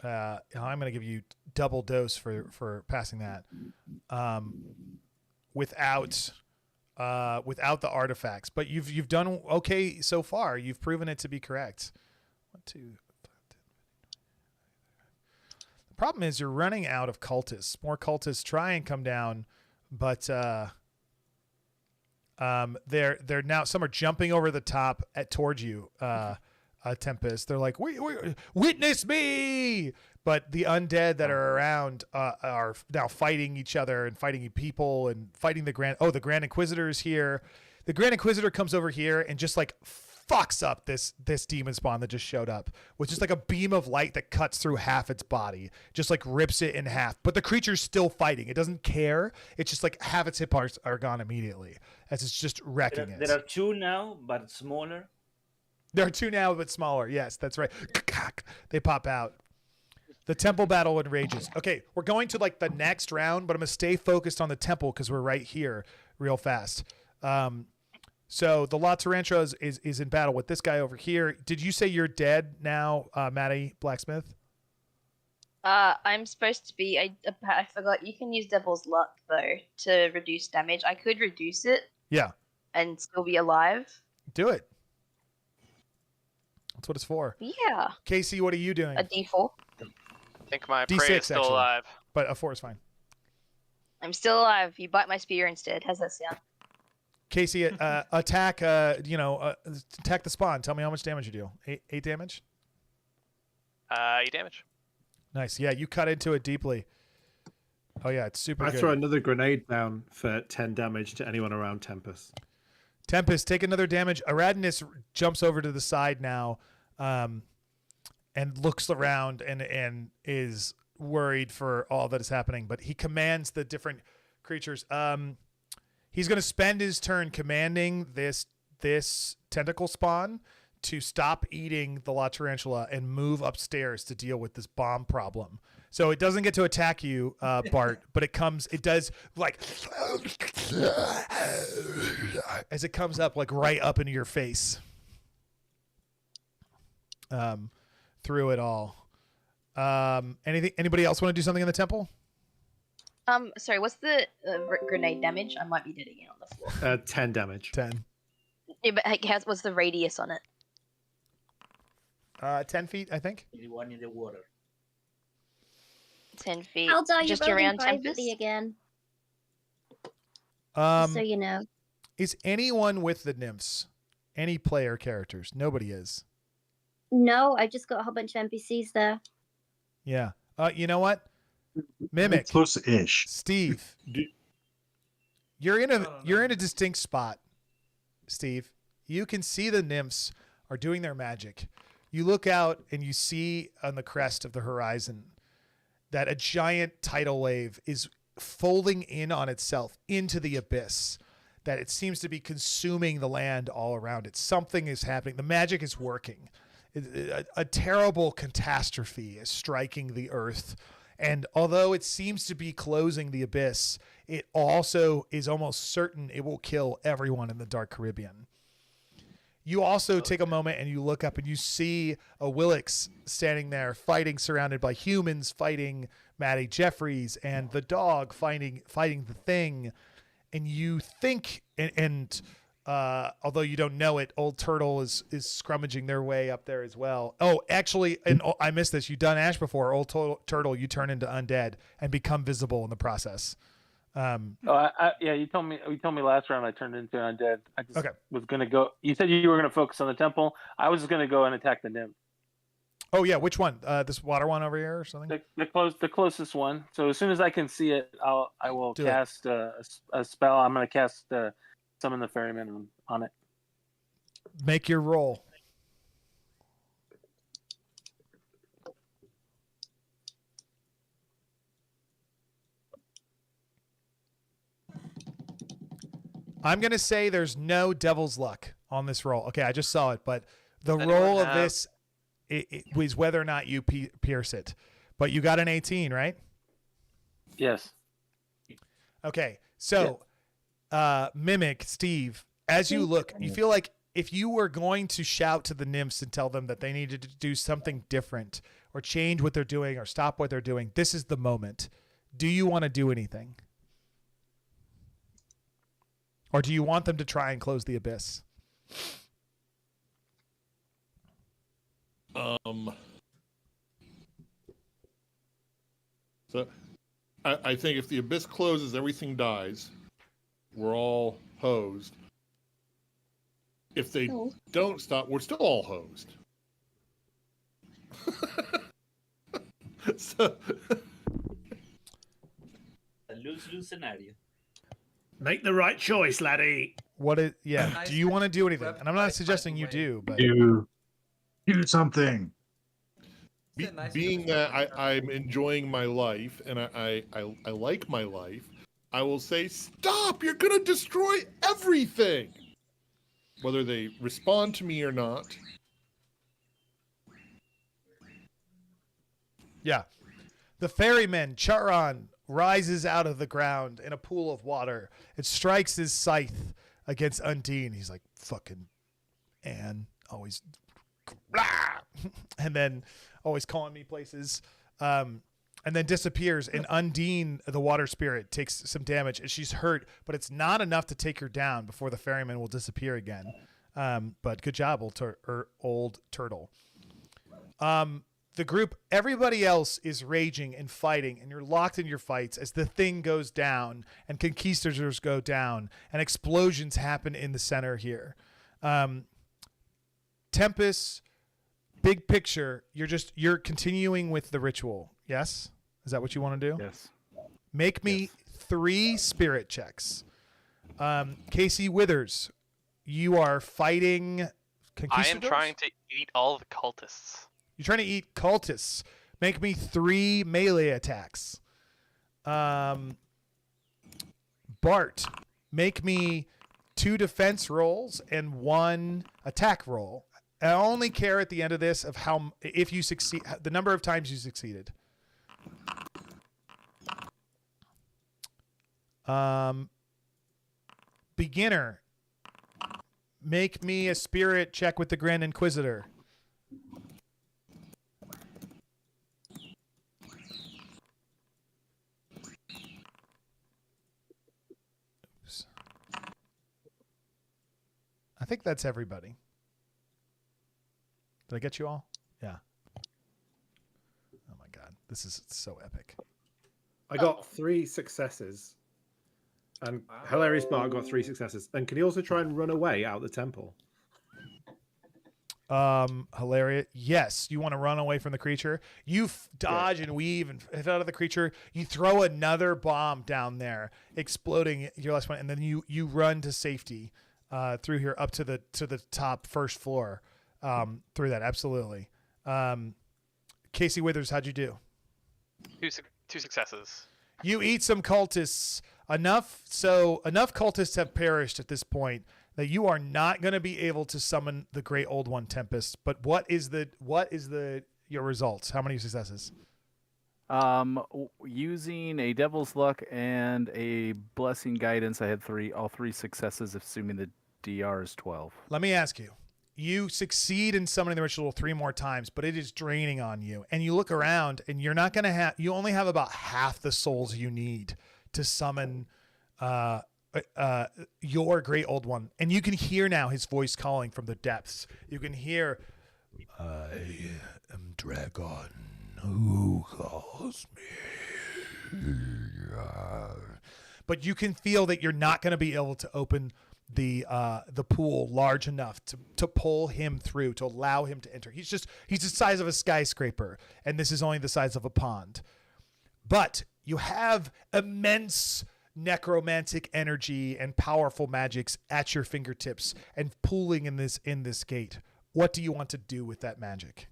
going to give you double dose for passing that. Without the artifacts, but you've done okay so far. You've proven it to be correct. 1, 2, 5, 10. The problem is you're running out of cultists. More cultists try and come down, but they're now, some are jumping over the top towards you. Tempest. They're like, wait, witness me! But the undead that are around are now fighting each other and fighting people and fighting the Grand Inquisitor is here. The Grand Inquisitor comes over here and just like fucks up this demon spawn that just showed up with just like a beam of light that cuts through half its body, just like rips it in half. But the creature's still fighting. It doesn't care. It's just like half its hit parts are gone immediately as it's just wrecking it. There are 2 now, but smaller. There are 2 now, but smaller. Yes, that's right. They pop out. The temple battle enrages. Okay, we're going to like the next round, but I'm going to stay focused on the temple because we're right here real fast. So the La Tarantula is in battle with this guy over here. Did you say you're dead now, Maddie Blacksmith? I'm supposed to be. I forgot. You can use Devil's Luck, though, to reduce damage. I could reduce it. Yeah. And still be alive. Do it. That's what it's for. Yeah. Casey, what are you doing? A D4. I think my D6, prey is still actually. alive. But a 4 is fine. I'm still alive. You bite my spear instead. How's that sound? Casey, attack the spawn. Tell me how much damage you deal. 8 damage? 8 damage. Nice. Yeah, you cut into it deeply. Oh, yeah, it's super good. I throw another grenade down for 10 damage to anyone around Tempest. Tempest, take another damage. Aradinus jumps over to the side now and looks around and is worried for all that is happening, but he commands the different creatures. He's going to spend his turn commanding this tentacle spawn to stop eating the La Tarantula and move upstairs to deal with this bomb problem. So it doesn't get to attack you, Bart, but it does like as it comes up like right up into your face. Through it all. Anybody else want to do something in the temple? Sorry, what's the grenade damage? I might be dead again on the floor. 10 damage. 10. Yeah, but what's the radius on it? 10 feet, I think. Anyone in the water. 10 feet. Aldo, you're just rolling around privately Tempest? again. Just so you know. Is anyone with the nymphs? Any player characters? Nobody is. No, I just got a whole bunch of NPCs there. Yeah. You know what? Mimic. Close-ish. Steve. You're in a distinct spot, Steve. You can see the nymphs are doing their magic. You look out and you see on the crest of the horizon that a giant tidal wave is folding in on itself into the abyss, that it seems to be consuming the land all around it. Something is happening. The magic is working. A terrible catastrophe is striking the earth. And although it seems to be closing the abyss, it also is almost certain it will kill everyone in the Dark Caribbean. You also take a moment and you look up and you see a Willix standing there fighting, surrounded by humans, fighting Maddie Jeffries and the dog fighting the thing. And you think, although you don't know it, Old Turtle is scrummaging their way up there as well. Oh, actually, and I missed this. You've done Ash before. Old Turtle, you turn into undead and become visible in the process. Yeah, you told me last round I turned into undead. I just was gonna go. You said you were gonna focus on the temple. I was just gonna go and attack the nymph. Oh yeah, which one? This water one over here or something? The closest one. So as soon as I can see it, I will cast a spell. I'm gonna cast summon the ferryman on it. Make your roll. I'm going to say there's no devil's luck on this roll. Okay, I just saw it, but the roll of this it was whether or not you pierce it. But you got an 18, right? Yes. Okay, so Mimic, Steve, as you look, you feel like if you were going to shout to the nymphs and tell them that they needed to do something different or change what they're doing or stop what they're doing, this is the moment. Do you want to do anything? Or do you want them to try and close the abyss? So I think if the abyss closes, everything dies. We're all hosed. If they don't stop, we're still all hosed. So A lose-lose scenario. Make the right choice, laddie. Yeah. Do you want to do anything? And I'm not suggesting you do, but do something. Being that I'm enjoying my life and I like my life, I will say, stop! You're gonna destroy everything! Whether they respond to me or not. Yeah. The ferryman, Charon, rises out of the ground in a pool of water. It strikes his scythe against Undine. He's like, fucking Anne, always, and then always calling me places. And then disappears, and Undine, the water spirit, takes some damage, and she's hurt, but it's not enough to take her down before the ferryman will disappear again. But good job, old turtle. The group, everybody else is raging and fighting, and you're locked in your fights as the thing goes down, and conquistadors go down, and explosions happen in the center here. Tempest, big picture, you're continuing with the ritual. Yes? Is that what you want to do? Yes. Make me 3 spirit checks. Casey Withers, you are fighting I conquistadors? am trying to eat all the cultists. You're trying to eat cultists. Make me 3 melee attacks. Bart, make me 2 defense rolls and 1 attack roll. I only care at the end of this of if you succeed, the number of times you succeeded. Beginner, make me a spirit check with the Grand Inquisitor. Oops. I think that's everybody. Did I get you all? Yeah. Oh my god, this is so epic. I got 3 successes. And Hilarious Mark got 3 successes. And can he also try and run away out of the temple? Hilarious. Yes, you want to run away from the creature. You dodge and weave and hit out of the creature. You throw another bomb down there, exploding your last one, and then you run to safety through here up to the top first floor. Through that, absolutely. Casey Withers, how'd you do? 2 successes. You eat some cultists. Enough cultists have perished at this point that you are not going to be able to summon the Great Old One Tempest. But what is your results? How many successes? Using a Devil's Luck and a Blessing Guidance, I had all 3 successes, assuming the DR is 12. Let me ask you. You succeed in summoning the ritual 3 more times, but it is draining on you. And you look around, and you're not going to you only have about half the souls you need to summon your Great Old One. And you can hear now his voice calling from the depths. You can hear, I am Dragon, who calls me? But you can feel that you're not going to be able to open the pool large enough to pull him through, to allow him to enter. He's the size of a skyscraper, and this is only the size of a pond. But you have immense necromantic energy and powerful magics at your fingertips and pooling in this gate. What do you want to do with that magic?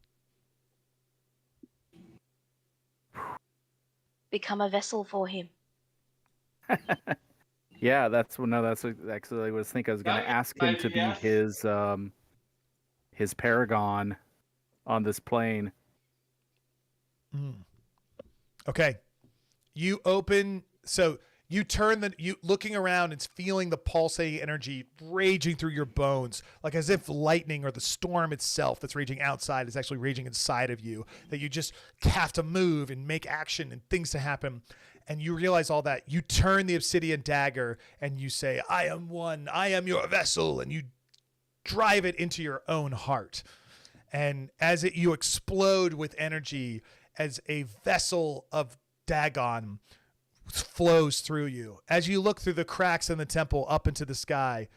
Become a vessel for him. Yeah, that's what. No, that's actually I was thinking. I was going to ask him to be his paragon on this plane. Okay, you open. So you turn you looking around and feeling the pulsating energy raging through your bones, like as if lightning or the storm itself that's raging outside is actually raging inside of you. That you just have to move and make action and things to happen. And you realize all that. You turn the obsidian dagger and you say, "I am one. I am your vessel," and you drive it into your own heart. And as you explode with energy, as a vessel of Dagon flows through you. As you look through the cracks in the temple up into the sky,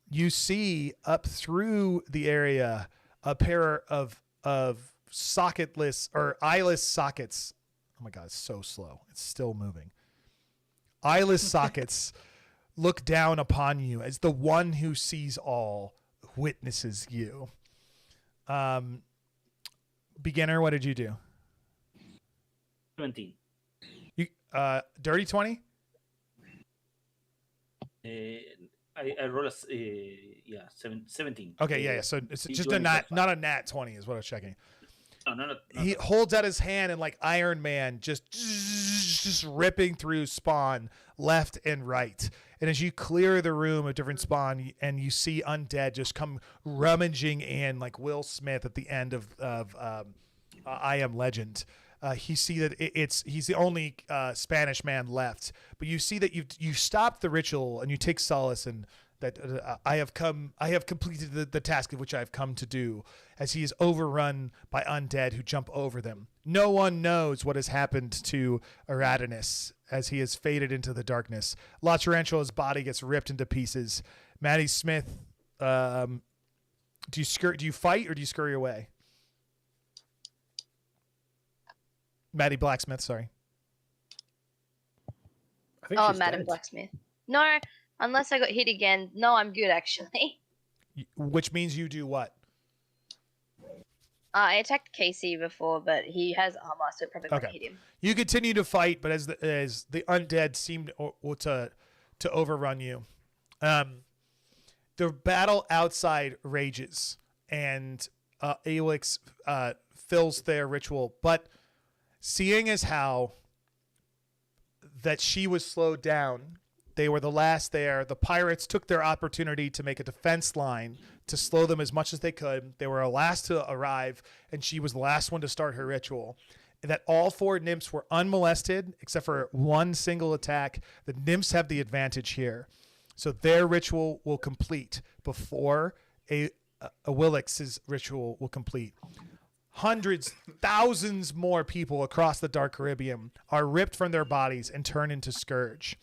you see up through the area a pair of socketless or eyeless sockets. Oh my God, it's so slow. It's still moving. Eyeless sockets look down upon you as the one who sees all witnesses you. Beginner, what did you do? 17. You dirty 20? I roll a 17. Okay, yeah. So it's just a not a nat 20 is what I was checking. No, not he holds out his hand and like Iron Man just ripping through spawn left and right. And as you clear the room of different spawn and you see undead just come rummaging in like Will Smith at the end of I Am Legend. You see that he's the only Spanish man left, but you see that you stopped the ritual and you take solace in that I have completed the task of which I have come to do, as he is overrun by undead who jump over them. No one knows what has happened to Aradanus as he has faded into the darkness. La Tarantula's body gets ripped into pieces. Maddie Smith, do you fight or do you scurry away? Maddie Blacksmith, sorry. Oh, Madam Blacksmith. No, unless I got hit again. No, I'm good actually. Which means you do what? I attacked Casey before, but he has armor, so it probably won't hit him. You continue to fight, but as the undead seem to overrun you, the battle outside rages, and Aelix fills their ritual, but seeing as how that she was slowed down, they were the last there. The pirates took their opportunity to make a defense line to slow them as much as they could. They were the last to arrive, and she was the last one to start her ritual. That all four nymphs were unmolested, except for one single attack. The nymphs have the advantage here. So their ritual will complete before a Willix's ritual will complete. Hundreds, thousands more people across the Dark Caribbean are ripped from their bodies and turned into scourge.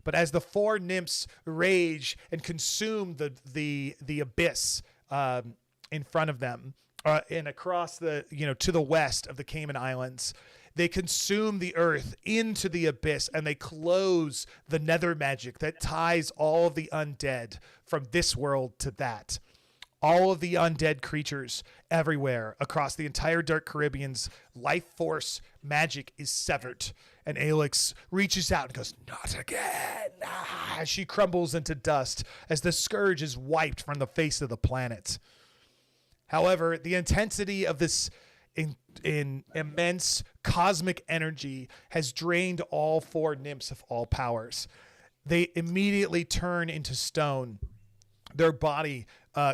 But as the four nymphs rage and consume the abyss in front of them, and across to the west of the Cayman Islands, they consume the earth into the abyss, and they close the nether magic that ties all of the undead from this world to that. All of the undead creatures everywhere across the entire Dark Caribbean's life force magic is severed. And Aelix reaches out and goes, "Not again!" As she crumbles into dust as the scourge is wiped from the face of the planet. However, the intensity of this immense cosmic energy has drained all four nymphs of all powers. They immediately turn into stone. Their body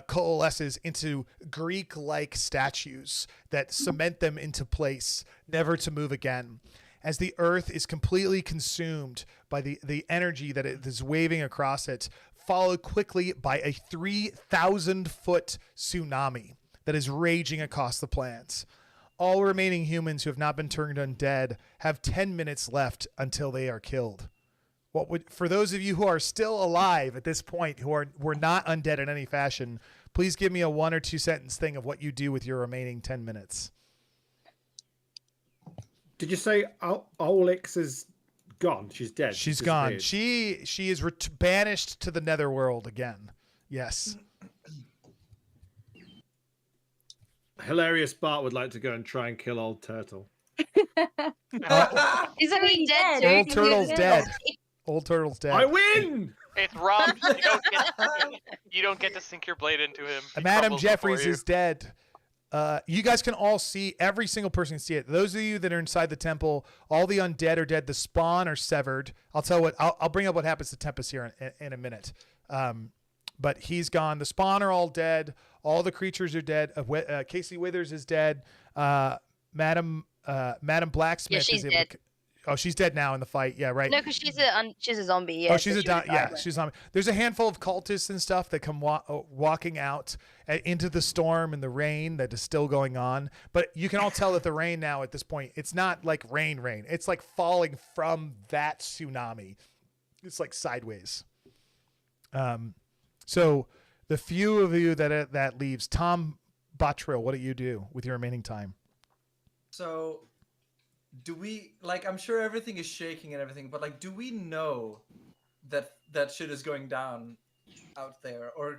coalesces into Greek-like statues that cement them into place, never to move again. As the earth is completely consumed by the energy that it is waving across it, followed quickly by a 3,000-foot tsunami that is raging across the planets. All remaining humans who have not been turned undead have 10 minutes left until they are killed. For those of you who are still alive at this point, who were not undead in any fashion, please give me a 1 or 2 sentence thing of what you do with your remaining 10 minutes. Did you say Aelix is gone? She's dead. She's gone. She is banished to the netherworld again. Yes. Hilarious Bart would like to go and try and kill old Turtle. Isn't he dead too? Old Turtle's dead. Old Turtle's dead. I win. It's Rob. You don't get to sink your blade into him. He Madam crumbles before Jeffries you. is dead. You guys can all see, every single person can see it. Those of you that are inside the temple, all the undead are dead. The spawn are severed. I'll bring up what happens to Tempest here in a minute. But he's gone. The spawn are all dead. All the creatures are dead. Casey Withers is dead. Madam Blacksmith she's is able dead. to. Oh, she's dead now in the fight. Yeah, right. No, because she's a zombie. Yeah. Oh, she's so a she would've died. she's a zombie. There's a handful of cultists and stuff that come walking out into the storm and the rain that is still going on. But you can all tell that the rain now at this point, it's not like rain. It's like falling from that tsunami. It's like sideways. So the few of you that leaves, Tom Bottrill, what do you do with your remaining time? So, do we I'm sure everything is shaking and everything, but do we know that shit is going down out there, or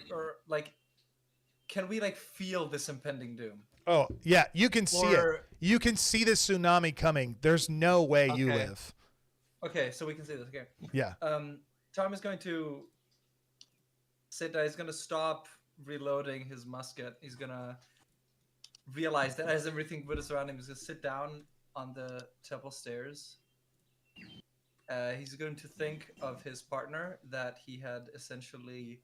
can we feel this impending doom? Oh yeah, you can see it. You can see the tsunami coming. There's no way you live. Okay, so we can see this. Okay. Yeah. Tom is going to sit down. He's going to stop reloading his musket. He's going to realize that as everything with us around him, he's going to sit down on the temple stairs. He's going to think of his partner, that he had essentially...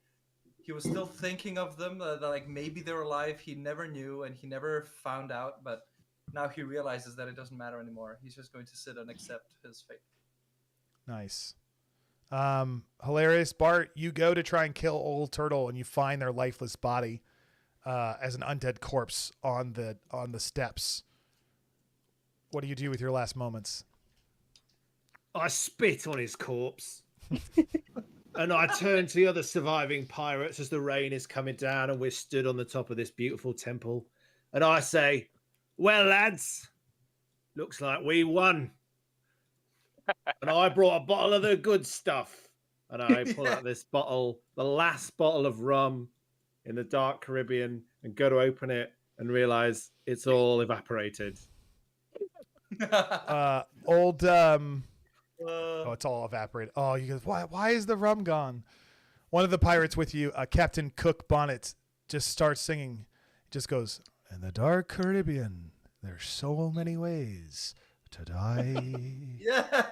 He was still thinking of them, that maybe they're alive. He never knew, and he never found out, but now he realizes that it doesn't matter anymore. He's just going to sit and accept his fate. Nice. Hilarious. Bart, you go to try and kill Old Turtle, and you find their lifeless body as an undead corpse on the steps. What do you do with your last moments? I spit on his corpse. And I turn to the other surviving pirates as the rain is coming down and we're stood on the top of this beautiful temple. And I say, well, lads, looks like we won. And I brought a bottle of the good stuff. And I pull out this bottle, the last bottle of rum in the dark Caribbean, and go to open it and realize it's all evaporated. Oh, it's all evaporated. Oh, you guys, why is the rum gone? One of the pirates with you, Captain Cook Bonnet, just starts singing. It just goes, in the dark Caribbean, there's so many ways to die. Yeah.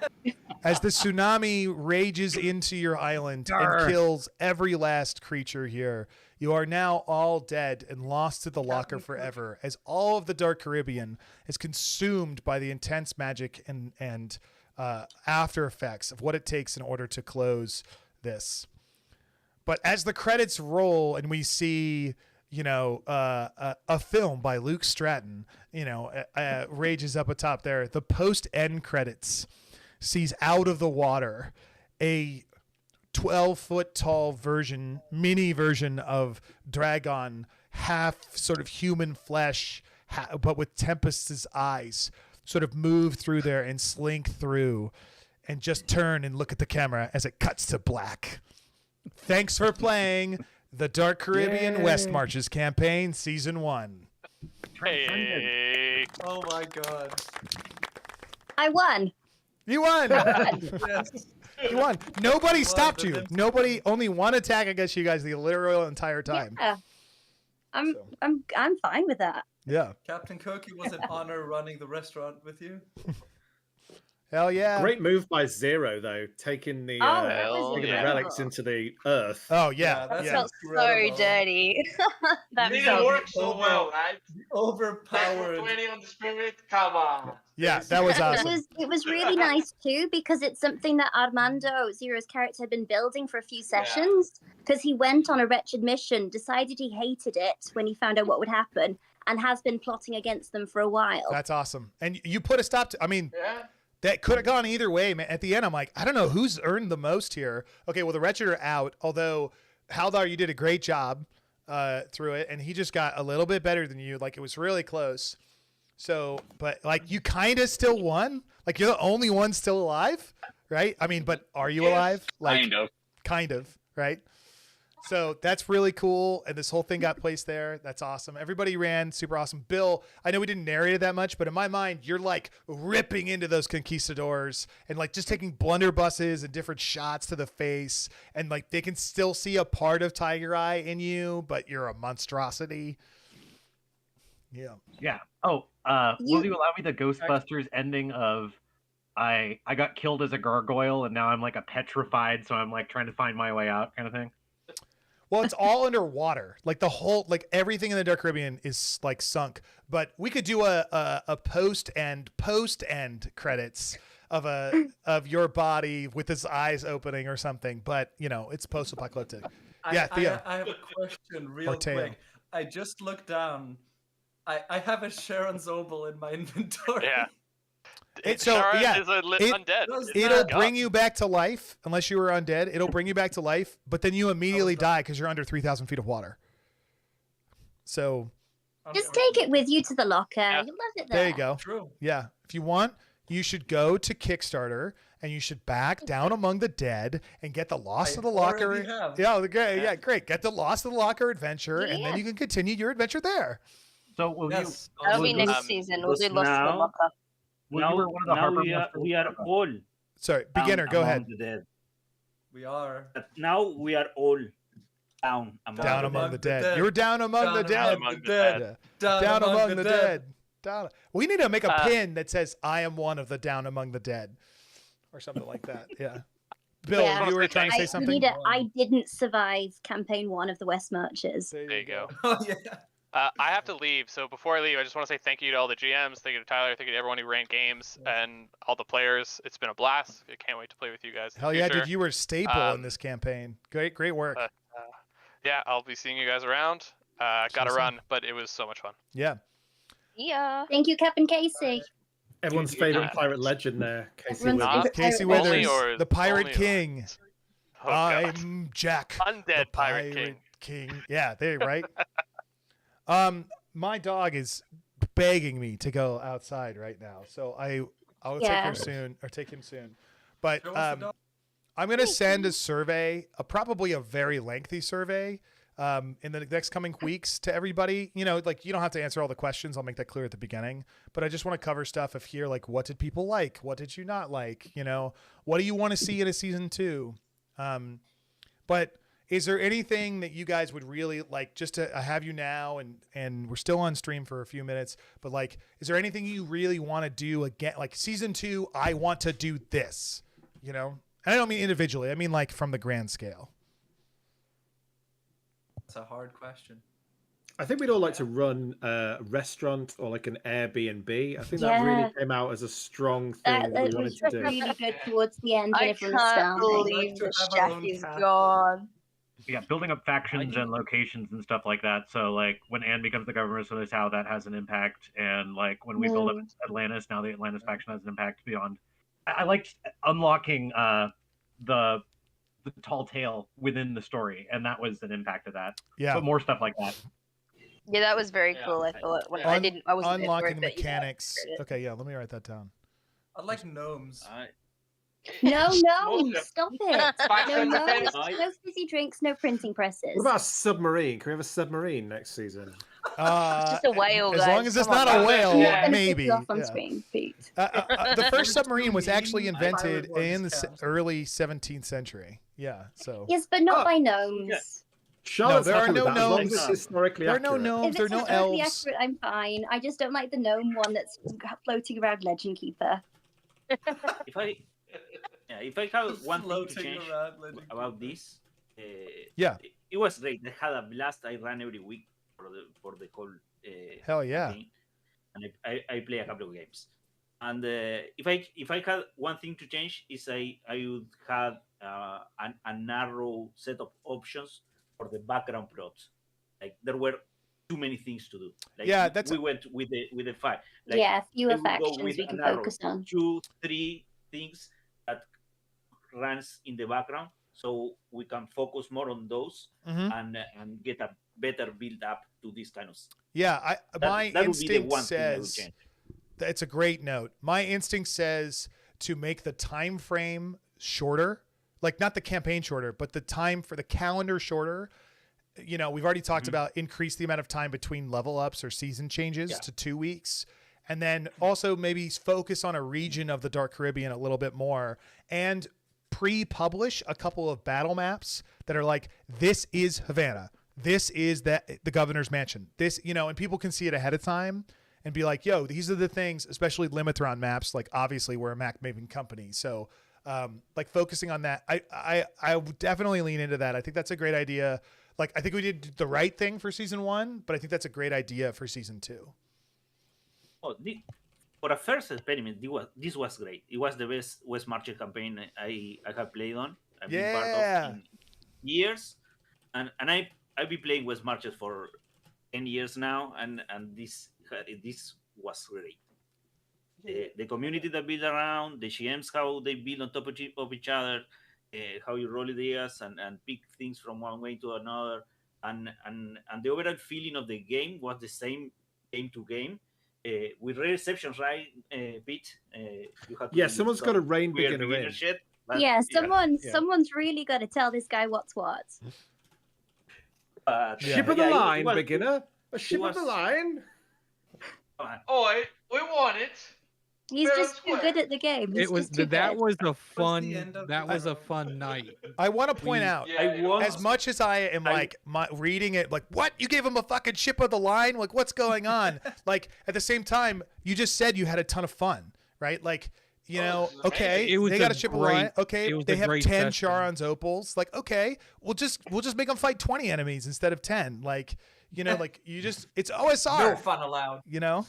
As the tsunami rages into your island and kills every last creature here, you are now all dead and lost to the locker forever, as all of the dark Caribbean is consumed by the intense magic and after effects of what it takes in order to close this. But as the credits roll and we see, a film by Luke Stratton, rages up atop there, the post-end credits sees out of the water a 12-foot tall mini version of Dragon, half sort of human flesh, but with Tempest's eyes, sort of move through there and slink through and just turn and look at the camera as it cuts to black. Thanks for playing the Dark Caribbean West Marches campaign, season 1. Hey. Oh my god. I won. You won. Yes. You won. Nobody stopped you. Nobody, only one attack against you guys the literal entire time. Yeah. I'm fine with that. Yeah. Captain Cook, it was an honor running the restaurant with you. Hell yeah. Great move by Zero, though, taking the relics into the earth. Oh, yeah. That felt so dirty. That didn't work so well, right? Overpowered. 20 on the spirit, come on. Yeah, that was awesome. It was really nice too, because it's something that Armando, Zero's character, had been building for a few sessions. Because he went on a wretched mission, decided he hated it when he found out what would happen, and has been plotting against them for a while. That's awesome. And you put a stop to, that could have gone either way, man. At the end, I'm like, I don't know who's earned the most here. Okay, well, the Wretched are out, although Haldar, you did a great job through it, and he just got a little bit better than you. Like, it was really close. So, but, you kind of still won. Like, you're the only one still alive, right? But are you alive? Like, Kind of. Kind of, right? So that's really cool. And this whole thing got placed there. That's awesome. Everybody ran super awesome. Bill, I know we didn't narrate it that much, but in my mind, you're like ripping into those conquistadors and like just taking blunderbusses and different shots to the face. And like they can still see a part of Tiger Eye in you, but you're a monstrosity. Yeah. Yeah. Oh, will you allow me the Ghostbusters ending of I got killed as a gargoyle and now I'm like a petrified, so I'm like trying to find my way out kind of thing? Well, it's all underwater. Like the whole, like everything in the Dark Caribbean is like sunk. But we could do a post end credits of your body with his eyes opening or something. But you know, it's post apocalyptic. Yeah, Theo. I have a question real quick. I just looked down. I have a Sharon Zobel in my inventory. Yeah. Sharon is a undead. It'll bring you back to life unless you were undead. It'll bring you back to life, but then you immediately die because you're under 3,000 feet of water. So just take it with you to the locker. You'll love it there. there you go. True. Yeah. If you want, you should go to Kickstarter and you should back Down Among the Dead and get the Lost of the Locker. already have. Yeah, great. Get the Lost of the Locker adventure, and then you can continue your adventure there. So will Yes. That'll be next season. We'll do Lost of the Locker. We are all. Sorry, beginner, go ahead. The dead. We are. But now we are all down Among the dead. You're down among the dead. Down among the dead. We need to make a pin that says "I am one of the down among the dead," or something like that. Yeah. Bill, you were trying to say something. I didn't survive campaign 1 of the West Marches. There you go. Oh yeah. I have to leave, so before I leave, I just want to say thank you to all the GMs, thank you to Tyler, thank you to everyone who ran games, and all the players. It's been a blast. I can't wait to play with you guys. Hell yeah, dude! You were a staple in this campaign. Great work. Yeah, I'll be seeing you guys around. Got to run, but it was so much fun. Yeah. Yeah. Thank you, Captain Casey. Everyone's favorite pirate legend there, Casey Withers. Casey Withers, the Pirate King. Oh, I'm Jack, Undead Pirate King. Yeah, there, right. My dog is begging me to go outside right now, so I'll take her soon or take him soon. But I'm gonna send a survey, probably a very lengthy survey, in the next coming weeks to everybody. You know, like you don't have to answer all the questions. I'll make that clear at the beginning. But I just want to cover stuff of here, like what did people like? What did you not like? You know, what do you want to see in a season 2? But is there anything that you guys would really like just to have you now and we're still on stream for a few minutes, but like, is there anything you really want to do again? Like season 2, I want to do this, you know? And I don't mean individually. I mean like from the grand scale. That's a hard question. I think we'd all like to run a restaurant or like an Airbnb. I think that really came out as a strong thing that we wanted to do. Really good towards the end. I can't believe the chef is gone. Yeah, building up factions and locations and stuff like that. So like when Anne becomes the governor, so there's how that has an impact. And like when we build up Atlantis, now the Atlantis faction has an impact beyond. I liked unlocking the tall tale within the story, and that was an impact of that. Yeah. But more stuff like that. Yeah, that was very cool. I thought when I wasn't unlocking mechanics. Okay, yeah, let me write that down. I like gnomes. No, stop it. No gnomes, no fizzy drinks, no printing presses. What about a submarine? Can we have a submarine next season? Just a whale. As long as it's not a whale, maybe. Off on screen, Pete. The first submarine was actually invented in the early 17th century. Yeah, so. Yes, but not by gnomes. No, there are no gnomes. There are no gnomes. There are no elves. Accurate, I'm fine. I just don't like the gnome one that's floating around Legend Keeper. If I have one thing to change about this, it was great. They had a blast. I ran every week for the whole. Hell yeah! Campaign. And I play a couple of games. And if I had one thing to change, is I would have a narrow set of options for the background plots. Like there were too many things to do. Like, we went with the 5. Like, fewer factions we can focus on. 2-3 things that runs in the background, so we can focus more on those and get a better build up to this kind of stuff. Yeah, my instinct says it's a great note. My instinct says to make the time frame shorter like not the campaign shorter, but the time for the calendar shorter. You know, we've already talked about increase the amount of time between level ups or season changes to 2 weeks. And then also maybe focus on a region of the Dark Caribbean a little bit more and pre-publish a couple of battle maps that are like, this is Havana. This is the governor's mansion. This, you know, and people can see it ahead of time and be like, yo, these are the things, especially Limithron maps. Like obviously we're a Mac making company. So like focusing on that, I would definitely lean into that. I think that's a great idea. Like, I think we did the right thing for season 1, but I think that's a great idea for season 2. Oh, for a first experiment, this was great. It was the best West Marcher campaign I have played on. I've been part of in years, and I've been playing West Marches for 10 years now, and this was great. The community that build around, the GMs, how they build on top of each other, how you roll ideas and pick things from one way to another, and the overall feeling of the game was the same game to game. With rare exceptions, right, Pete? You have to someone's got to rein beginner in. Shit, Someone's really got to tell this guy what's what. Ship of the line, beginner. A ship of the line. Oh, we want it. He's just too good at the game. It was that was a fun night. I want to point out, as much as I am reading it, like, what? You gave him a fucking ship of the line? Like, what's going on? Like, at the same time, you just said you had a ton of fun, right? Like, you know, okay, they got a ship of the line. Okay, they have 10 Charon's opals. Like, okay, we'll just make them fight 20 enemies instead of 10. Like, you know, like you just, it's OSR. No fun allowed. You know.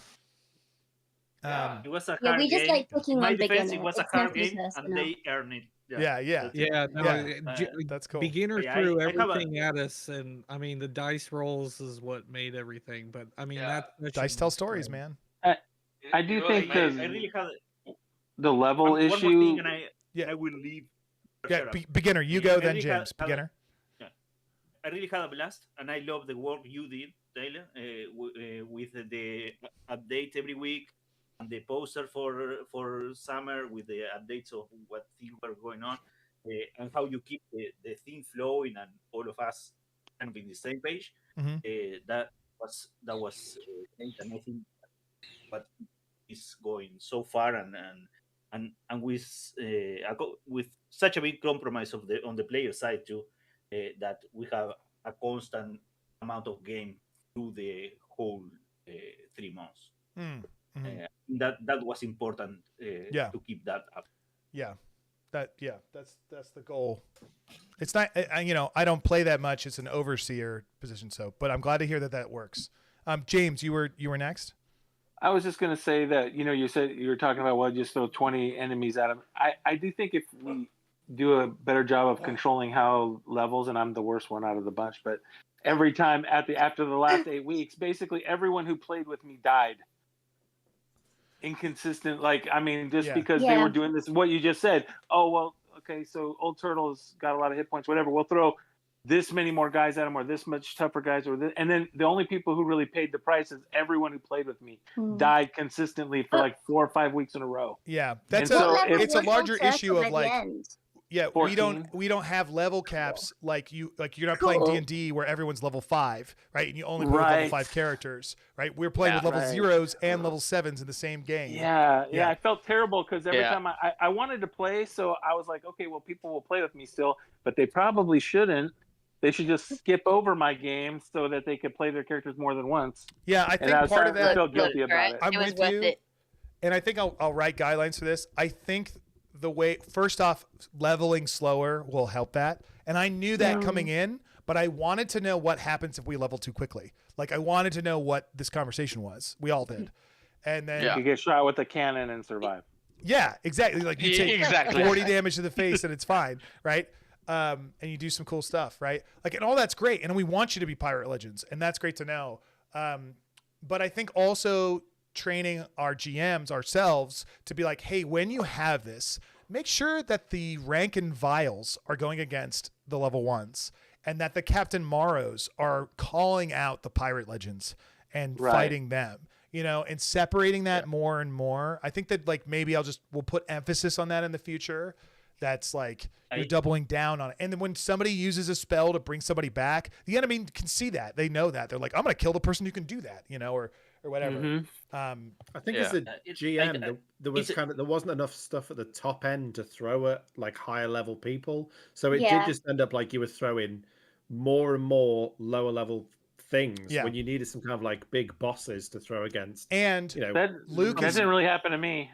It was a hard we just game. like picking In my one defense, beginner. it was a It's hard nothing game, personal. and they earned it. That's cool. Beginner Yeah, threw I have everything at us, and I mean the dice rolls is what made everything. But I mean that dice tell stories, man. I do think I really had the level one more issue. thing, and I will leave. Yeah, beginner, you go, then James. Beginner. I really had a blast, and I love the work you did, Taylor, with the update every week and the poster for summer with the updates of what things were going on, and how you keep the theme flowing and all of us kind of in the same page. That was great, and I think what is going so far and with such a big compromise on the player side too. That we have a constant amount of game through the whole 3 months. That was important to keep that up. That's the goal. It's not, you know, I don't play that much. It's an overseer position, but I'm glad to hear that works. James, you were next. I was just going to say that, you know, you said you were talking about just throw 20 enemies at him. I do think if we do a better job of controlling how levels, and I'm the worst one out of the bunch, but every time after the last 8 weeks, basically everyone who played with me died. Inconsistent, because they were doing this, what you just said. Oh, well, okay, so Old Turtle's got a lot of hit points, whatever. We'll throw this many more guys at him, or this much tougher guys, and then the only people who really paid the price is everyone who played with me died consistently for like 4 or 5 weeks in a row. Yeah, it's a larger issue of like. Yeah, 14. we don't have level caps like you're not playing D&D where everyone's level 5, right? And you only play with level 5 characters, right? We're playing with level 0s and level 7s in the same game. Yeah. I felt terrible because every time I wanted to play, so I was like, okay, well, people will play with me still, but they probably shouldn't. They should just skip over my game so that they could play their characters more than once. Yeah, I think part of that. I felt guilty about it. I'm with you, and I think I'll write guidelines for this. I think the way, first off, leveling slower will help that. And I knew that coming in, but I wanted to know what happens if we level too quickly. Like, I wanted to know what this conversation was. We all did. And then you could get shot with a cannon and survive. Yeah, exactly. Like, you take 40 damage to the face and it's fine, right? And you do some cool stuff, right? Like, and all that's great. And we want you to be Pirate Legends, and that's great to know. But I think also training our GMs ourselves to be like, hey, when you have this, make sure that the rank and vials are going against the level 1s, and that the Captain Morrows are calling out the Pirate Legends and fighting them, you know, and separating that more and more. I think that, like, maybe we'll put emphasis on that in the future, that's like you're I- doubling down on it. And then when somebody uses a spell to bring somebody back, the enemy can see that. They know that. They're like, I'm going to kill the person who can do that, or whatever. I think as a GM, there wasn't enough stuff at the top end to throw at like higher level people, so it did just end up like you were throwing more and more lower level things when you needed some kind of like big bosses to throw against. And that didn't really happen to me.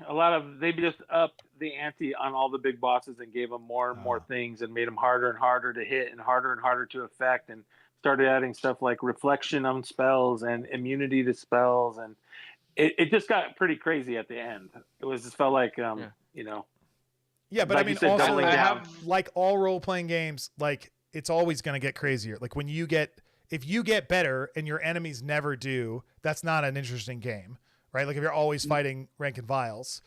They just upped the ante on all the big bosses and gave them more and more things and made them harder and harder to hit and harder to affect, and started adding stuff like reflection on spells and immunity to spells, and it just got pretty crazy at the end. It just felt like Yeah, but like I you mean, said, also doubling down. like all role playing games, like it's always going to get crazier. Like if you get better and your enemies never do, that's not an interesting game, right? Like if you're always fighting rank and vials.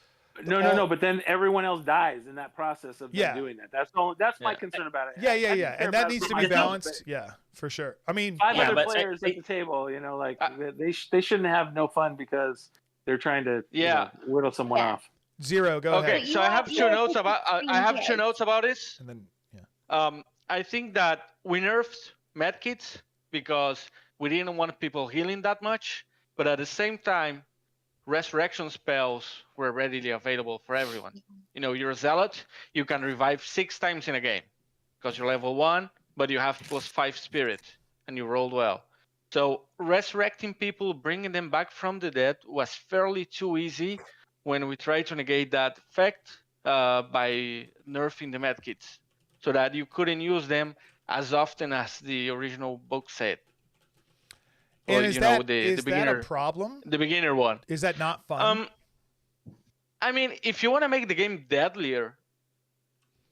No. But then everyone else dies in that process of them doing that. That's my concern about it. Yeah. And that needs to be balanced. Yeah, for sure. I mean, 5 other players at the table, they shouldn't have no fun because they're trying to whittle someone off. Zero, go ahead. Okay, so I have two notes about this. And then I think that we nerfed medkits because we didn't want people healing that much, but at the same time, resurrection spells were readily available for everyone. You're a zealot, you can revive 6 times in a game because you're level 1, but you have +5 spirit and you rolled well. So resurrecting people, bringing them back from the dead was fairly too easy when we tried to negate that effect by nerfing the medkits so that you couldn't use them as often as the original book said. And or, is the that a problem? The beginner one. Is that not fun? I mean, if you want to make the game deadlier,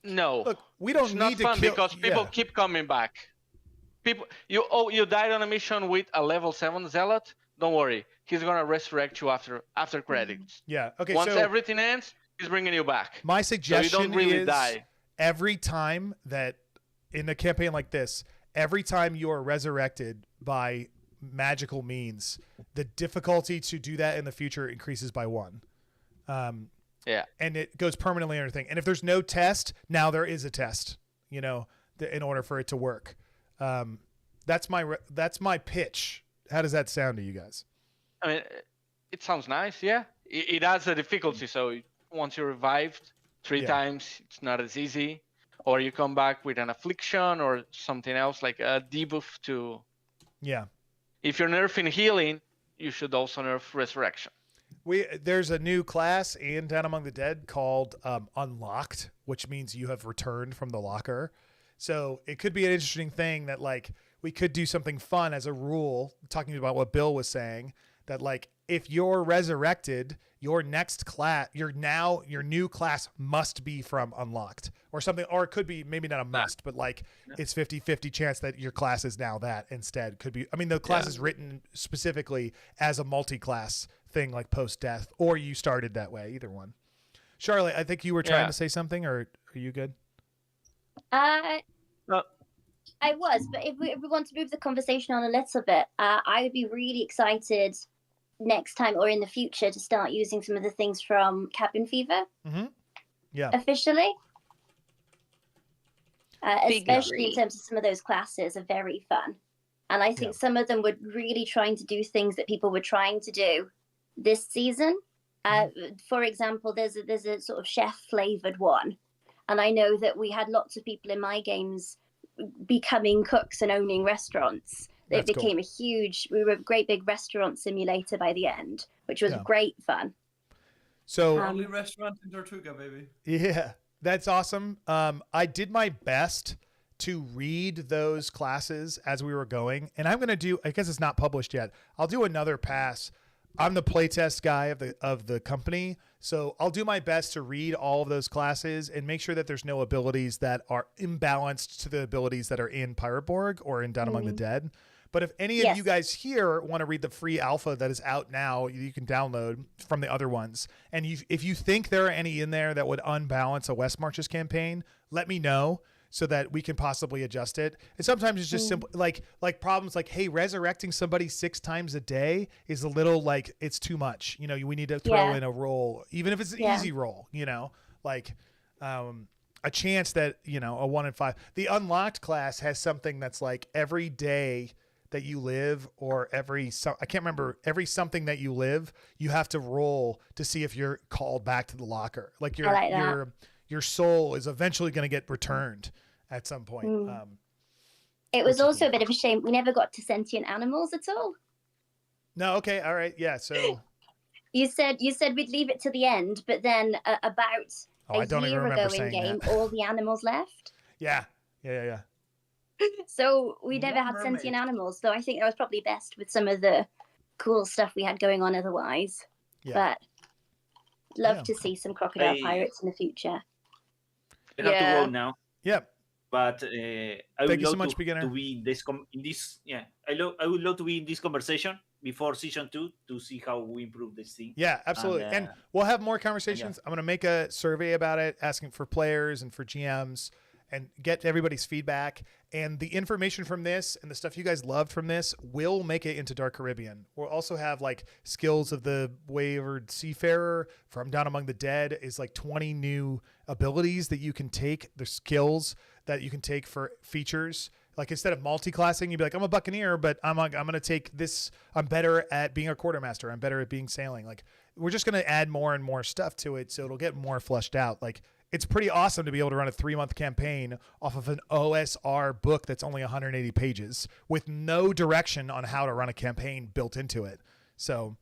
no. Look, we don't it's need not to fun kill, because people keep coming back. You died on a mission with a level 7 zealot. Don't worry, he's gonna resurrect you after credits. Yeah. Okay. Once so everything ends, he's bringing you back. My suggestion so you don't really is die. Every time that in a campaign like this, every time you are resurrected by magical means, the difficulty to do that in the future increases by 1. And it goes permanently on your thing. And if there's no test, now there is a test, in order for it to work. That's my pitch. How does that sound to you guys? I mean, it sounds nice, yeah. It adds a difficulty, so once you're revived 3 times, it's not as easy. Or you come back with an affliction or something else, like a debuff to... Yeah. If you're nerfing healing, you should also nerf resurrection. There's a new class in Down Among the Dead called Unlocked, which means you have returned from the locker. So it could be an interesting thing that like we could do something fun as a rule, talking about what Bill was saying, that like if you're resurrected, your next class, your new class must be from Unlocked or something, or it could be maybe not a must, but like it's 50-50 chance that your class is now that instead. Could be, I mean, the class is written specifically as a multi-class thing, like post-death, or you started that way, either one. Charlotte, I think you were trying to say something, or are you good? I was, but if we want to move the conversation on a little bit, I would be really excited next time or in the future to start using some of the things from Cabin Fever. Mm-hmm. Yeah. Officially. Especially in terms of some of those classes are very fun. And I think some of them were really trying to do things that people were trying to do this season. For example, there's a sort of chef flavored one. And I know that we had lots of people in my games becoming cooks and owning restaurants. It became we were a great big restaurant simulator by the end, which was great fun. So only restaurant in Tortuga, baby. Yeah, that's awesome. I did my best to read those classes as we were going, and I'm going to do, I guess it's not published yet, I'll do another pass. I'm the playtest guy of the company, so I'll do my best to read all of those classes and make sure that there's no abilities that are imbalanced to the abilities that are in Pyroborg or in Down Among the Dead. But if any of you guys here want to read the free alpha that is out now, you can download from the other ones. And if you think there are any in there that would unbalance a West Marches campaign, let me know so that we can possibly adjust it. And sometimes it's just simple, like problems like, hey, resurrecting somebody 6 times a day is a little like, it's too much. We need to throw in a roll, even if it's an easy roll, I a chance that, you know, a 1 in 5. The unlocked class has something that's like every day that you live, or I can't remember, every something that you live, you have to roll to see if you're called back to the locker. Like your soul is eventually going to get returned at some point. It was also a bit of a shame we never got to sentient animals at all. No, okay, all right, yeah. So you said we'd leave it to the end, but then about a year ago in game, all the animals left. Yeah. So we never had sentient animals, so I think that was probably best with some of the cool stuff we had going on otherwise. Yeah. But love to see some crocodile pirates in the future. We have to go now. Yep. But I would Thank you love so much, beginner. to be in this. Yeah, I would love to be in this conversation before season 2 to see how we improve this thing. Yeah, absolutely. And we'll have more conversations. I'm going to make a survey about it, asking for players and for GMs, and get everybody's feedback. And the information from this and the stuff you guys loved from this will make it into Dark Caribbean. We'll also have like skills of the Wayward Seafarer from Down Among the Dead is like 20 new abilities that you can take, the skills that you can take for features. Like instead of multi-classing, you'd be like, I'm a buccaneer, but I'm going to take this. I'm better at being a quartermaster. I'm better at being sailing. Like we're just going to add more and more stuff to it. So it'll get more fleshed out. Like it's pretty awesome to be able to run a 3-month campaign off of an OSR book that's only 180 pages with no direction on how to run a campaign built into it. So,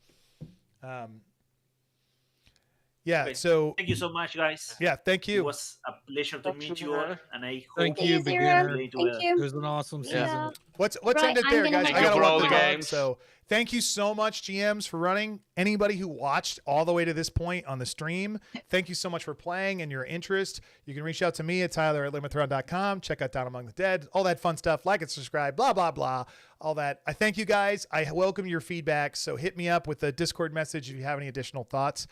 yeah. Okay. So thank you so much, guys. Yeah, thank you. It was a pleasure to meet you all, and I hope Thank you, beginner. Thank you. It was an awesome season. Let's Right, end it I'm there, gonna guys. have I to gotta go. walk the dog. games. So thank you so much, GMs, for running. Anybody who watched all the way to this point on the stream, thank you so much for playing and your interest. You can reach out to me at tyler@limithron.com. Check out Down Among the Dead, all that fun stuff. Like and subscribe, blah, blah, blah, all that. I thank you guys. I welcome your feedback. So hit me up with a Discord message if you have any additional thoughts.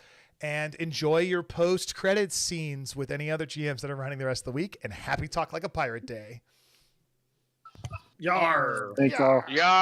And enjoy your post-credits scenes with any other GMs that are running the rest of the week. And happy Talk Like a Pirate Day. Yar. Thanks all. Yeah.